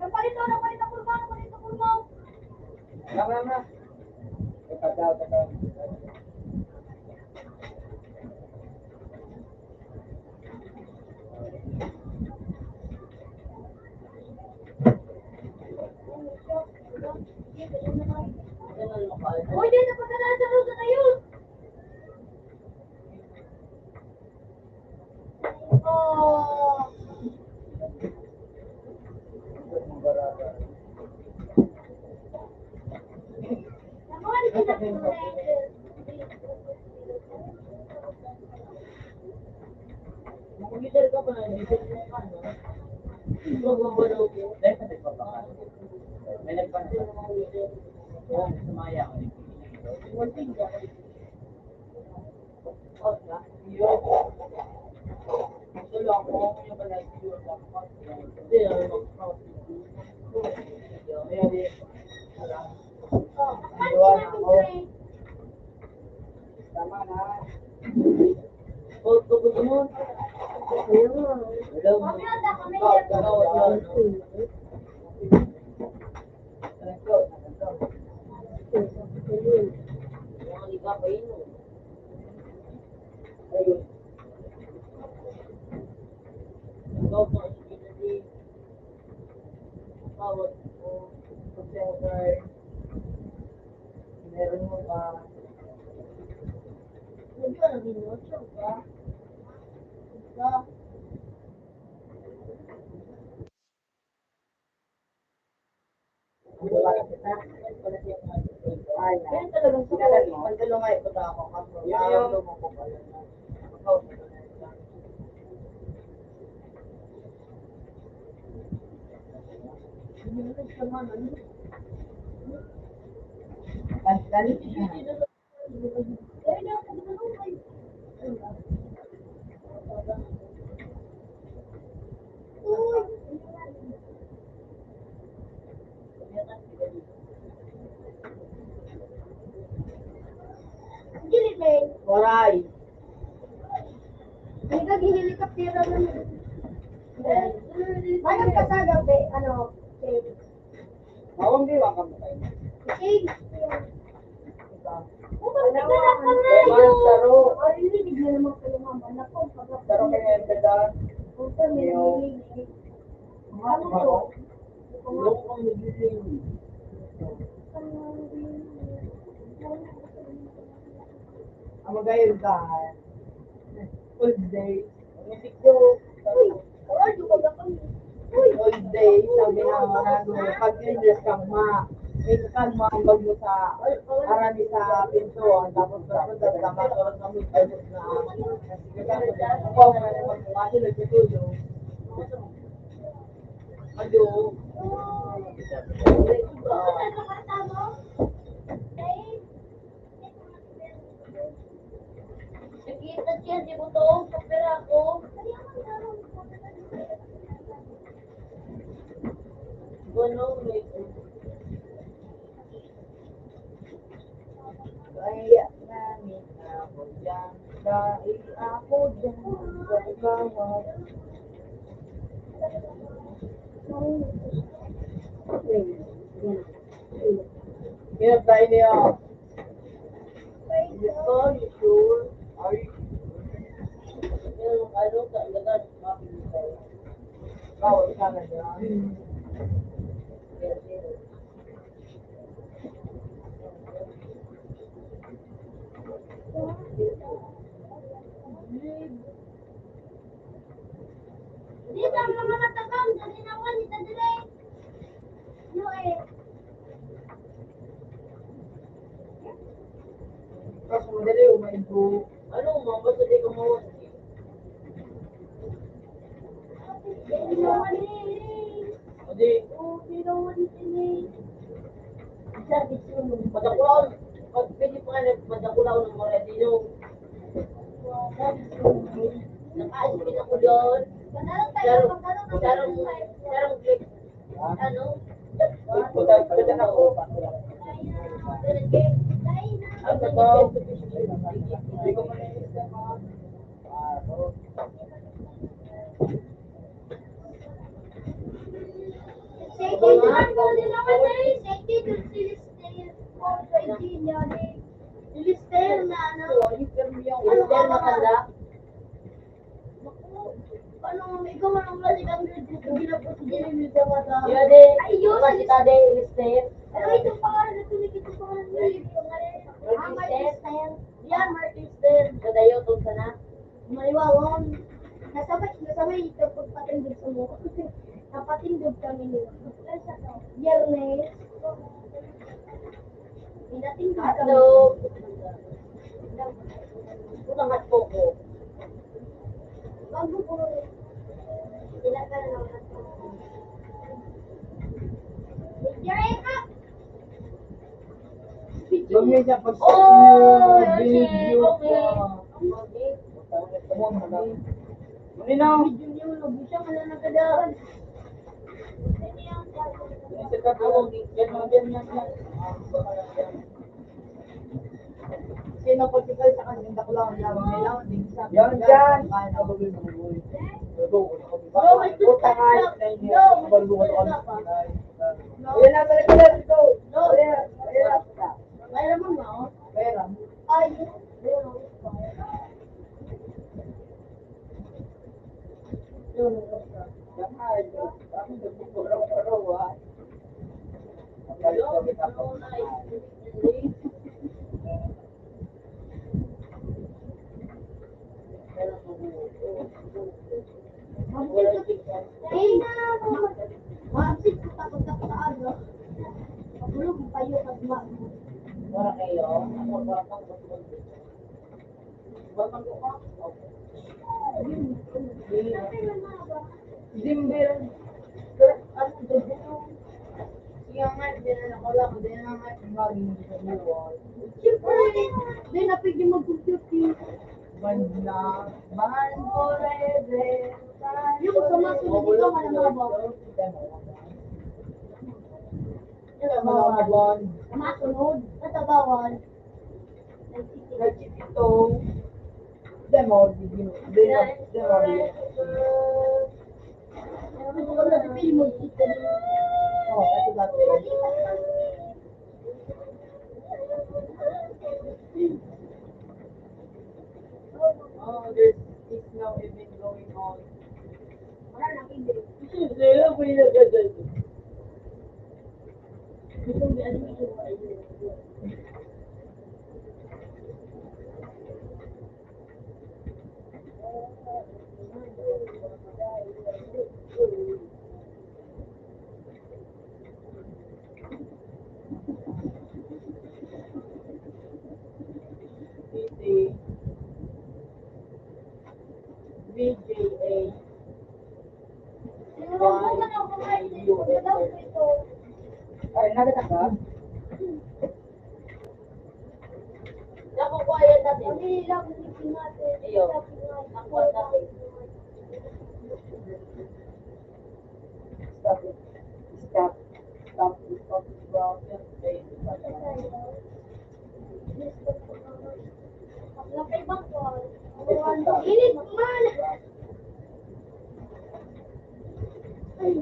Napalit ako, kurma. Mama. Teka. Uy, di na pagkadaan sa lusa na yun. Oh. Nakuha ni pinag-correct. Mag-leader ka pa na, leader mo ka, no? Magbabalo ko. Dahil sa nagpapakal. May nagpansin. Oo, sumaya ako. Munting ka. Oh, na. Yun. Ito lang, kung yung pala yun. Hindi, mag-cross. Ayan, di. Oh, nakuha ni pinag-correct. Tama na. Huwag ka ba naman? Ayun nga. Hello. Mamaya, kami Oh, yan. dalawa. Yung iba pa yun, no? Ayun. Ikaw pa ang pinali. Bawat mo. Pag-sensor. Meron mo pa. Huwag ka naging notcho ka. Huwag ka. lumay ko ta ako kaso. Yan yung- Nararamdaman ko pala na. Ikaw, Galit siya. Gilid na yun. Koray. May nag-helicoptero na yun. Manang kasaga, be, ano, shade. Mawang di ba kami kayo? Shade. Ano Naglalak ka nga Ay, yun. taro. Ay, hindi na naman kayo mamanak ko. Taro kaya yung tandaan. Puta, may nililig. Ano to? Loko kang nagising. Ang magayon ka. All day. Music ko. Uy, ay, duwag ako. Uy, All day. Sabi na mga pag linis kang ma. May kalma ang bag mo sa arami sa pintuan. Tapos dapat kamatulang kami. Tapos na. Ako ang magmumahal. Nagtutulong. Ayo. ano ka tamo? Ay, nakita siya, di mo to, kapira ako. Gunong may kaya namin ako dyan. Dahil ako dyan sa bawat. Yan tayo niya. Ito, you sure? Are you? Yung ano, kailangan makikita. Bawal ka na yan. Yes, yes. Dito ang mga matabang, dali na wali, dali. Yo eh. Tapos madali, umaintro. Ano, mga dali ka mawala. Dali na wali. Hindi. Oh, dali na wali, dali. Sabi ko, madakulaw. Pag pwede pa nga, madakulaw ng mga dino. Naka-ispin ako doon. Panalo tayo, panalo Sarang tayo. click. Ano? Pagkakita na ako. Ano ba? Hindi ko maniisip mga. Safety naman po din naman eh. Safety dun si Lister. Oh, safety niya eh. Si Lister na ano. Lister matanda. Ano, ikaw ang klase kang dito. Ginapos din yung Lister mata. Yun din. Ay, yun. Kita din, Lister. Ano ito pangalan na tuloy ito pangalan na ito pangalan. Ah, Mark Lister. Yan, Mark Lister. Kadayo, itong sana. Maliwawon. Nasabay ito pagpatindog sa mukha. Napatindog kami nila. Biyernes. Pinatindog kami. Hello. Unang hat po ko. Bago po. Ilan ka na naman. Jereka! Lumiyay siya pag Oh, video okay. pa. Muli na. Video niyo, nabusya ka na nagkadaan. Isip ka po. Yan. Sino pagkikal sa kanya, hindi ko lang alam nila. Yan dyan. Bro, may tuta ka. No, may tuta ka. Yan na, balik ko lang ito. No. Mayroon mo na, oh. Meron. Ay, meron. Yan nga, ito. Ako, nagpupuraw-puraw, ah. Magalit ko kita po. Eh, maapsit ko takot ako sa ano. Pagulog, payo, pagma. Para kayo, ako para kang basbol. Basbol ko ka? Dimber. Ano dito? Siya nga, hindi na nakalak, hindi na nga maging sa buwan. Siyempre, di napigil mag-compute. Banda, ban forever. Yung sumasunod dito, malamabang. Malamabang. Sumasunod, natabawan. Nagkikito. Demo, demo. Gusto ko na pipili mo dito. Oh, ito dati. Oh, there's no event going on. Wala na, hindi. Sila po yung nagagad. Gusto ko ano ito. PC. VJA. Sinurubukan ako kahit dito. Wala ko ito. Ay, nakita ka? Nakukuha yan dati. Hindi lang isipin natin. Iyo. Isipin natin. Nakuha dati. Stop it. Stop. Stop. Stop. Stop. Nakay bangkol. Init man. Ay,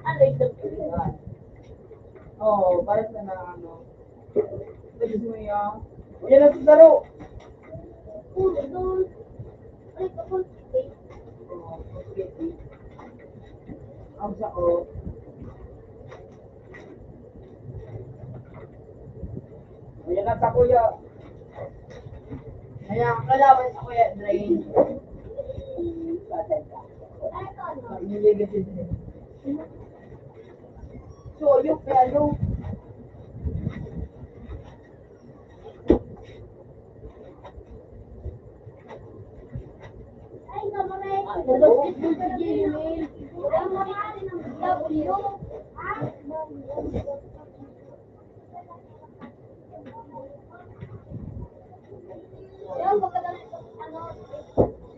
Ano yung tulipan? Oo, para sa na ano. Pwede mo yan. Yan ang sasaro. puno doon. Ay, kapag Oo, okay. Ang sako. Ayan na sa kuya. Ayan, kalaban sa kuya, drain. ay, ano? Iniligay din. So, yung pelo. Ay, kamaray. Basketball si Jamie. Ay, marami ng W. Ah, yan, magkadali ito, ano,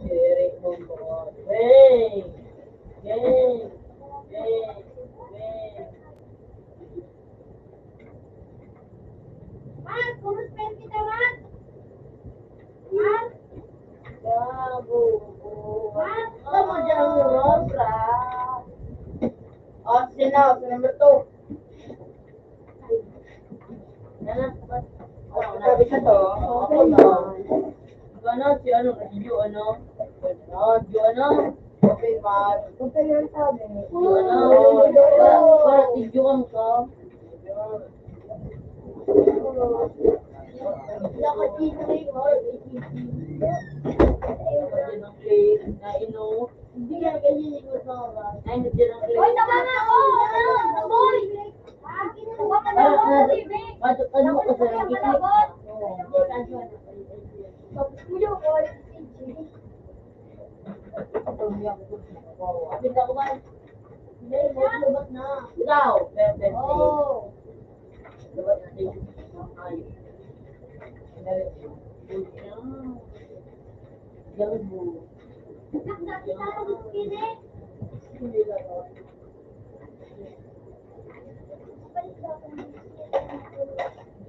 Eric Bombo. Hey! Hey! Hey! Hey! Mark, kumusta kita, Mark? Mark? Gabo! Mark? Tama dyan ang Rosa. Oh, sino? Sa number 2. Sabi na to. Ako na. Ano, si ano, si Jo, ano? Jo, ano? Okay, Mark. Okay, yung sabi. Jo, ano? Para si Jo ang ka. Nakachitri, or ikiti. Nandiyan ang plate na ino. Hindi nga ganyan yung kasama. Ay, nandiyan ang plate. Hoy, tama na ako! Ano? Boy! Tama na ako, TV! Ano ko sa lang Malabot! ikit? Kuya ko, Pinta ko ba? hindi, lubat na. Ikaw! Perfect. Oh! Dapat natin ayos. Gambo. Nakdati tayo ng skinny. Hindi lang ako.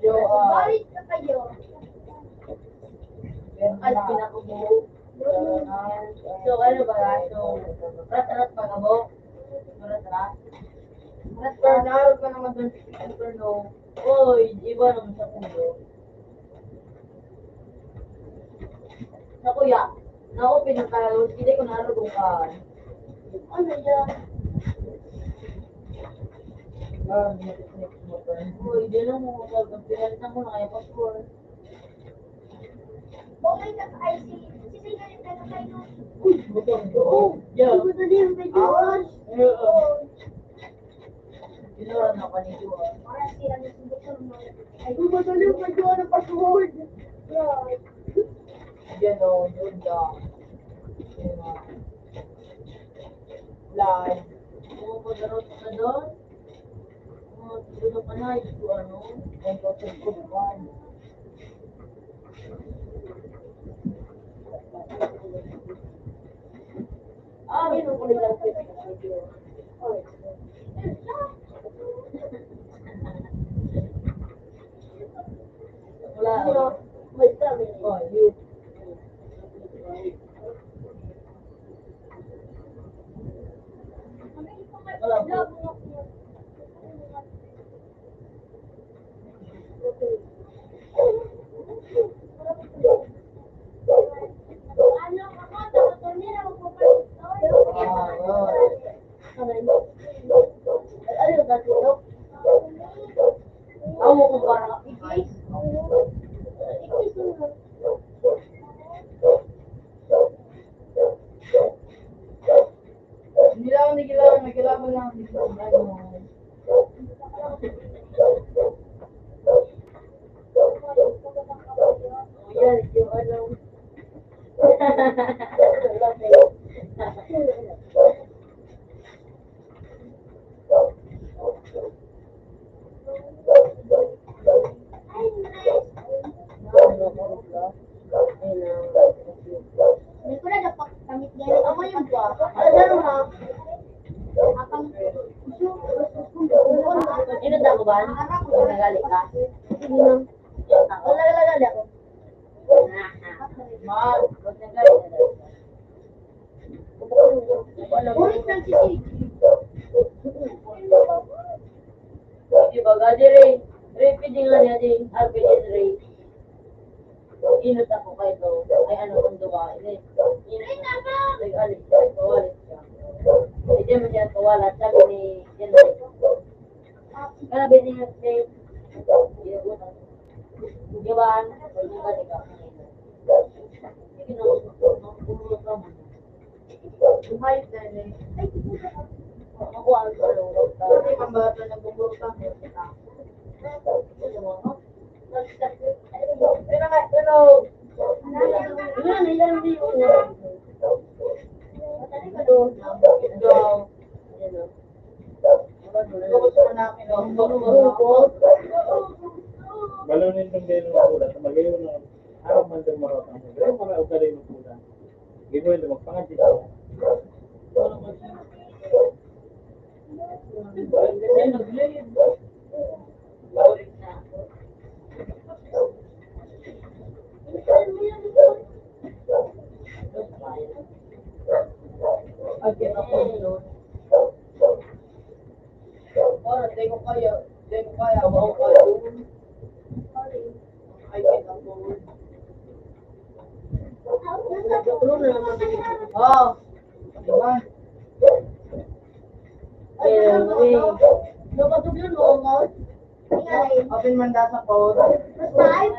Jo, Balik na kayo. ay pinakubo. So, ano ba? So, rat-rat pa ka mo? Rat-rat? Rat-rat, naroon ka naman doon sa Inferno. Oy, iba naman sa puno. Sa kuya, naku, pinagkalaro, hindi ko narugong ka. Ano yan? Uy, di lang mo, pinalitan mo na kaya passport. Okay na IC. Sisingalit ka na kayo. Uy, buto. Oo, yeah. Gusto din yung video. Oo. Binura na kanino. Para sila na sa buksan mo. Ay, kung madali yung pagkawa ng password. Yeah. Yan o, yun daw. Yun o. Live. Pumupunta ka doon. Pumunta ka na, ito ano. Ang total ko naman. Yun ang kulay lang sa video. Wala. May sabi. Oh, yun. Wala po. Ano, ako, tapos nila magpapalit. Ano yung tatlo? Ako kung parang ikis. Hindi lang ako nagilaban, nagilaban lang. Ano? Yan, yung ano. Hindi ko na dapat kamit ganyan. Ako yung ba? Ano ha? Akang Inuta ko ba? Kung nagali ka? Wala nagali ako. Ma, wag na galit. ulit ng sisig. Di ba, gadi rin. Repeating lang natin, RPG rin. Inot ako kayo to. Ay ano kung duwa. Inot ako. Ay alis ka. Kawalit ka. Ay diyan mo siya kawalat. Sabi ni Jenny. Sabi ni Jenny. Di ba? Pag nagkali ka. Sige na. Pumulot ka mo. Hayop na yun eh. Ako ang kalungkot ka. Kasi pambato na bubulutang yun. Pero nga, pero... Ilan, ilan din yun. Matali ka doon. Go. Focus mo na akin. Balunin ng gaya ng ulat, magayon ng araw man ng marotang mo. Pero mga ugalay ng ulat. Ginoy na magpangadit ako. Again ako doon. Ora, tengo kaya, ako kaya. Again ako. Nagkakulong na naman din. Oh. Diba? Nakatog yun, oo nga. Open man da sa phone. Mas five.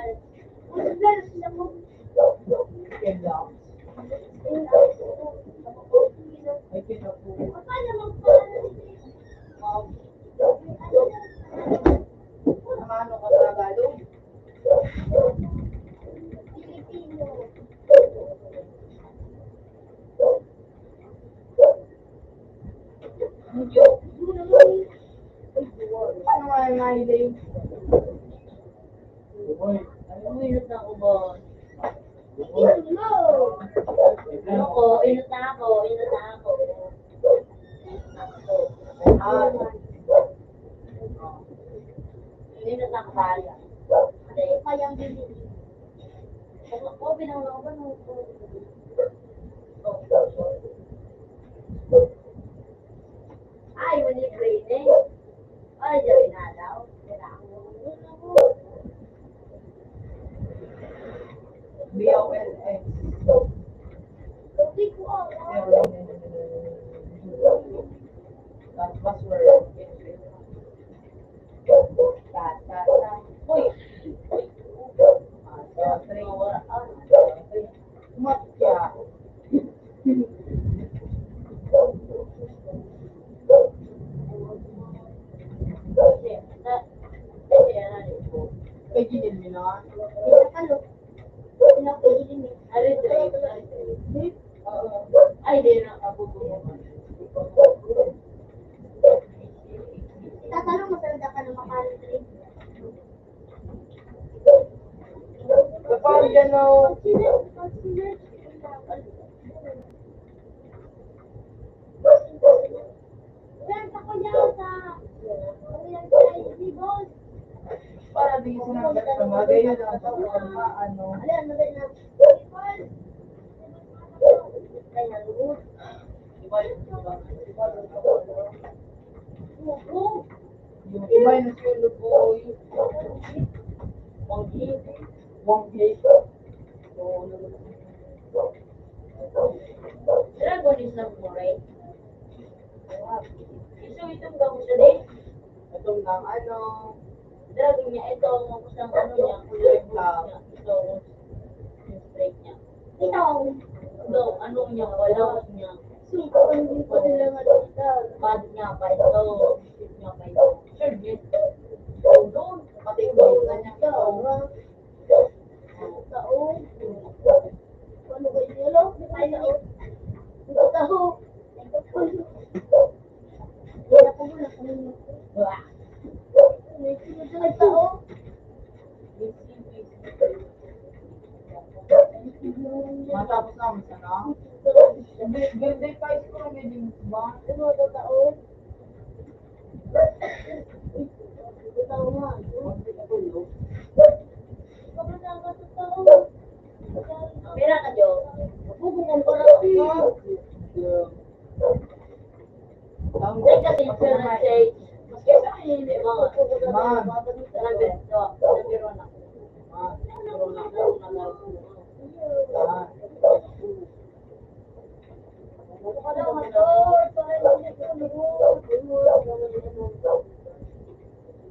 Mas meron sila mo. Again lang. Again ako. Paano magpapalala? Namano ka sa Tagalog? Pilipino. Ano nga yung nahiling? Ginoy. Ano mo yun na ako ba? Pilipino. Ano ko? Inot na ako. Ah. Inot na ako bala. Kayang bibili. Ako, pinanglaban ako. Ay, mali green eh. Ay, dyan na daw. B-O-L-X. Hindi ko alam. That's password. Uy! Matya. Ano? Pinakailin eh. Ay, di na ako gumawa. Tatanong mo talaga ka ng makalan trade. Kapag gano'n, Yan, ako niya sa... Ayan, sa boss. para di sinagat sa bagay yun ang pagkakama, ano. Ayan, maganda na. Ay, nalugod. Yung iba yung nasulo po, wang hate. So, Dragon is not correct. So, itong gawin siya din. itong ng ano, Dragon niya, ito ang kusang ano niya, kulay blue niya. Ito, yung straight niya. Ikaw. Ito, ano niya, wala niya. Sumpah, hindi ko nila matanda. Pad niya pa ito. Shoot niya pa ito. Sure, yes. doon, pati yung baita niya ito. Taong. Ano ba yung yelo? Ay, taong. Taong. Wala ko muna kanina. May sunod taong. Matapos namin sa na. Birthday price ko lang yun, ba? Ano ba taong? Taong nga. Kapag ka sa taong. Pera ka, Jo. Bubukan ko lang. Check kasi yung pera na check. Mas kesa kayo hindi mga.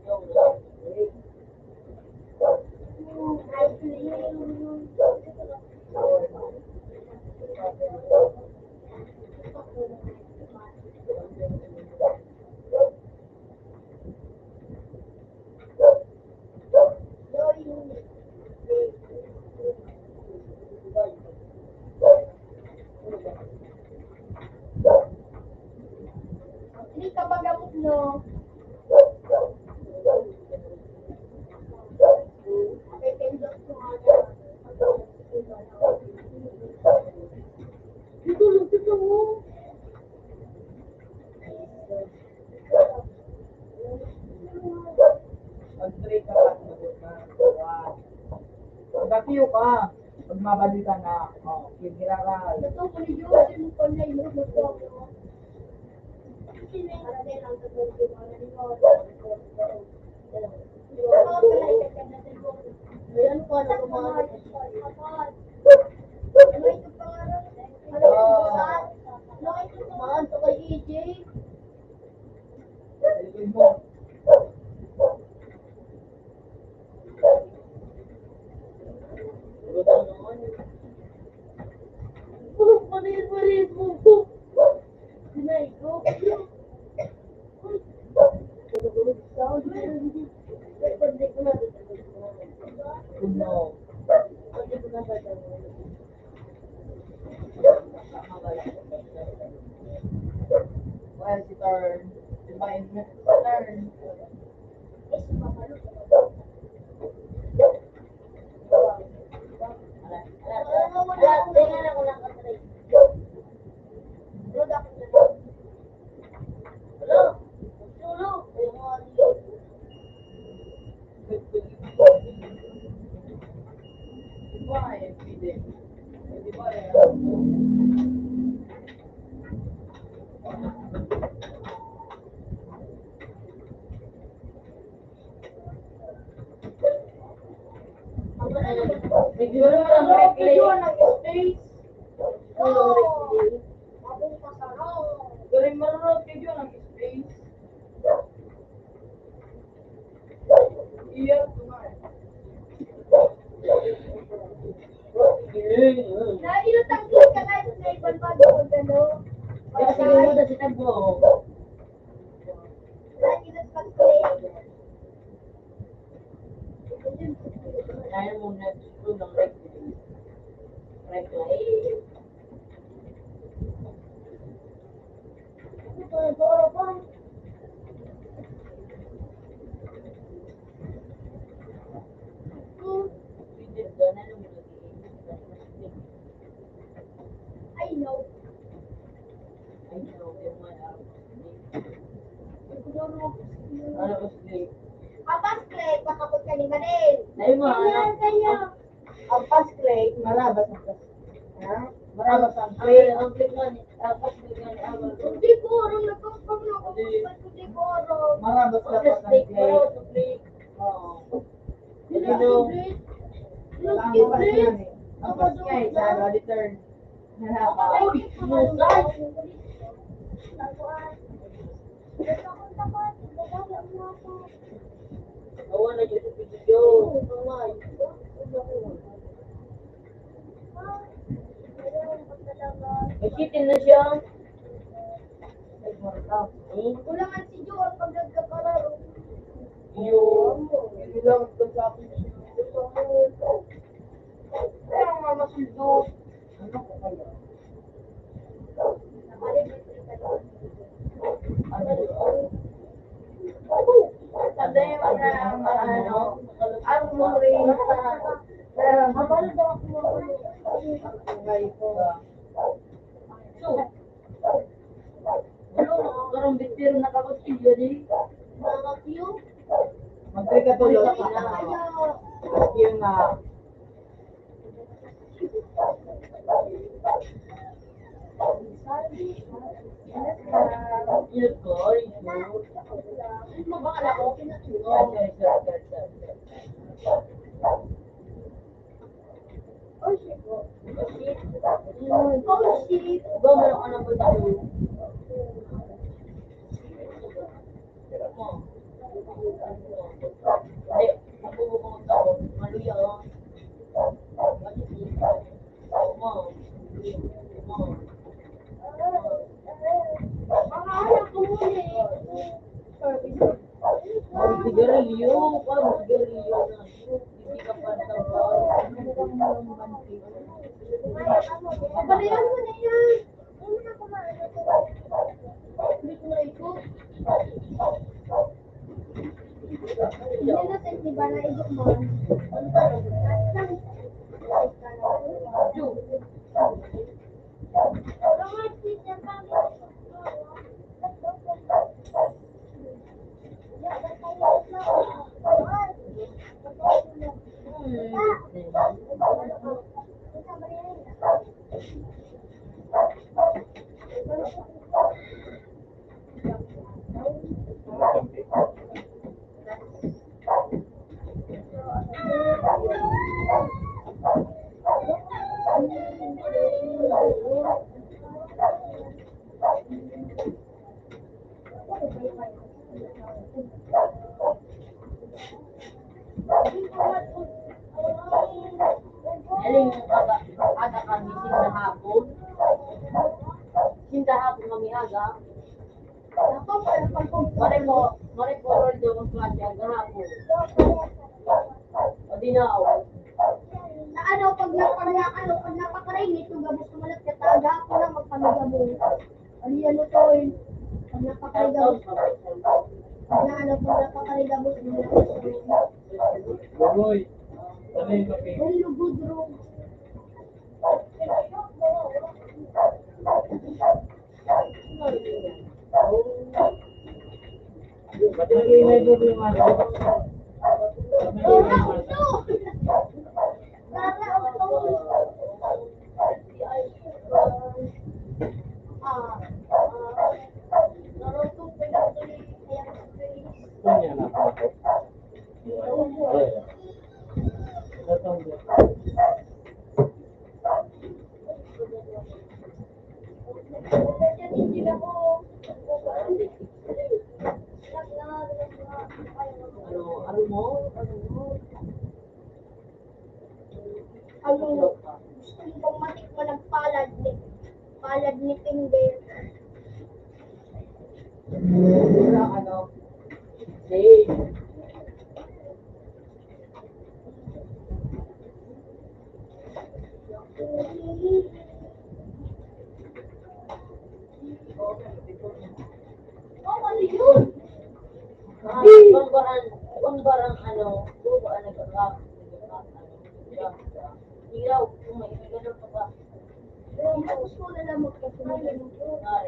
Number 1 na. Hindi ka ba gamot nyo? Okay, pendok ko nga. Dito mo. Pag-tray ka pa, pag-apio ka, pag mabali ka na, kigira ka. Ito ko ni Diyos, yung panay mo, gusto ko. Sino yung natin ang tatulog ko na nito? Ayan ko, ano kumakas. Ano ito pangarap? Ano ito saan? Ano ito saan? Ito kay EJ? Silipin mo. Panis mo. Sinay ko. Kuno. Well, si turn. Divine turn. Tingnan ako lang katry. Hello? Sulo? Divine, pwede. Divine. Video lang ang replay. Galing marunong video ng space. Iya, tumae. Nailutang ka kahit sa ibang bago ko gano'n. Kasi mo na si Tagbo. Nailutang ka. Kaya mo na. Ito ng rec. Rec na eh. Ito na doro pa. Hindi doon na lang I know. ay no, yung mga Doro. ano ba sige? Apas Clay, pakapot ka ni Manel. Dahil mo, Kanya, kanya. ang pasklay, marabas ang marabas ang Clay. clay. Ang clay nga ni, ang pasklay nga ni Amal. Hindi ko aram nagkakam na ako. Hindi ko aram. Marabas ka pa ng clay. Oo. Hindi You know, Look, ang Gibrit. pasklay, ang pasklay, sa return. Awa na dito sa video. Isitin na siya. Ay, marta. Kulangan si Joel pag nagkakalaro. Hindi lang ito sa akin. Kaya nga masuldo. Ano ko kaya? Sabi mo na ano, ang mori habal daw ako ko. So, ano, nakakaroon bitir na kapag video din. Nakakakyo. Magkakatulog ka na. Yung yun ko, Mabakala ko, pinatulog. Oh shit. Oh shit. Gawin ako ng video. Hindi, nabubukong ako. Maluya ako. Makahanap ko muna eh. Sigarilyo ka, sigarilyo na. Hindi ka pa sabay. Pabalayan mo na yan. Ano na kumain ako? Hindi ko na ikot. Hindi na sa iba na ikot mo. Ano ba? Aling aga kami sindahapon. Sindahapon kami aga. Mare ko roll daw ang klase aga hapon. O di na ako. Na ano, pag napakarainit, yung gabos na malat ka taga ako lang magpamigabong. Ano yan o to eh. Pag napakarigabos, na ano, pag napakarigabos, Boy, ano yung kape? hello, good room. Ba't lagi may problema na? Oh, ito! Tara, narotong pinatuloy kaya Kanya na ako. Datang dia. Ano mo? Ano, gusto mo bang matikman ng palad ni Pinder? Ano? Hey. Oh, ano yun? Kung barang ano, buwan nagkakak. Ilaw, kung may ganun pa ba? Tapos ko na lang magkasunod ng Ay,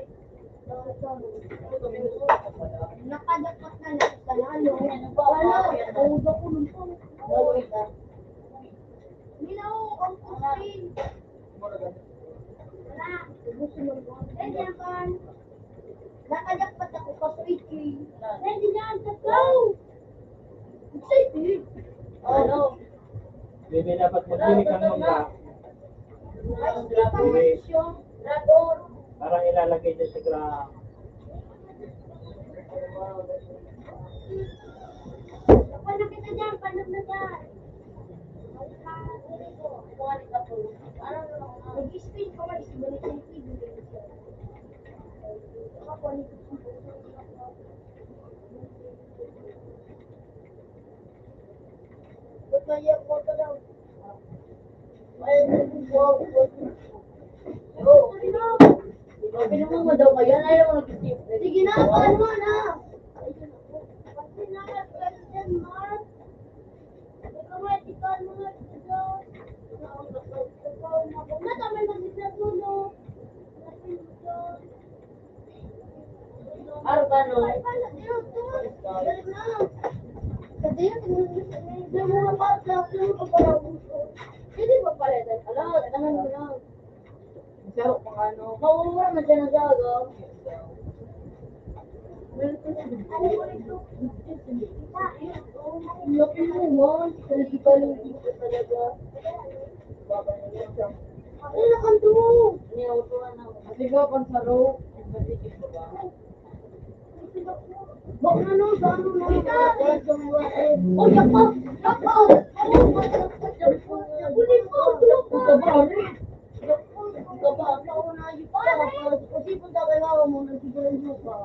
nakadapat na lang sa lalo. ano ba? Wala, pauga ko nun po. Gagawin ka. Hindi na ako ang kusin. Wala, gusto mo. Pwede naman. Nakadapat ako pa sa iki. Pwede na ang tatlaw. Excited. Ano? Hindi dapat magdinig ang mangga. Ay, hindi pa naman siya. Dragon. Parang ilalagay dyan sa ground. Paano kita dyan? Paano na dyan? Nag-spin ko ba? Isibalik sa TV. Ako, ba't may mo ito daw? Pinumo mo daw kayo, ayaw mo nag-skip. Sige na, paano na? Kasi na, question mark. Grammatical mark. Na, tama mag-isa tulog. Araw ka no? Ay, pala, tinutulog. Galing na. Kasi yung mga pasa, yung kaparaw gusto. Hindi ba pala ito? Ala, tanong mo lang. Masarap pang ano. Mawawala man siya ng sago. Ano ko ito? Laki mo man. Hindi ka lugi ko talaga. Baba niya siya. Ano na kanto? Niyautuan ako. Kasi ka, pansaro. Ibatikip ko ba? Bak na no, gano na. Oh, yapa! Yapa! Kunin mo! Ito ba, Ari? Ito ba? Ako na yung para. Kasi punta kay mama mo, nagsigalan mo pa.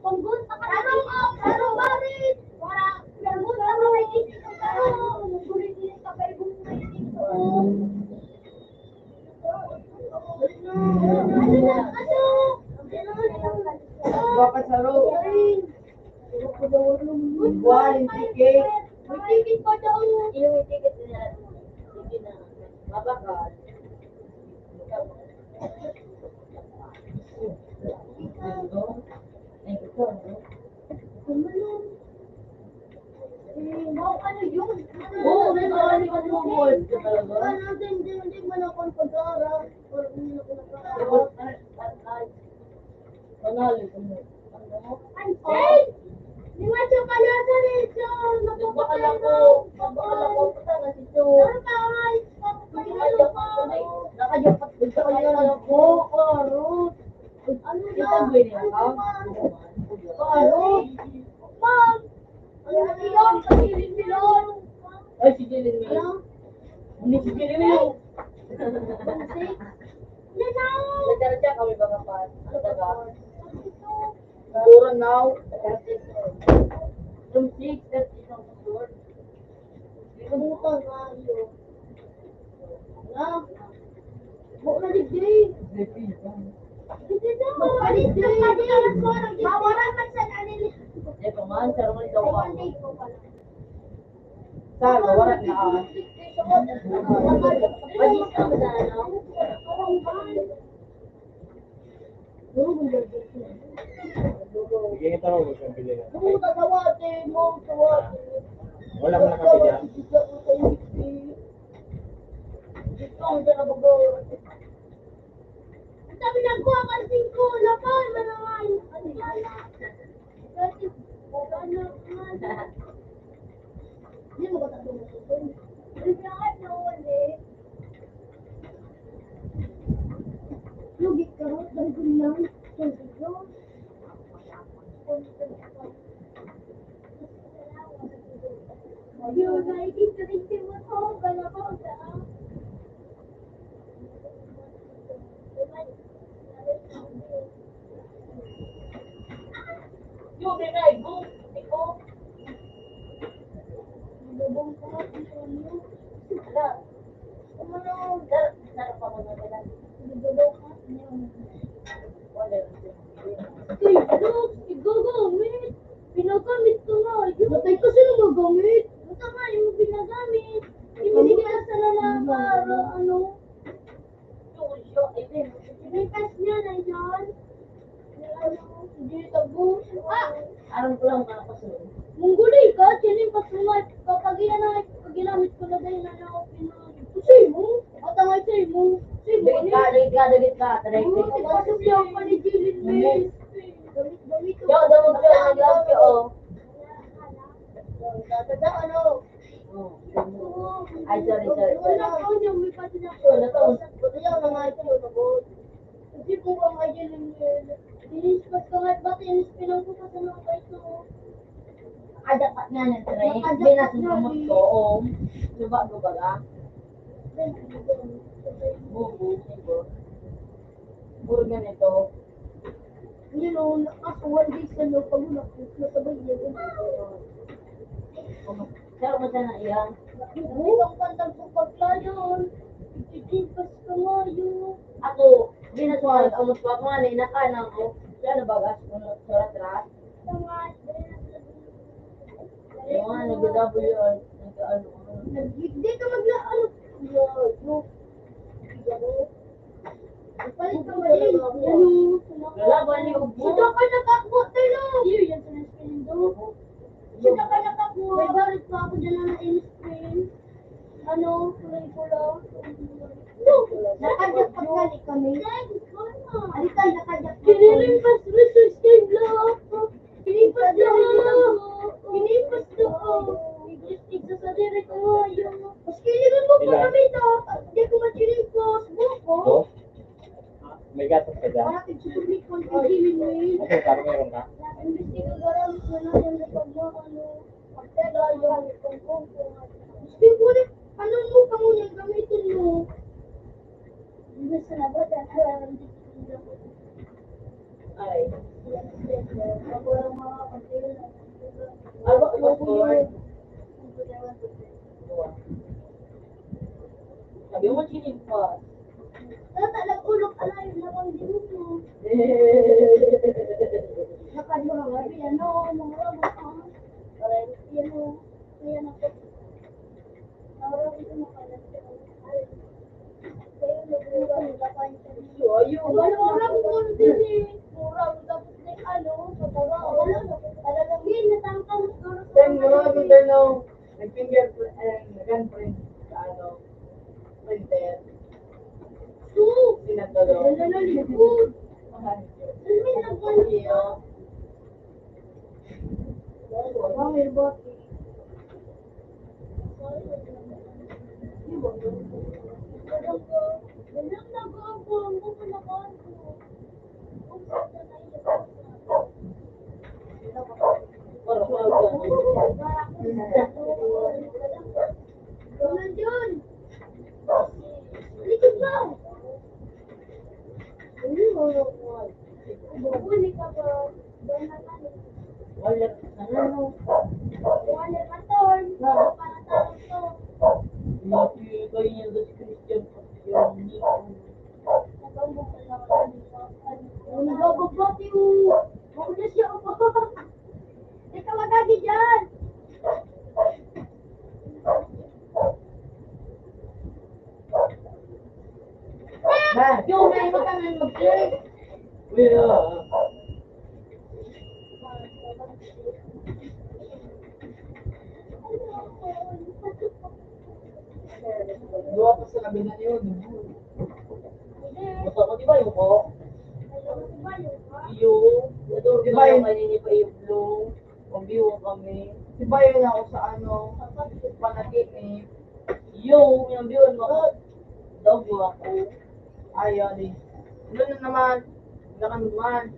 Panggun, tarong ako, tarong barit! Para, panggun, tarong may isip ko tarong. Gulit-gulit ka kay bumay dito. Ano? Diba, pansaro? Buwan, ticket. May ticket pa daw. Yung ticket nila. Sige na. Mabakal. Ay, ito, no? Ano yun? Oo, may marami ka mo board ka talaga. Ano, hindi man ako pag-aaral. Wala hindi ako Tapos, nag-aaral. panalo ko mo. Ano? Ay! Di ba siya pala sa rito? Nagbakal ako. Patanga si Chu. Nakajapat ko sa kanya ako. Karot. Ano Kita na? ba niya ka? Karot. Ma'am! Ano yun? Pasilin nilon! Ay, si Jilin Mil. Ano? Hindi si Jilin Mil. Pansik? Yan na! Nagkaradya kami ba kapat? Ano taga? Ito. Puro now. From 6, that's isang sword. Kabutan nga yun. Ano? Buk na digdi. Hindi na. Magpalit na pati. Bawaran man sa nanili. Eh, paman, sa rumon daw Ay, ako. hindi ko pala. Sa, warat na ah. Pagis ka ba na, ano? Sige, ito ako gusto pili na. Puta, tawatin mo, tawatin. Wala mo na kape dyan. Sabi na ko, ang 5, lapay, manangan. Hindi mo ba tatulog ito? Hindi na ulit. Lugit ka, dahil ko lang. Yun, nakikita rin si mo ko, gala ko sa... Yung binay, boom, iko. Lubong ko, ito mo. Uy, look, igagamit. Pinagamit ko nga. Natay ko sino magamit. Basta nga, yung pinagamit. Ibinigay na sa lalaka. Ano? Pinipas niya na yan. Hindi tabo. Aram ko lang mga kasunod. Mungguloy ka, sining pasungat. Kapag ginamit ko na dahil na ako pinagin. Say mo? At ang ay say mo. Say mo. Dagit ka. Taray ko. Kasi siya pa ni Jilin May. Gamit ko. Yo, damo ko nag-love ko. Tanda ano? Ay, sorry. Wala ko niya, may pati na ko. Wala to. Wala yung mga ito, nabot. Kasi kung ang ay Jilin May. Dinispas ka nga, ba't inispilang ko pa sa mga kaito? Adapat nga na taray. Nakajapat Binasunamot na, ko. Oo. Diba ka? Bubu. Puro ganito. Hindi no, ako one day sa loob, pag nasabay yun. Pero mo na iyan. Ang pantang sa paglayon. Ikikipas ka nga yun. Ako, binasuhan ko. Mas pa mga nakanan ko. Siya nabagas ko sa ratras. Yung mga nag-W or nag-ano. Hindi ka maglaan. Palit ka ba din? Wala ba ni Ubo? Sida ka nakakbo tayo. Iyo yan sa screen do. Sida ka nakakbo. May barit pa ako dyan na in-screen. Ano, kulay pula. Nakadyak paggali kami. Alika, nakadyak. Kinilimpas resource kay Block. Kinilimpas lang. Kinilimpas lang. Igsa sa direct ko ngayon. Mas kinilimpas mo pa kami ito. Hindi ko matinilimpas. Buko. Ito? May gatas ka dyan? Para kitsubik ko ang kinilimpas. Okay, parang meron ka? Imbestiga garam na lang yung pagmano. Pagtega yung kung. Gusto ko rin. Ano mo pa muna yung gamitin mo? Hindi sa labas at halang dito. Ay. Ako lang mga kapatid. Ano ba ito for? Sabi mo chinimpas. Talag ulok alayo na kang dinuto. Nakadura nga piano, mga rabo ka. Piano, kaya na ko. Nawala ko na pala. Kaya nagbuka nila pa yung Ayun. wala orang ko din eh. Murang tapos na ano, sa tawa. Wala na. Talagang yun, natangkang. Then, marami din ng nag-fingerprint and handprint sa ano, printer. Su! Sinatulo. Wala na likod. May nagpansiyo. Wala, may bote. Ikaw magagi dyan! Yung may magkakaroon mag-play. Wala. Dua pa sa kabila niyo. Gusto ko, di ba yung ko? Yung, di ba yung kanini pa yung blue? Pag-view kami. Si Bayo na ako sa ano, panaginip. Yung view mo. Dog ako. Ayaw ni. Ano na naman? Nakan naman.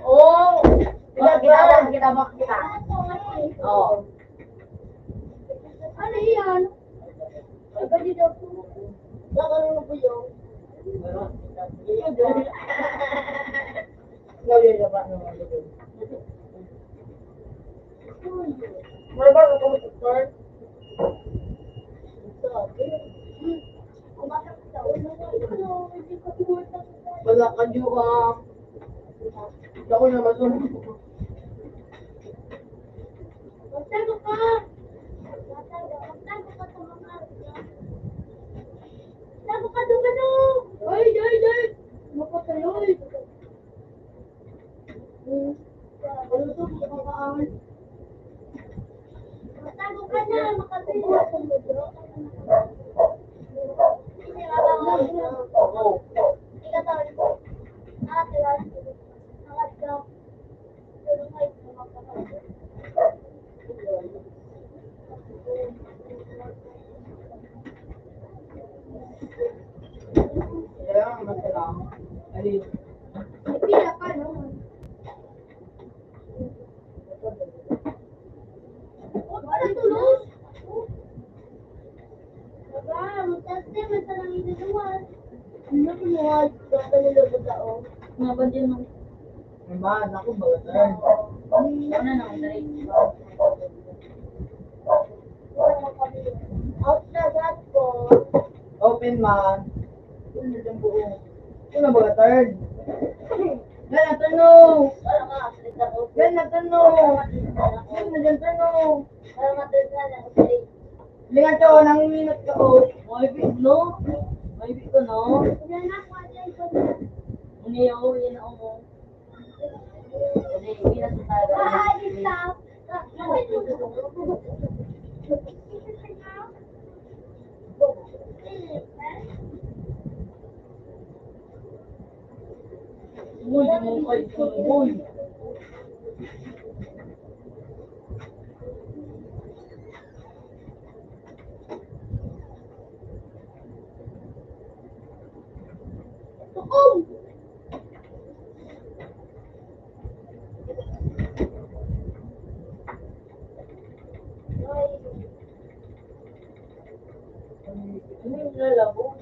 Oh! Kita ba? Oo. Ano yan? Agad daw po. Nakano po yun? Gawin na ba naman? Wala ba ako start? wala ka juga. Ako na masunod. Magtago ka! Magtago ka sa mga... Magtago ka doon ka no! Ay! Mapatayoy! Ano to? Makakaangan. Magtago ka na! Makatayo! Hindi makakaangan na. Ika tawag ko. Nakatiwala. Nakatiwala. Tulungay ko makakaangan. Kaya nga masala. Alin. Pila ka no? Huwag ka na tulog! Diba? Magtante, masalang inunuan. Ano ko mga bata nila ba tao? Mga ba din ng... Naman, ako baga Ano na, dahil out na that ko. Open man. Ano dyan buo? Ano baga third? Yan ang tanong! Wala ka, salita ko. Yan ang tanong! Yan na dyan tanong! Wala matanda na, okay. Lingan ka o, nangiminot ka o. Maibig no? Maibig ka no? Yan na, kaya ko na. Hindi ako, yan ako mo. Hindi, hindi na sa tayo. Ah, stop. Uy, yung mga kayo, uy. Tukom! Ano yung lalabo?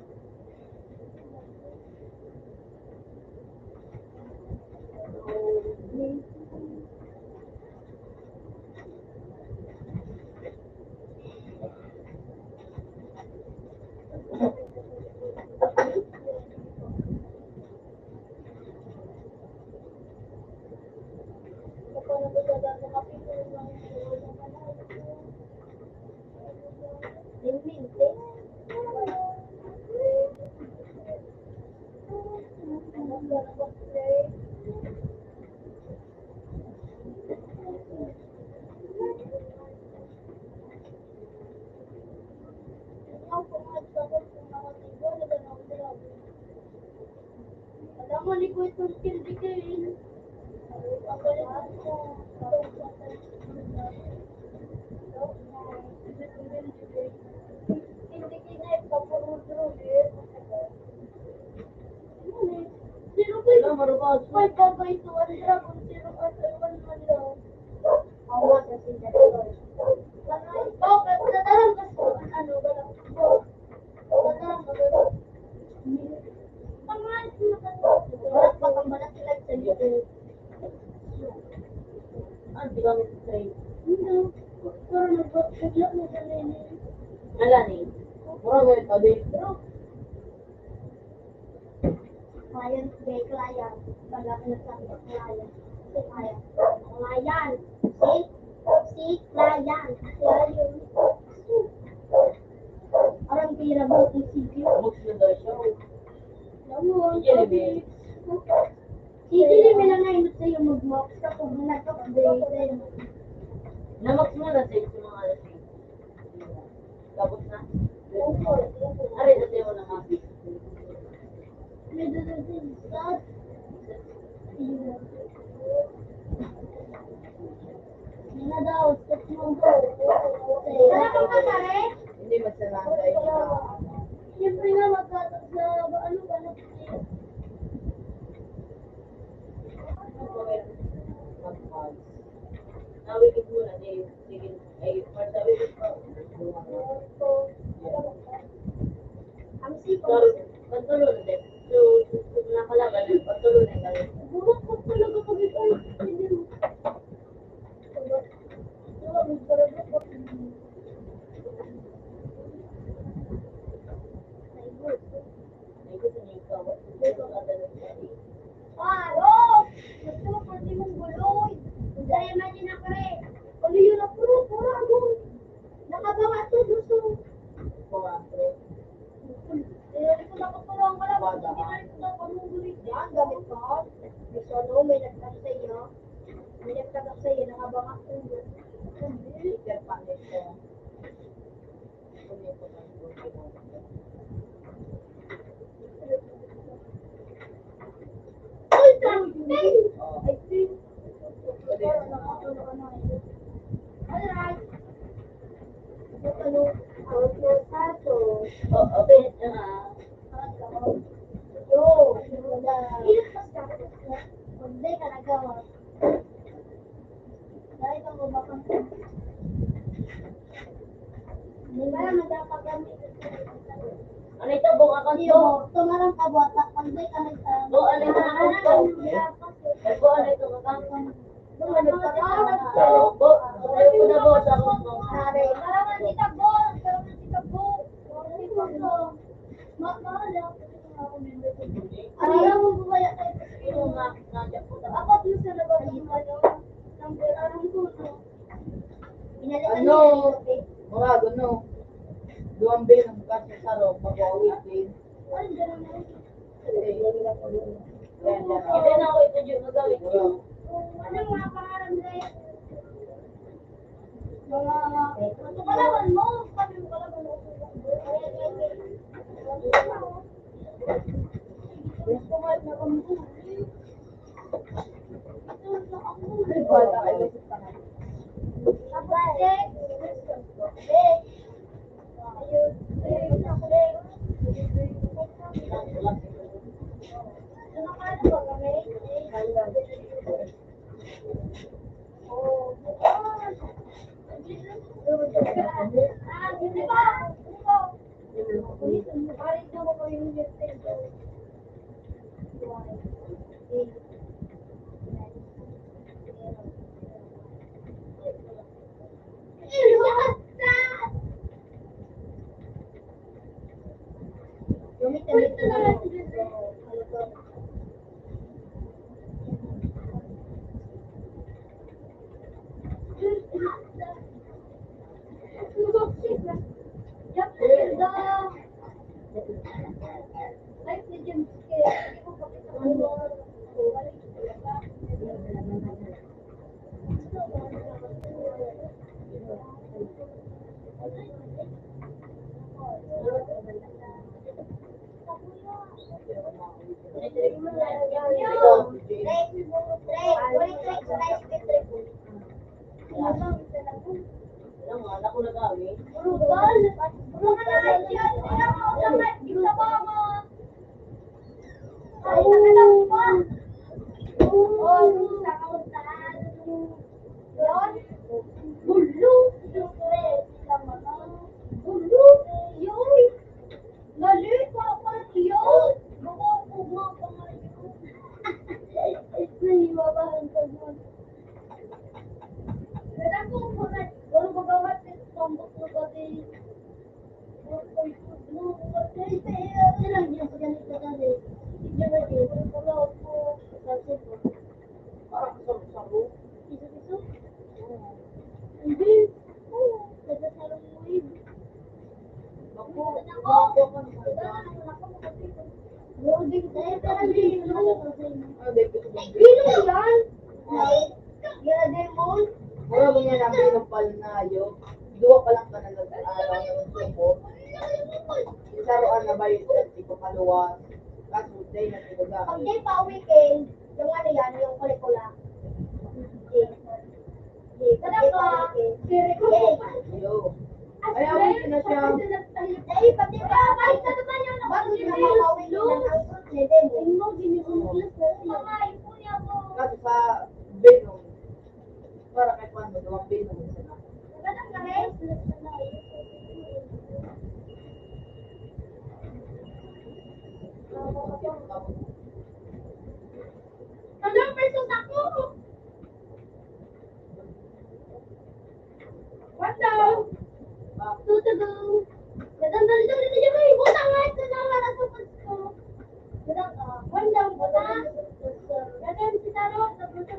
Alam mo, liquid to skin decay. Ang galing ko. Hindi kina ipapurudro eh. Zero point Wala, marupad. 5 by 2 ang dragon 0 at 1 man lang. Awa sa sinador. Oh, natarang ka sa ano ba lang. Natarang ka ba? Pangalit mo ka. Balat pa kang balat sila sa dito. Ano, di kami straight. Hindi. Pero nagla mo sa nene. Ala ni. Mura ba yung tabi? Client, gay client. Baga ka na sa client. Si client. Client. Si client. Client. Arang pira ba itong sige? Mux na daw siya. Alam mo, Jelly Sige, may lang na sa'yo mag-mock sa kung nag-update. Namax mo na sa'yo sa mga alas. Tapos na. Aray, na sa'yo ng happy. May dadating sa Yan na daw, step mo go. Wala kang kakare? Hindi masalang tayo na. Siyempre nga magkatak sa ano ba na Mag-pause. Nawigit muna, sige. Ay, marsawigit pa. ang sipag. Pero, pagtuloy din. So, nakalaban, pagtuloy na tayo. Bumak ko talaga pag ito. Hindi mo. Diba, magparagot ko. Ay, gusto niyo ikaw. Gusto ka talaga. ito, gusto. 4. Kung nakapulong ka lang, hindi na rin ito pamugulit yan. Gamit ko. May solo, may nagtag sa iyo. May nagtag sa iyo, nakabang ako. Sticker pa nito. Kunin ko pa ito. Ultra! Hey! Oh. I think. Pwede. Alright. Ano? Ultra sato. Okay na. Yo! Ilang pas ka? Hindi ka nagawa. Dahil kang ubakang ka. Para magkapagamit. Ano ito, buong account Iyo, ko? tumarang kabata. Pagday ka nagsabi. Oo, ano ito, account ko? Bo, ano ito, account ko? Bo, sabi ko na bo, sa account ko. Karangan kita, Bo. Karangan kita, Bo. Mahala. Ano mo kaya tayo? Ito nga, nandiyan po. Apat yung sa labas ng ano? Number, anong puso? Pinalitan Ano? niya yung kape. Murag, ano? Duwang bin ang kasi sa ro, mag-awit din. Ay, ganun na. Hindi na ako ito yung magawin. Ano mga pangalan na yan? Mga kalaban mo. Sabi mo kalaban mo. Kumain na kami. Ay, bata kayo sa tangan. Alam mo, anak ko na gawin. Parang saru-saru. Ako, ako ka naman. Ano, dahil ko sa bangkit. Mura ba yan ang pinumpal na yun? Duwa pa lang ka na nag-araw ng suko. Isaroan na ba yung testi ko kaluwas? Kaso, day na tinuga. Pag day pa weekend, yung ano yan, yung kulikula. Kadang ka, Yo. Ay, awit na siya. eh, pati ba, kahit na naman yun, bago na makawin yun ang output na din. Ay, mo, ginugulas na siya. Mga ipunya mo. Kaso sa Benom, para kay Juan mo, duwang Benom sila. Kadang ka rin. Kadang pesos ako. What now? Tutulong. Kadang dali-dali na dyan kayo. Butang nga. Kadang nga nasa pasko. Kadang ka. Wandang butang. Kadang si Taro. Kadang ka.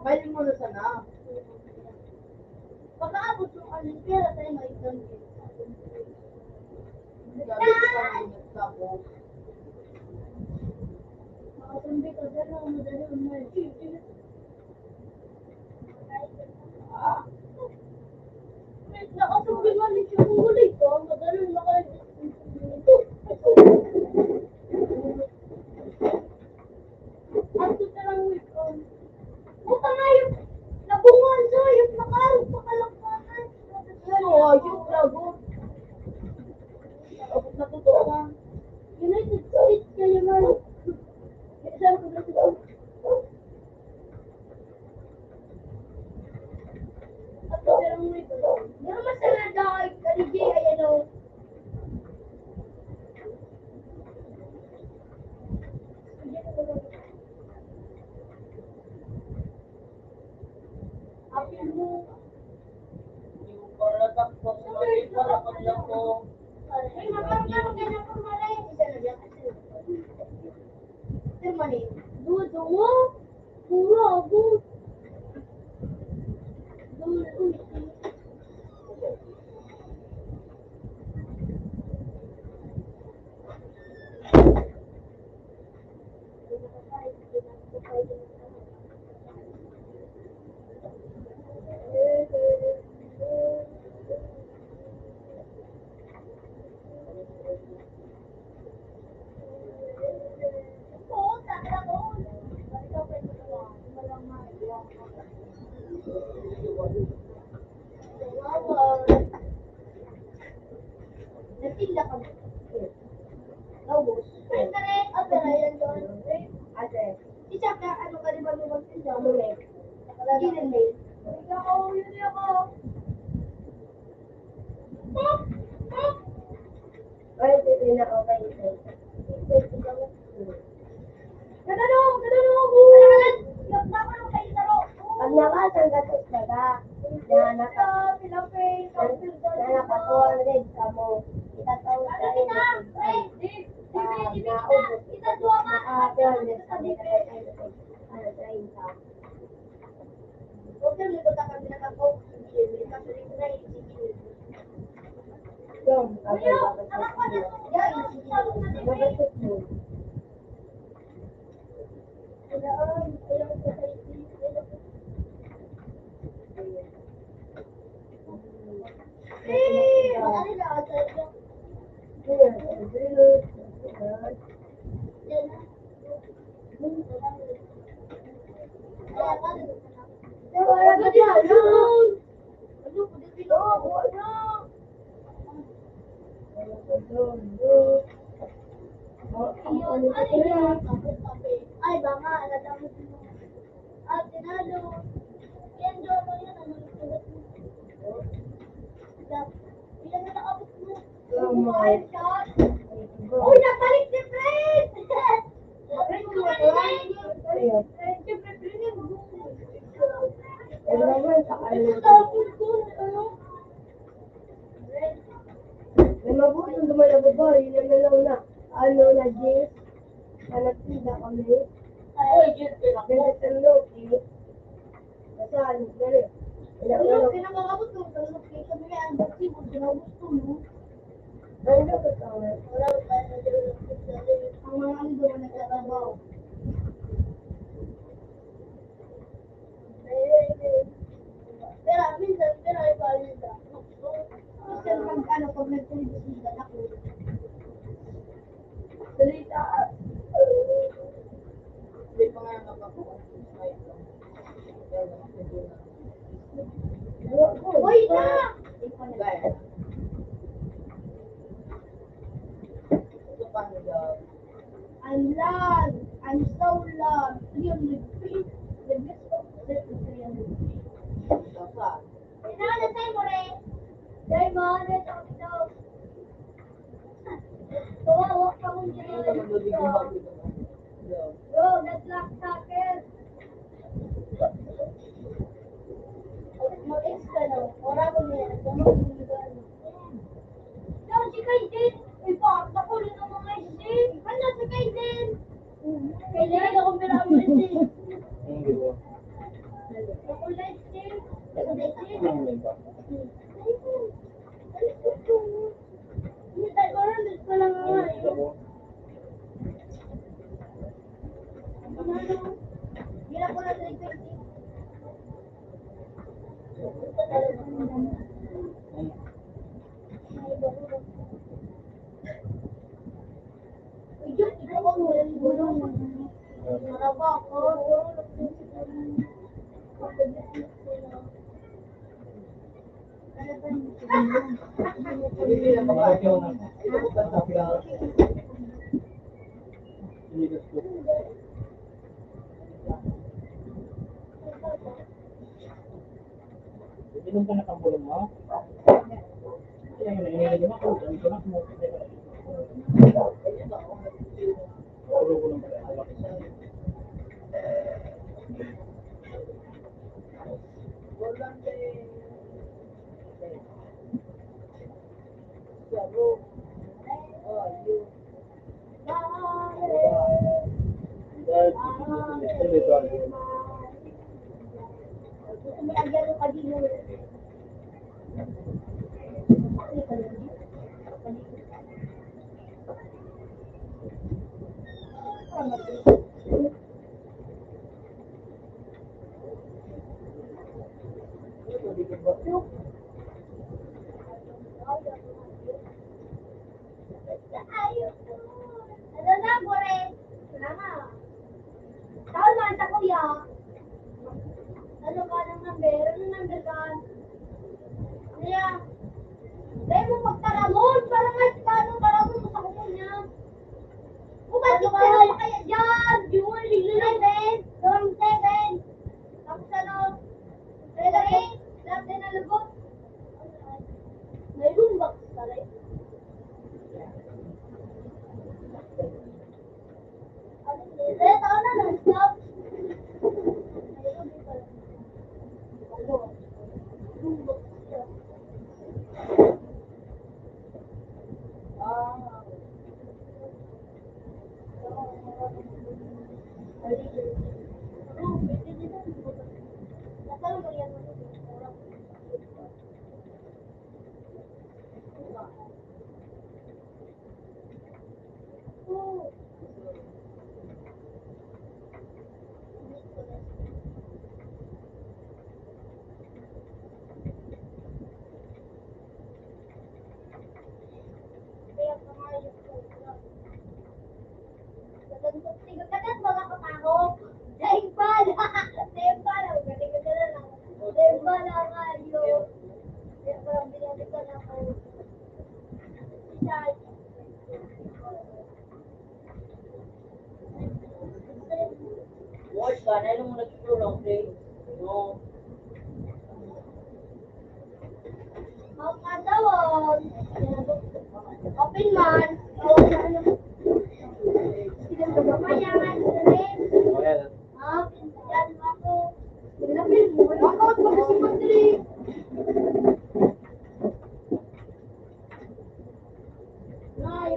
Balik mo na sana. Pagkaabot yung Olimpiyada tayo may exam. Gabi ko pa ng tapos. Makasambi ka dyan lang, madali mo na eh. Nakasambi nga ni siya kung ulit ko, madali mo ka Ato talang week on. Buka nga yung nabungan sa yung nakarong pakalakpakan. Ano, ayun, lagot. Abot na totoo ka. United States kayo man. Saan ko ba ito? Ato talang week on. Di naman sa nadakay, kaligi, ayan o. Apil mo. Yung paratak po sa mga para paglang ko. Ay, makarang ganyan kung malay. Isa na diyan kasi. Sir Mani, duwa. Puro ako. Natinda kami. Naubos. Ay, tara, abera yan doon. Ate, Isa ka, ano ka, di ba may magtinda? Mulek. Hindi rin may. Ikaw, yun ako. Ay, hindi na ako kayo. Ganun ako. Yung naman ang kayo taro. Pag nakasanggatos na ka, na naka-200 ka mo, itatawag Ano tayo kita? Ay, naubos. itatwa ka. Naka-200 ka, may nakasanggatos ka. Ano, 30. Huwag na likod ako pinaka-coke. Kasi rin ko na isigil. Yung, Ayaw, nakakuha na to. Yan, sabog na din. Magastos mo. Ayaw ko sa isip. Ano na ako sa iyo? Ayan, ayan. Yan na. Kaya ka na. Wala ka dyan. Ano ko din pinakakuha? Wala ka dyan. Ay, baka, natapos mo. Ah, tinalo. Yan, Jolo, yan. Ano yung sugat mo? Ilan na nakapos mo? Ay, shot. Uy, nabalik si Fred! Fred, kumain. Siyempre, Fred, yung gusto. Ano naman, sa ano? Tapos ko, ano? Fred, May mabuti yung dumalabog ba? Yun na lang na. Ano na, Jess? Nanatinda kami. Uy, Jess, Ganit ang loki. Kasi ano, gano'n. Ano, pinakakabot ko. Tapos kaya kami ang baksi mo. Ginagusto mo. Ano dapat kami? Wala ko tayo na dito. Ang mga ano doon nagtatrabaho. Pero minsan, pero iba minsan. Minsan ano, pag nag-television ako. Salita. hindi pa nga nakakuha. Uy, na! Gaya. Ito pa nila. I'm loved. I'm so loved. 300 feet. The best of the 300 feet. Dapat. Inaalas tayo mo rin. Dahil maalas ako dito. Kawawa ka kung Hindi gano'n naman dito. nalilibag ito. Yeah. Bro, that's like socket. Yan, si Kaiden. Uy, pa, nakulo ng mga isin. Ano, si Kaiden? Kaiden, ako pinakamulit eh. Hindi ko. Nakulit eh. Nakulit eh. Hindi ba? Hindi tayo oras, ko lang nga. Hindi ko. Hirap ko na sa ito. Ikaw ang wala siguro. Maraba ako. Hindi na makakyaw na. Ito ko sa kaya. Hindi ko. Inom ka na kambulan mo? Kaya yun, iniligyan ako. Sabi ko na, sumulit ka. Tulog ko lang pala. Dahil, hindi ko alam. Ano na, Boris? Salamat. Tawag man sa kuya. Ano ka ng number? Ano number ka? Kaya, dahil mo magtaramon. Parang ay, paano taramon mo sa kumon niya? Bumalik ka na pa kaya dyan. Yun, ligilin. Dorm 7. Tapos ano? Relay. Lahat din na lubot. May lumbak sa rin. Kaya tao na lang, stop. Kagat mga kapako. Dahil pala. Dahil pala. Galing ka na lang. Dahil pala nga yun. Dahil pala binalikan ako. Dahil. Watch ka, na mo nagtulong, okay? No. Ang katawag. Open man. Tawag na ano. Mayaman rin. Okay. Yan ako. Sinapin mo. Bakit mo kasi madali? Ay,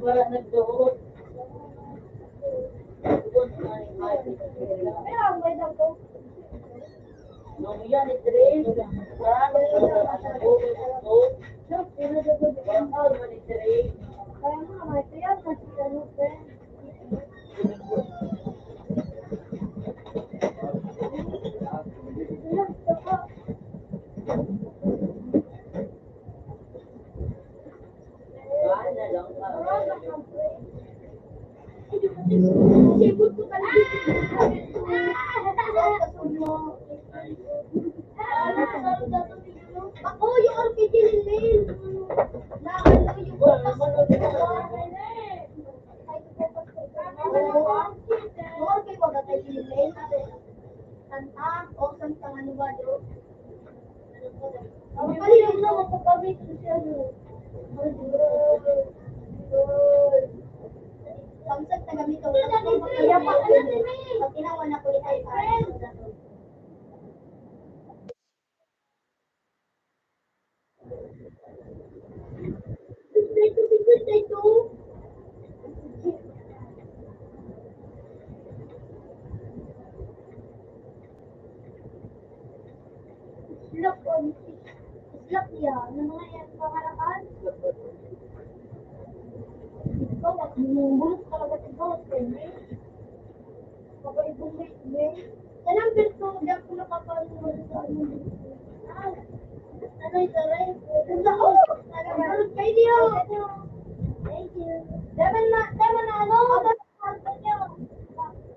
Wala nagdoon. pero ang may daw ko. Nung yan, itirin. Marami sa sa buhay mo. Bakal mo itirin. Kaya nga, may tiyan kasi ano, friend. Saan na lang ka. Sipot ko pala. Ako yung RPG ni Lil. Nakalo yung okay ko gatay ni Lil. Santa o Santa ano ba do? Ang palihog na magpapabit siya do. Samsat taga mito. Kaya pa ano ni Pag tinawa na kulit ay parang Islap o islap niya ng mga yan pangalakan. Ikaw, at bumulot talaga ikaw, Tene. Kapag-ibumit, ne. Yan ang birto, diyan ko nakapanood sa ano. Ano ito, right? Ano, thank you. Thank you. Daman na, ano?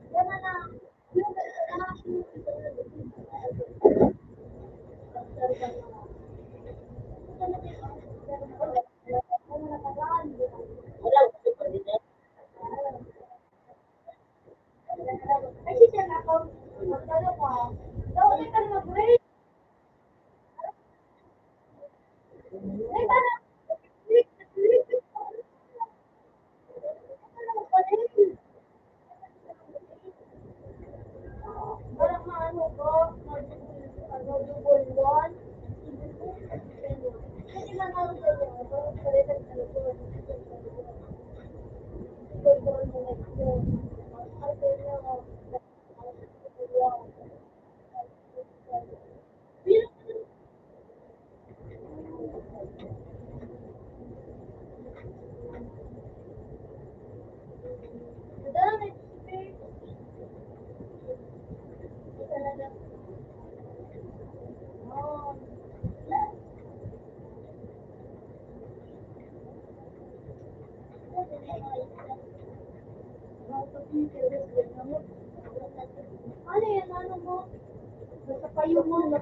Daman na. Ay, siya na ako. Magkano ka? Daw, ka na mag-break. Ay, para. Parang maano ko, double one. Kasi lang ako sa inyo, parang palitan sa likod. Double one na like yun. Kasi nyo, madami, talaga. Oh. Ano yan? Ano mo? Nasa payo mo. Ano?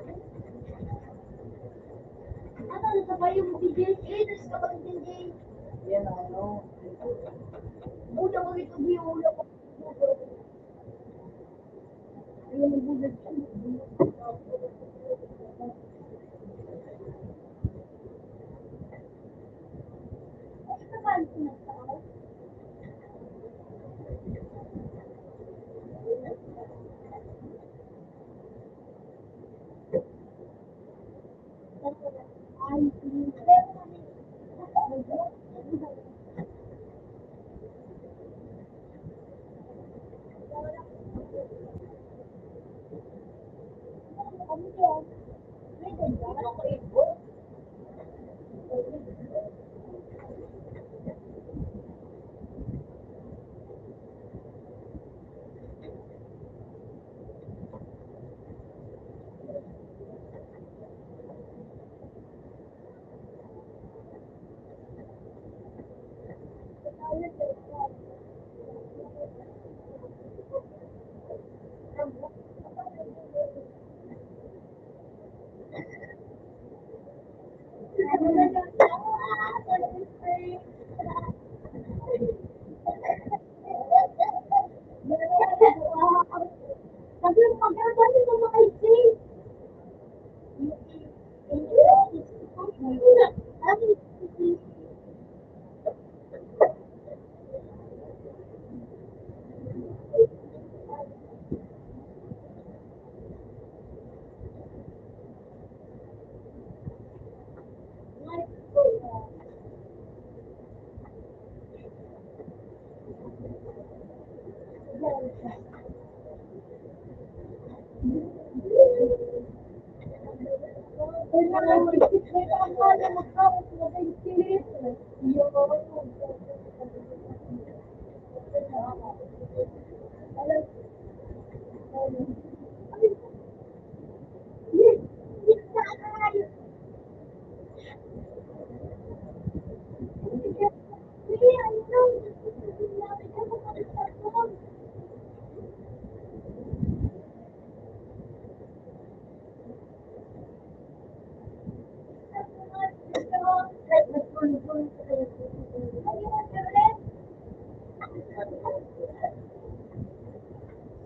Nasa payo mo, DJ? Nasa kapag DJ. Yan ano. Buda ko ito, biulo ko. Ayun, buda siya. Ay, kapag sinasakal. Ay, Sabi mo, pagkakasali mo makaising.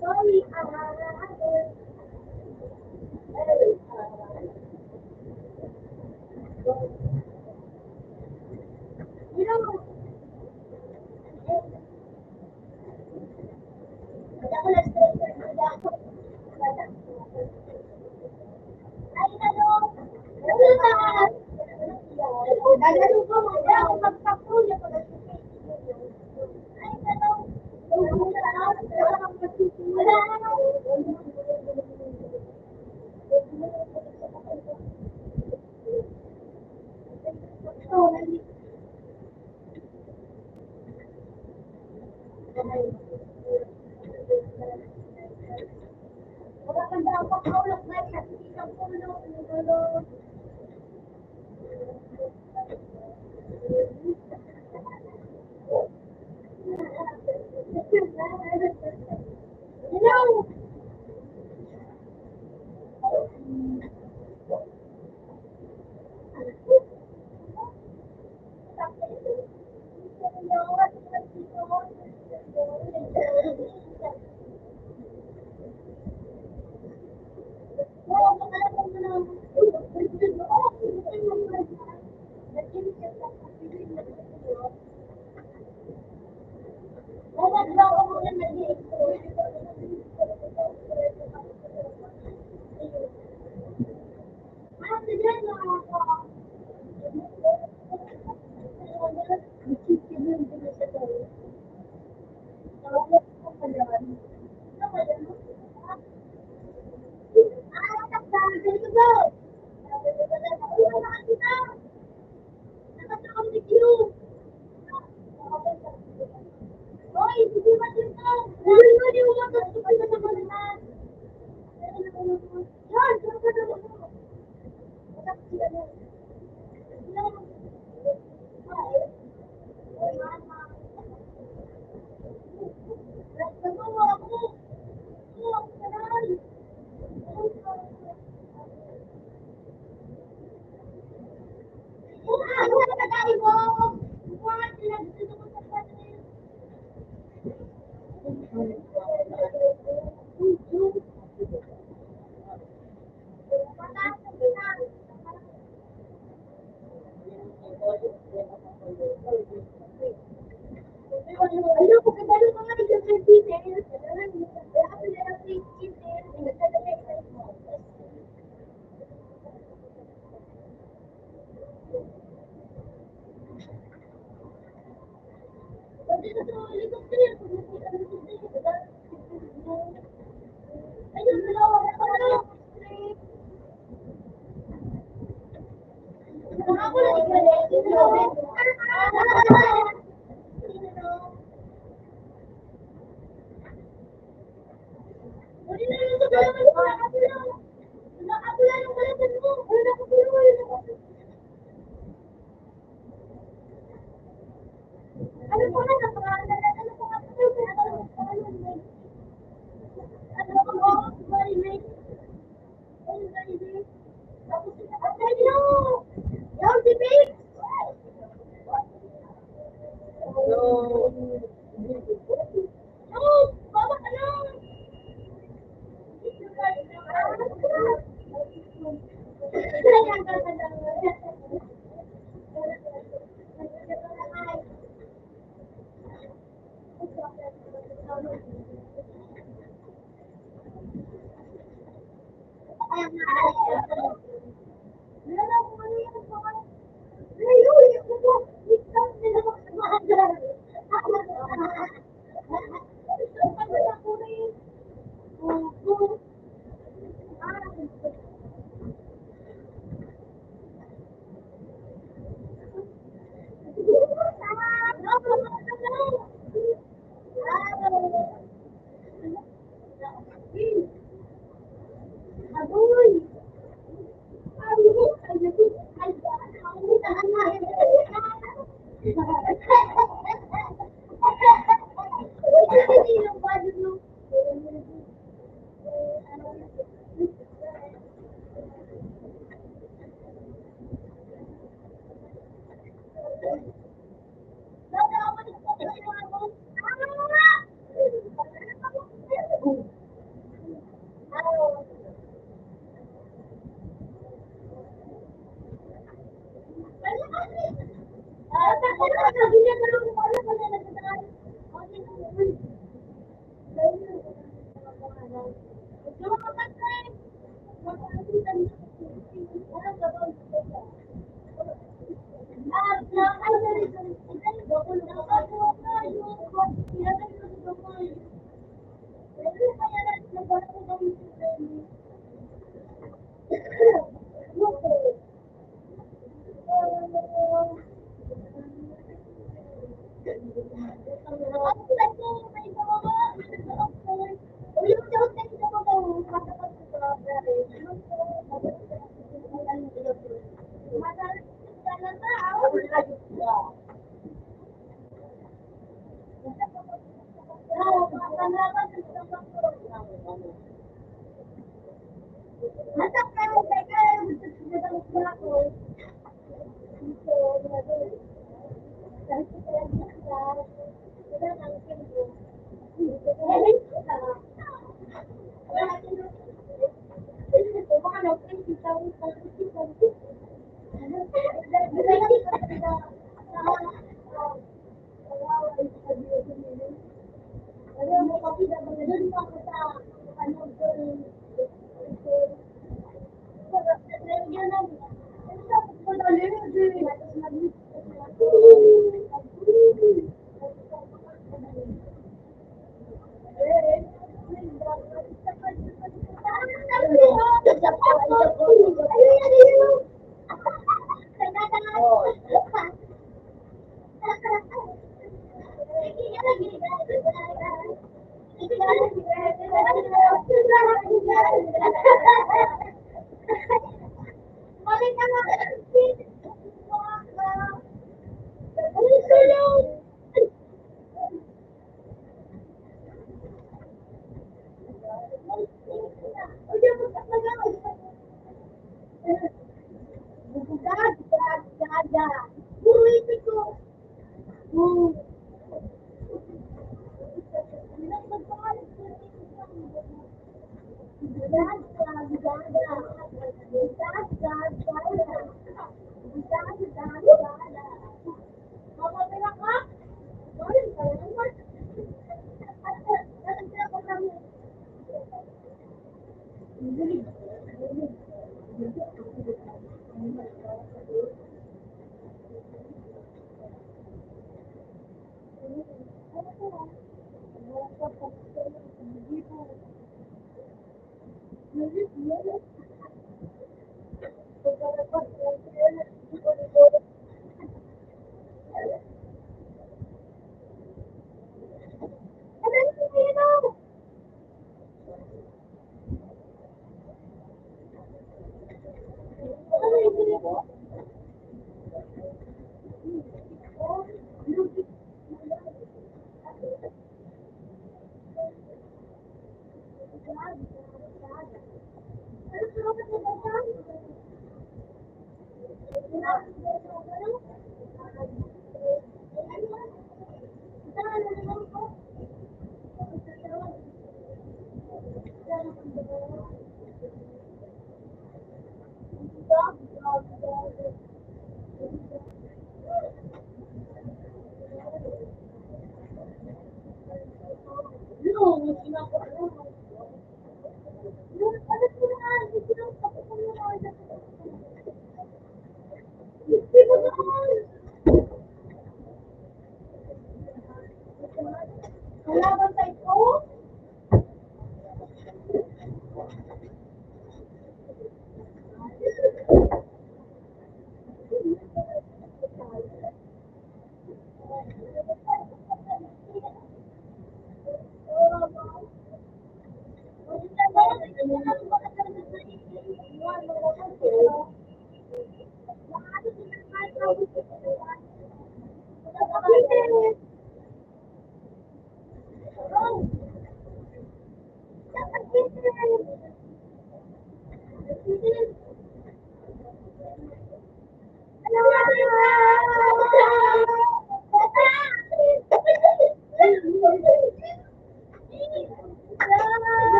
Sorry, you know, ako na-stress Gagano ko, mga ako magpapro niya pag ay, ano? Wala kang dapat kaulak na isang puno. Hello.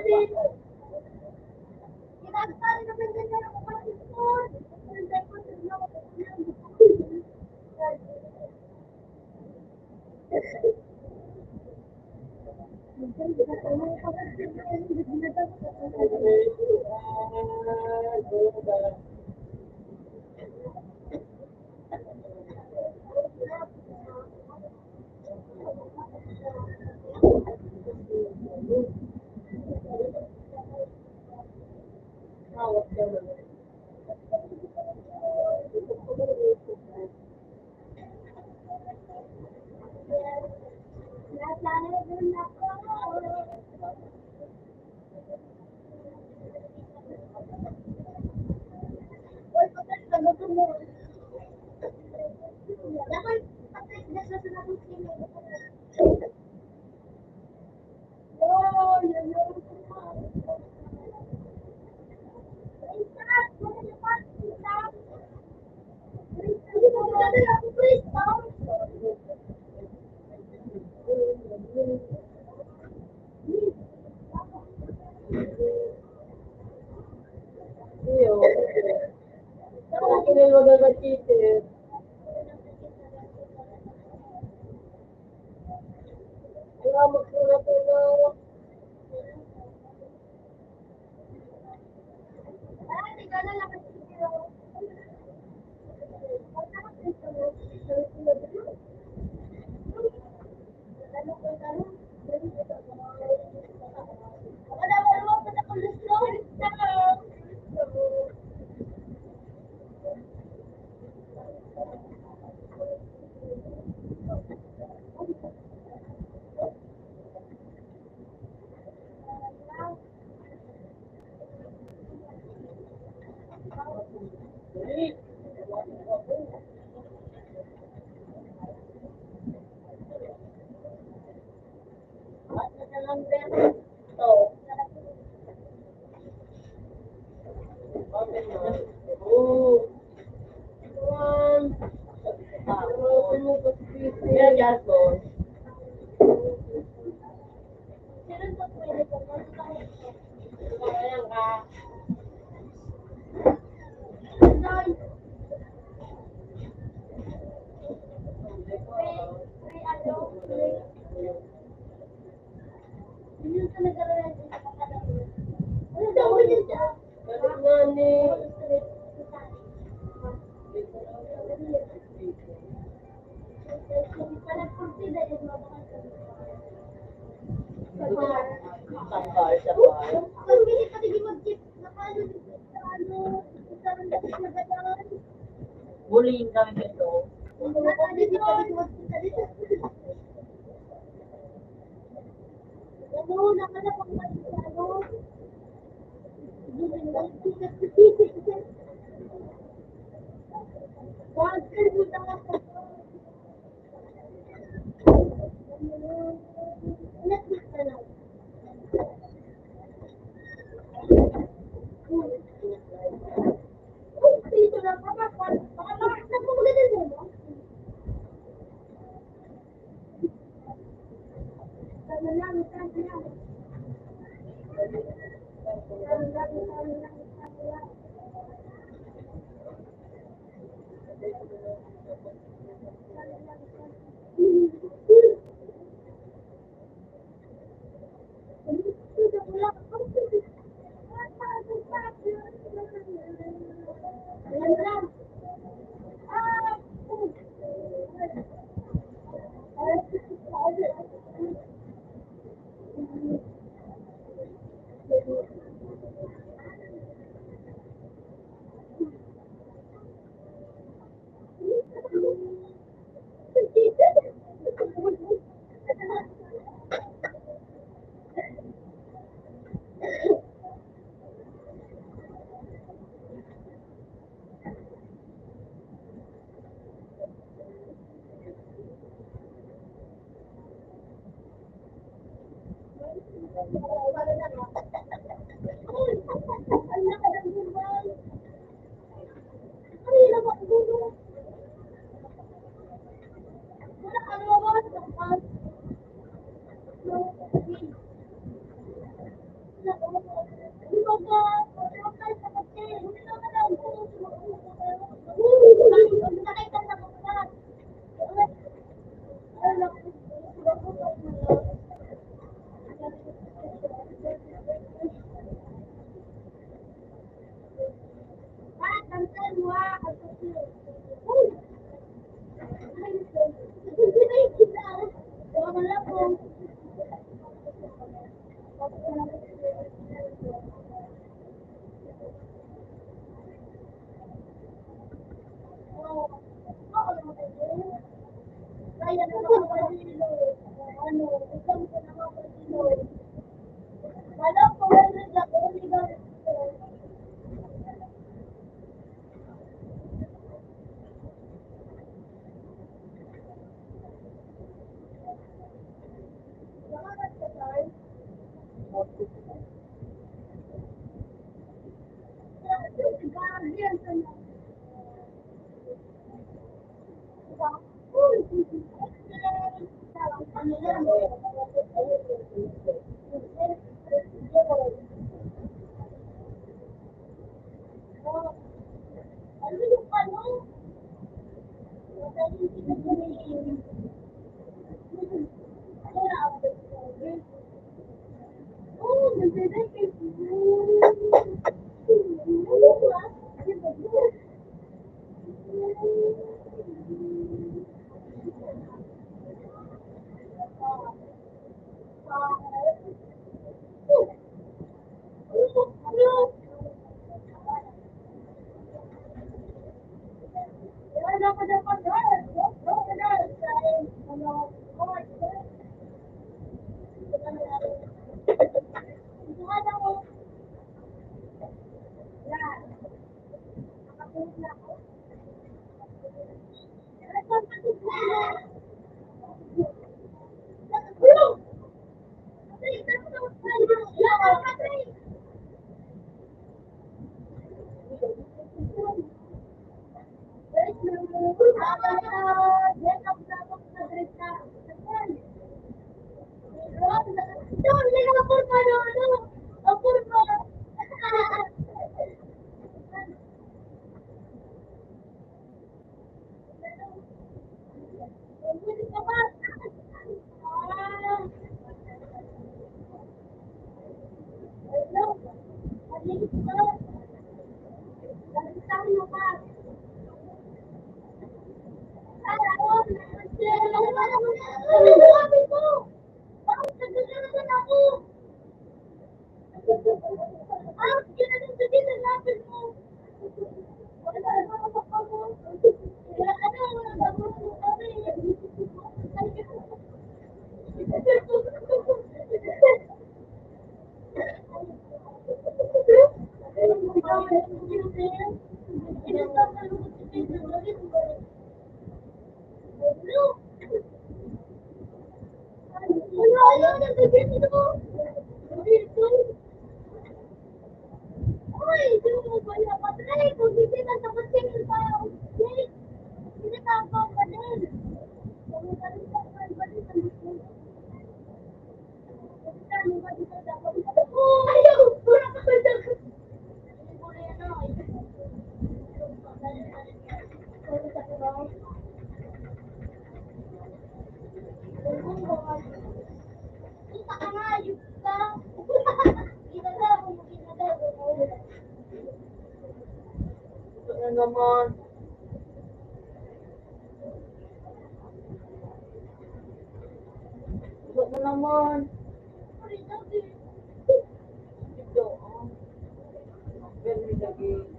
Kinakasali naman ganyan ang kapatid ko. Hindi ko sila ako. Bullying kami dito. Kaya naman ako ano, isang ko naman ako wala po, wala na ako, Ano naman? Ano naman? Ito, oh. Ganun lagi.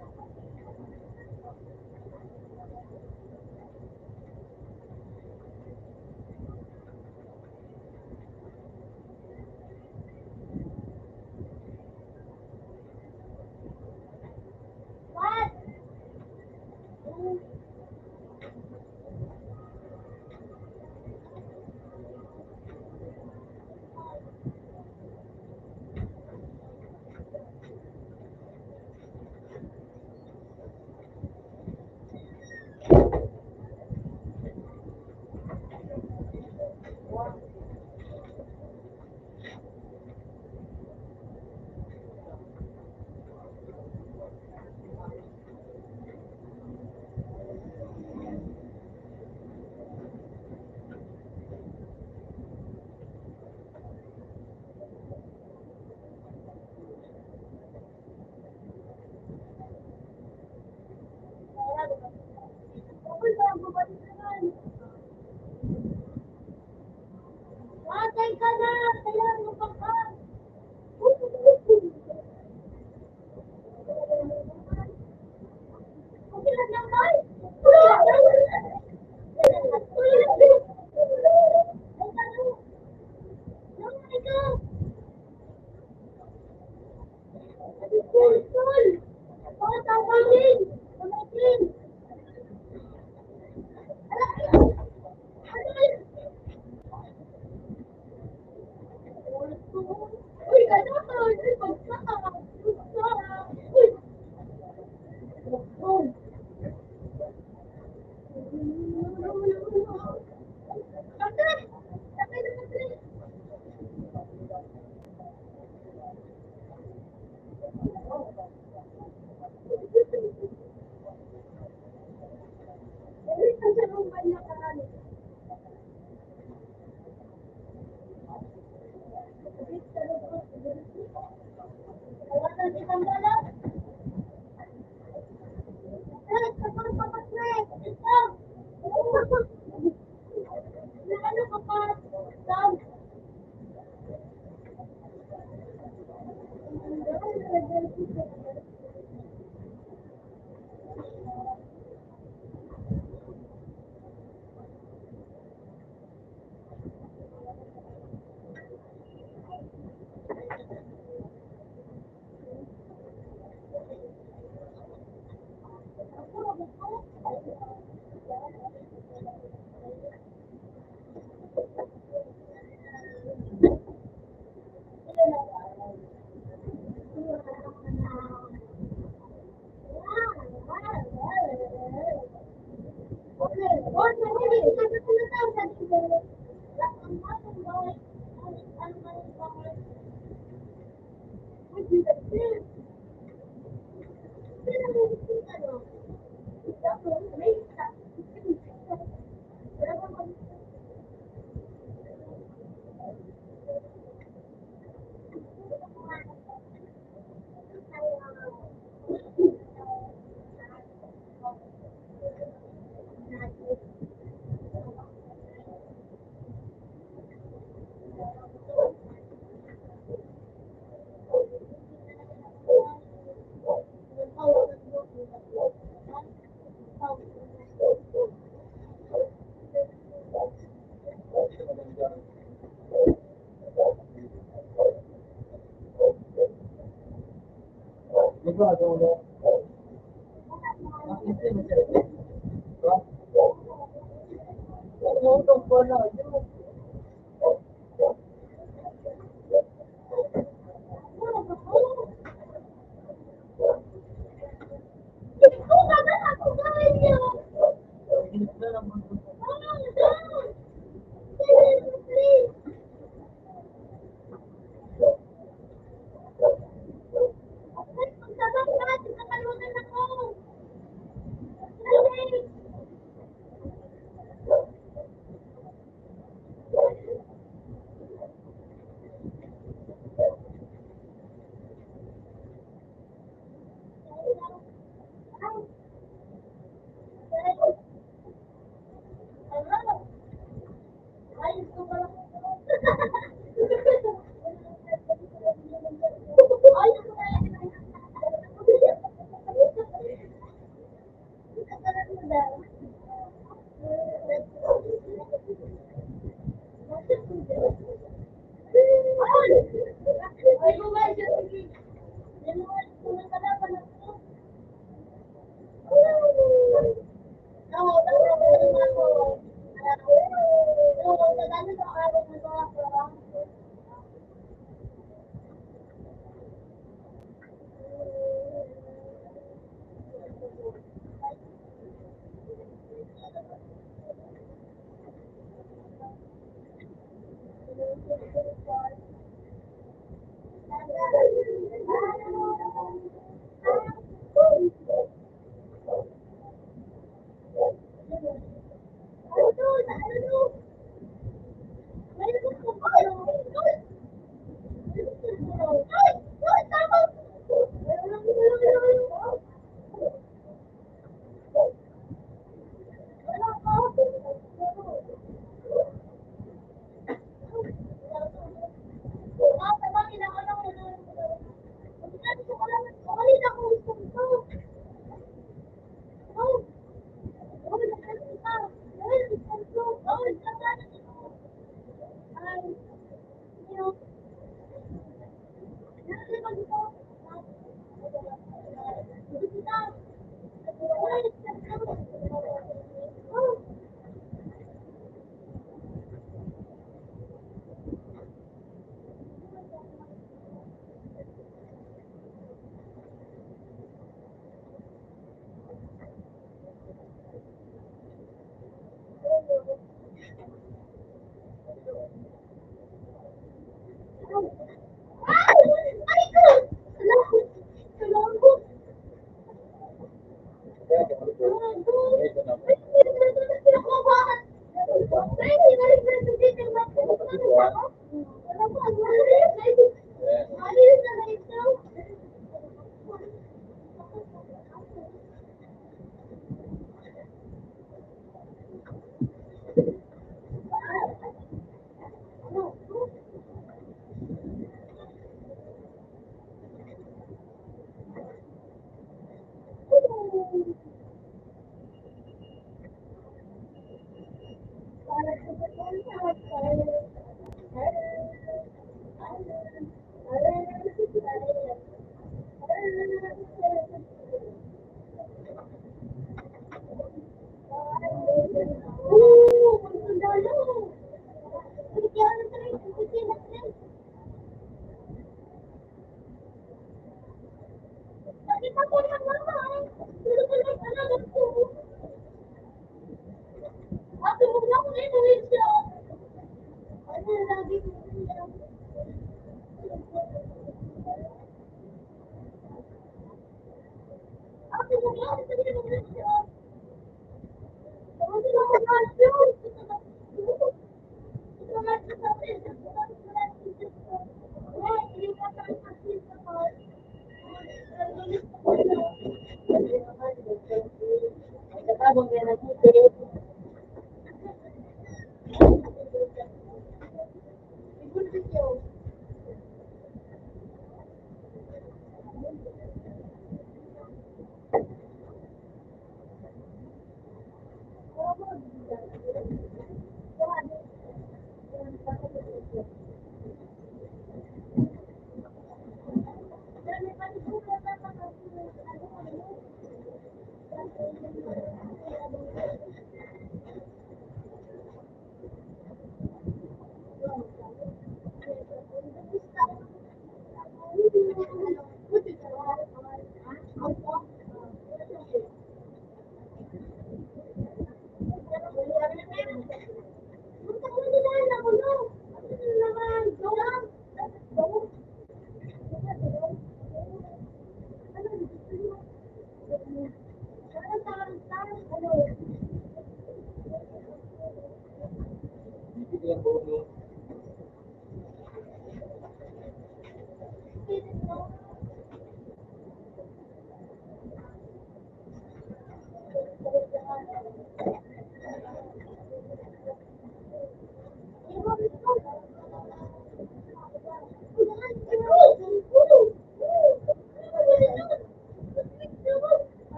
Abang yan ang higit.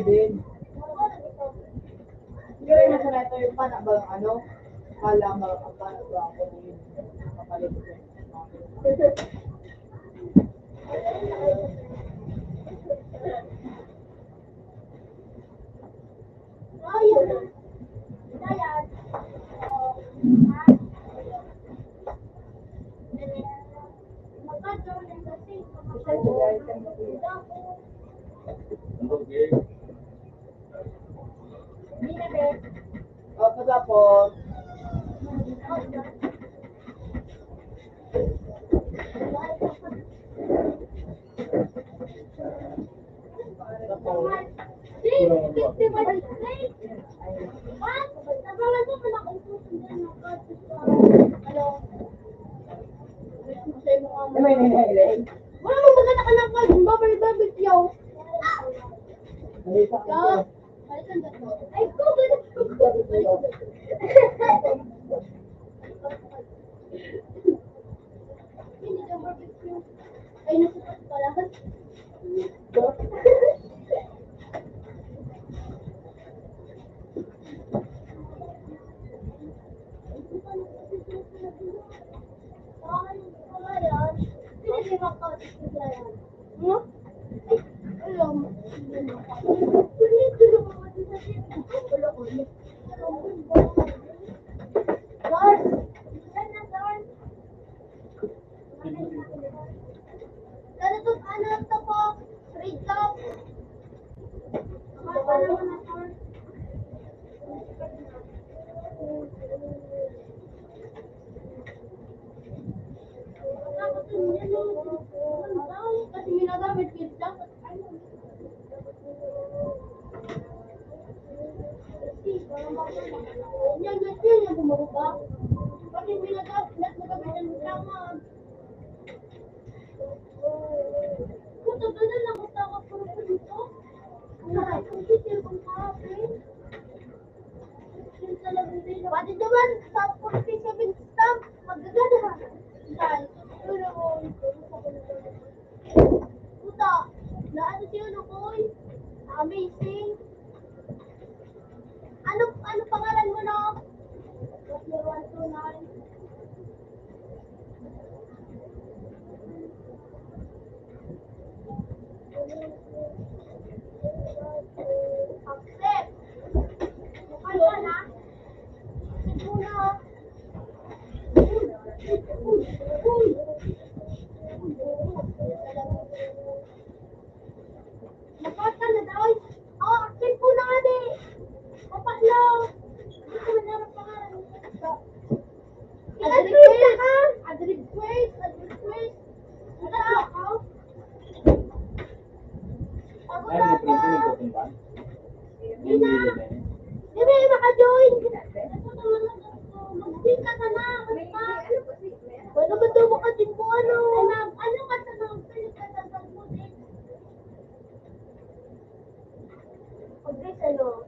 Din. Siguro yung nasa ito yung panak ba ano? Kala mo ang panak ba ako yung kapalit ko. O, tapos, may nangyayari. Wala mong maganda ka ng bubble barbecue. May isa Ka? Ay, ko, hindi ka barbecue. Ay, nasukat pala. Kasi minagamit kita. Yan, yan yung bumaba. Kasi minagamit ang tama. Kung tagal na lang ako tawag ko rin dito. Ay, kung sisil kong kahapin. Pwede naman, sa 47 stamp, magagana. Dahil, puta, naano siya ano ko? Amazing. Ano pangalan mo no? Sige na. Di ba yung maka-join? Mag-join ka na na. Wala ba daw maka-join mo ano? Ano ka sa mga ka sa mo din? Pag-dress ano?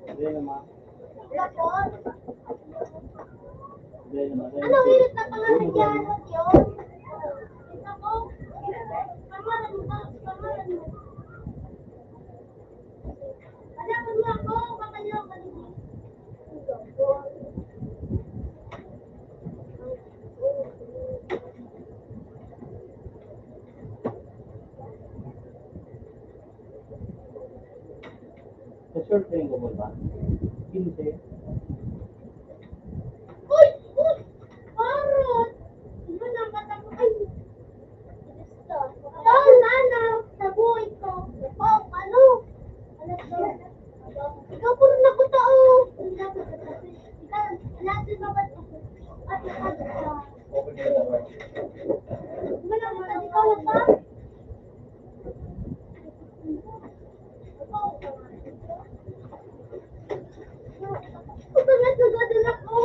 Hindi naman. Tapos? Hindi naman. Ano hirit na pangalan yan? Yun? Ito ko? Pangalan mo ba? Pangalan mo? Alaman mo ako, baka niyo ako kanina. Sa short ring ko ba? 15. Uy! Uy! Parot! Ano na katang... Ay! Doon, sana! Sa buhay ko. Oh, ano? Ano to? Ikaw puro na ko tao. Ikaw, natin ba ba? At nakakita. Wala mo sa ikaw na pa? Ito na sugadon ako.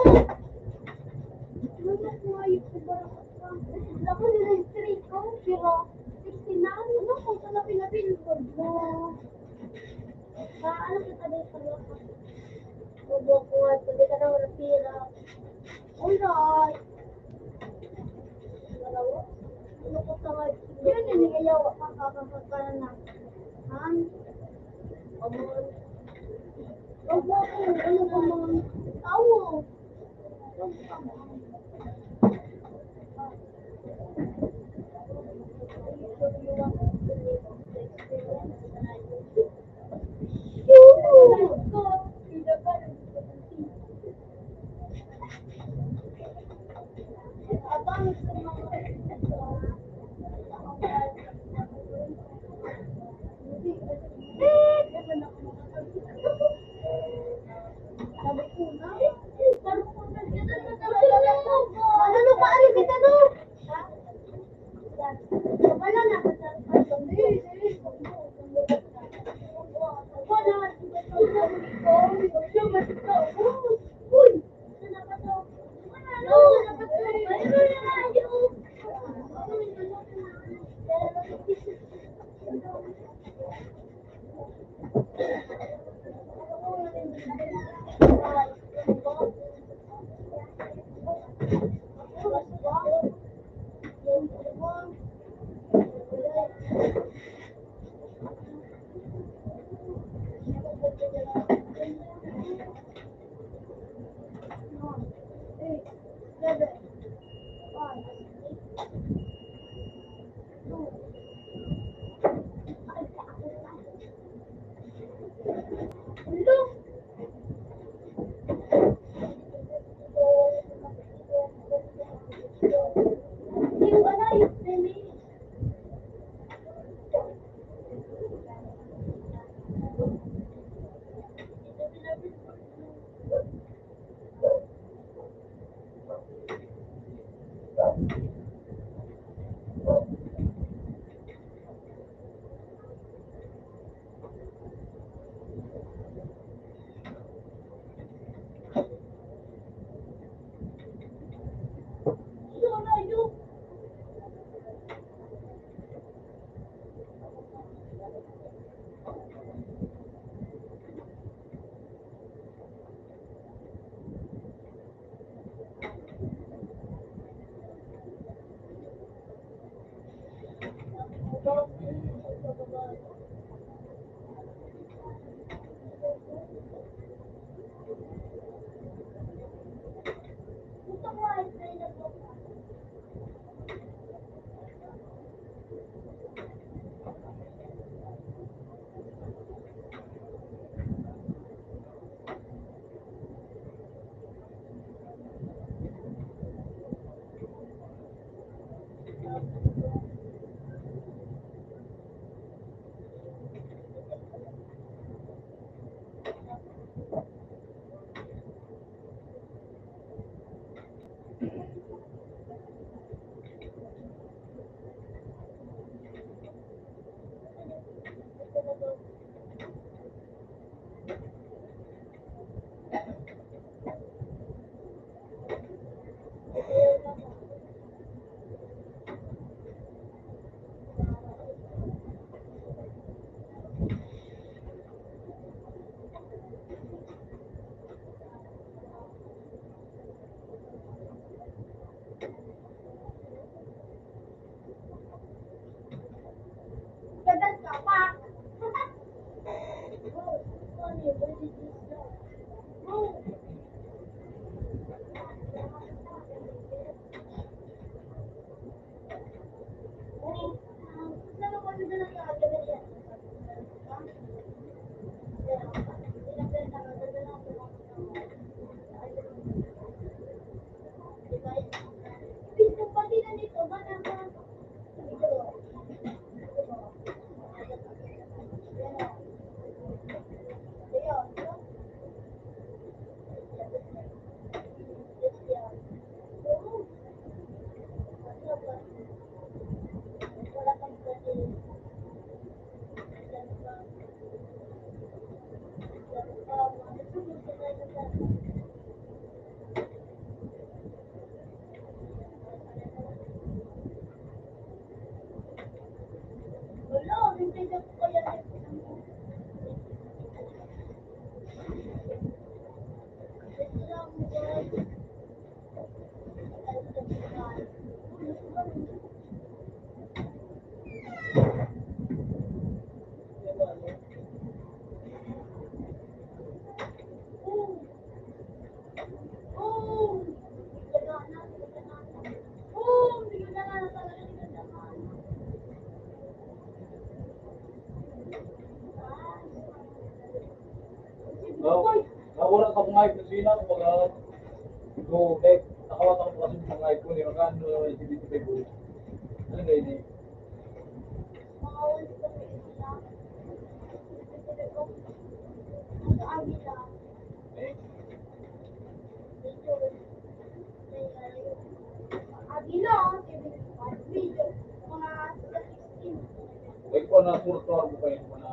Wala ko ayos ko ba? Ako nilistry ko, pero 69. Ano ko sa napinapilipod mo? Ano kita din sa loko? Bobo ko nga, hindi ka na wala pira. Alright. Ano ko sa nga? Yun yun, ayaw kakakakakara na. Han? Amon. Bobo ko, ano ka mga tawo? Ano ba ari kita no? Wala na ka sa Wala, hindi na po kaya Nawala sa mga kusina kumbaga go back nakawat ako kasi mga iko ni makan sibit-sibit ko. Ano nga ini? Eh, wag ko na surto mo kayo mga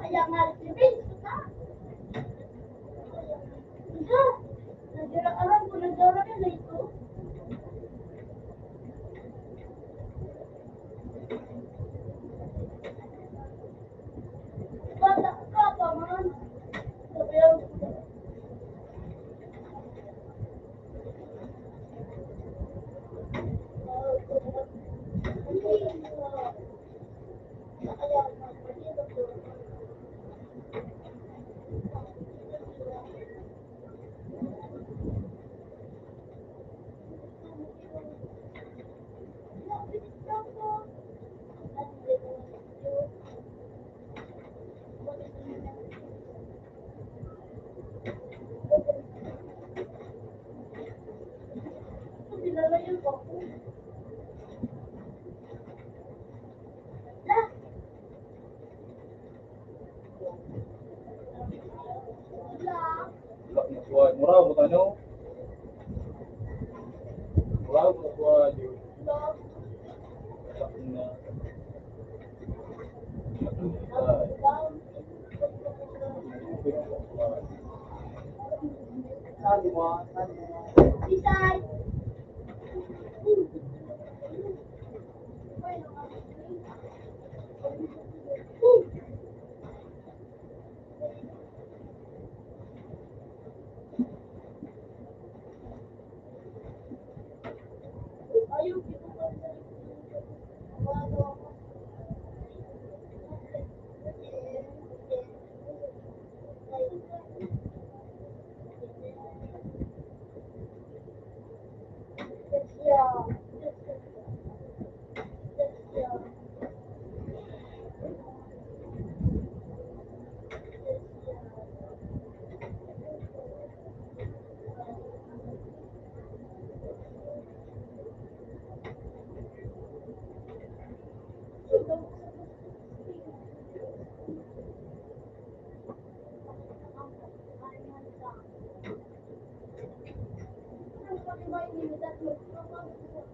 Kaya nga, si Vince, alam ko, nagdara yan na ito. Bata ka pa man. Sabi ako, nilalayan ko ako. murah mo tanyo. Murah mo ko ayo. Sabi mo. Bisay! Ayaw, dito pa sa wala ako.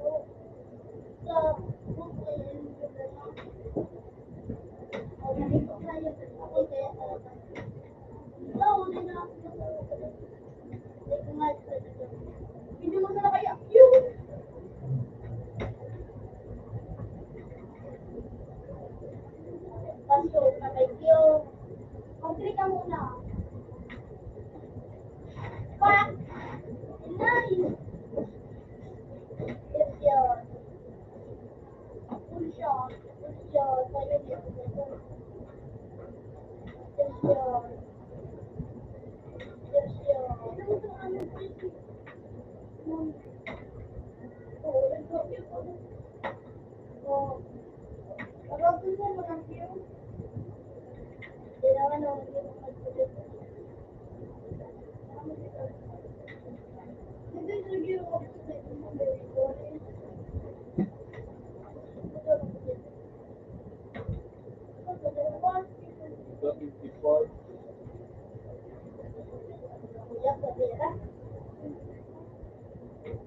Ano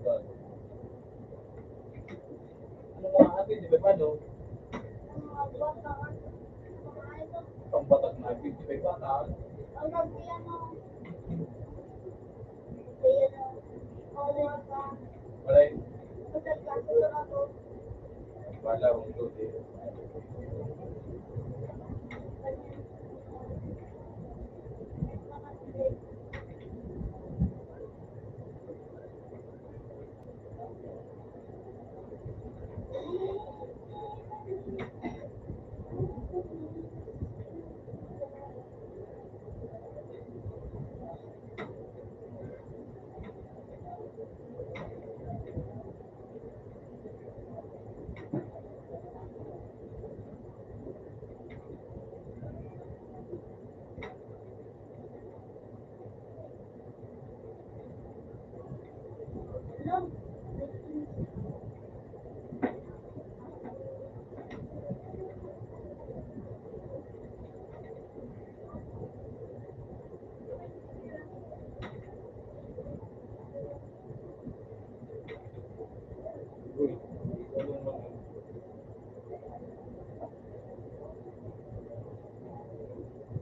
Ano mga atin, di ba paano? Mga bata, mga ito, Pang batak na atin, di ba bata? ang nagpiano, piano, ulit pa, Alay, magkakaso na ako. wala akong ito, eh. Uy, ano naman?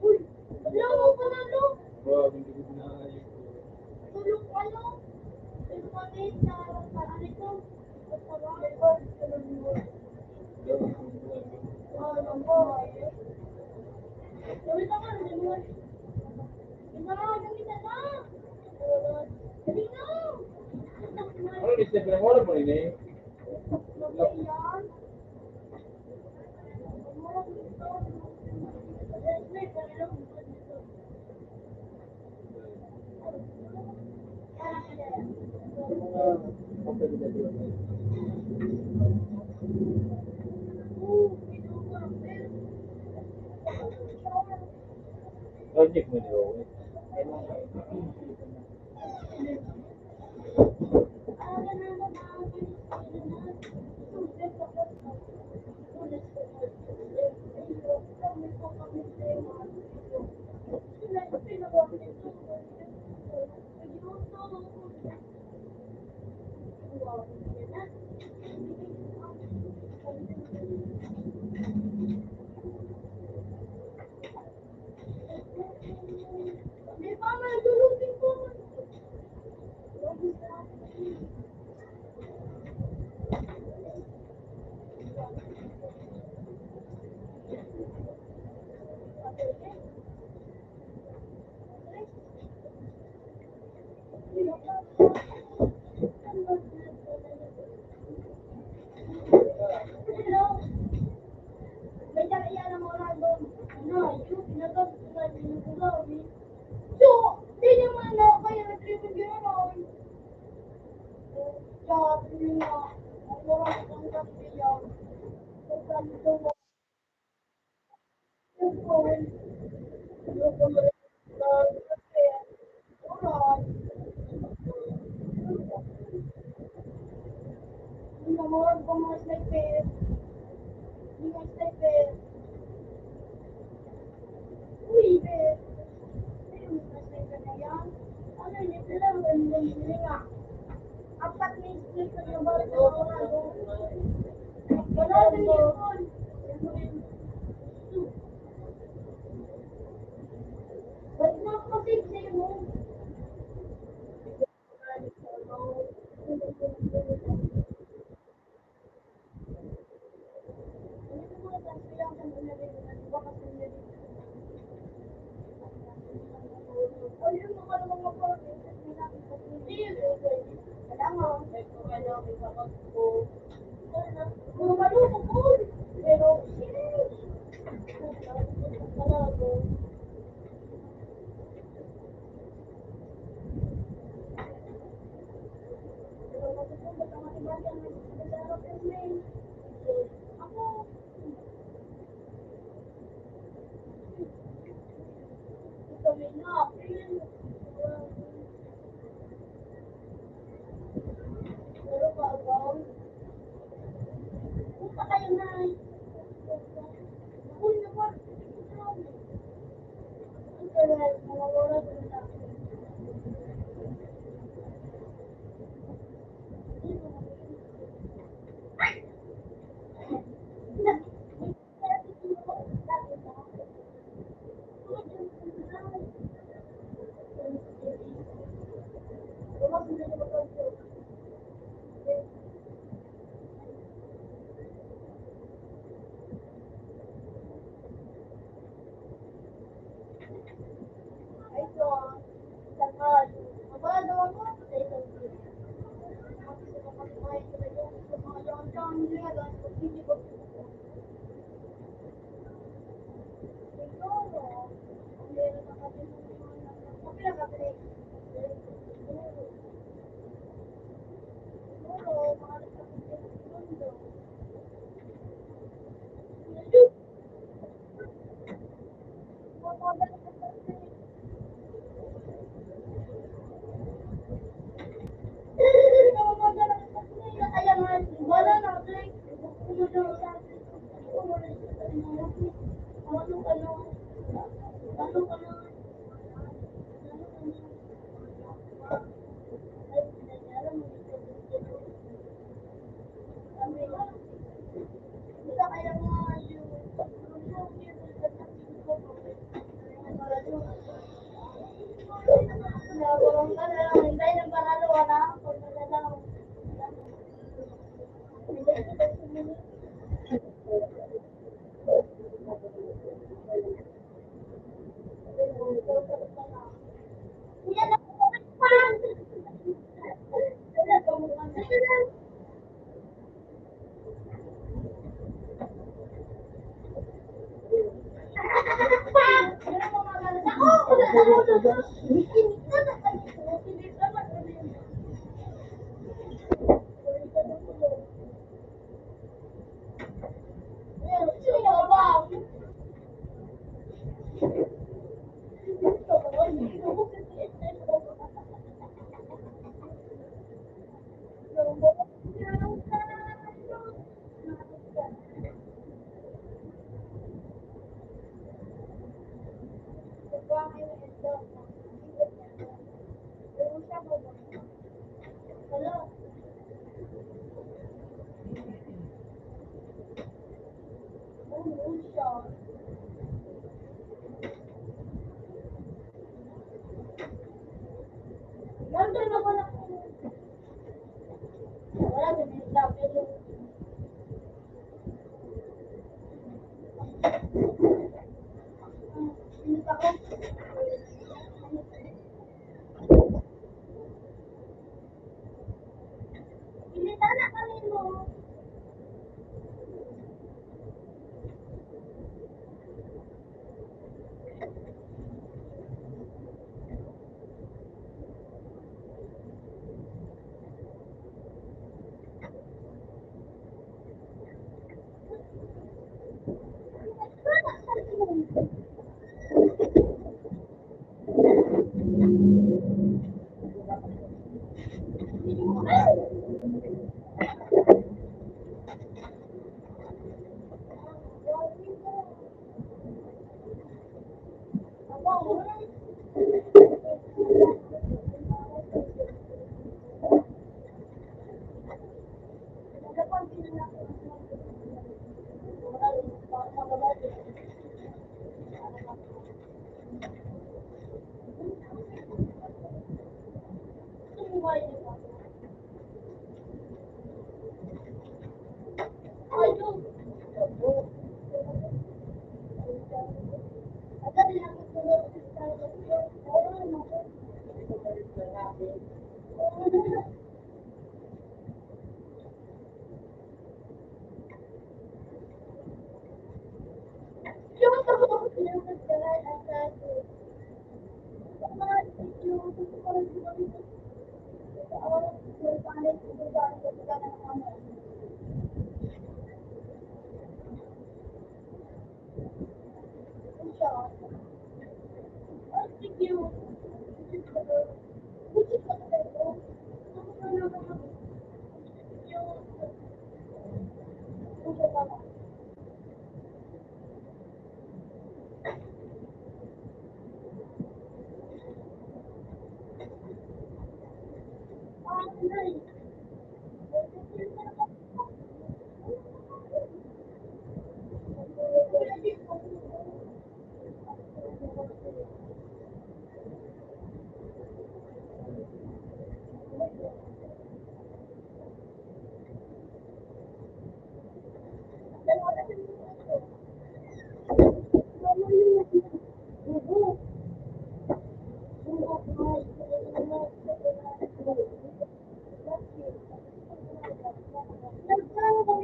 Uy, wala mo pa na, no? Wow, hindi ko pinaayos. Tulong ka, no? Yung maliit na ano ito, basta ba? Gawin ka nga, gawin. Gawin ka nga, gawin na. Dali na. Ano ni Stephen ang wala mo rin eh? Yan. Project mo niyo. Di ba, malulungin ko. Hello. May talaga ng oras doon. No, yung pinagkakasulat yung bugaw. So, di naman na kayo nag-tribute yun naman. Sabi niya, ang oras ng gabi yan. Sabi ko, yung phone, yung phone, oras. Yung naman, kung mga sniper, yung mga sniper. Uy, eh. Yung mga sniper na yan. Ano yun, sila, hindi nga. Apat na sniper na ba sa oras? Wala sa phone. Ba't na ako kasi mo? Ako, kami na, pero babaw. Punta kayo na. Uy, naman. Ang tagal, mga oras na. ginagawa ko, hindi ko siguro, kung meron na kasi kung pinag-break, siguro, mga nagpapagpapag Hello? Hindi sana kami mo.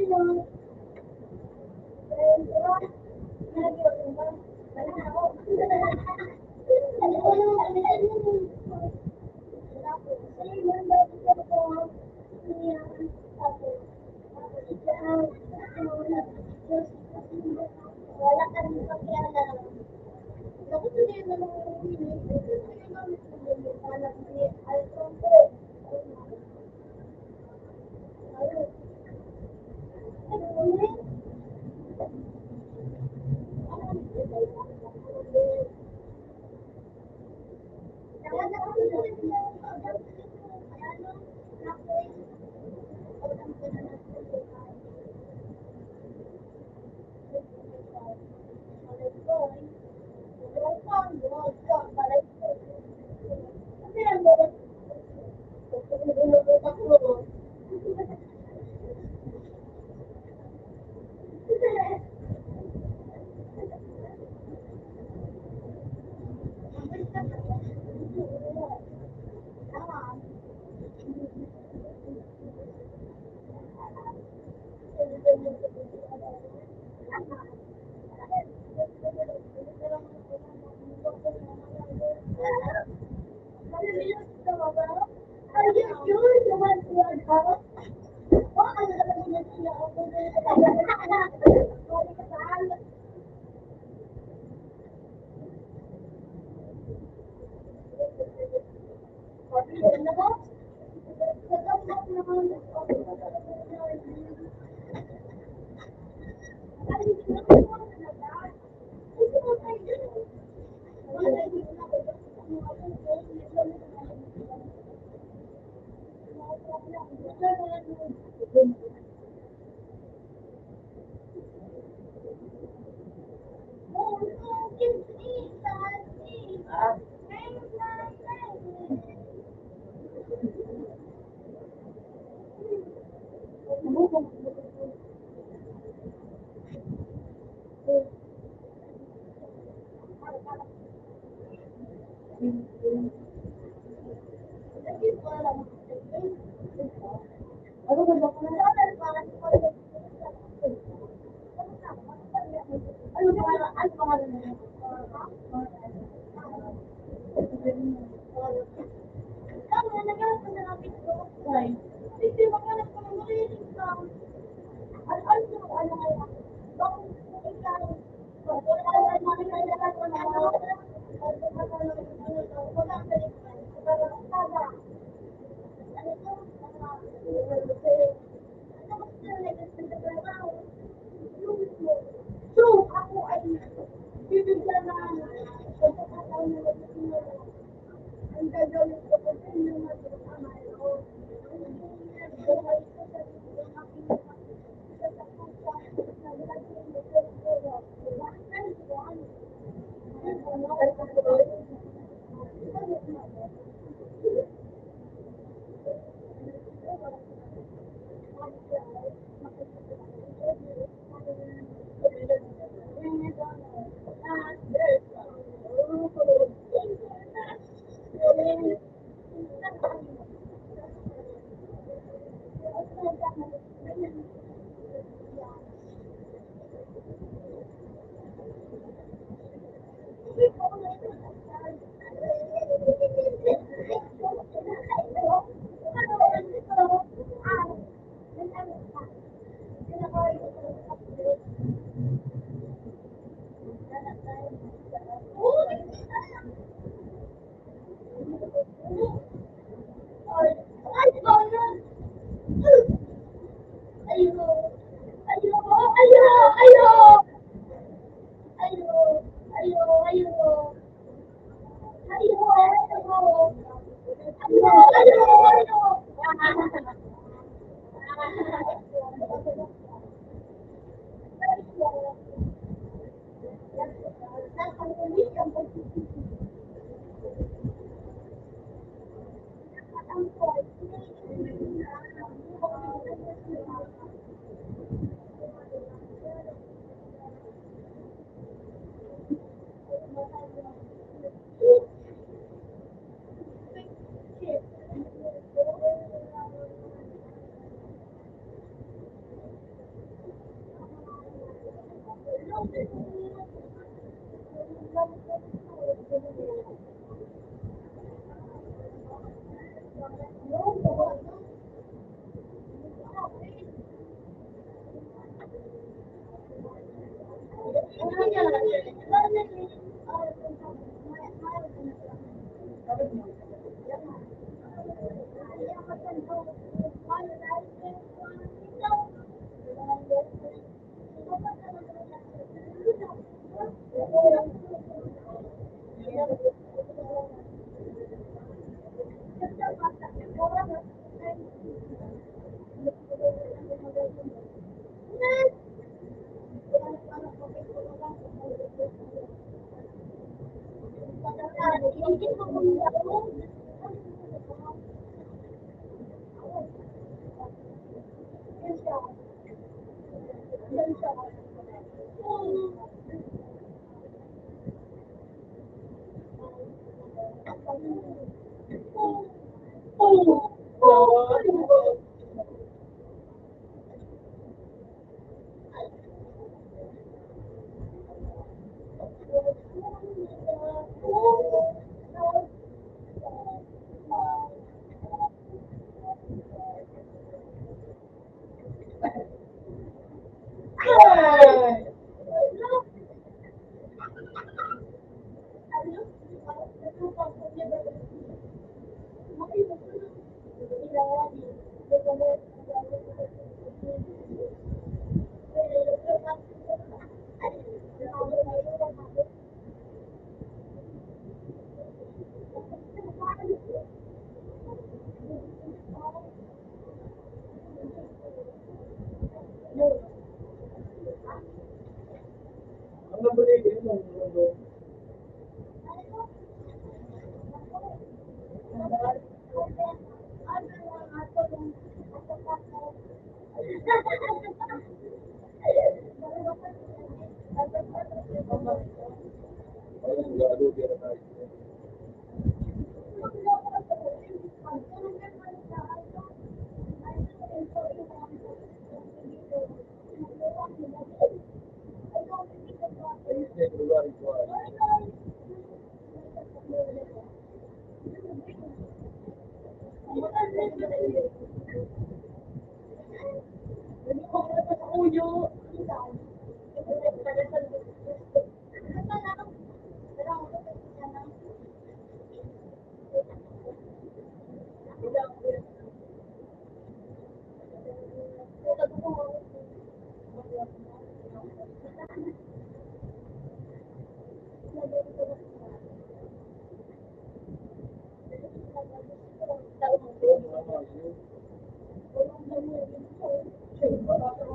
Wala ka rin pakialam. Ako hindi naman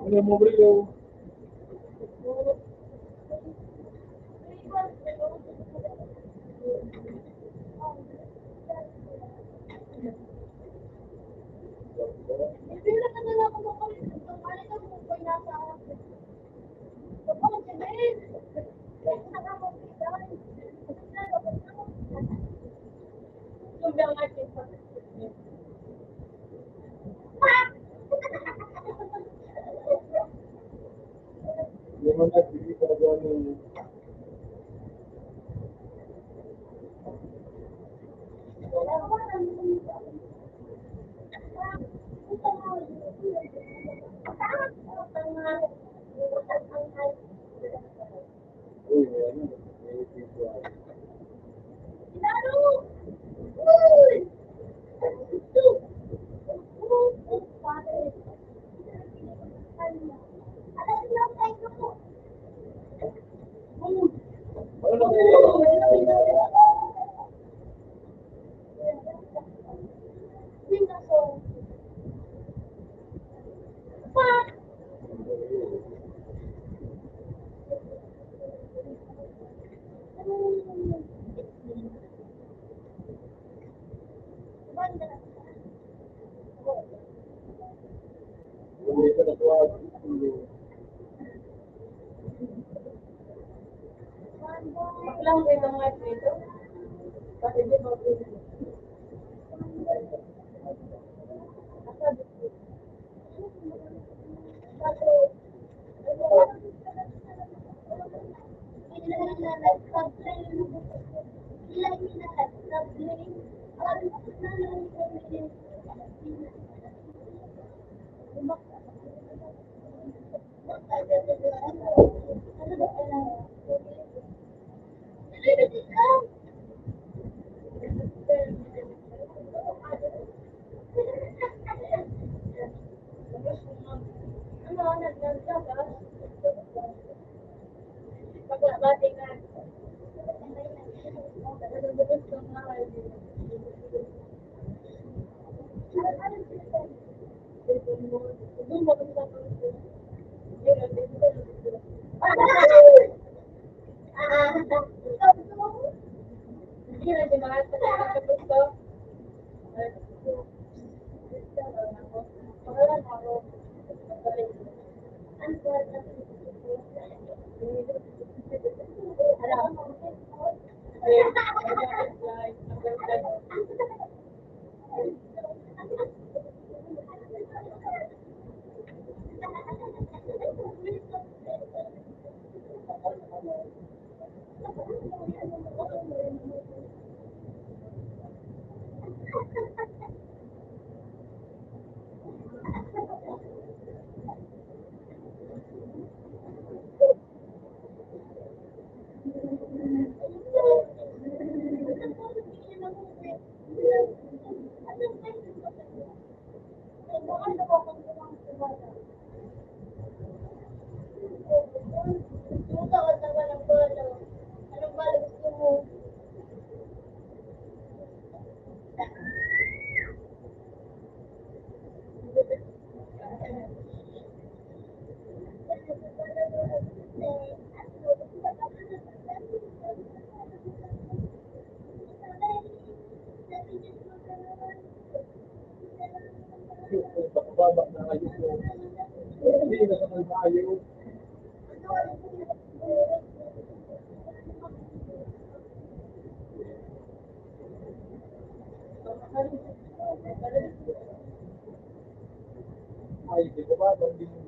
Ano mo bro? Hindi mo na hindi ka gano'n. Uy, ano? Ano na kayo? Hindi ka natuwa. Lang dito mga dito. Kasi di ba Baba na kayo po. Hindi na sa tayo. Ay, di ko ba? Hindi mo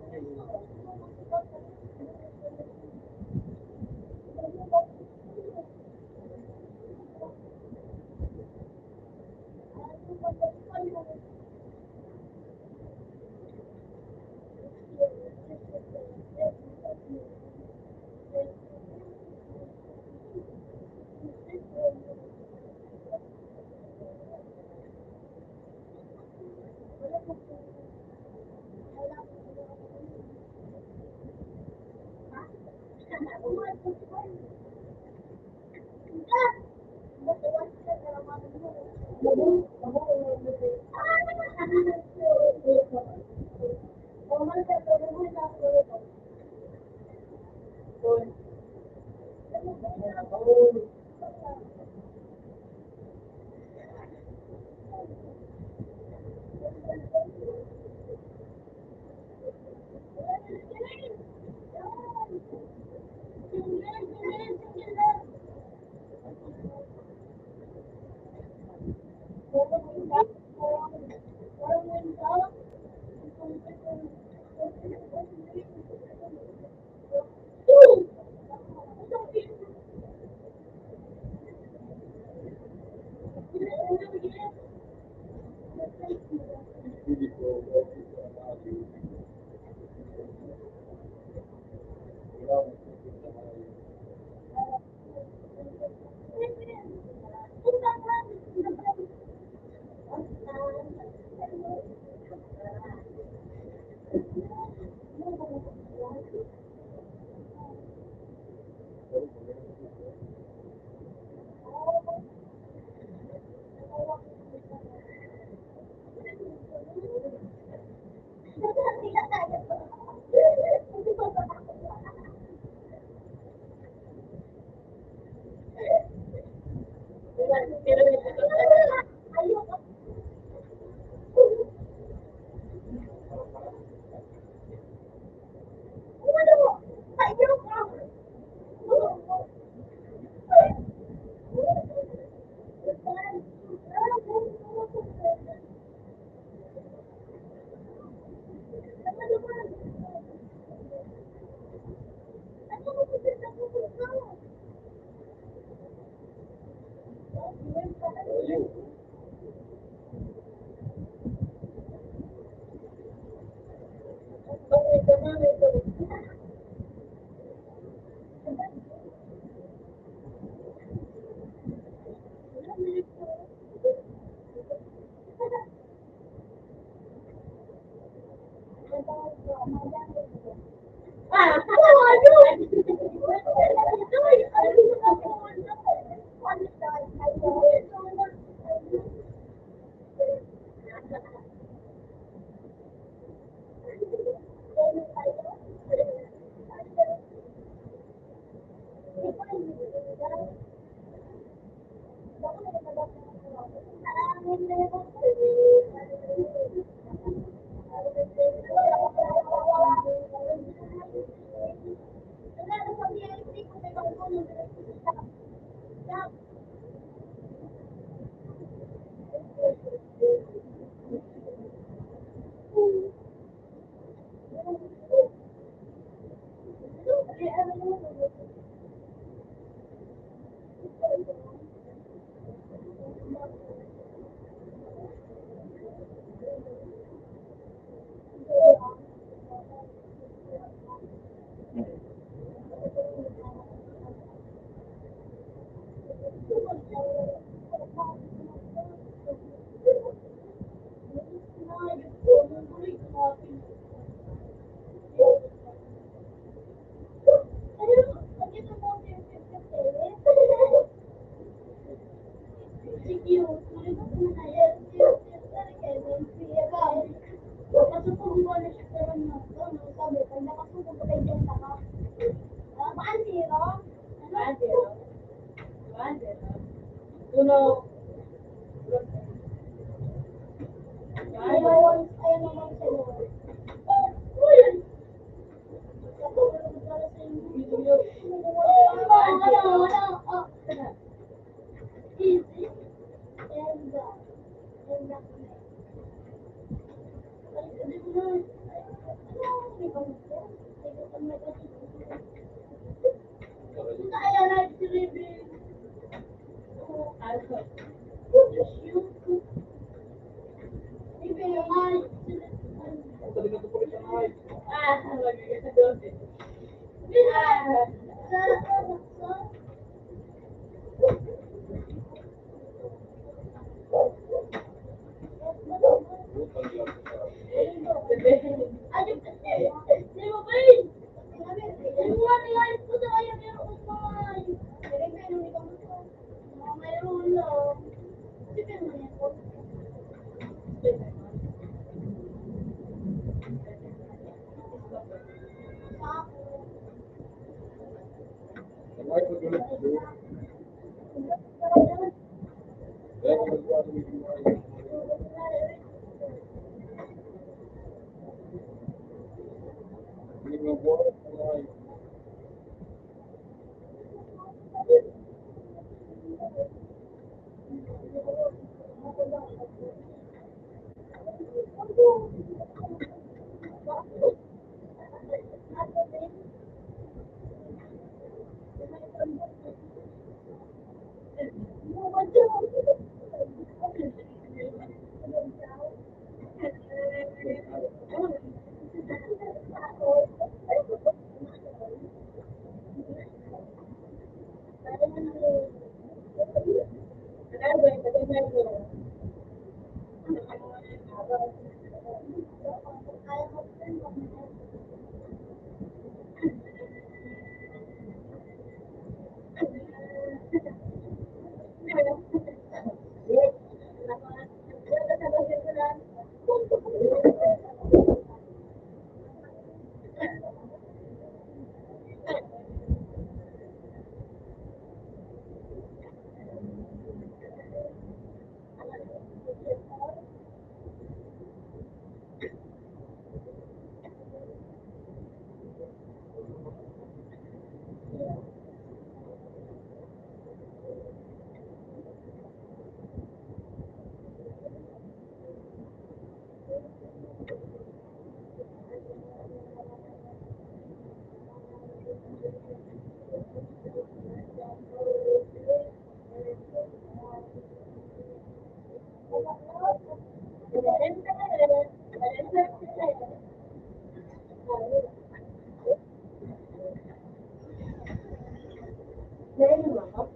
Meron naman ako.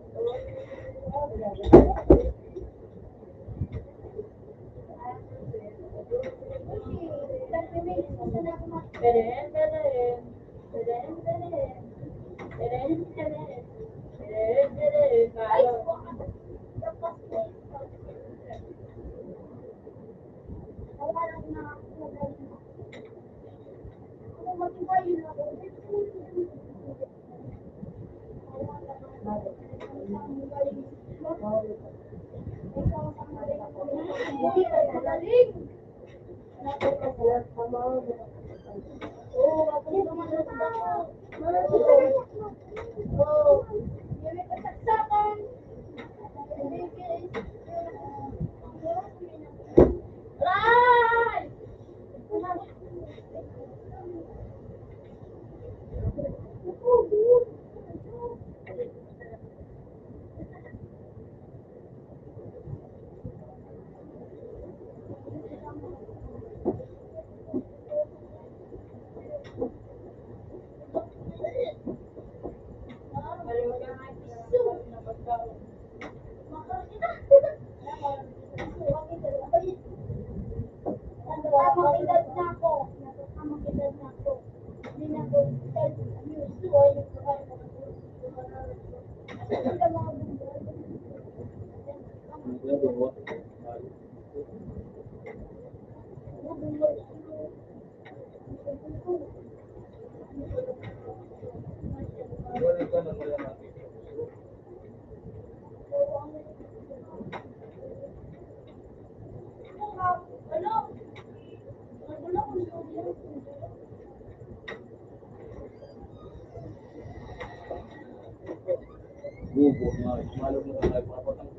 Beren, beren. Beren, beren. Beren, beren. Beren, beren. Bubo nga. Malo mo na tayo mga patang.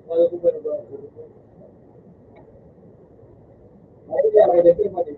Kalau aku baru baru. Mari dia ada di mana?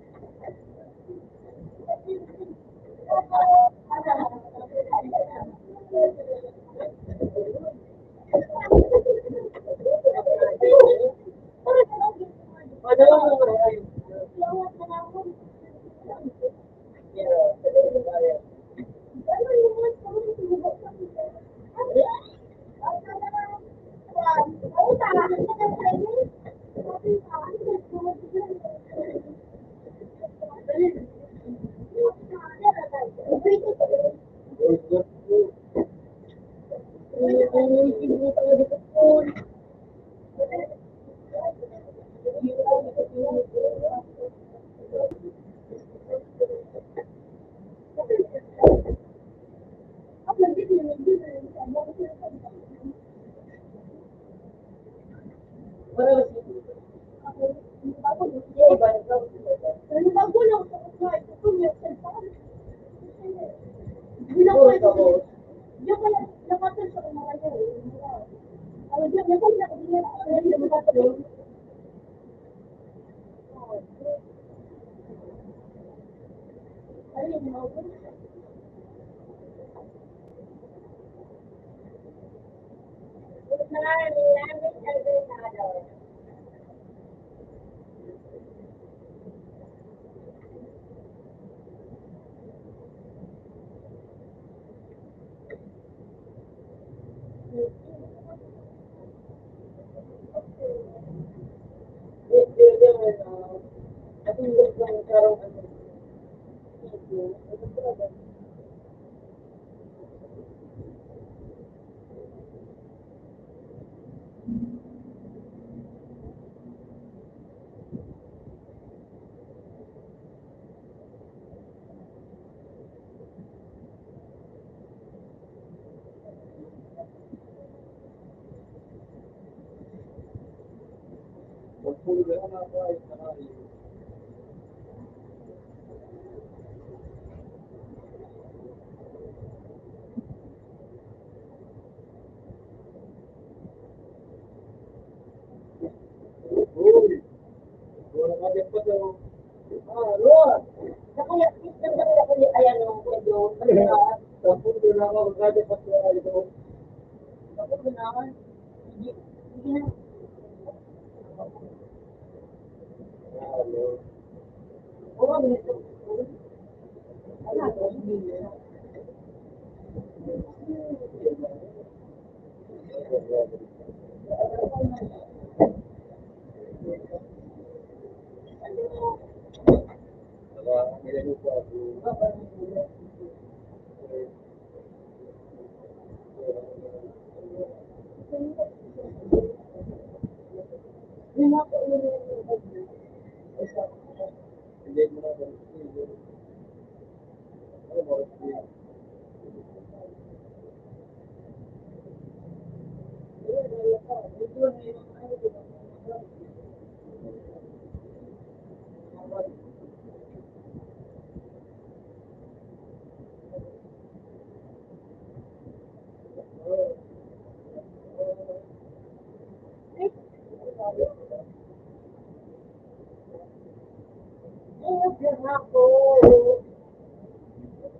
Hindi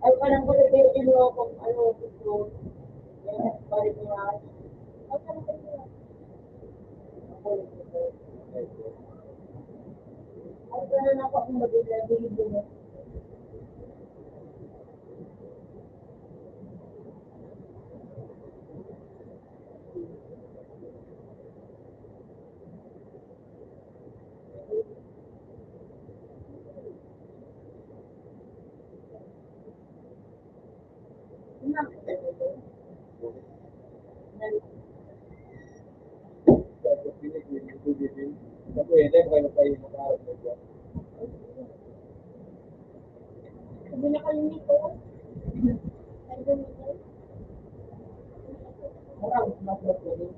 Ay, parang ko sabihin mo kung ano gusto. Balik niya. Ay, parang ako kung mag-ibig mo. Sabi na kalimit ko. Parang mas matuloy.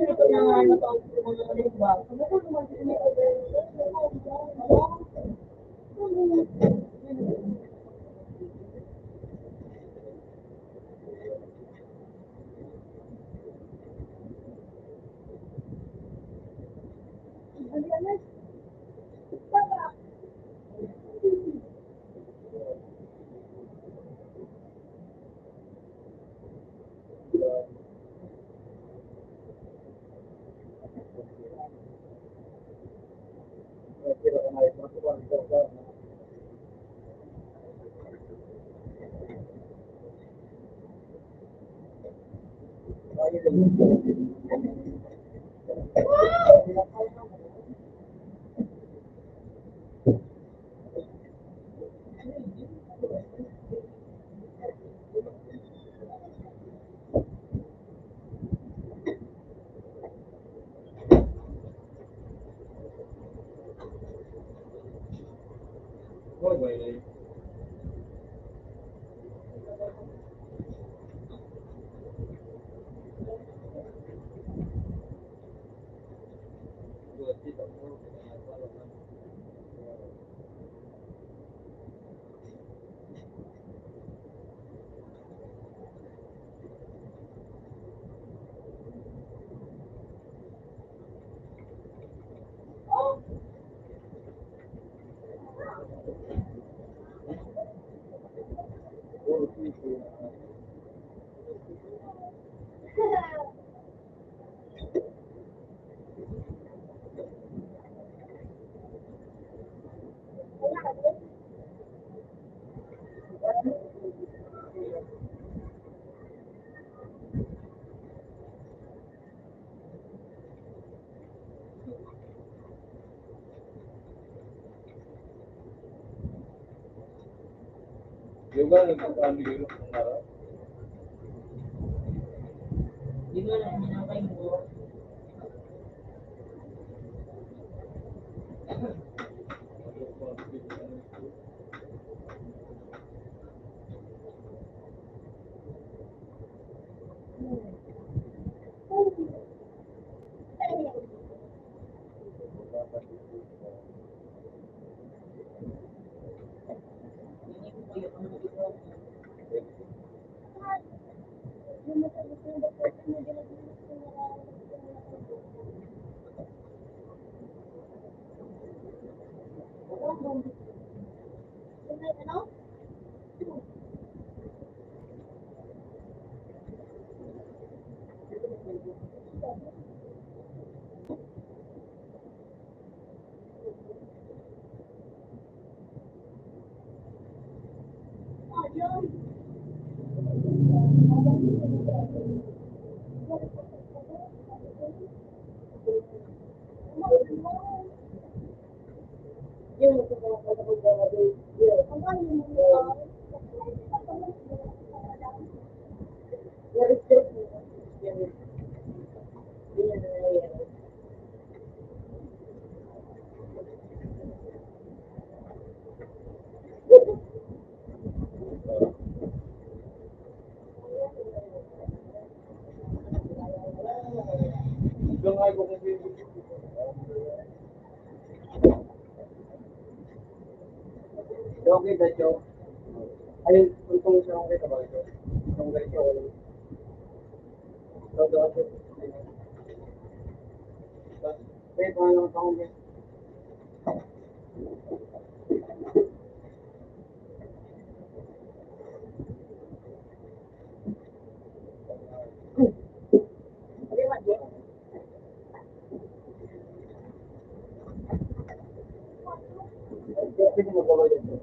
Ito na nga ano pang sumunod ba? Yoga nagkakaano yun ng araw? Di ba lang minakay mo? Ano? Oh, yun. Yun, ito ko ako sa na-restrict mo. Yan. Yun ang nangyayari. Hanggang ay ko kung Okay, Dacho. Ayun, kung sa okay ka ba ito? Kung ganito, wala. So, Dacho. Wait, paano ka kung ganito? Pwede mo gawin ito.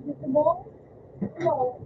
Gusto mo? Ano?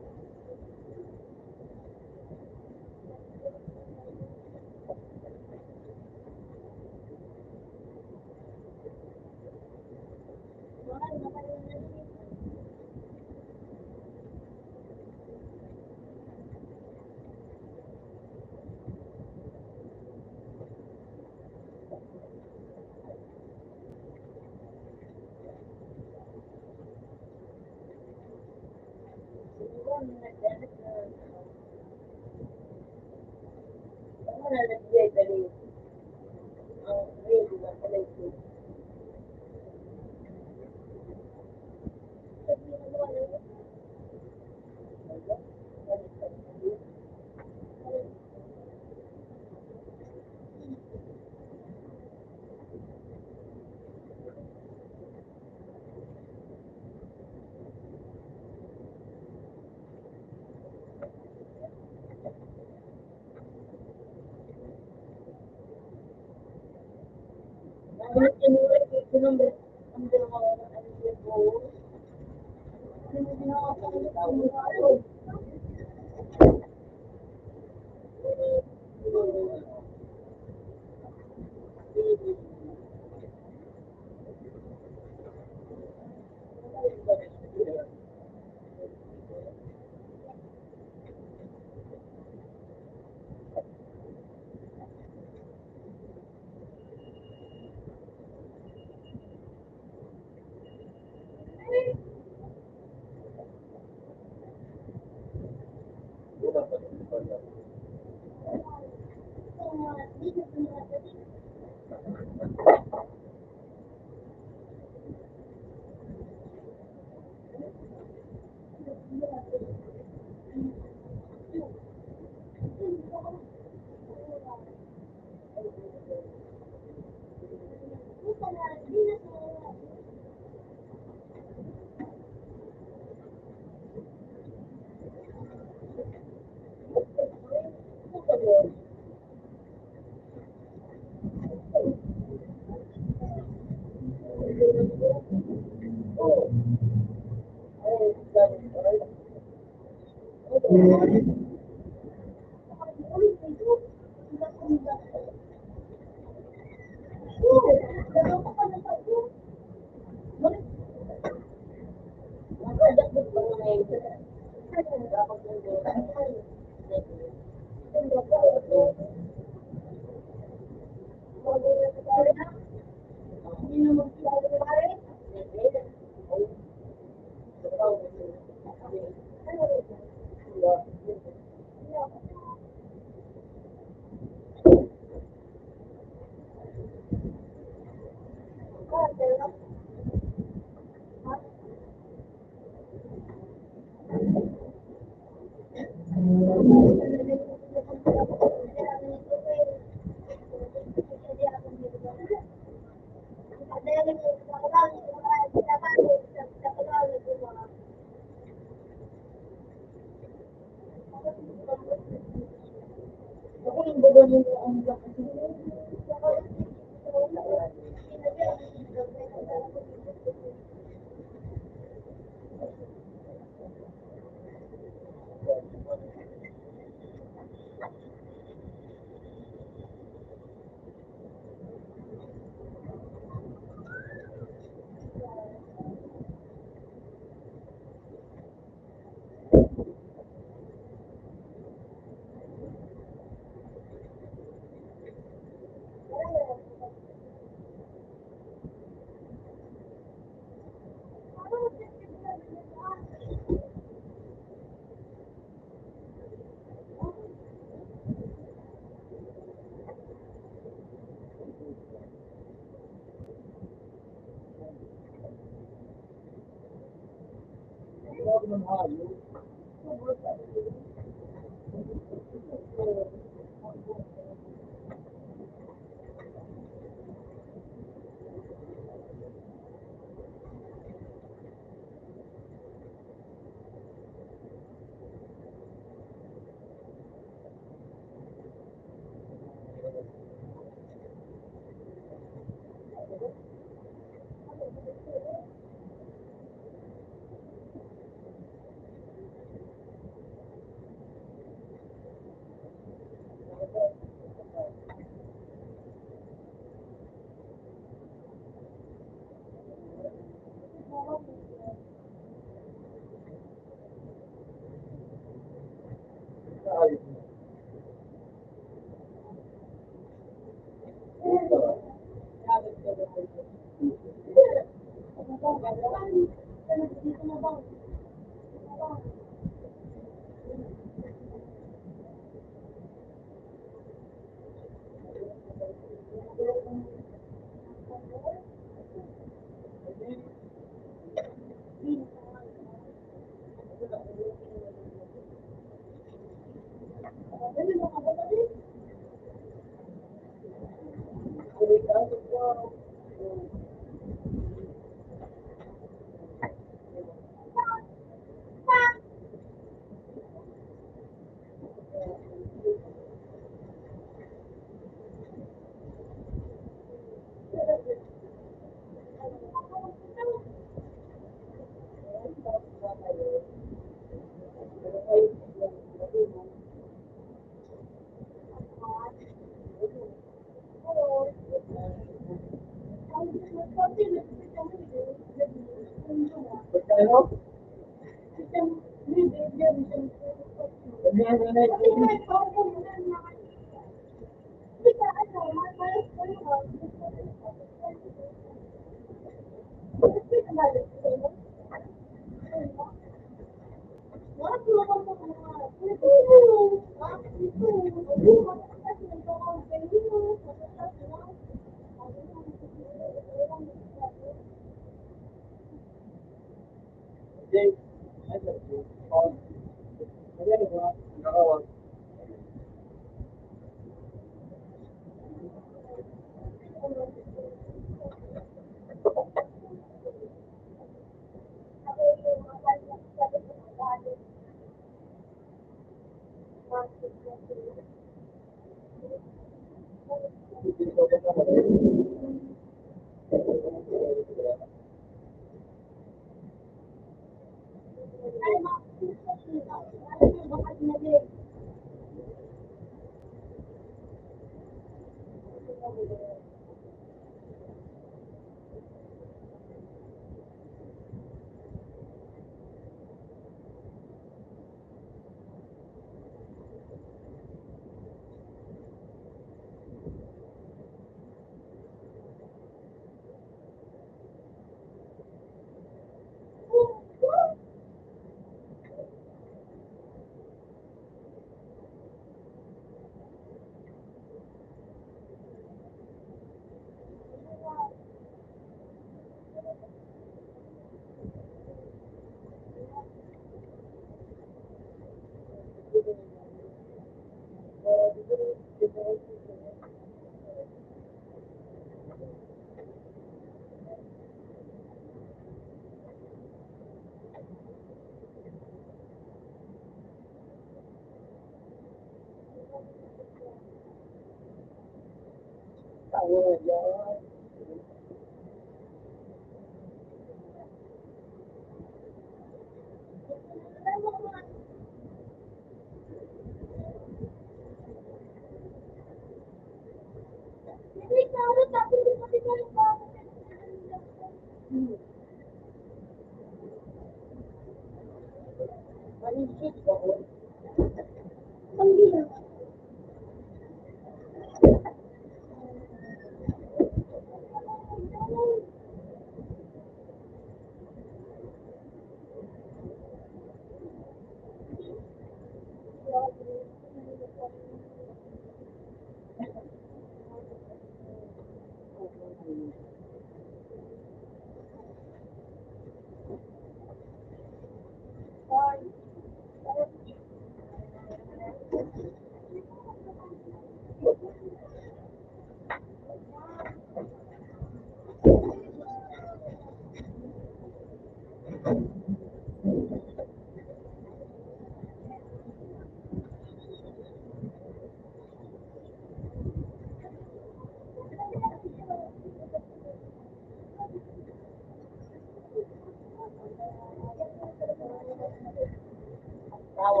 Lahat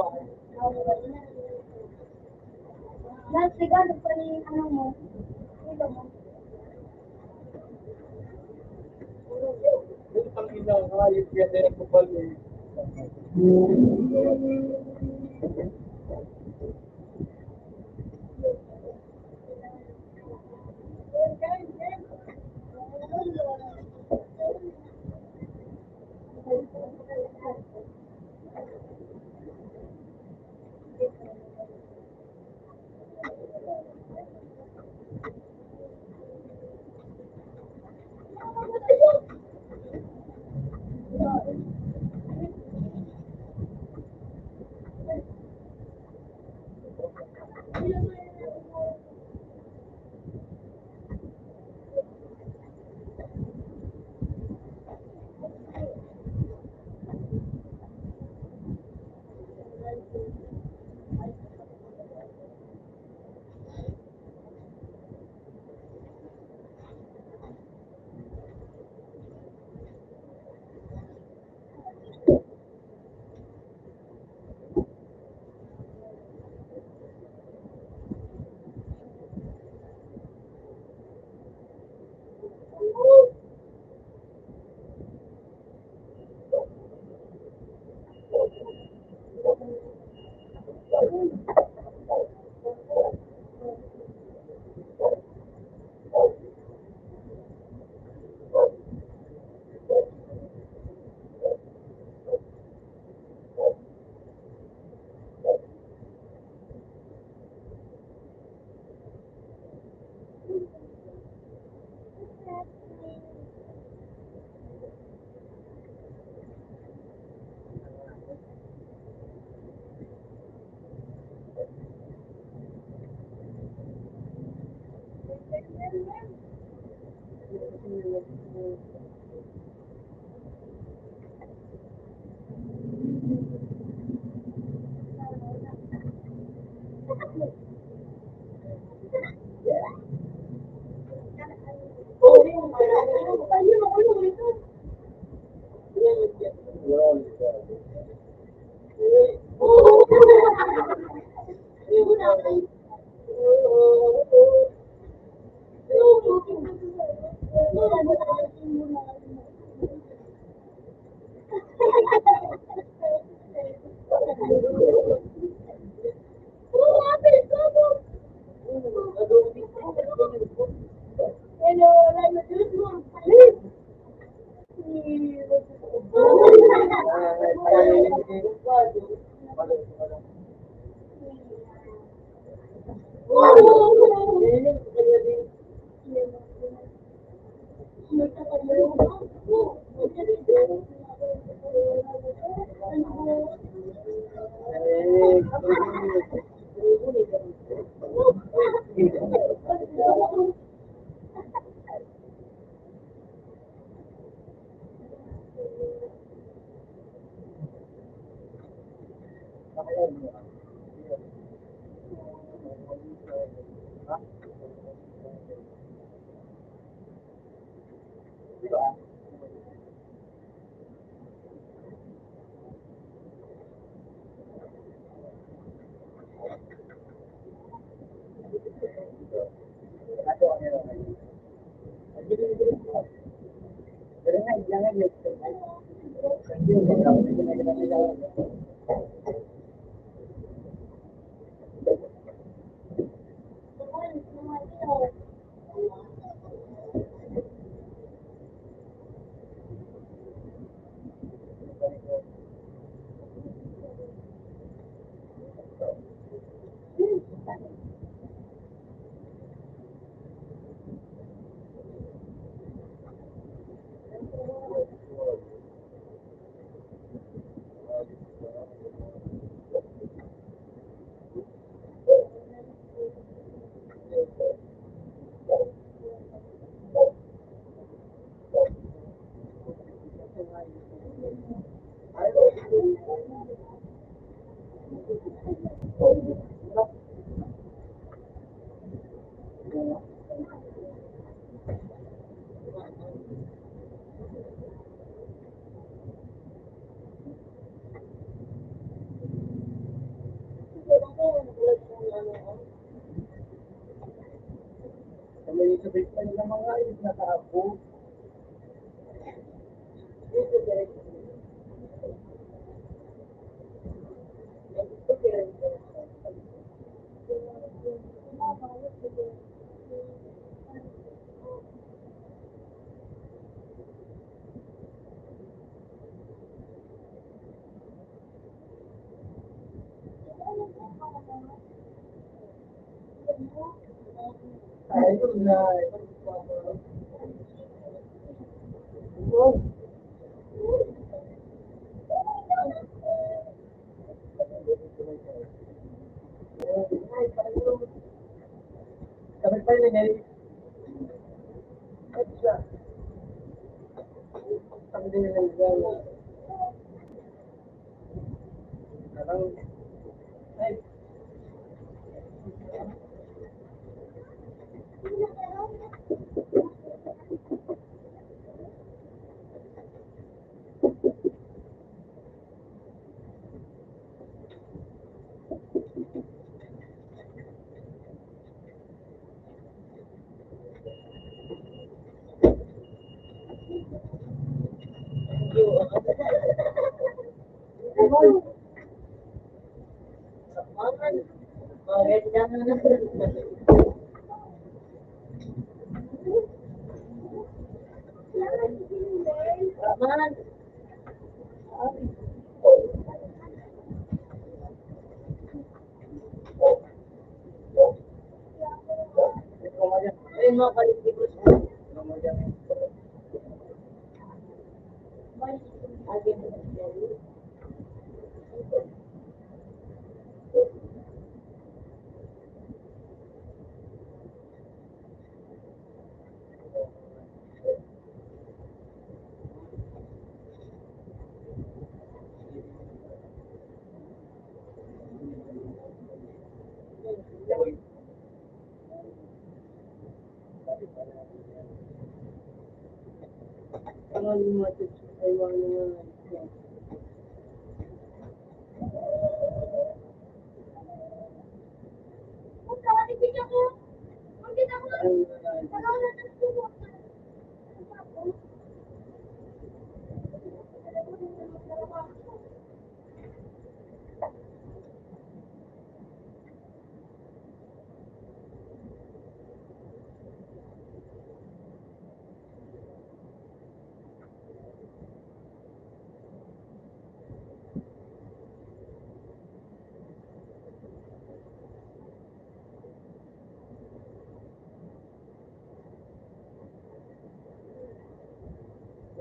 siguro pa rin ano mo. Ito mo. Ang inang hayop yan na nagpapalik. Sabay pa nila mga ayos na tapo. Dito direct. Ayun na. Sabay pa nila extra. Sabi din nila nila. Parang ay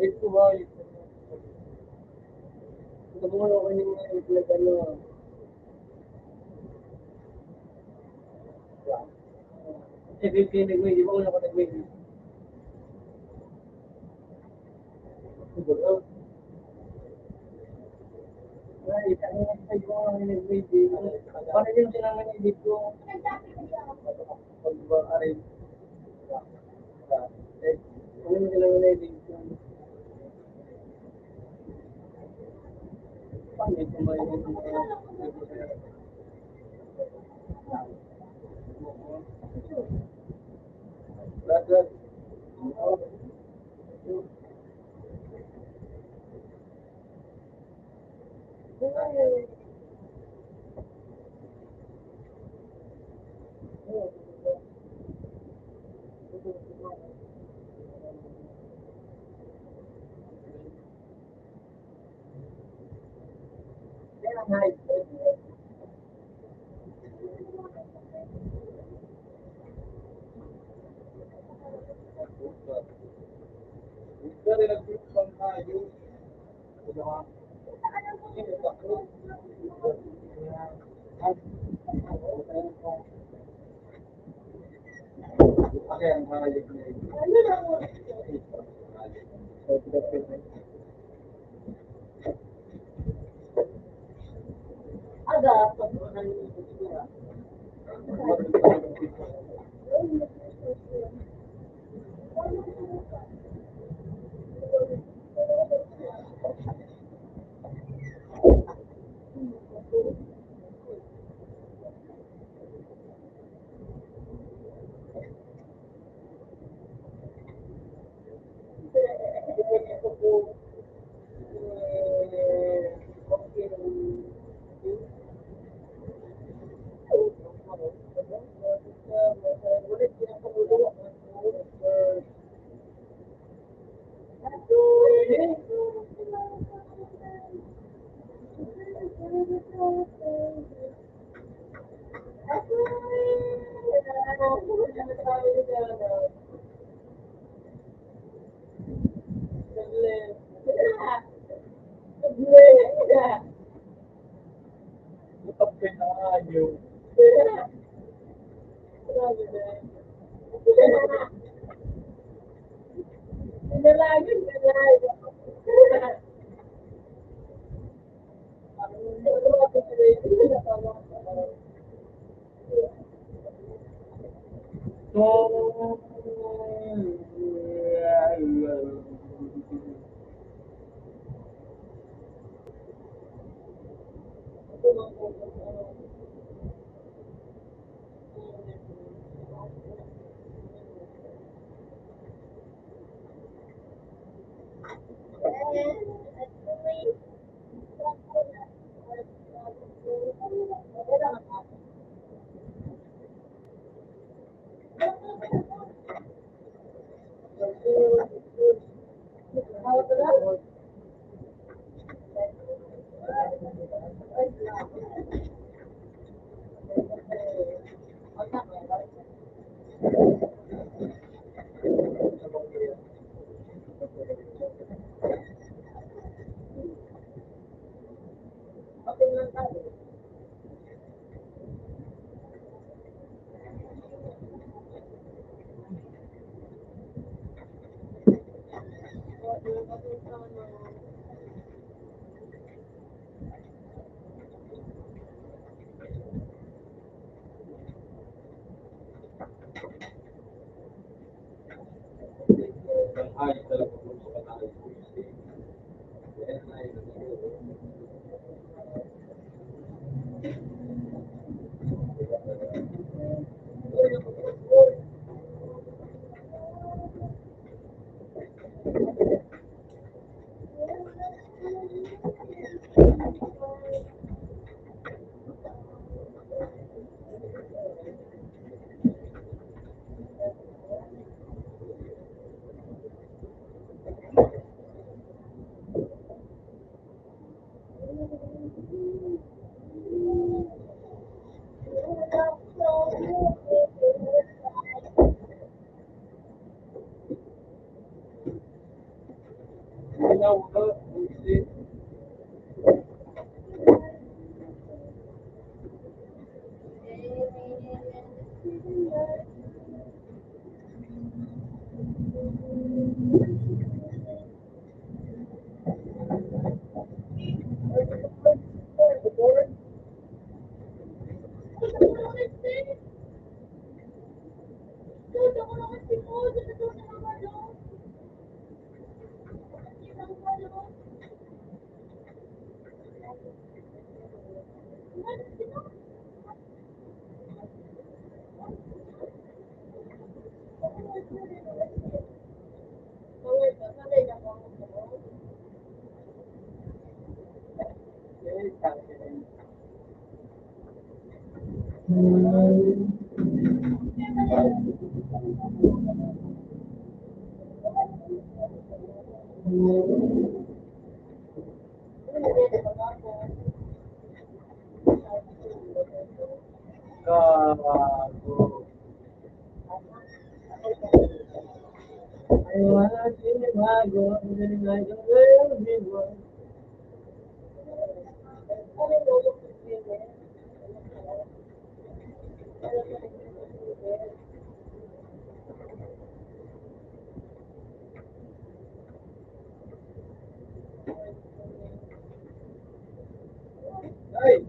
ito ba ito mo ako yung itlog ano. Kasi pinag-win, di ba una ko nag-win? Ay, isang nag-win ko ang nag-win. Paano yung sinangan yung dito? Pag-ba, aray. Ano yung sinangan na yung dito? Paano yung kumain yung brother? Utapin na ayaw. Ay, talaga po sa kanal. Ginawa ka, buisit. Gago. I wanna see my girl, and I don't let me go. Ay!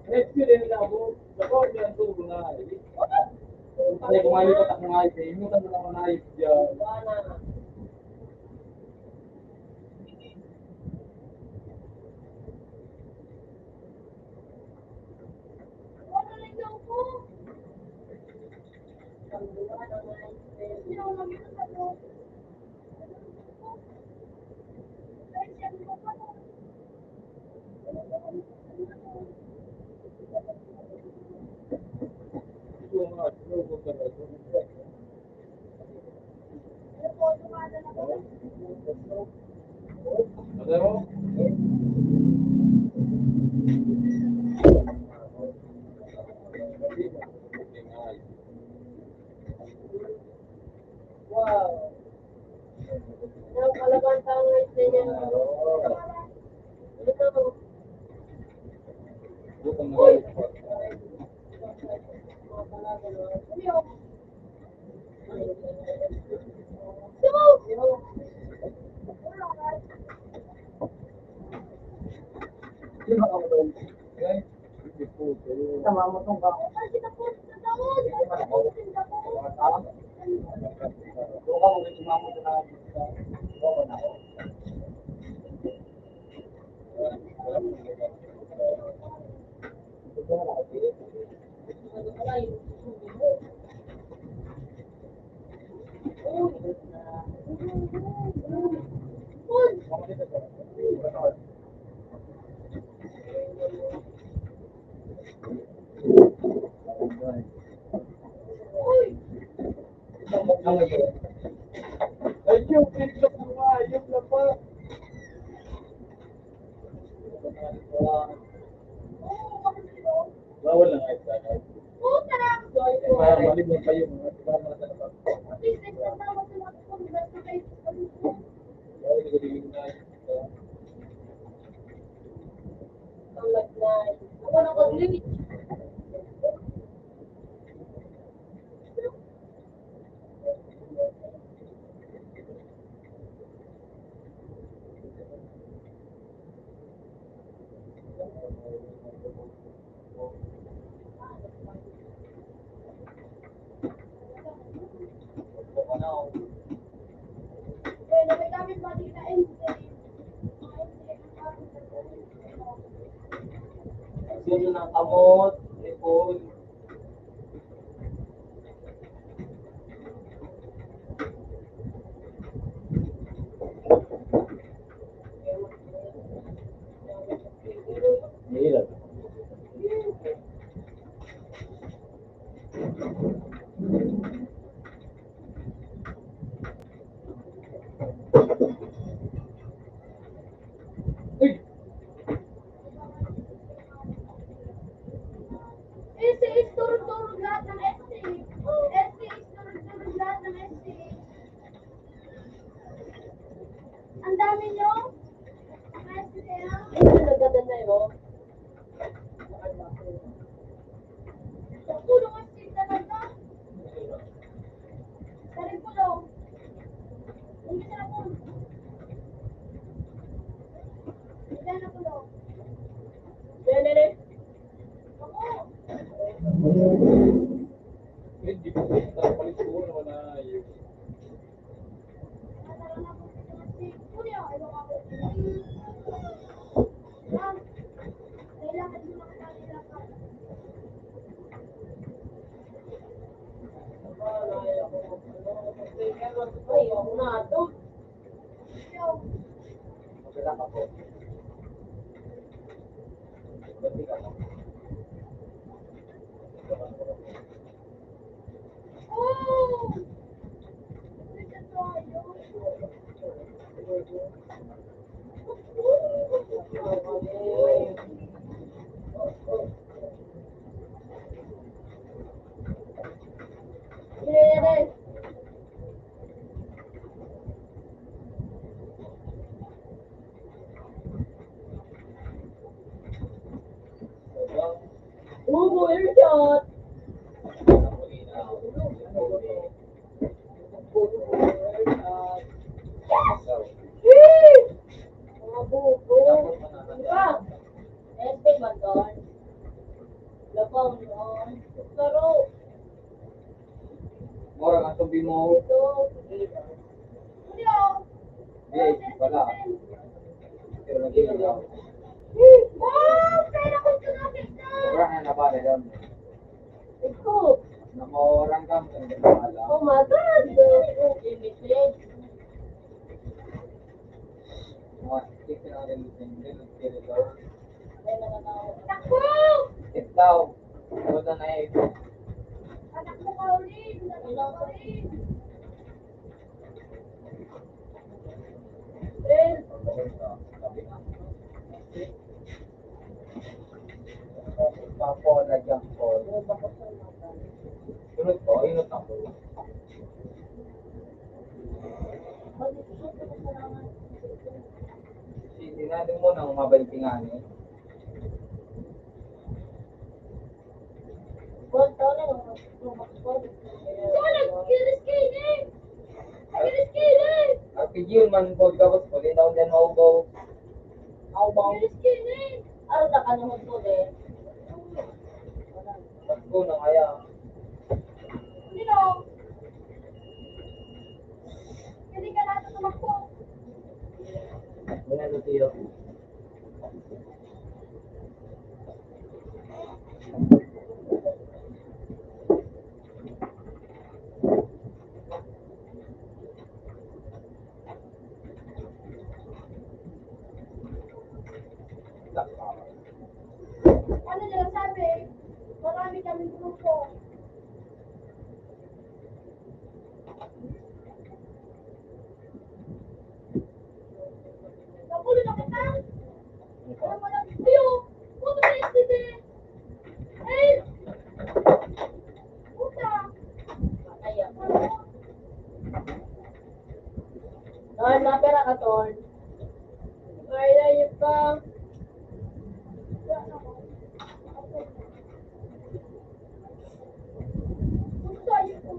Next year, din ako. Dapat yan ito, mga. Kasi kumain pa ako ng ayos eh. Inutan mo na ako ng ayos dyan. Ito nga, snow ko talaga. Wow. Ang kalaban taong ito niya. Ito. Uy! Sama mo itong bako. Ayun, pinlok mo nga, ayun na pa. Bawal lang ay sana. Para malig mo kayo, mga kasama na ba? Bawal ko din na. Ang lagnay. Ako nakaglit. Sino ng kamot, ipon. Mahirap. Uy! SC, turun-turun lahat ng SC. SC, turun-turun lahat ng SC. Ang dami nyo. Ang SC kaya. Ano nagdadal na yun? Ang kulong SC talaga. Galing kulong. Hindi na kulong. Hindi na kulong. Lele. Ako. Hindi ko kita palit ko naman na ayun. Ay, ako na ito. Maganda ka po. Bati ka mo. Lele. Ubo, airshot. Mga bubo. Ano ba? Este man doon. Labaw noon. Laro. Mora ka sabi mo. Ito. Wala. Pero naging lang. Sobrang na ba na yun? Ito. Namawarang ka, hindi ka wala. Oh my God. Limited. Mga stick na rin hindi nagkiri daw. Ay, nananaw. Itaw. Wala na eh. Tres. Sunod po, inot ako. Sinadin mo nang mabalintingan eh. Pigil man po, kapos po, din daw din maubaw. Pasko na kaya. Wala na tiro. Ano nila sabi? Marami kaming grupo. Napulo na kita. Ano mo lang? Ayo! Puto na STD! Eh! Puta! Ton, napera ka, Ton. Ay, ayun pa. Puta, ayun pa.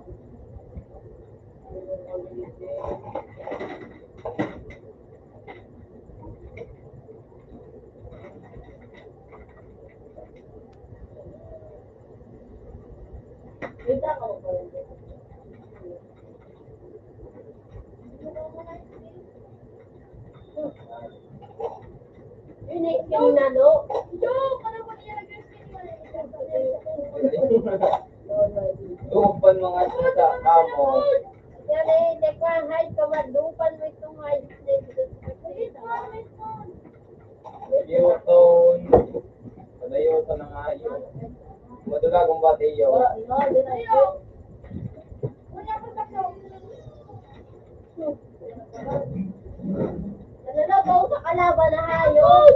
Kita ka mo pa rin. Ini, kinalo. Yo, parang mo niya Tupan mga sa kamo. yan eh, dekwan, hide ka ba? Dupan mo itong hide. Yuton. Padayoto na nga yun. Madula kong batiyo. Ayo! Wala ko sa show. Nalalabaw sa kalaban na hayos.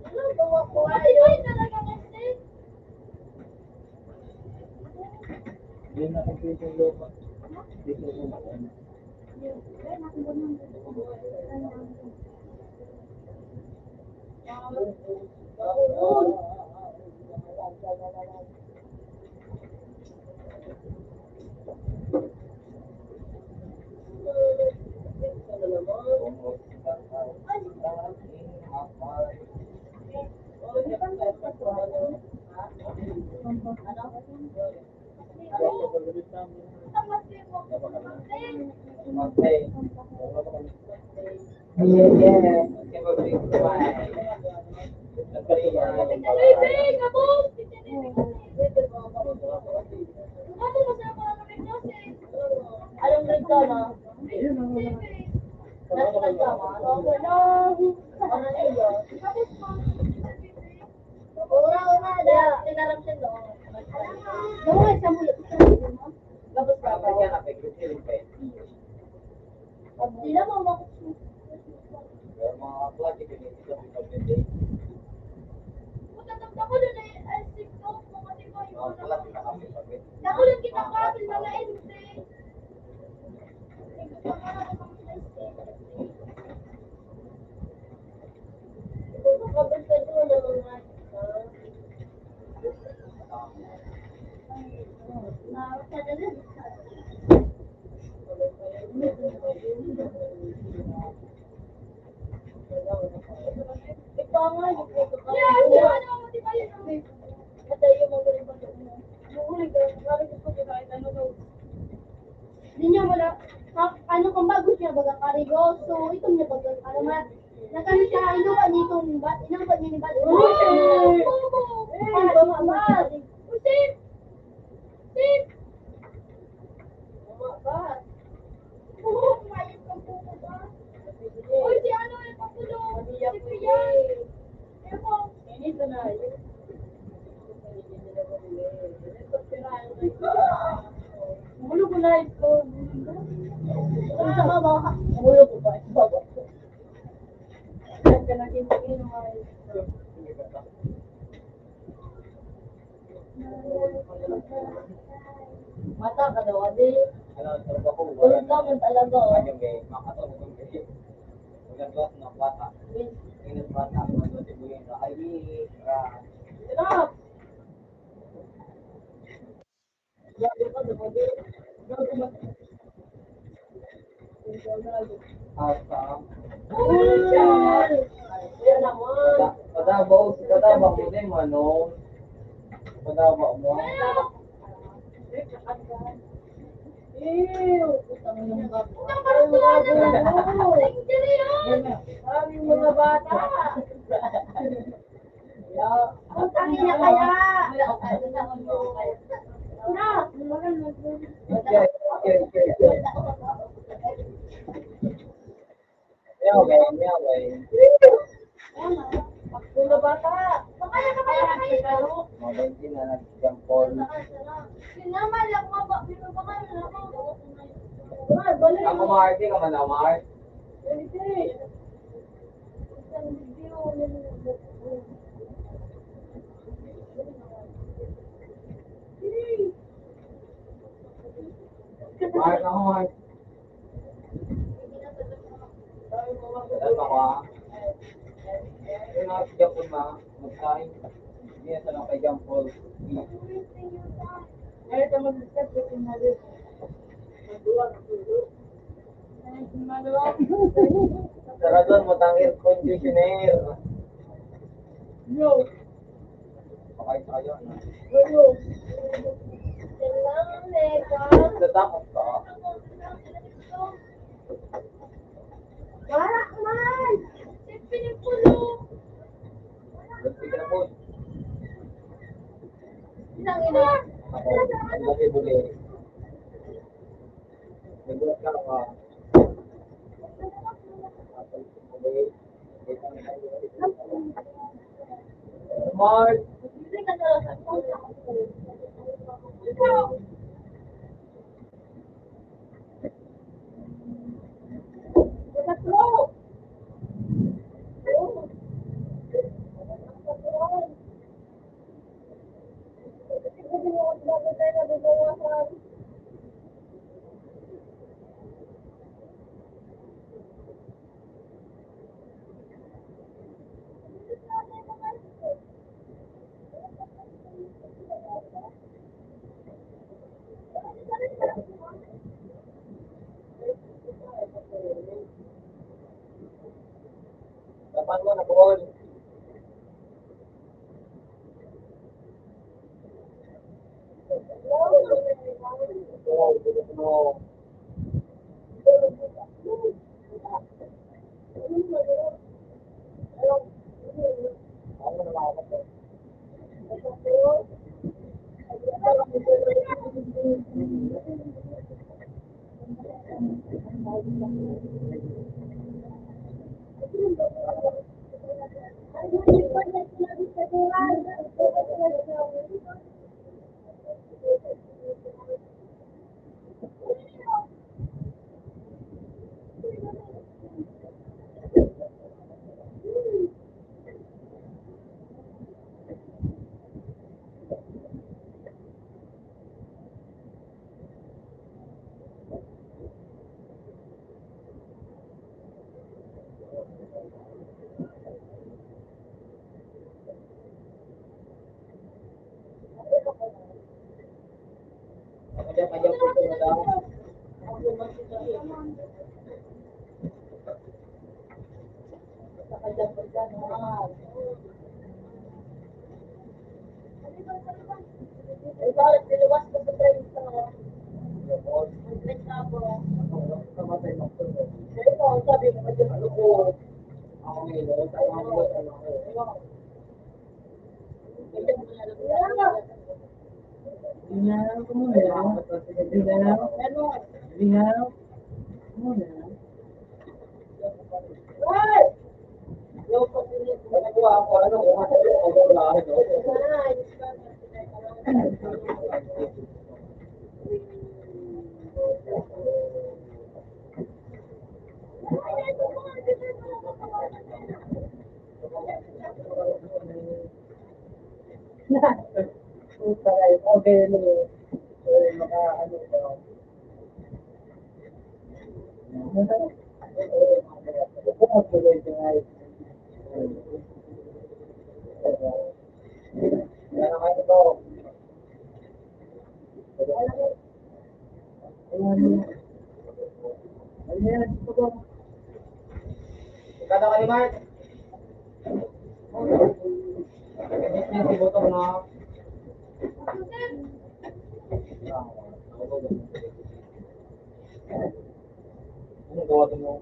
Ano, gawa ko hayos. Talaga kasi. Hindi na kung pwede yung lupa. Dito yung lupa. Anong grade ka na? National ka ma? Ano niyo? Ura, Tinarap siya doon. Gawin sa mulo. Tapos ka pa. Hindi na mo Mga klase pinag-isip. Matatanda ko doon eh, ay, TikTok, mga diba yung Mga klase na kami pag Ako lang kita kapil mga MC. Kapag ka doon ng mga ito nga yung photo ka. Patay yung mga ganun ba doon? Hindi niya wala, ano kung bago siya baga karigoso, ito niya baga, ano ma, nakano siya, inuban niya itong nimbat, inuban niya nimbat. Ay, bumaba. Sip! Sip! Bumaba. Mayit kang puko ba? Uy, si ano yung pakulong? Pamilya Si ko Pian! eh. Ewan. Ganito na yun. Mulo ko live ko. Ano sa baba? Mulo ko ba? Baba. Live ka na kintigin ng mga Mata ka daw, adi. Ano, trabaho, Tulog ka man talaga, oh. Kanyang gay, makatulog ng gay. Walang gas na bata. Ingat bata, mga sibuyin na, ay, Stop! Gago ka daw, adi. Gago ba? asa. Yan naman. Padabaw mo din, ano? Padabaw mo. Ew! Putang yung gago. Ang gago mo. Ang mga bata. Putang ina kaya. Na! Meow, meow, Mga bata. Kaya. mga 20 na nag-jump call. Sinama lang mo ba? Pinabakal na ako. Ako, Marty, ka man na, Mart. Mart, ako, Mart. Alam ako, ah. Yung nag-jump call ma, mag-time. Hindi na lang kay jump call. Ay, ito mag-step ko yung halit. Tara doon, matangir conditioner. Yo! Pakain sa kayo, ano? Yo! Kailangan mega. Natakot ka. Wala man. Pinipulo. Gusto ka na po. Isang ina. Ako, ang laki buli. Nagulat ka ka. Mark! Hindi ka talaga. Tatlo! Tapan mo na ball. No. Ano na makakapit? Kanya-kanya po sila daw. Ay, bakit niluwas ko sa train sa Ball. train na ako? Kamatay mo po. Ay, ito, sabi mo, ano ko? Ako ngayon, tayo ako. Dinaraw ko muna. Dinaraw ko muna. Ay! Yo, pag-inig ko. Ano ako? Ano ko? Ano ko? Ano ko? Okay, baka ano ba? Kung tuloy siya ngayon. Kaya naman ito. Ayan. Ayan. Ito ba? Kada ka ni Mark. Business si Botong na. Ano gawa ito mo?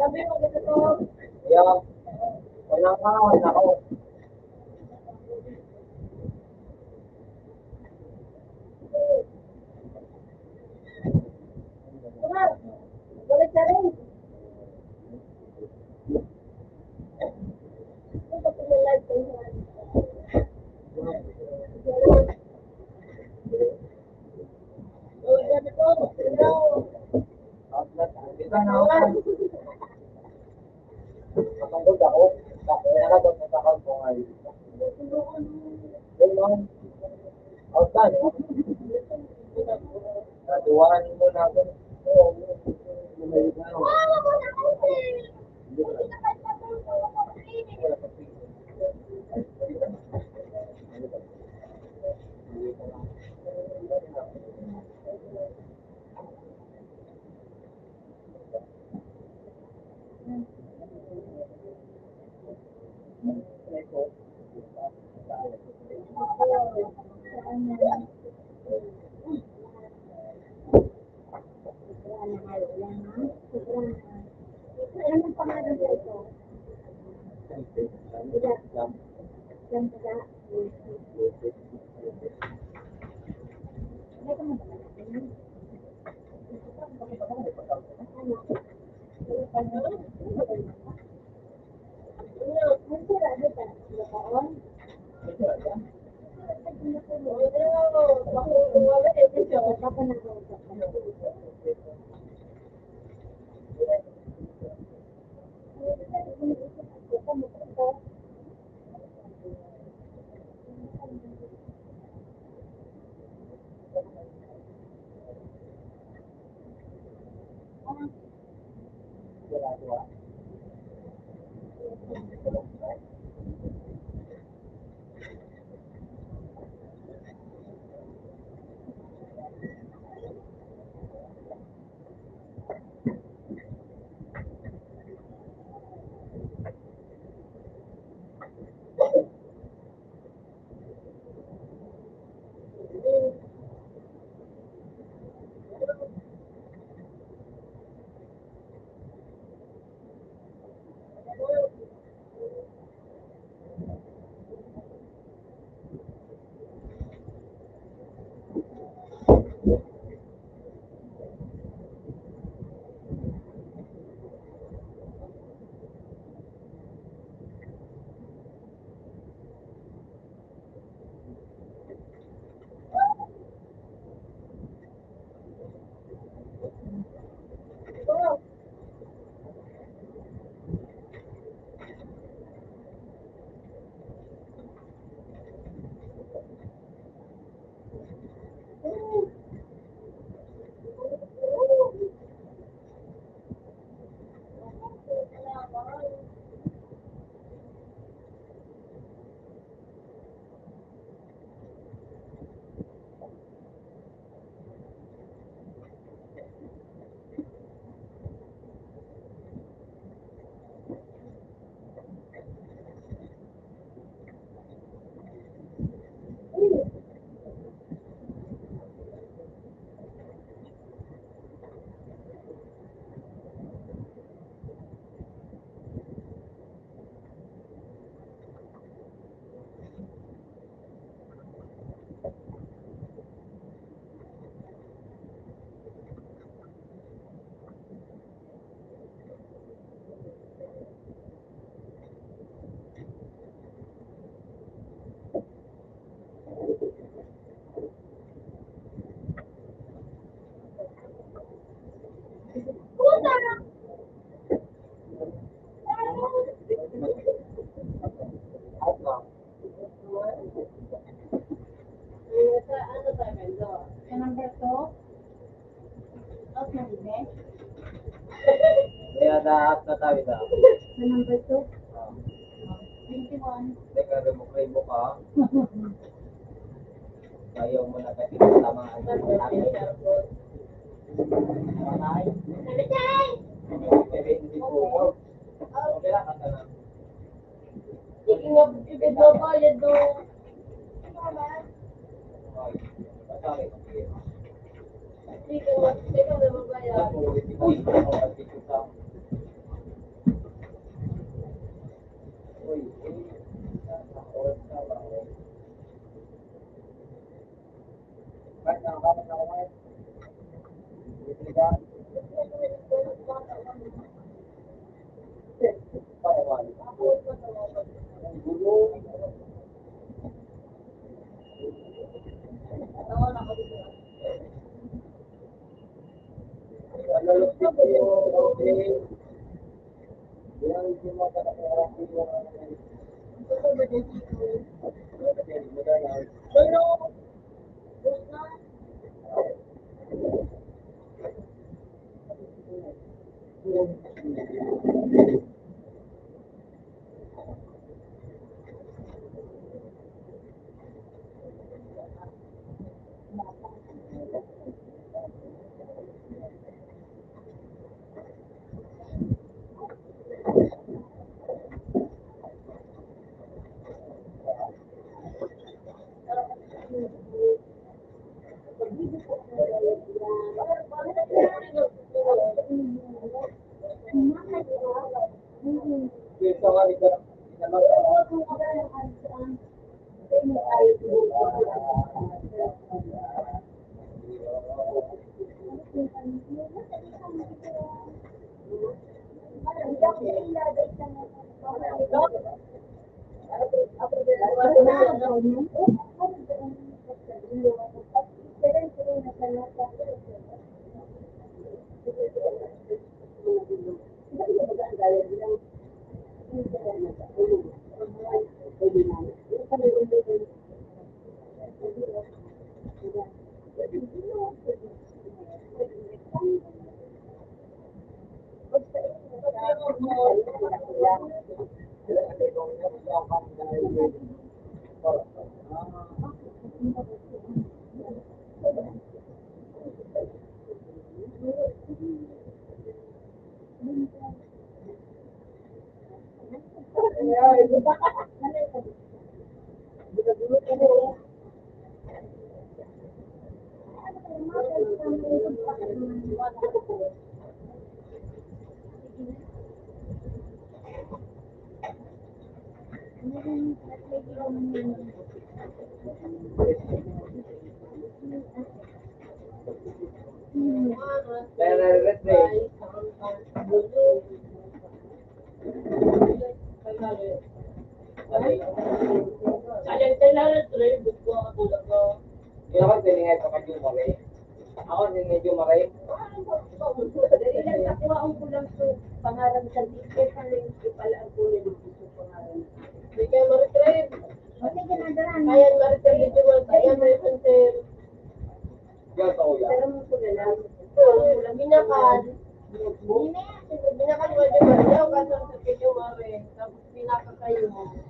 Grabe mo ganito to. Yeah. Wala ka, wala ako. Tara, balik ka rin. Ito pa live ko. Oh, ganito. Hello. Kita na ako. Matungkol ako. Kaya na ba sa account ko ngayon? Hello. Outbound. Naduwaan mo na ako. Oo. Bumalik na ako. Wow, wala ko eh. Hindi na kahit patulog ako eh. Anong pangalan sa ito? Yan pala. May ka ba? Kada at na tayo na. Sa number 2. 21. Teka, remove ka. Ayaw mo na kasi tama ang maybe hindi po. Okay lang, kanta na. Speaking of, ibigbabayad do. Sorry. Speaking of, ikaw na mabayad.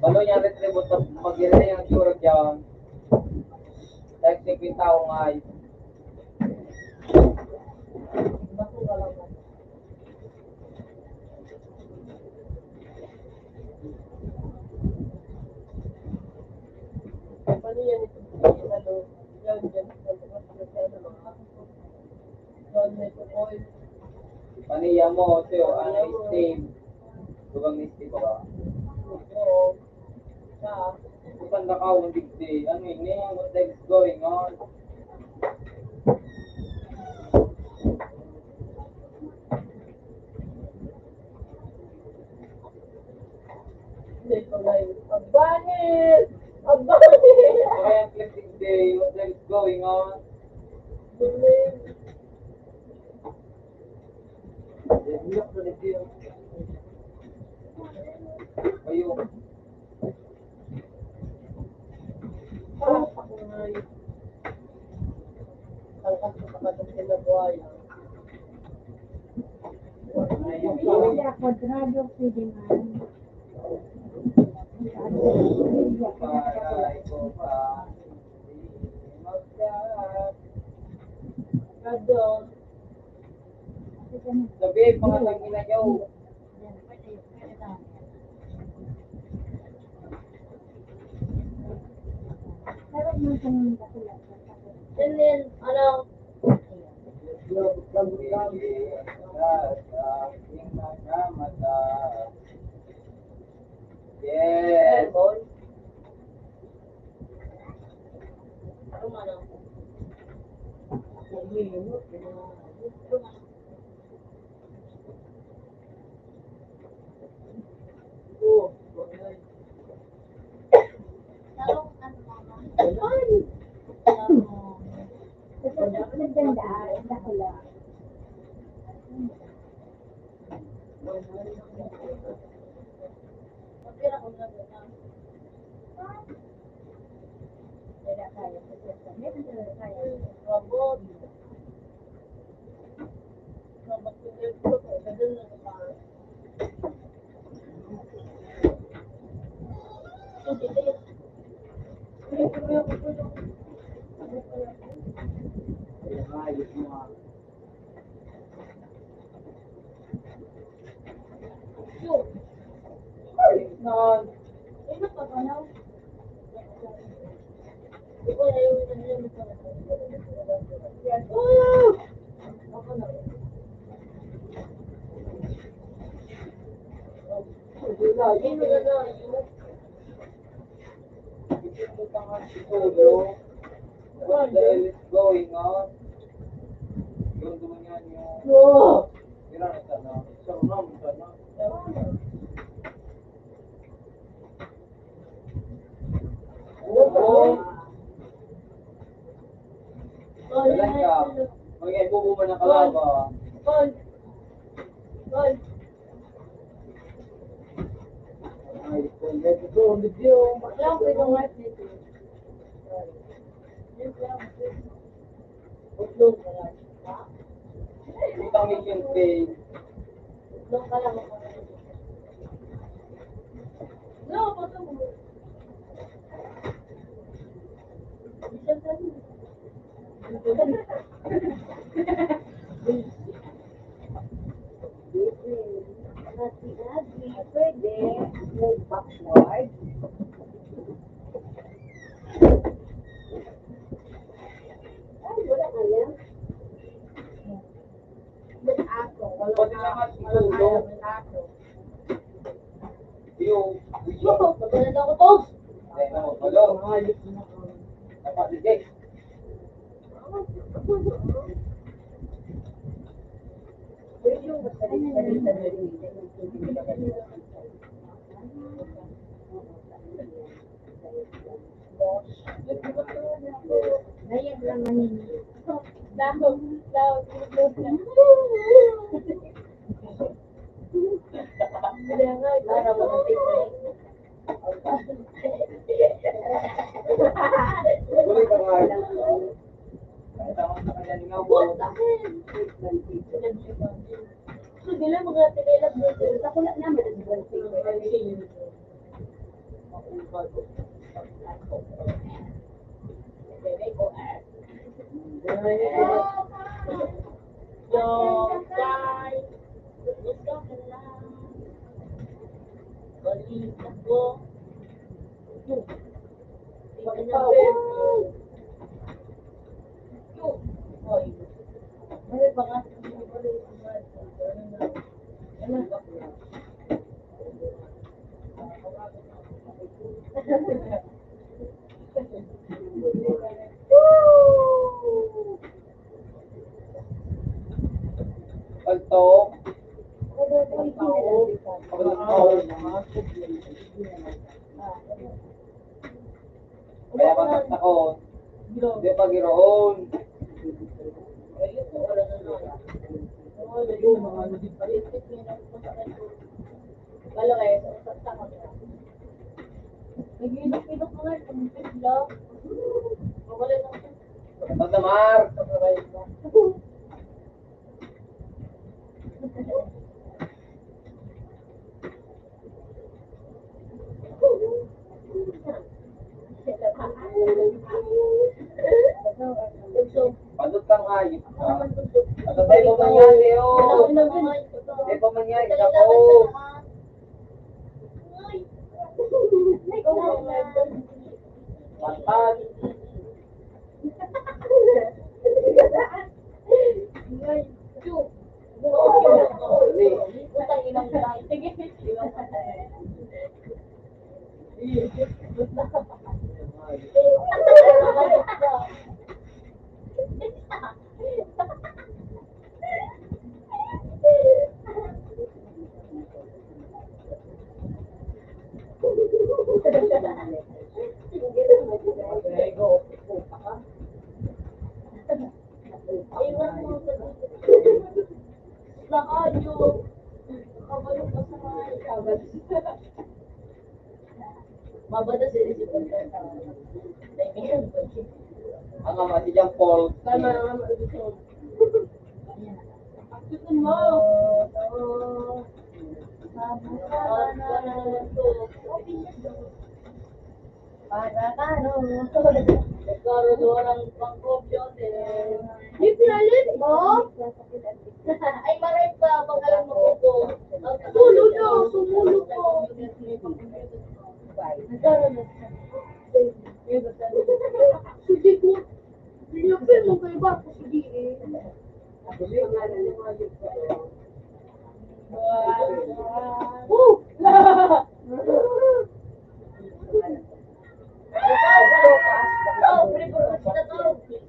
Balo niya retribute pag mag-ira yung tsura dyan. Like 50 tao nga ay. Paano yan ito? Ano? Yan, yan. Paniya mo, Teo, ano Steve? Lugang ni Steve ba? Oo. Bukan na ka, digdi. Ano ini? What the heck's going on? Abangit! Abangit! Kaya Athletic Day, what the heck's going on? Ayun. Ang kaso sa katong kinabuhay. Ay, Kaya kwadrado, pwede man. Paray ko pa. Kwadrado. Sabi, mga tangina nyo. And then, ano, Yes. ano, Talong, ano, mama? Naganda, ako lang. Pagkira ko na doon. Kaya kaya. Meron talaga kaya. Robot. Robot ko din po. Kadun na sa Non. Ano pa ba na? Di ko na yung nandiyan ito. Ako na. Ano na na? What the hell is going on? Yung dumanyan yung... Oh! Yun ang sana. Sarunam, sana. Dalan ka. Mga ibubuman ng kalaba. Gol. Gol. Ay, let's go on the video. Alam ko yung life nito. Utlong ka lang. Utang mission pay. Utlong ka lang ako. No, pato mo. Isang sabi. Pwede, move backward. Ay, wala ka yan. Ba't ako? Pwede naman Walang siguro. alam ng ako. Yung... Maganda ako to. Ay, naman, malo. Napaligay. Pwede yung magsalita na rin. Ngayon lang manini. Dako. Kaya nga, Para mo ng picture. Tuloy ka nga. Kahit ako sa kanya nga po. So, dila mga tinilab dito. Ako lang naman ang picture. Yung guy. Gusto ka lang. Balik ako. Tingnan na Hoy. Ano ba nga? Pagtok. Kaya pag ako, hindi pa giroon. Kalo kayo, sa ko na. Nag-iinok-inok mo nga, kumpit lang. Mawala na siya. Pagdamar. Padot kang hayop ka. Ano tayo pa mangyari, oh? Tayo pa mangyari, ako. Matan. Ang ama si Jean Paul. Yung pinalit mo? Ay, maray pa. Pag alam mo ko. Tulog na. Tumulog ko. Sige ko. Pinapin mo kayo ba? Sige eh. Oh!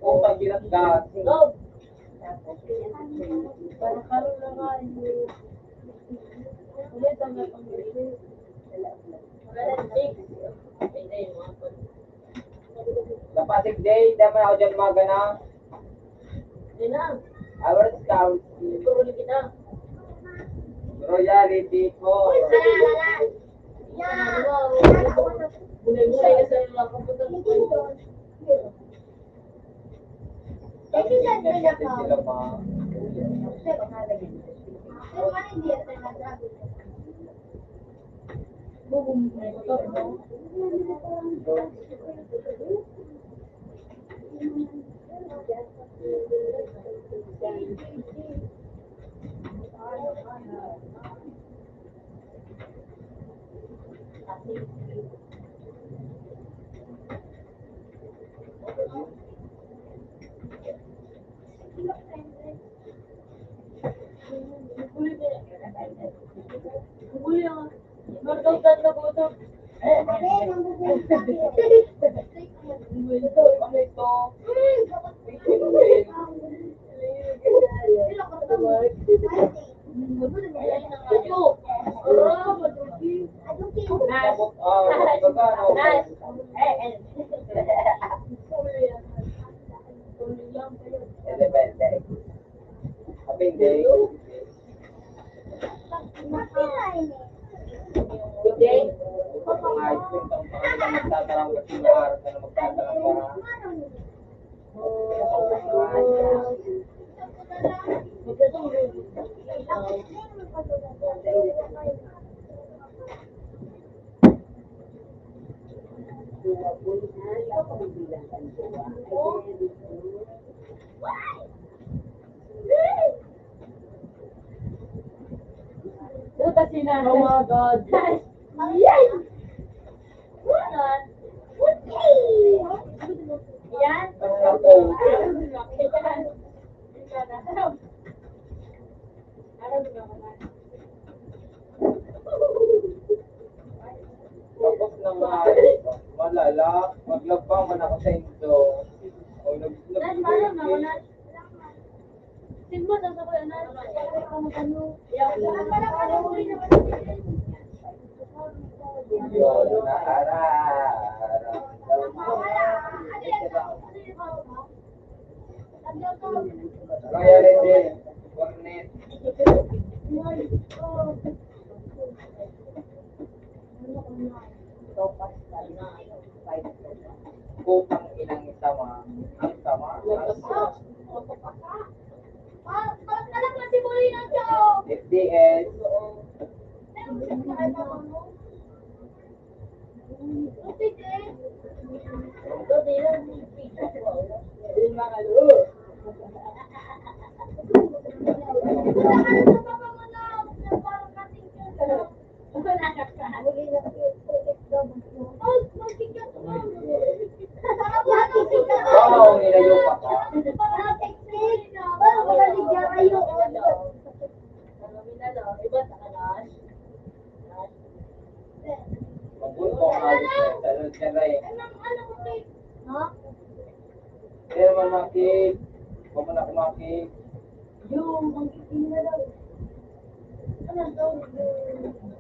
Kung pagilat ka. Dapatik day, dapat ako dyan magana. Our Scout. Royalty ko. Sila mga. Oh my God. Yes! Yan. Tapos na nga, malala, maglagpang man ako sa inyo. O nag-nag-nag-nag. Sigmo sa ko na. Ano? Yun, naara. Royalty, Cornet. Kupang ilang sama. Ang sama. Kalak na si Boy na siya. FDS. Sige. Ito din. Wow, nilayo pa ka. Mabuti ko ang alis na sa Ray. Kaya naman makik. Huwag mo na kumakik.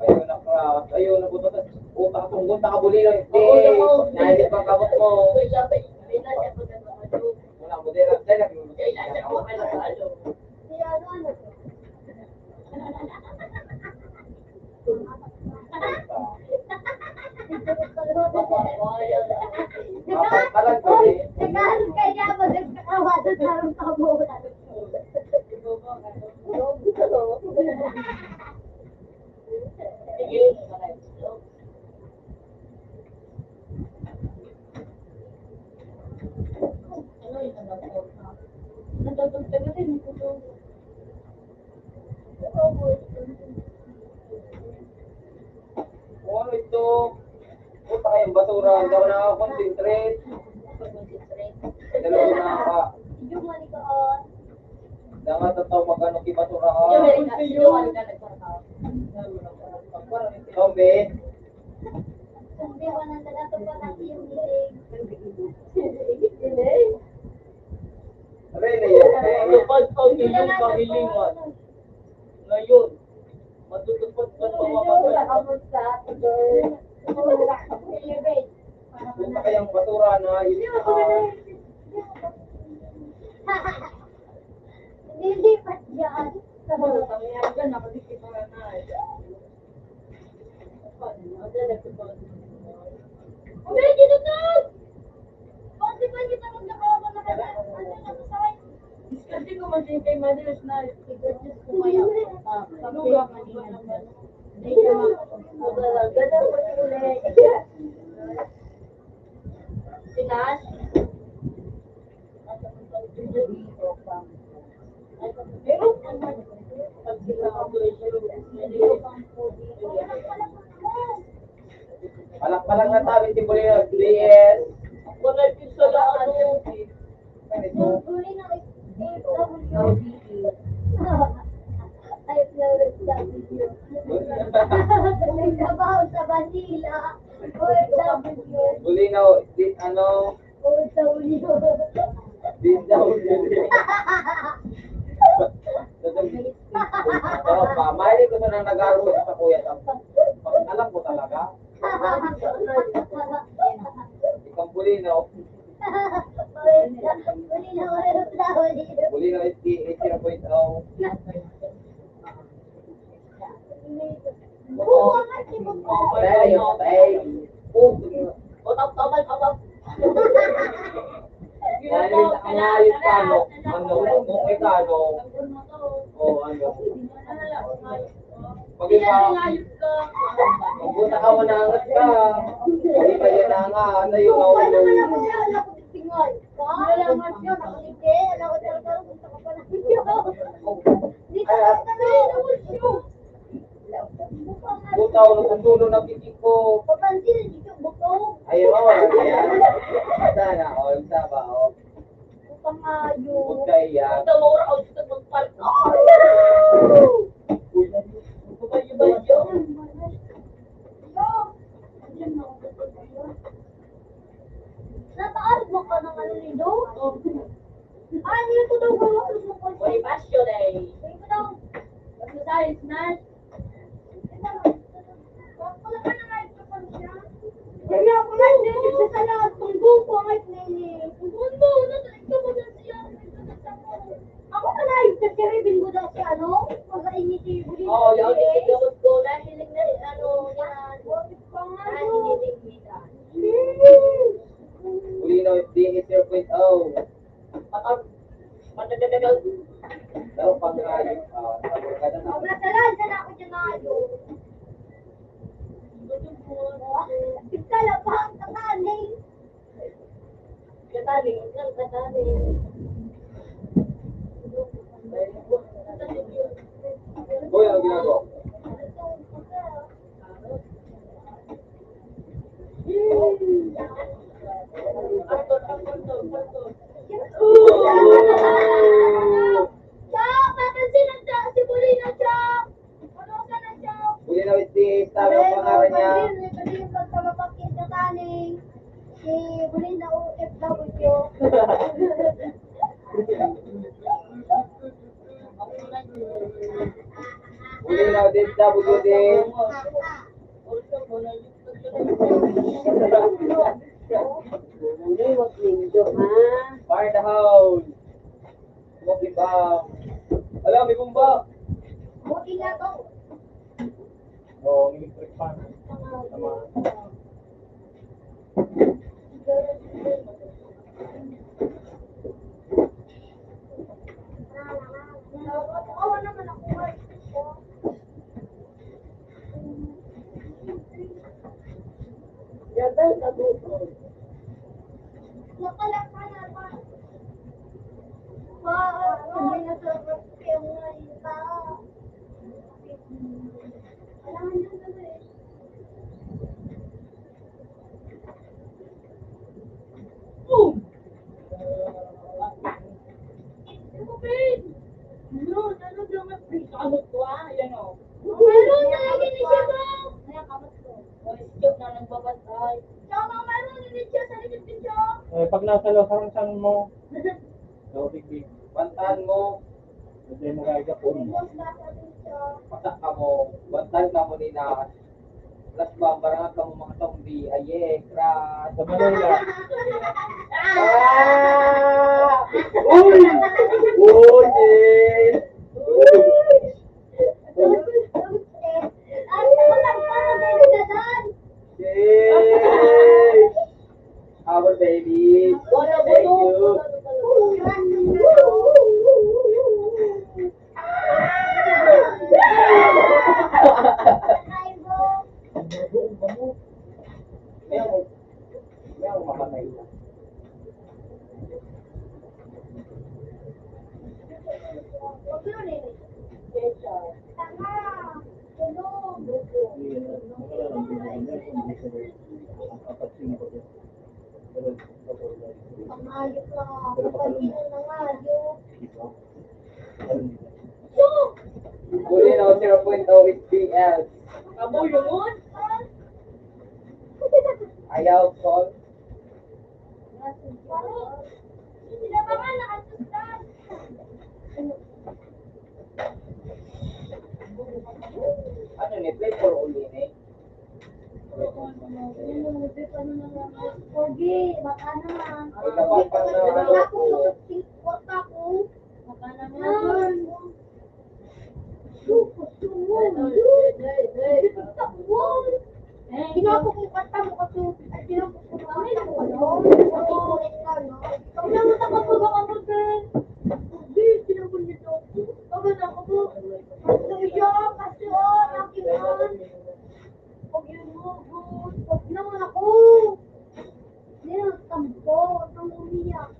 Ayaw na class. Ayaw na buto. Utang tungkol na kabuli lang. Hindi. Nahilit pa kabot mo. Muna ang budera. Dahil ano ito? Puta kayong basura. Hindi ako nakaka-concentrate. Dalawa na ka. Dapat totoo magano ki basura ka. Tombe. Rene yun. Matupad ang iyong kahilingan. Ngayon, matutupad ka sa Punta kayong basura na Hindi pa dyan. Kasi kung masing kay Madalas na sigurus kumaya sa lugar naman. Hindi siya Sinas? Pero pag sila Palak-palak na tabi si Bolino. DS. wala din sa lahat. Nagtrabaho sa Manila. OFW. Bolino, ano? OFW. Din daw yun. Oo pa, mahilig ko na nag-aaral sa kuya. Alam ko talaga. Ikang Bolino. Bolino is the 0.0. Dahil yung tay. Dahil ang ayos ka, ano, kung ikano, o ano, pag iba, magpunta ka mo na angat ka, hindi ka yan na nga, ano yung naulo. Butaw, nagpuntulo ng pitik ko. Ayaw, ayan. Sana, o, isa ba, o. Butay yan. Nataas mo ka ng ano ni Do? Ay, hindi ko daw gawa. Hoy, pasyo day. Hindi ko daw. Exercise na. Wala ka na nga ito pa siya. Kaya ako nga hindi ko sa lahat. Tunggo ko nga nini. Tunggo, natalig ka mo na siya. Ako ka na ito. Karibin mo daw siya, ano? Pag-initi. Oo, yung itigawad ko na hiling na ano yan. Ay, hinilig-hilan. Bolino is the 0.0. Matagadagal. Pero pag ayos, pagkada na. Maglasalan na ako dyan na ayo. Iskala pa ang kataling. Kataling, kataling. Ayaw din sa bugo din. Hindi, wag linggo, ha? Fire the house. Kumapibang. Alam, may bumba. Buti na to. O, electric fan. Tama. Awa naman ako. Ganda sa buko. Nakalaka na pa. Hindi na sa yung malita. Alam mo na eh. Meron na lagi ni siya ba? Tsaka meron ni siya sa likod ni siya. Eh, pag nasa losansan mo, big. Bantahan mo. Hindi mo kaya po. Patak ka mo. Bantahan ka mo nila. Plus ba, barangan ka mo mga zombie. Aye, crash. Sa Manila. Ah! Uy! Uy! eh! Yay! Our baby. Thank you. Meow, mamatay na. Ayok lang ako. Pagkino na nga, ayok. Huli na 0.0 HPL. Ayaw, Sol. Sila ba nga nakasustan? Ano ni? Play for uli ni? Pogi, baka naman. Ay, kapag pa na ano Wala ko. akong work ako. Baka naman. Ginapok mo kanta mo kasi ginapok mo kanta mo pag namunta ka po baka mo din. Hindi, ginapok niyo to. Pag ako po, tumiyak kasi nakiman. Pag yun mo, pag naman ako. Hindi na tampo, ang umiyak.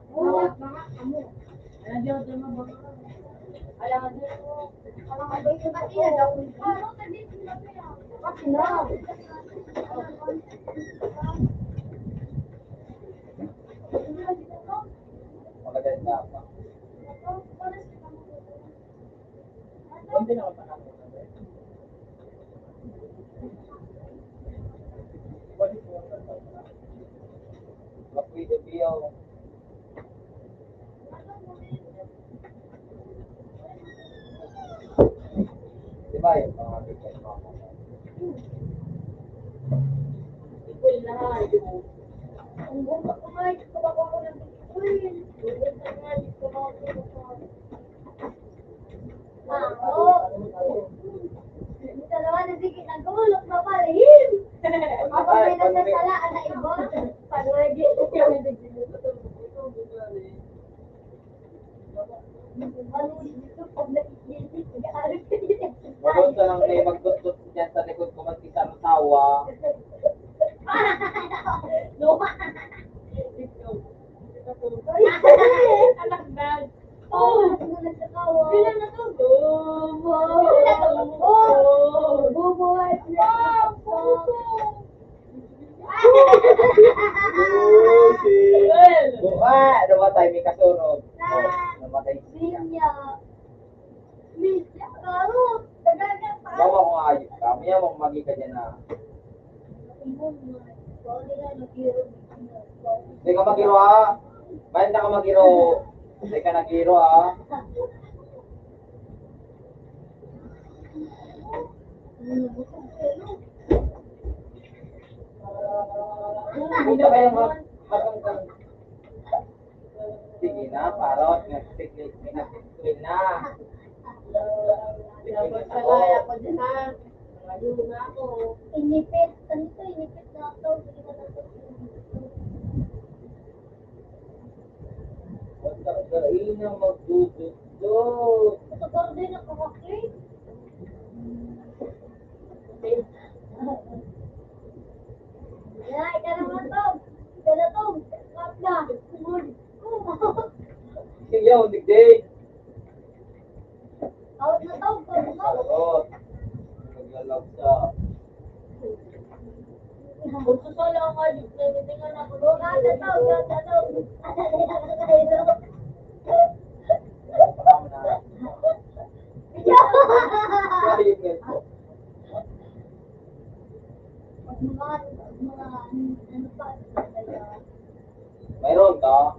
Umiyak mga kamo. Alam mo, yung kanina daw. Ano, sabihin ko na kaya. Kasi na. Magaganda pa. Hindi na ako Mapuito biyo. Diba yung mga bigyan mo? Ang ganda ko nga, ito ba ako ng bitcoin? Ang ganda nga, ito ba ako ng Yung dalawa na sige nagulog, mapalihim. Ako may nagsasalaan na iba. Pagwagi. Ano dito pag nakikisip, nag-aaral ka dito. Walang sa lang may magtutut dyan sa likod ko mag-isa ng tawa. Luma. Anak dad. Oh, nagkakawa. Bilang na to. Bubuhay. Namatay, may kasunod. Namatay siya. Minya. Karo. Dagagan pa. Bawa ko ayos ka. Maya mong magi ka dyan na. Hindi ka magiro ha. Bayan na ka magiro. Hindi ka nagiro ha. Hindi na kayo mag-ang. Sige na, parot. Nag-screen na. Dapat kalaya ko din ha. Nagaluho na ako. Inipit. Ganito, inipit na ako. Hindi ko na ito. Pagkakain na magdududot. Matagal din ang kakakit. Ay, ka naman to. Ka na to. Kap na. Siyaw, digdig. Out na to. Parot. Naglalab sa... Kung susala ako nga, tingnan ako. Buka na to. Buka na to. Mayroon ka?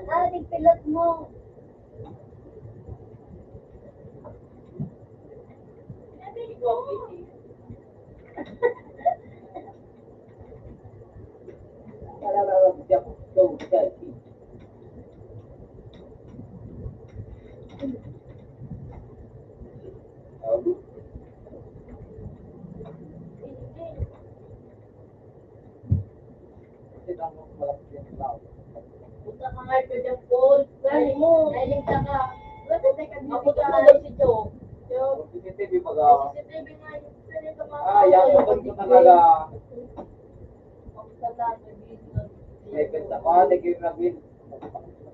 Ating pilot mo. Punta ka nga ka dyan, Paul. Dali mo. Nailingta ka. Ako tutulog si Joe. Joe, CCTV pag CCTV nga yun. Ganito mga yan kapag ko talaga. Ako sa lahat ng video. Second ako, naging nabin.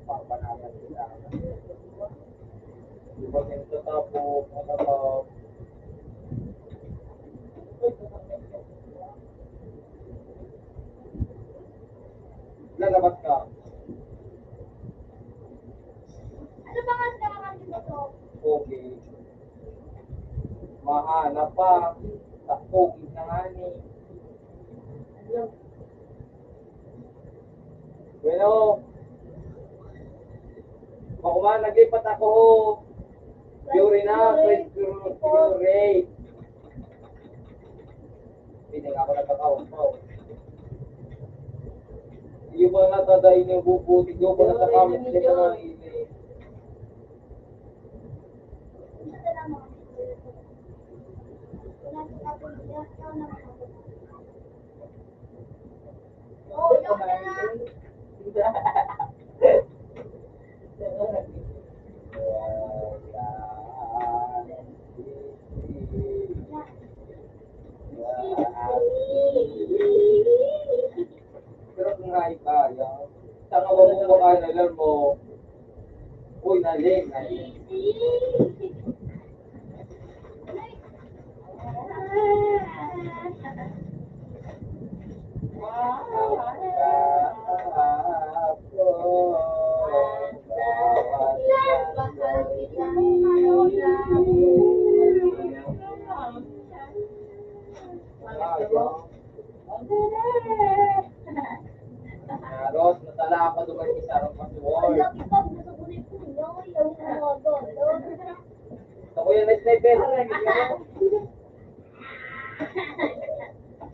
Papanayan sila. Diba nito tapos, matapos. Lalabas ka. Ano ba nga sa dito to? Okay. Mahanap pa. Sa pogi na nga ni. Bueno. Makuha, naglipat ako. Yuri na, first rate. Hindi nga ako nagkakaon. Yung mga natadayin yung bubuti, yung mga nakakamit nila na ini. Ito lang mo. Wala sa tapos niya. Ikaw na ako. Oh, yung na. Pero kung nga kaya, saan ka ba mo kaya nalan mo? Uy, naling. Ros, natala ka doon kay Sarang Pasuwar. Lagi ko, gusto ko na yung puno. Yung mga golo. Ako yung na-sniper.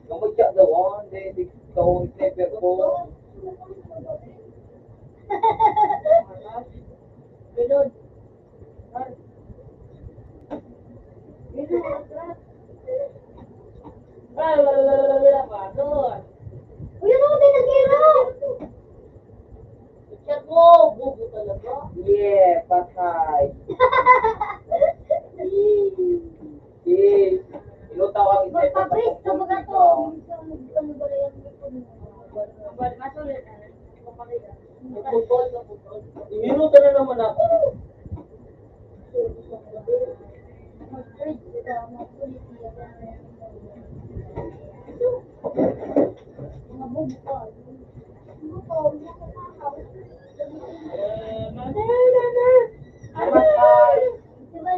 Kung mag-chat daw, hindi ikaw ang sniper ko. Pilod. Uy, ano ko din nag-iro? Chat mo, bubo talaga. Yeah, patay. Yes. Ilutaw ang Pabrik, kumbaga to. Ano ba yan? Masulit. Minuto na naman ako. Diba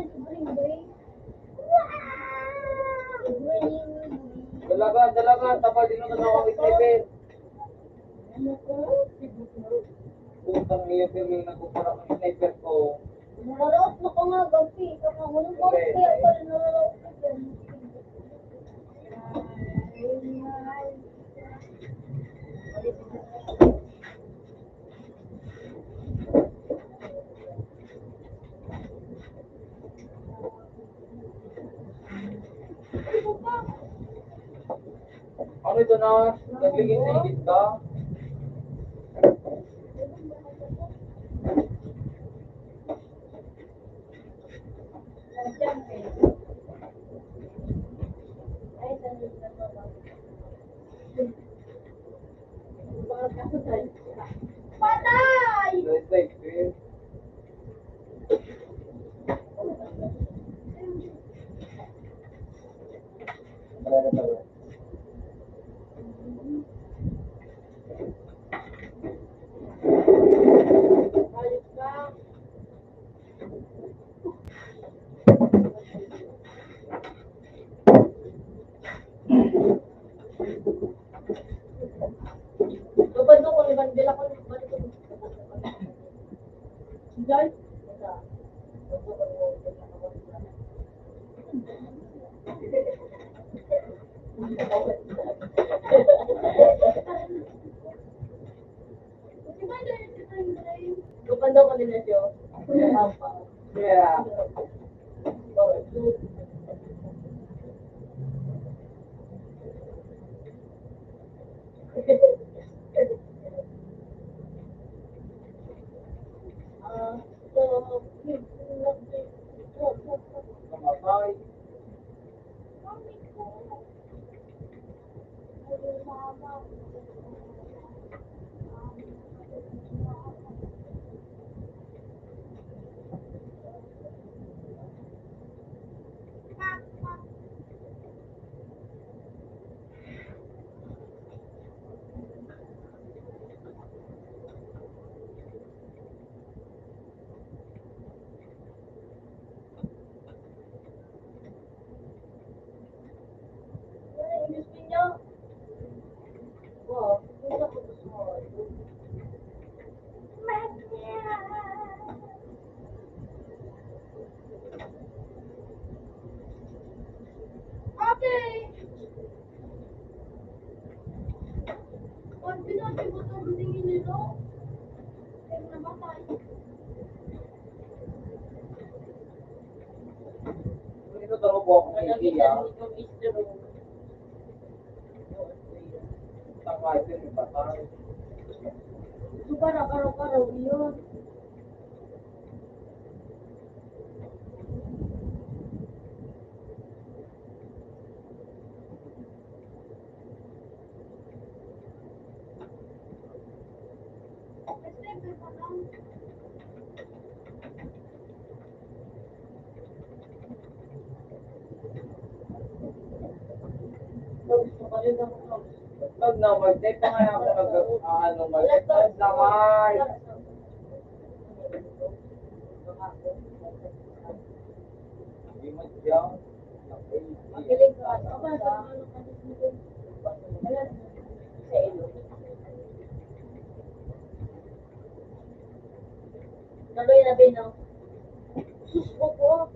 Dalaga, tapal din naman ako ng sniper. Ano ko? Putang iyo, pero may nagkukulang ng sniper ko. Nararaot na ko nga, Gabi. Kaya walang bakit kaya pala nararaot ka dyan. Ano ito na? Nagligit-ligit ka? Patay! Sniper. Ayos ka. Babando ko, libandila ko. Diyan? Babando ko nila siya. Yeah. Namatay. Okay! Pag pinati ko ito, tingin nito. Kaya namatay. Dito taro po ako ng iya. Tangay din yung patay. Ito para karaw-karaw yun. Pag na mag-take pa nga ako mag-take naman. Hindi mo siya. Magaling ka. Ako ba sa ano ka dito? Wala sa ilo. Naloy na bin ng sus ko po.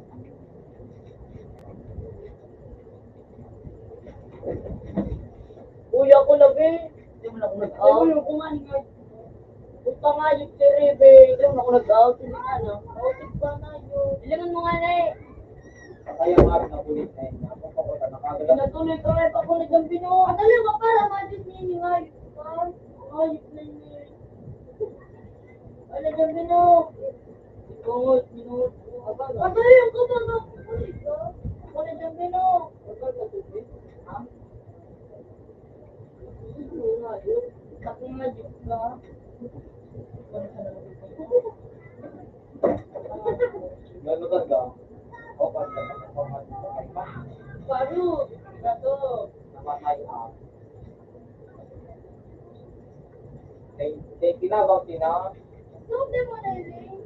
Uy, ako na bin. Hindi mo na ako nag-out. Ay, yung kumain nga. Gusto nga yung siribe. Hindi mo na ako nag-out. Hindi nga na. Outig pa na yun. Ilangan mo nga na eh. Kaya nga na pulis na yun. Napapakutan na kagad. Pinatuloy-tuloy pa ko na dyan bino. At alam mo para majus niya ni Ngayot ka. Ngayot na niya. Wala dyan bino. Minut, minut. Patayin ko ba na pulis ka? Wala dyan bino. Ha? Ano nga yun? Bakit majus ka? Gano'n ganda. O, pagka nakapamay pa. Paru, gato. Namatay ako. Kinabang tina. Sote mo na yun.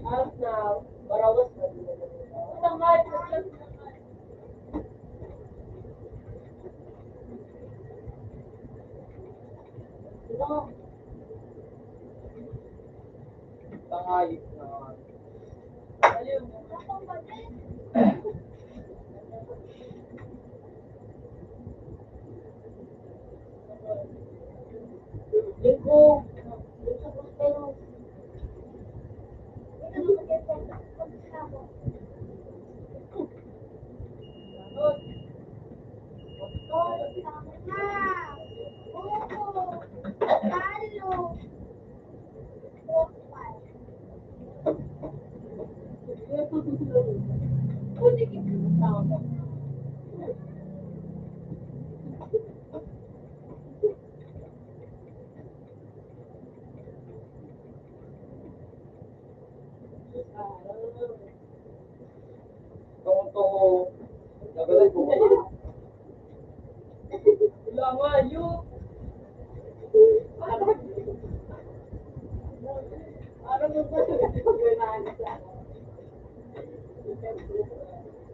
As now, barawas na. Isang kahit na siya. Tangayip na. Linggo. Tungo-tungo. Nagalag ko. Wala nga, yun. Parang mo ba pag-unahan sa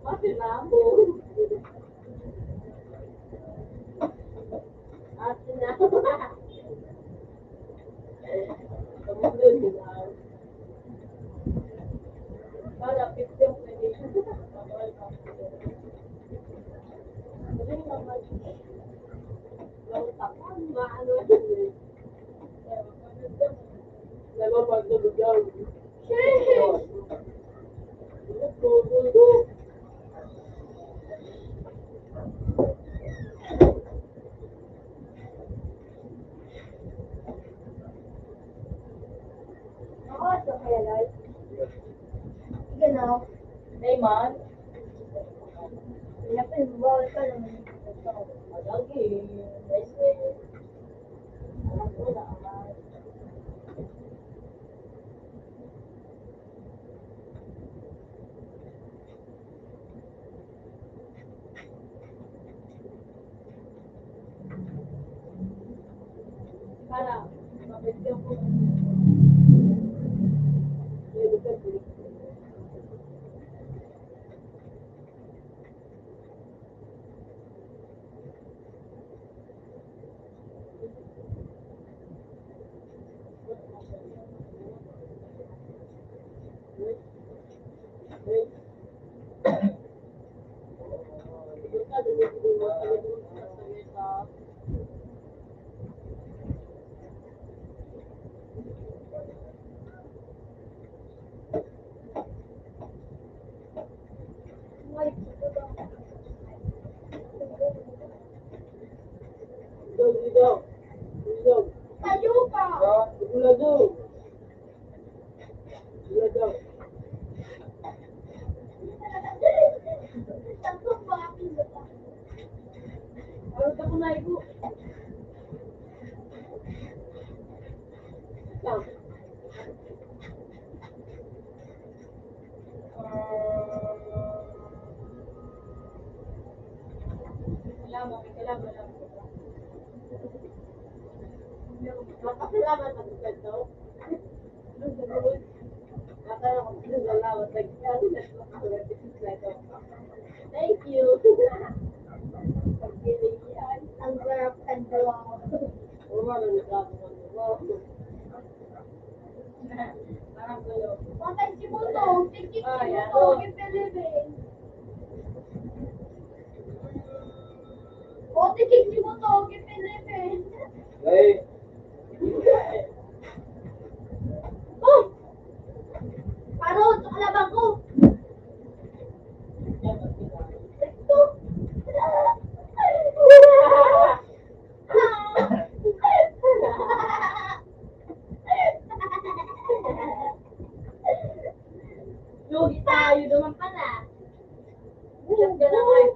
Masinabo. Masinabo. Tumulong nila. Para 50 ang pwede. Maano yun. Lalo pag-tulog. Hey, man. Lagi. Alam ko na. Para, mabigyan ko. Makasalamat ako sa ito. Thank you. Ang sarap kandawa. Patay si Muto. Tikik si Muto. Kipilibin. O, tikik si Muto. Kipilibin. Hey. Oh! Parod, kalabang ko. Ito. Lugi tayo naman pala. Ulam ka na kayo.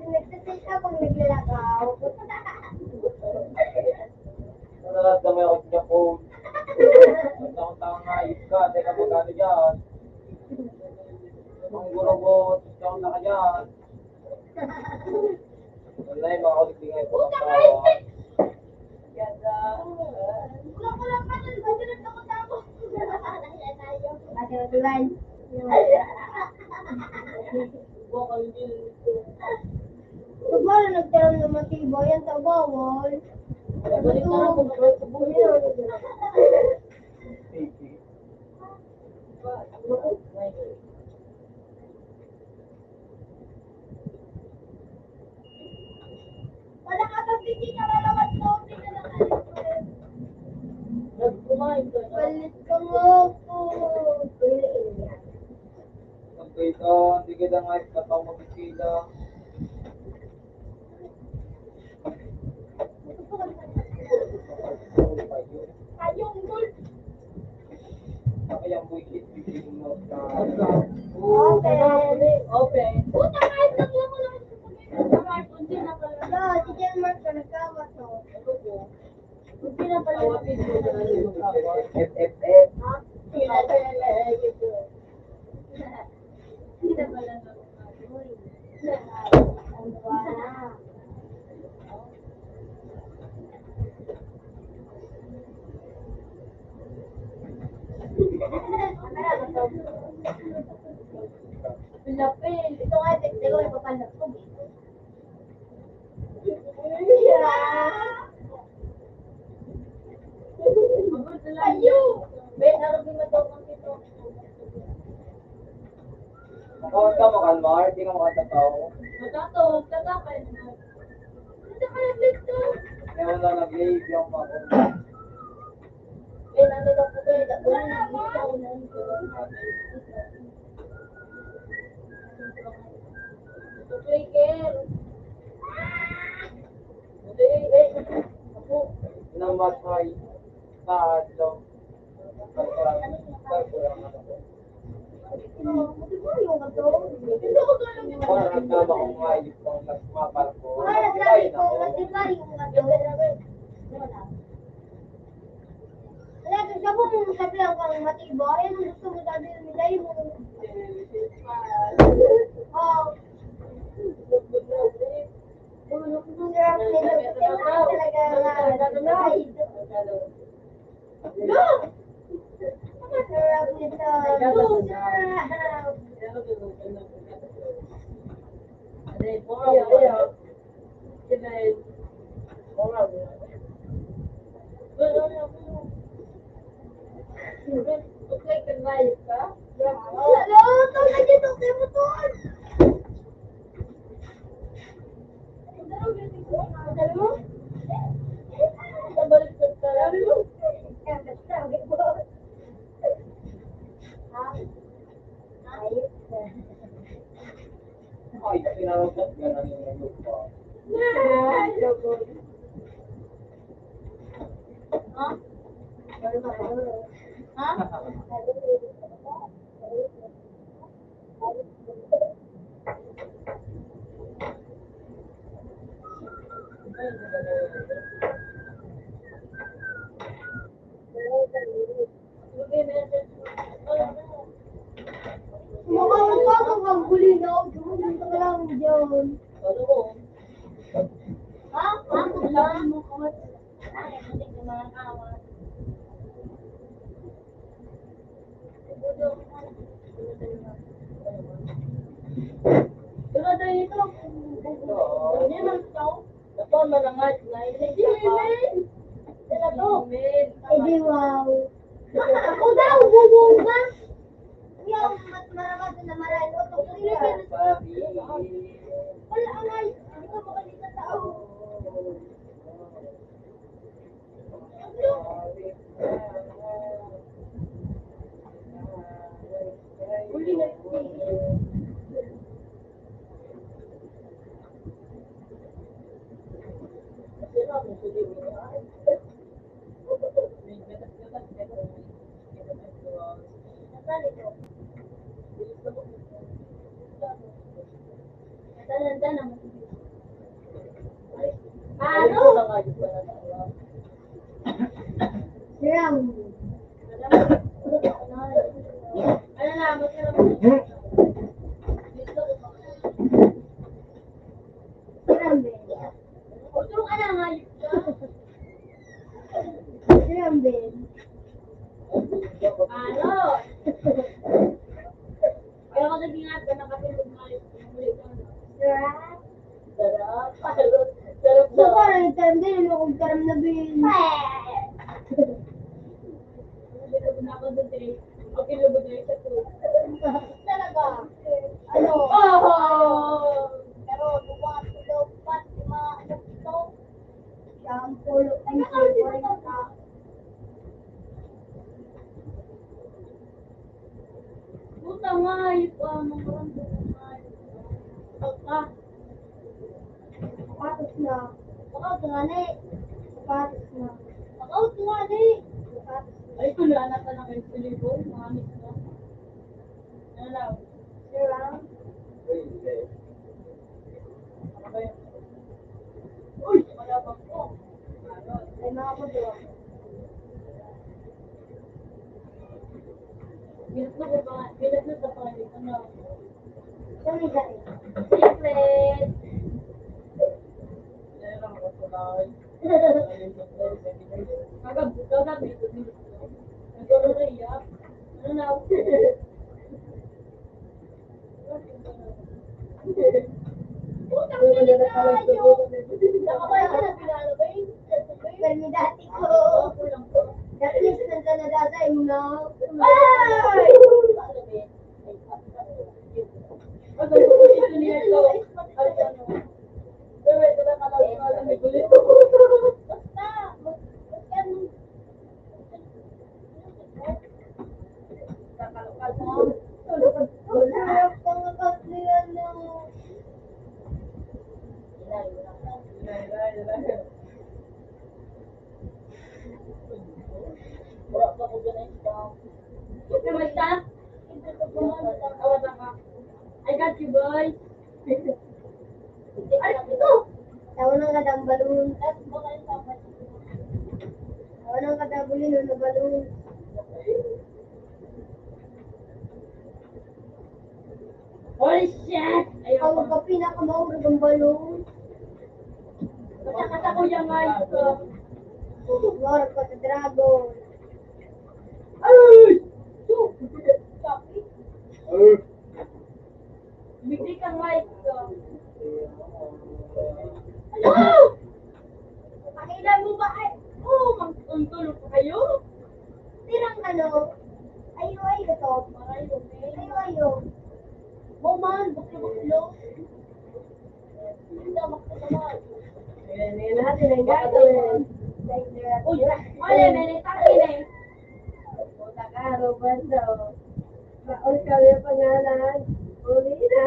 Nagtatest ako naglalakaw. Nanalat ka may ako sa phone. Basta kung tangayip ka, teka magkano dyan. Ang gurobot, ikaw na ka dyan. Wala yung mga kulitingay ko ng tao. Kulang pa nun. Ba't nagtakot ako? Ba't nagtulan? Pag wala nagtaroon ng matibay, yan sa bawal. Wala ka pag hindi ka malawat mo, Nagkumain ka na. Balit ka mo po. Ang dito, hindi kita nga ipataw magbisila. Ayong gul. Kaya bullshit, bibigyan mo sa... Open. Puta kahit na mo ko lang sa Mark, hindi na pala. No, si Jen Mark ka nagkamat no. Hindi na pala. FFF. Hindi na pala. Ang wala. Pilapil. Ito nga, ito ko ipapanap ko. Ayo! Ben, harapin mo daw kung ito. Makawag ka makalmar, hindi ka makatataw. Magkatawag ka ka pa. Ito ka nag-lift to. Kaya wala nag-leave yung mga Ben, ano daw po kayo? Trigger. namatay sa adlaw. Parang tama ko nga yung pang nagmapal ko. Ay, nako. Wala, sabi mo sabi lang kang matibay, ano gusto mo sabi nila mo? Oh. Ay, pinarapot ka na yung lupa. Wow. Ako daw, bubong ka. Yung mas maramat na marami. Wala ang ay. Hindi ka makalita tao. Uli na Siram. Ano na, masarap. Siram din. Utulong ka na, hayop ka. Siram din. Ano? Kaya ko naging ata. nakatulog na yun. Sarap. Sarap. Sarap So, na. parang taram din, kung taram na bin. Lubog na ako doon, Dre. Okay, lubog na yun sa tulog. Talaga. Ano? Oh! Pero, buwan ko daw pa, ano ito? Shampoo, ang shampoo ka. Puta nga, mga ah, Sapatos na. Sapatos nga ni. Sapatos na. Out nga ni. Sapatos na. Ay, kulana ka na kayo sa libo. Mahamit na. Ano lang? Sarap. Ano ba yun? Uy! Malabang ko. Ay, mga puto. Binat na sa pangalit. Ano? Sorry, guys. Secret! Ano lang ako tulay. Kagabi ito. Nagkaroon na iyak. Ano na? Putang pinig tayo! Nakabay ka na pinalo ba yun? Pero dati ko. Kulang ko. At least nang kanadada yung na. Ay! Ano ba ito niya ito? Ay, ano? Pero ito na kalawin may gulit. Basta, basta nung wala pang kapatlian ng Kamusta? Awan na ka. I got you, boy. Ay, ito! tawa ng kadang balon. Tawa ng kadang balon na balon. Holy shit! Ayaw Ang ko. pinakamahurag ang balon. Kata ko yung nga ito. Mahurag pa sa dragon. Ay! Bigli kang nga ito. Hello! Pakilan mo ba ay? Oh, magtuntulog pa kayo? Tirang ano? Ayo ay ito. Ayo ayo. Boman, baklo-baklo. Hindi na makasalaman. Hindi natin ang gagawin. Uy, wala, may nagtakin eh. Puta ka, Roberto. Maul kami ang pangalan. Uli na.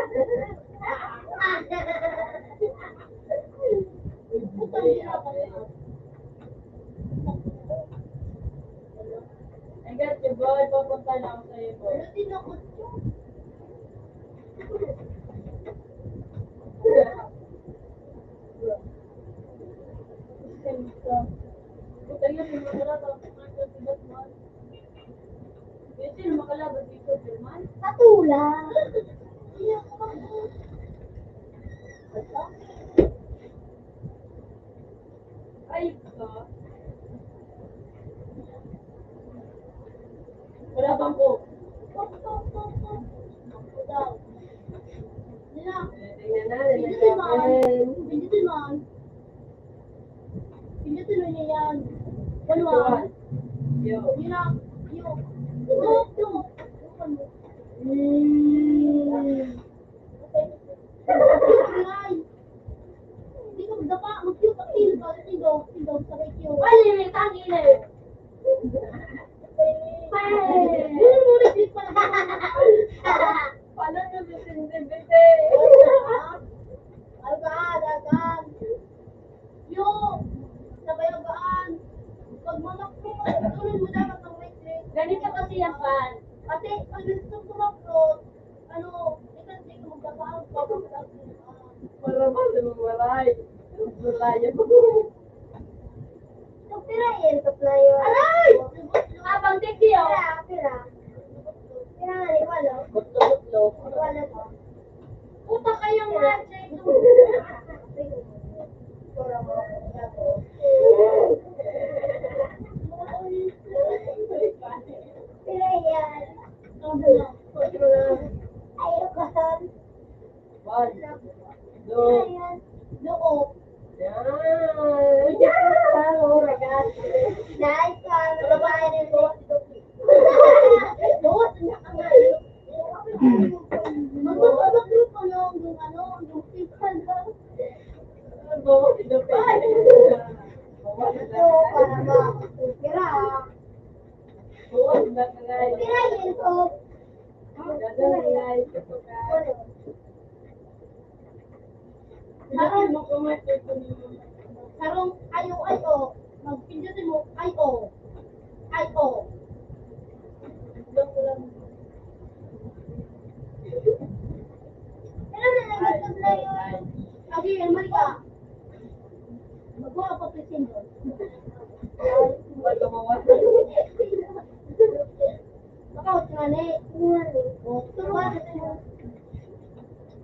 I got you, boy. Papunta na ako sa'yo, boy. Ano din ako ito? Puta yun, yung makalabas. Yung makalabas dito, German. Katula. Ay, ka. Wala bang ko? Tingnan natin ang gagawin. Pindutin mo niya yan. Wala. Yo. Yun na. Yun. Hindi ka magdapa. Mag-cue ka. Sigaw sa kay-cue. Ay, may tangin eh. Paano nyo bisindi-bisi? Agad. Yung sabayagaan. Pag mamakro, tulad mo dapat ang may trick. Ganito kasi yan, Pan. Kasi pag gusto ko makro, hindi ka magdapaan pa. Para ba lumalay? Lumalay ako. Pirahin sa playo. Aray! Abang tikiyo. Pira. Pira nga ni Walo. Butlo-butlo. Walo to. Puta kayong magic. Pira yan. Ayoko. One. Two. Loob. Yan. Oh my God. Nice one. Babae rin po. Loob. Mag-group ko yung yung people na. Bawa pinapay. Ito, para makakira. Bawa pinapay. Kira yun po. Dadalay. Sarong mo kumain sarong ayo ay o. Magpindutin mo ay o. Ay o. Pero nalagay na yun. Agi, mali ka. Magawa pa pisin doon. Makaot nga ni. Turuan mo.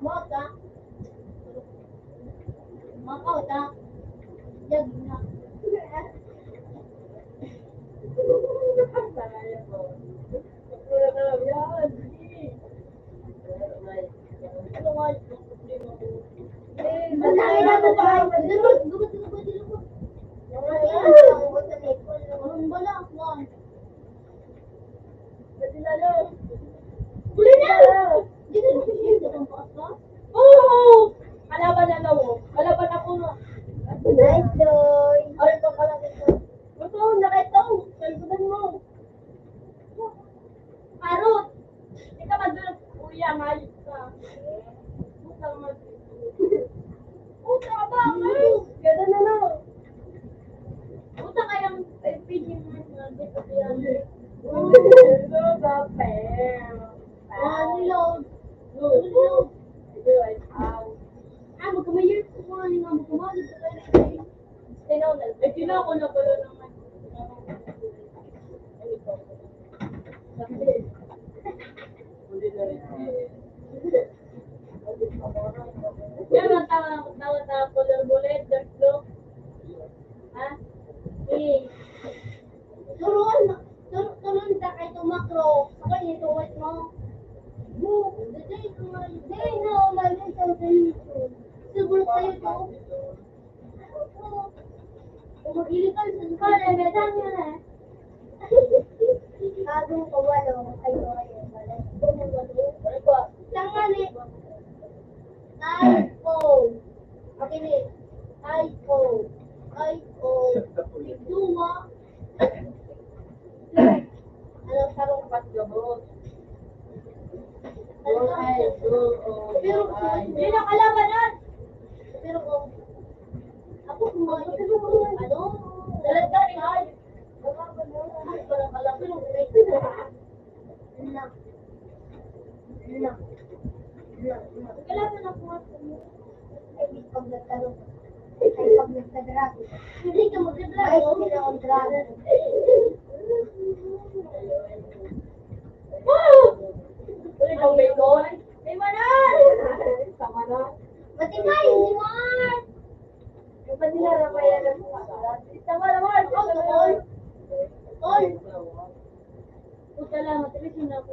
Makaot ka. Makaot ka. Yag na. Masakit na ito ba? Kalaban na lawo. Kalaban ako no. Nice doy. Ay, ito ka lang ito. Ito, nakita ko. Kalbutan mo. Parot. Hindi ka madulas. Kuya, mayos ka. Puta ka Puta ka ba? Ganda na lang. Puta kayang PG mo. Dito siya. Reload. Reload. Magkamayar ko mga nga magkamayar sa kayo. Eh, kinako na pala naman. Yan ang tawag na color bullet, dark blue. Ha? Eh. Turuan na kay tumakro. Ako yung tuwat mo. Hindi na umalis sa YouTube. Siguro kayo to. Kung mag-ilig ka sa skala, may dami na eh. Bagong kawalo. Ayun. Tangan eh. iPhone. Okay ni. iPhone. iPhone. Duma. Ano sarong Patgabot. pero hindi na kalabanan. Pero kung ako kumain ano? Dalat ka rin ay. Ay, parang kalaban ng kalaban ako mo. Ay, pag nagkaroon. Ay, pag nagkadrag. Hindi ka mag-drag. Ay, sila ang drag. Ulit ang may doon. May manan! Sama na. Matibay, si Mar! Yung pa nila na kaya na Tama naman. Tol. Tol. Puta lang. Matilis yun ako.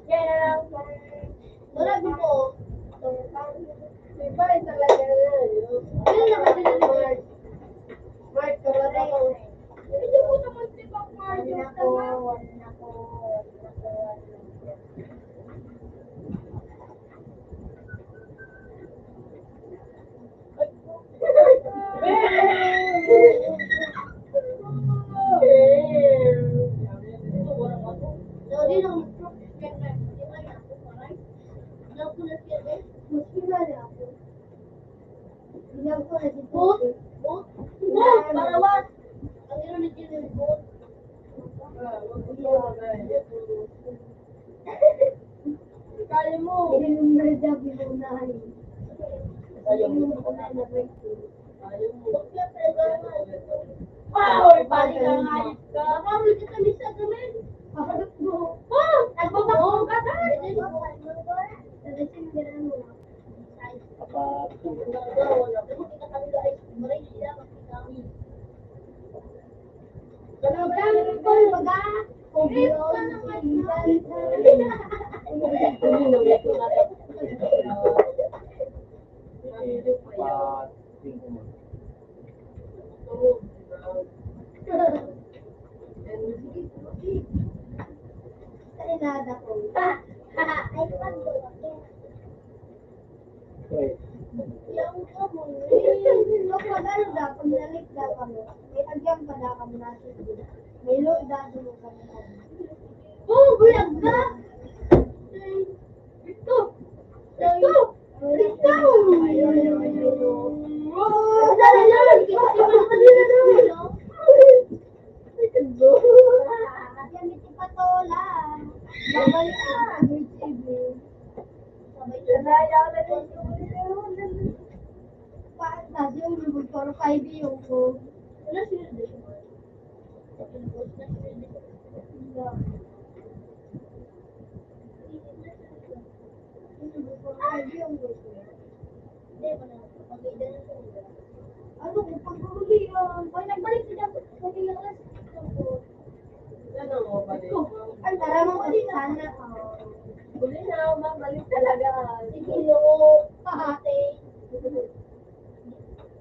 Yan na lang. Wala dito. Iba rin talaga na yun. Ano naman din ang Mark? Mark, talaga ko. Hindi ko naman si Pag Mario. Tama. Hindi na Boot? Boot? Boot! Parawan! Ang ino ni Jimmy Boot. Kaya mo. Wow! Balik ka nga. Kamamul ka kami sa gamin. Paharap mo. Oh! Nagbabakong ka tayo. Kaya Kainada ko. Ay, Wait. yung pag ano da, pag nalik da kami, may agyang pa da kami natin. May load da mo kami. Oh, bulag ka! Ito! Ito! Ito! Oh, dali lang! Dali lang! Yan, ito patola. Babalik ka. Kasi yung ribot ko, kaibiyon ko. Wala sila dito. Ano kung pag-uli yun? Pag nagbalik sila sa kilakas. Ano mo ba din? Ay, tara mo kasi sana. Huli na, mabalik talaga. Kilo, kahate.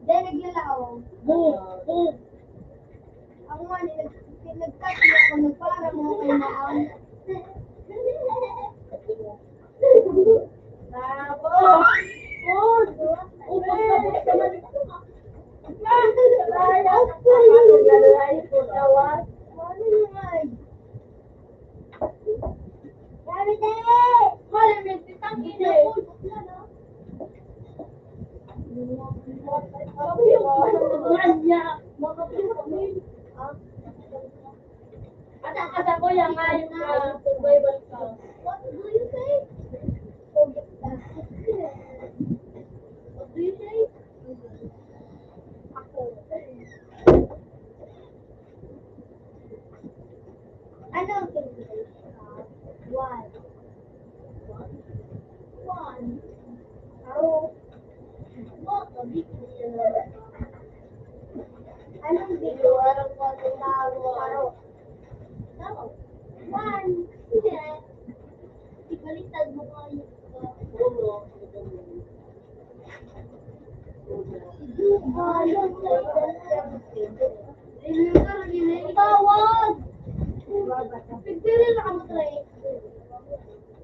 Then, naglalaw. Ako nga, nag-cut niya ako, nagpara mo kay Maang. Bravo! Good! Upos ka naman. Kaya ka pa, naglalay ko dawan. Ano naman? Dami Malamig, titang ine. Kata ko yung ngayon na survival ka. What do you say? What do you say? Ako. Ano ang sabihin? One. One. Aro. What a big deal. Anong video? Anong pagkakawa? Aro. No. One. Yeah. Ibaliktad mo kayo. Tawag! Pipili na kami try.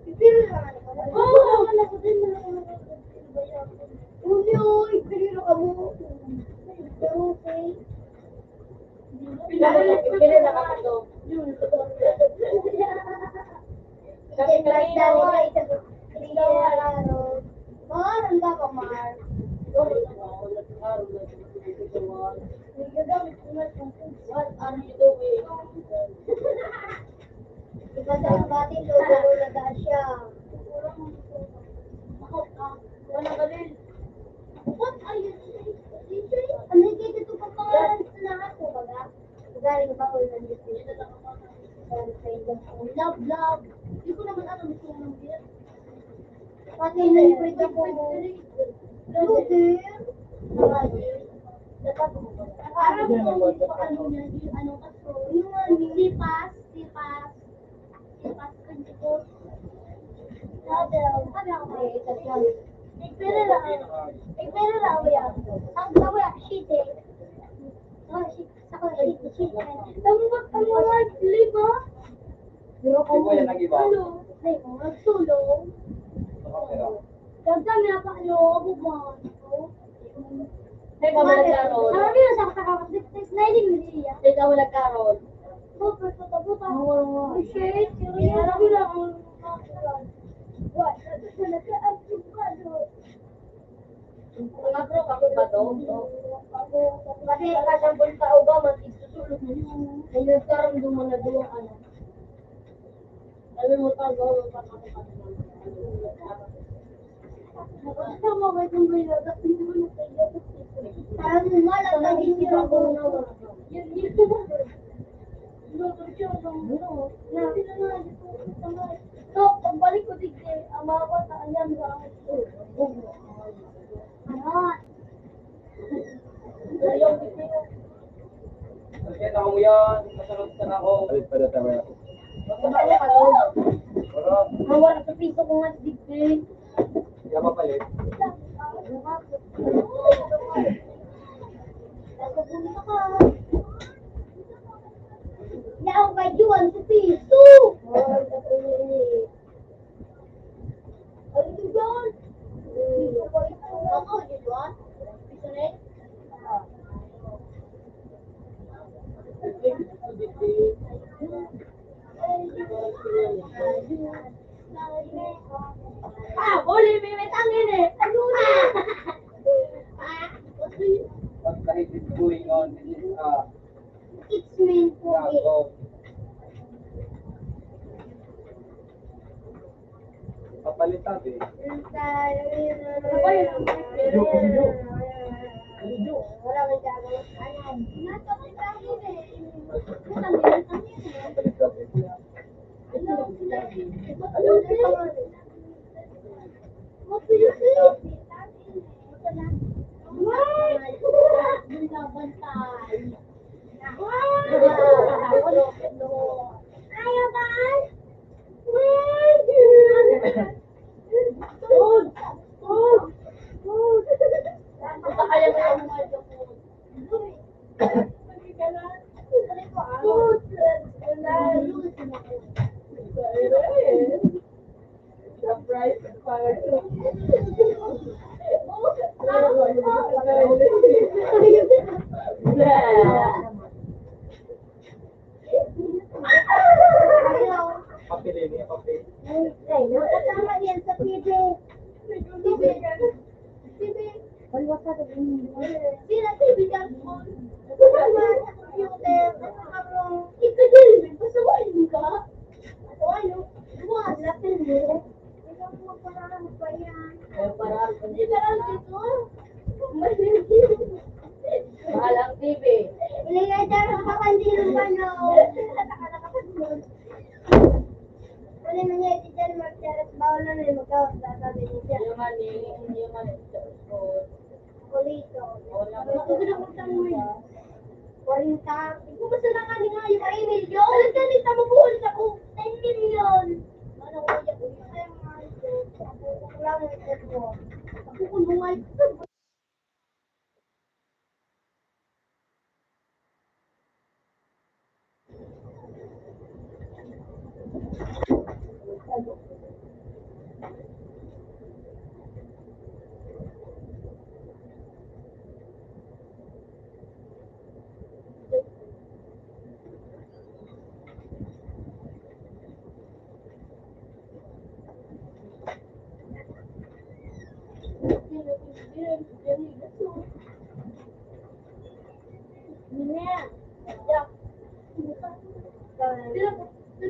Pipili na kami. Oo! Uy, pipili na kami. Okay. Pipili na kami to. Kami Mar, ang ka Mar. Iba sa batin to, gano'n na dahil siya. Wala ka din. What are you saying? Ano yung kaya ito papangalan sa lahat mo baga? Galing ba ko lang dito? Love, love. Hindi ko naman alam gusto mo ng beer. Pati na yung pwede ko. Luger. Parang kung ano niya, ano kaso. Yung sipas, sipas. Sipas ko. Sabi ako, Ikpere lang ako yan. Ang ako yan, sheet eh. Ako sheet. Tambak ang mga lima. Hindi ko yan nag-iba. Ay, nagsulong. Gagdami na pa, ako ba? Hey, ka wala karon. Ano yun sa kakakasik? Sliding mo siya. Hey, ka wala karon. Super, puta-puta. May shirt. Ano lang ang what? Mga bro, ako ba to? Kasi kasambol sa uga, mag-isusulog mo. Ay, nagkaroon doon mo na doon, ano. Sabi mo tayo, Basta mo ba itong gaya? Tapos hindi mo na parang malang lagi niya ako na yun po ba? So, pagbalik ko digde, ang mga kota, ayan ba? Ayan. Nakita ko mo yan. Masunod ka na ako. Balik pa na tayo. Basta ba ka to? piso ko nga digdig. Hindi ka mapalit. Nagpupunta ka. Yaw ba yun sa piso? Ay, ito yun. Ako, yun yun. Piso na yun. Boleh bebek angin eh. Aduh nah. What the heck is going on? This is It's meant for yeah, it. so, papalit natin. Wala man siya agad. Nasa may tangin eh. Tangin, tangin eh. Papalit natin. What do you say? Ayaw guys! Surprise, Papili niya, papili. Ay, nakasama yan sa TV. TV. TV. Sila TV ka mo. Kasama sa computer. Kasama ikaw din. Pasawain ka. Pasawain mo. Buwan, lapin mo. Ikaw mo magparaan pa yan. Hindi ka lang dito. Mahalang TV. Ilagay dyan ang kakandilong ano. Wala na niya, di dyan magsaras. Bawal na rin magkawag. Sasabi niya. Hindi man ito. Kulito. Wala ba? Makagulong mo sa mga. 40. Ikaw ba sa nga nga yung 1 million? Alam ka nita mo buhol sa 10 million. Ano ko yung ay mga ito. Ako lang ito. Ako kung bungal.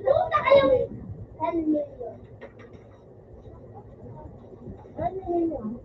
Punta kayo! 10 million. 10 million.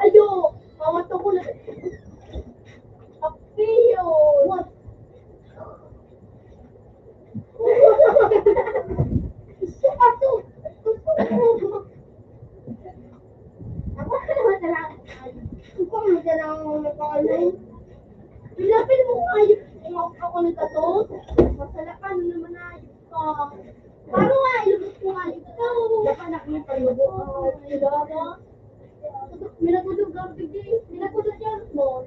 Ayo, mawat ko na. Apiyo. What? Ato. Ako naman na lang. Ako naman na lang magkakaroon. Pilapin mo ayos. Ako nagkatos. Masalakan naman ayos ka. Paano nga ilubos ko ayos ka? Napanak mo pa yung minagulog ang bigay. Minagulog yan mo.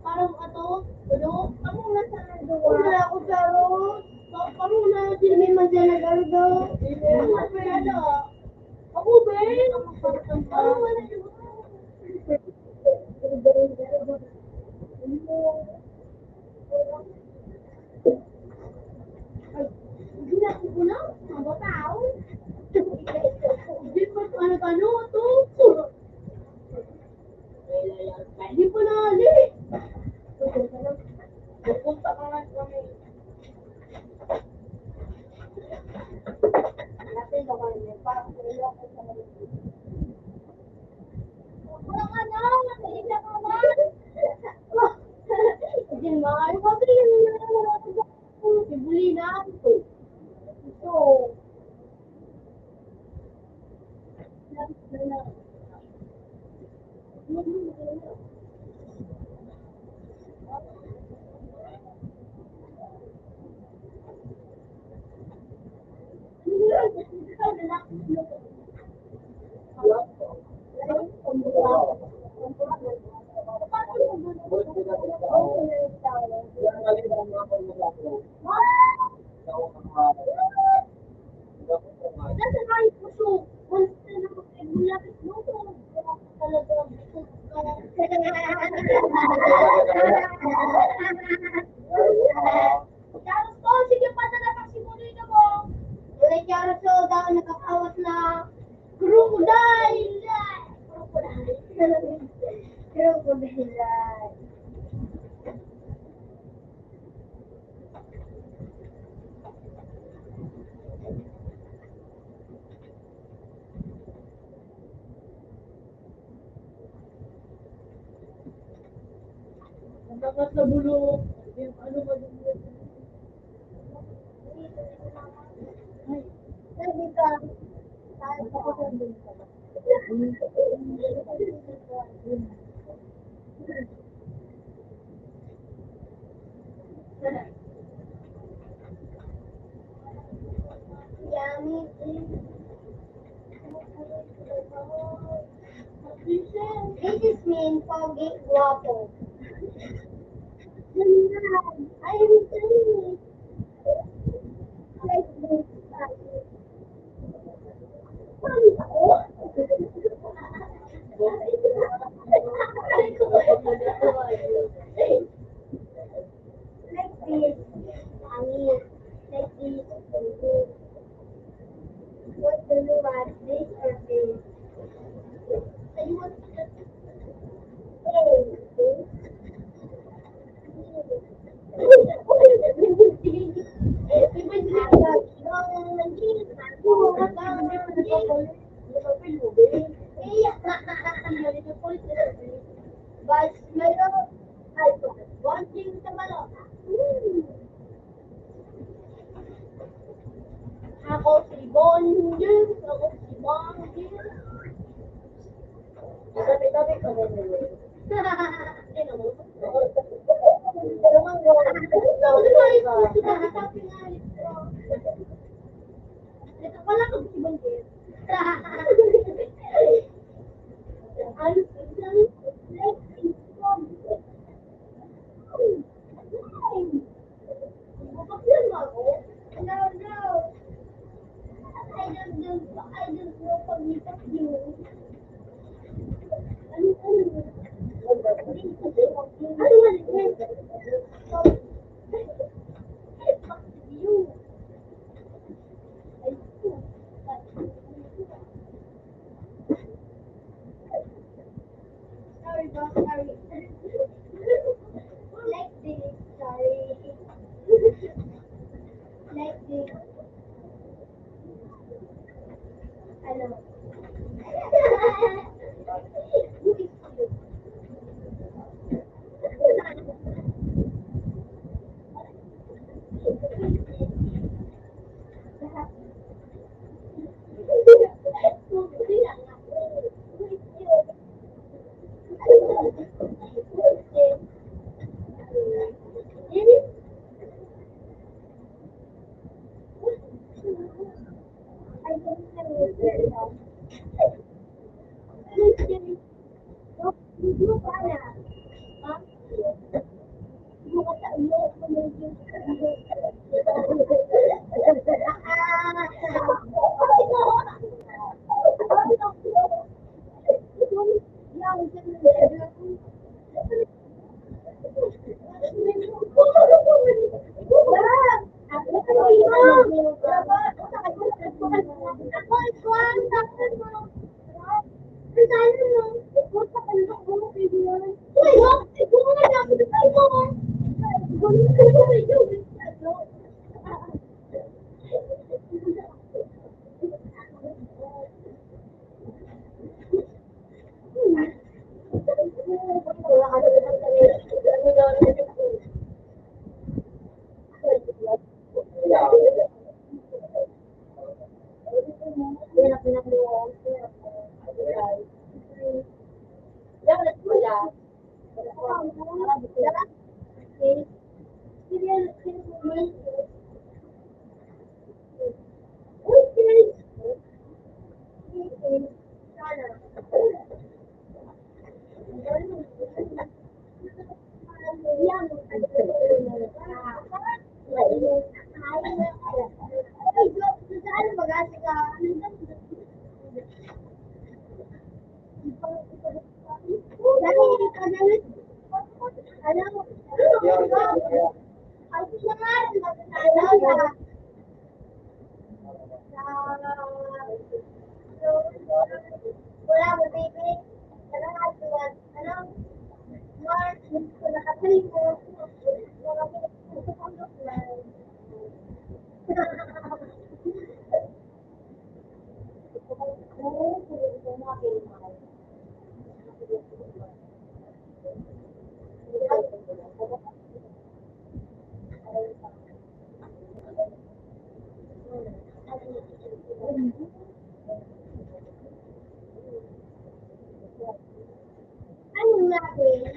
Parang ato. Ano? Ako nga sa nagawa. Wala ako sa ron. Ako na sinamin man siya nag-arga. Ako ba? Ano nga na Hindi na ako na, mga tao. Hindi pa ano to. Hindi pa nali. Pupunta ka nga kami. Natin na kami. Parang wala ko sa mga. Wala ka na, matilig na ka na. Hindi mga ano ka, Sibulina. Ito. Yan mali ang mga pagmumako. Nasa kahit puso, once na nakapagulapit mo, talagang Charles ko, sige pa na napagsimuloy na mo. Wala Charles ko, daw nakakawat na crocodile. Crocodile. Nagkakat na bulok. Ano ba yung Sabi ka, sabi ko Yummy. This is mean Pogi Guapo. I am saying like this. Like this. I mean, like this. What do you want? This or this? So you want to But meron one thing sa balot. Ako si Bonjour, ako si Bonjour. Sabi-sabi ka na nila. Sino mo? Pero man, Wala ka si Bonjour. Sorry, boss, sorry. Like this, sorry. Like this. Hello. Who is you? Wala mo, baby. March, nakatay mo. Ano lagi?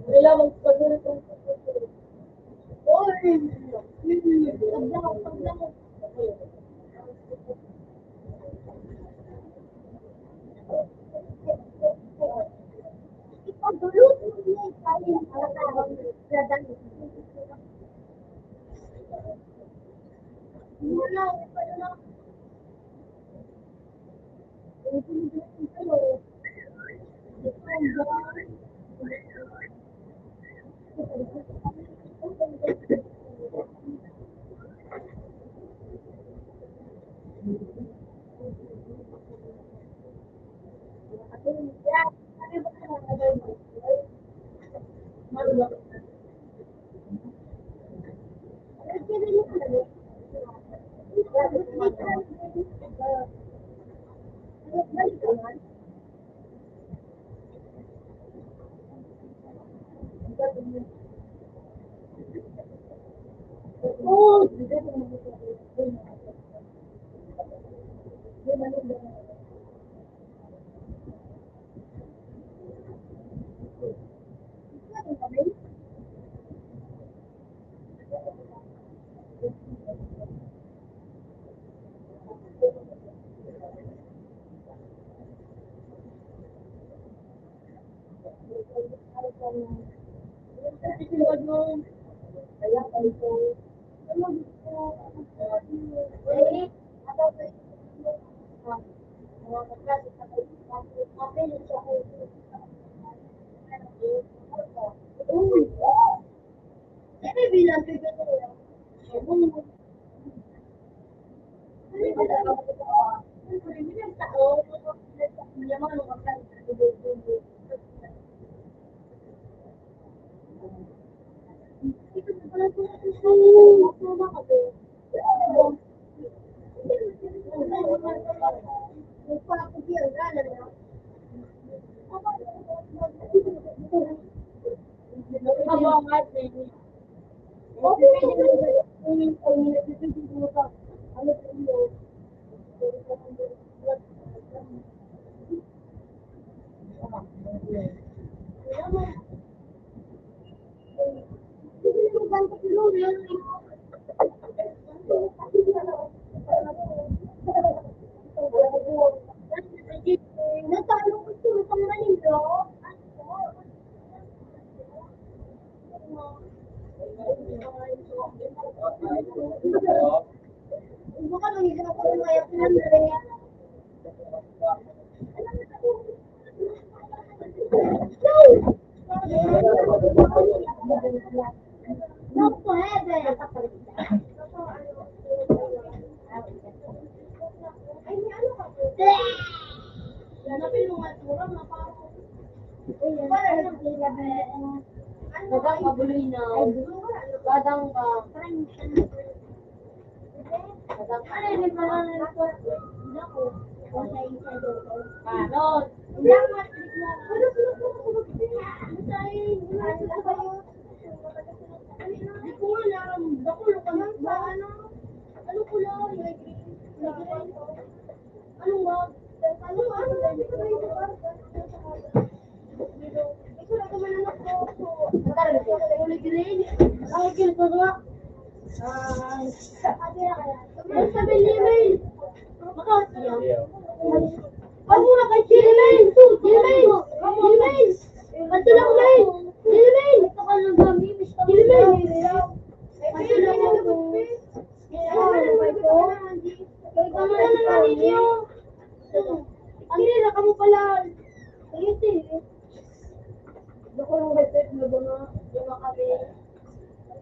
Kailangan pag-ulit ang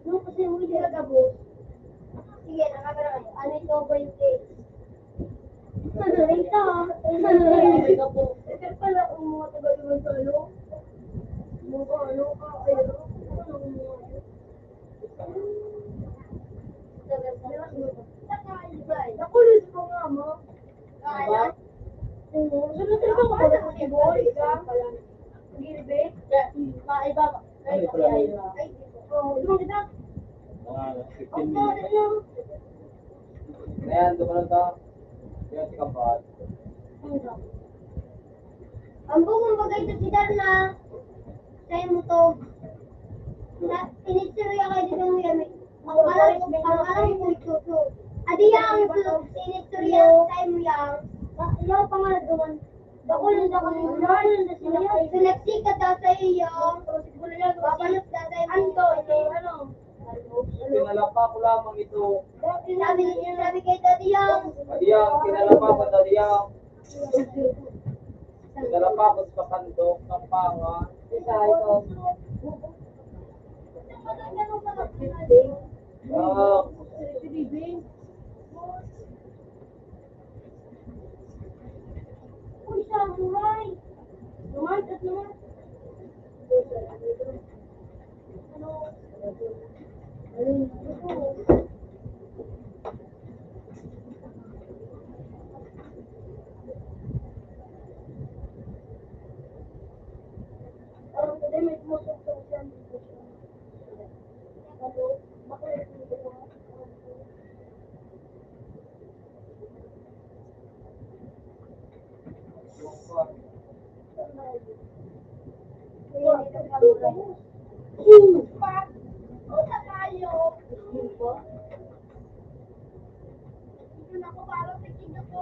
Nung kasi mo hindi nagabos. Sige, nakagara kayo. Ano ito ba yung cake? Ito. Ito pala ang mga taga-iwan sa ano. Ano ka, ayun. Nakulit ko nga mo. Kaya? Sunod rin ako pala sa tibol. Gilbe? Maiba. Ay, lumang kita. Mga 15 Ako, minutes. ano? Ayan, dumalang ta. Yan si Kampat. Ang bungon bagay ito si Darna. Sa'yo mo to. Inistorya kayo dito mo yan. Ang alam ko ito. Adi yang inistorya sa'yo mo yang. Ayaw pa nga doon. Ako lang ako lang sila. Seleksi ka daw sa iyo. Babalot daw sa iyo. Ano? Kinalapa ko lamang ito. Sabi kay Daddy Yang. Adiyang, kinalapa ko Adiyang. Kinalapa ko sa kandok ng panga. Isa ito. Ah, Uy, samurai. Naman, at naman. Ano? Today may tumusok sa usan. Ano? Bakit? Pak! Usa tayo! Dito na ako parang tigil ko.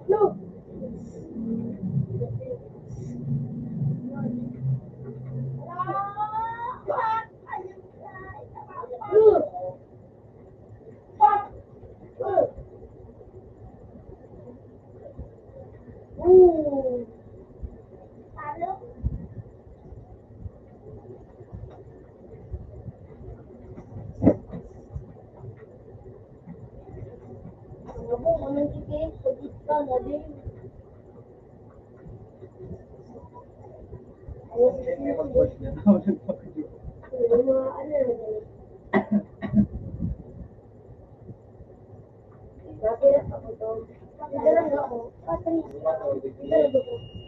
Look!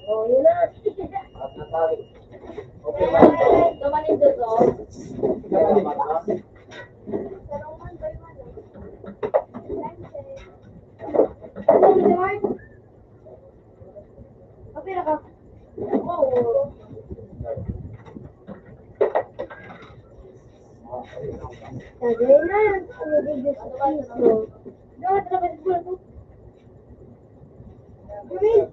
Oh, yun na. at natali. Okay ba ito? Tumanin dito. Ikaw ba ito? Tagay na. Ano ba yung piso? Dapat na ba ito? Gawin.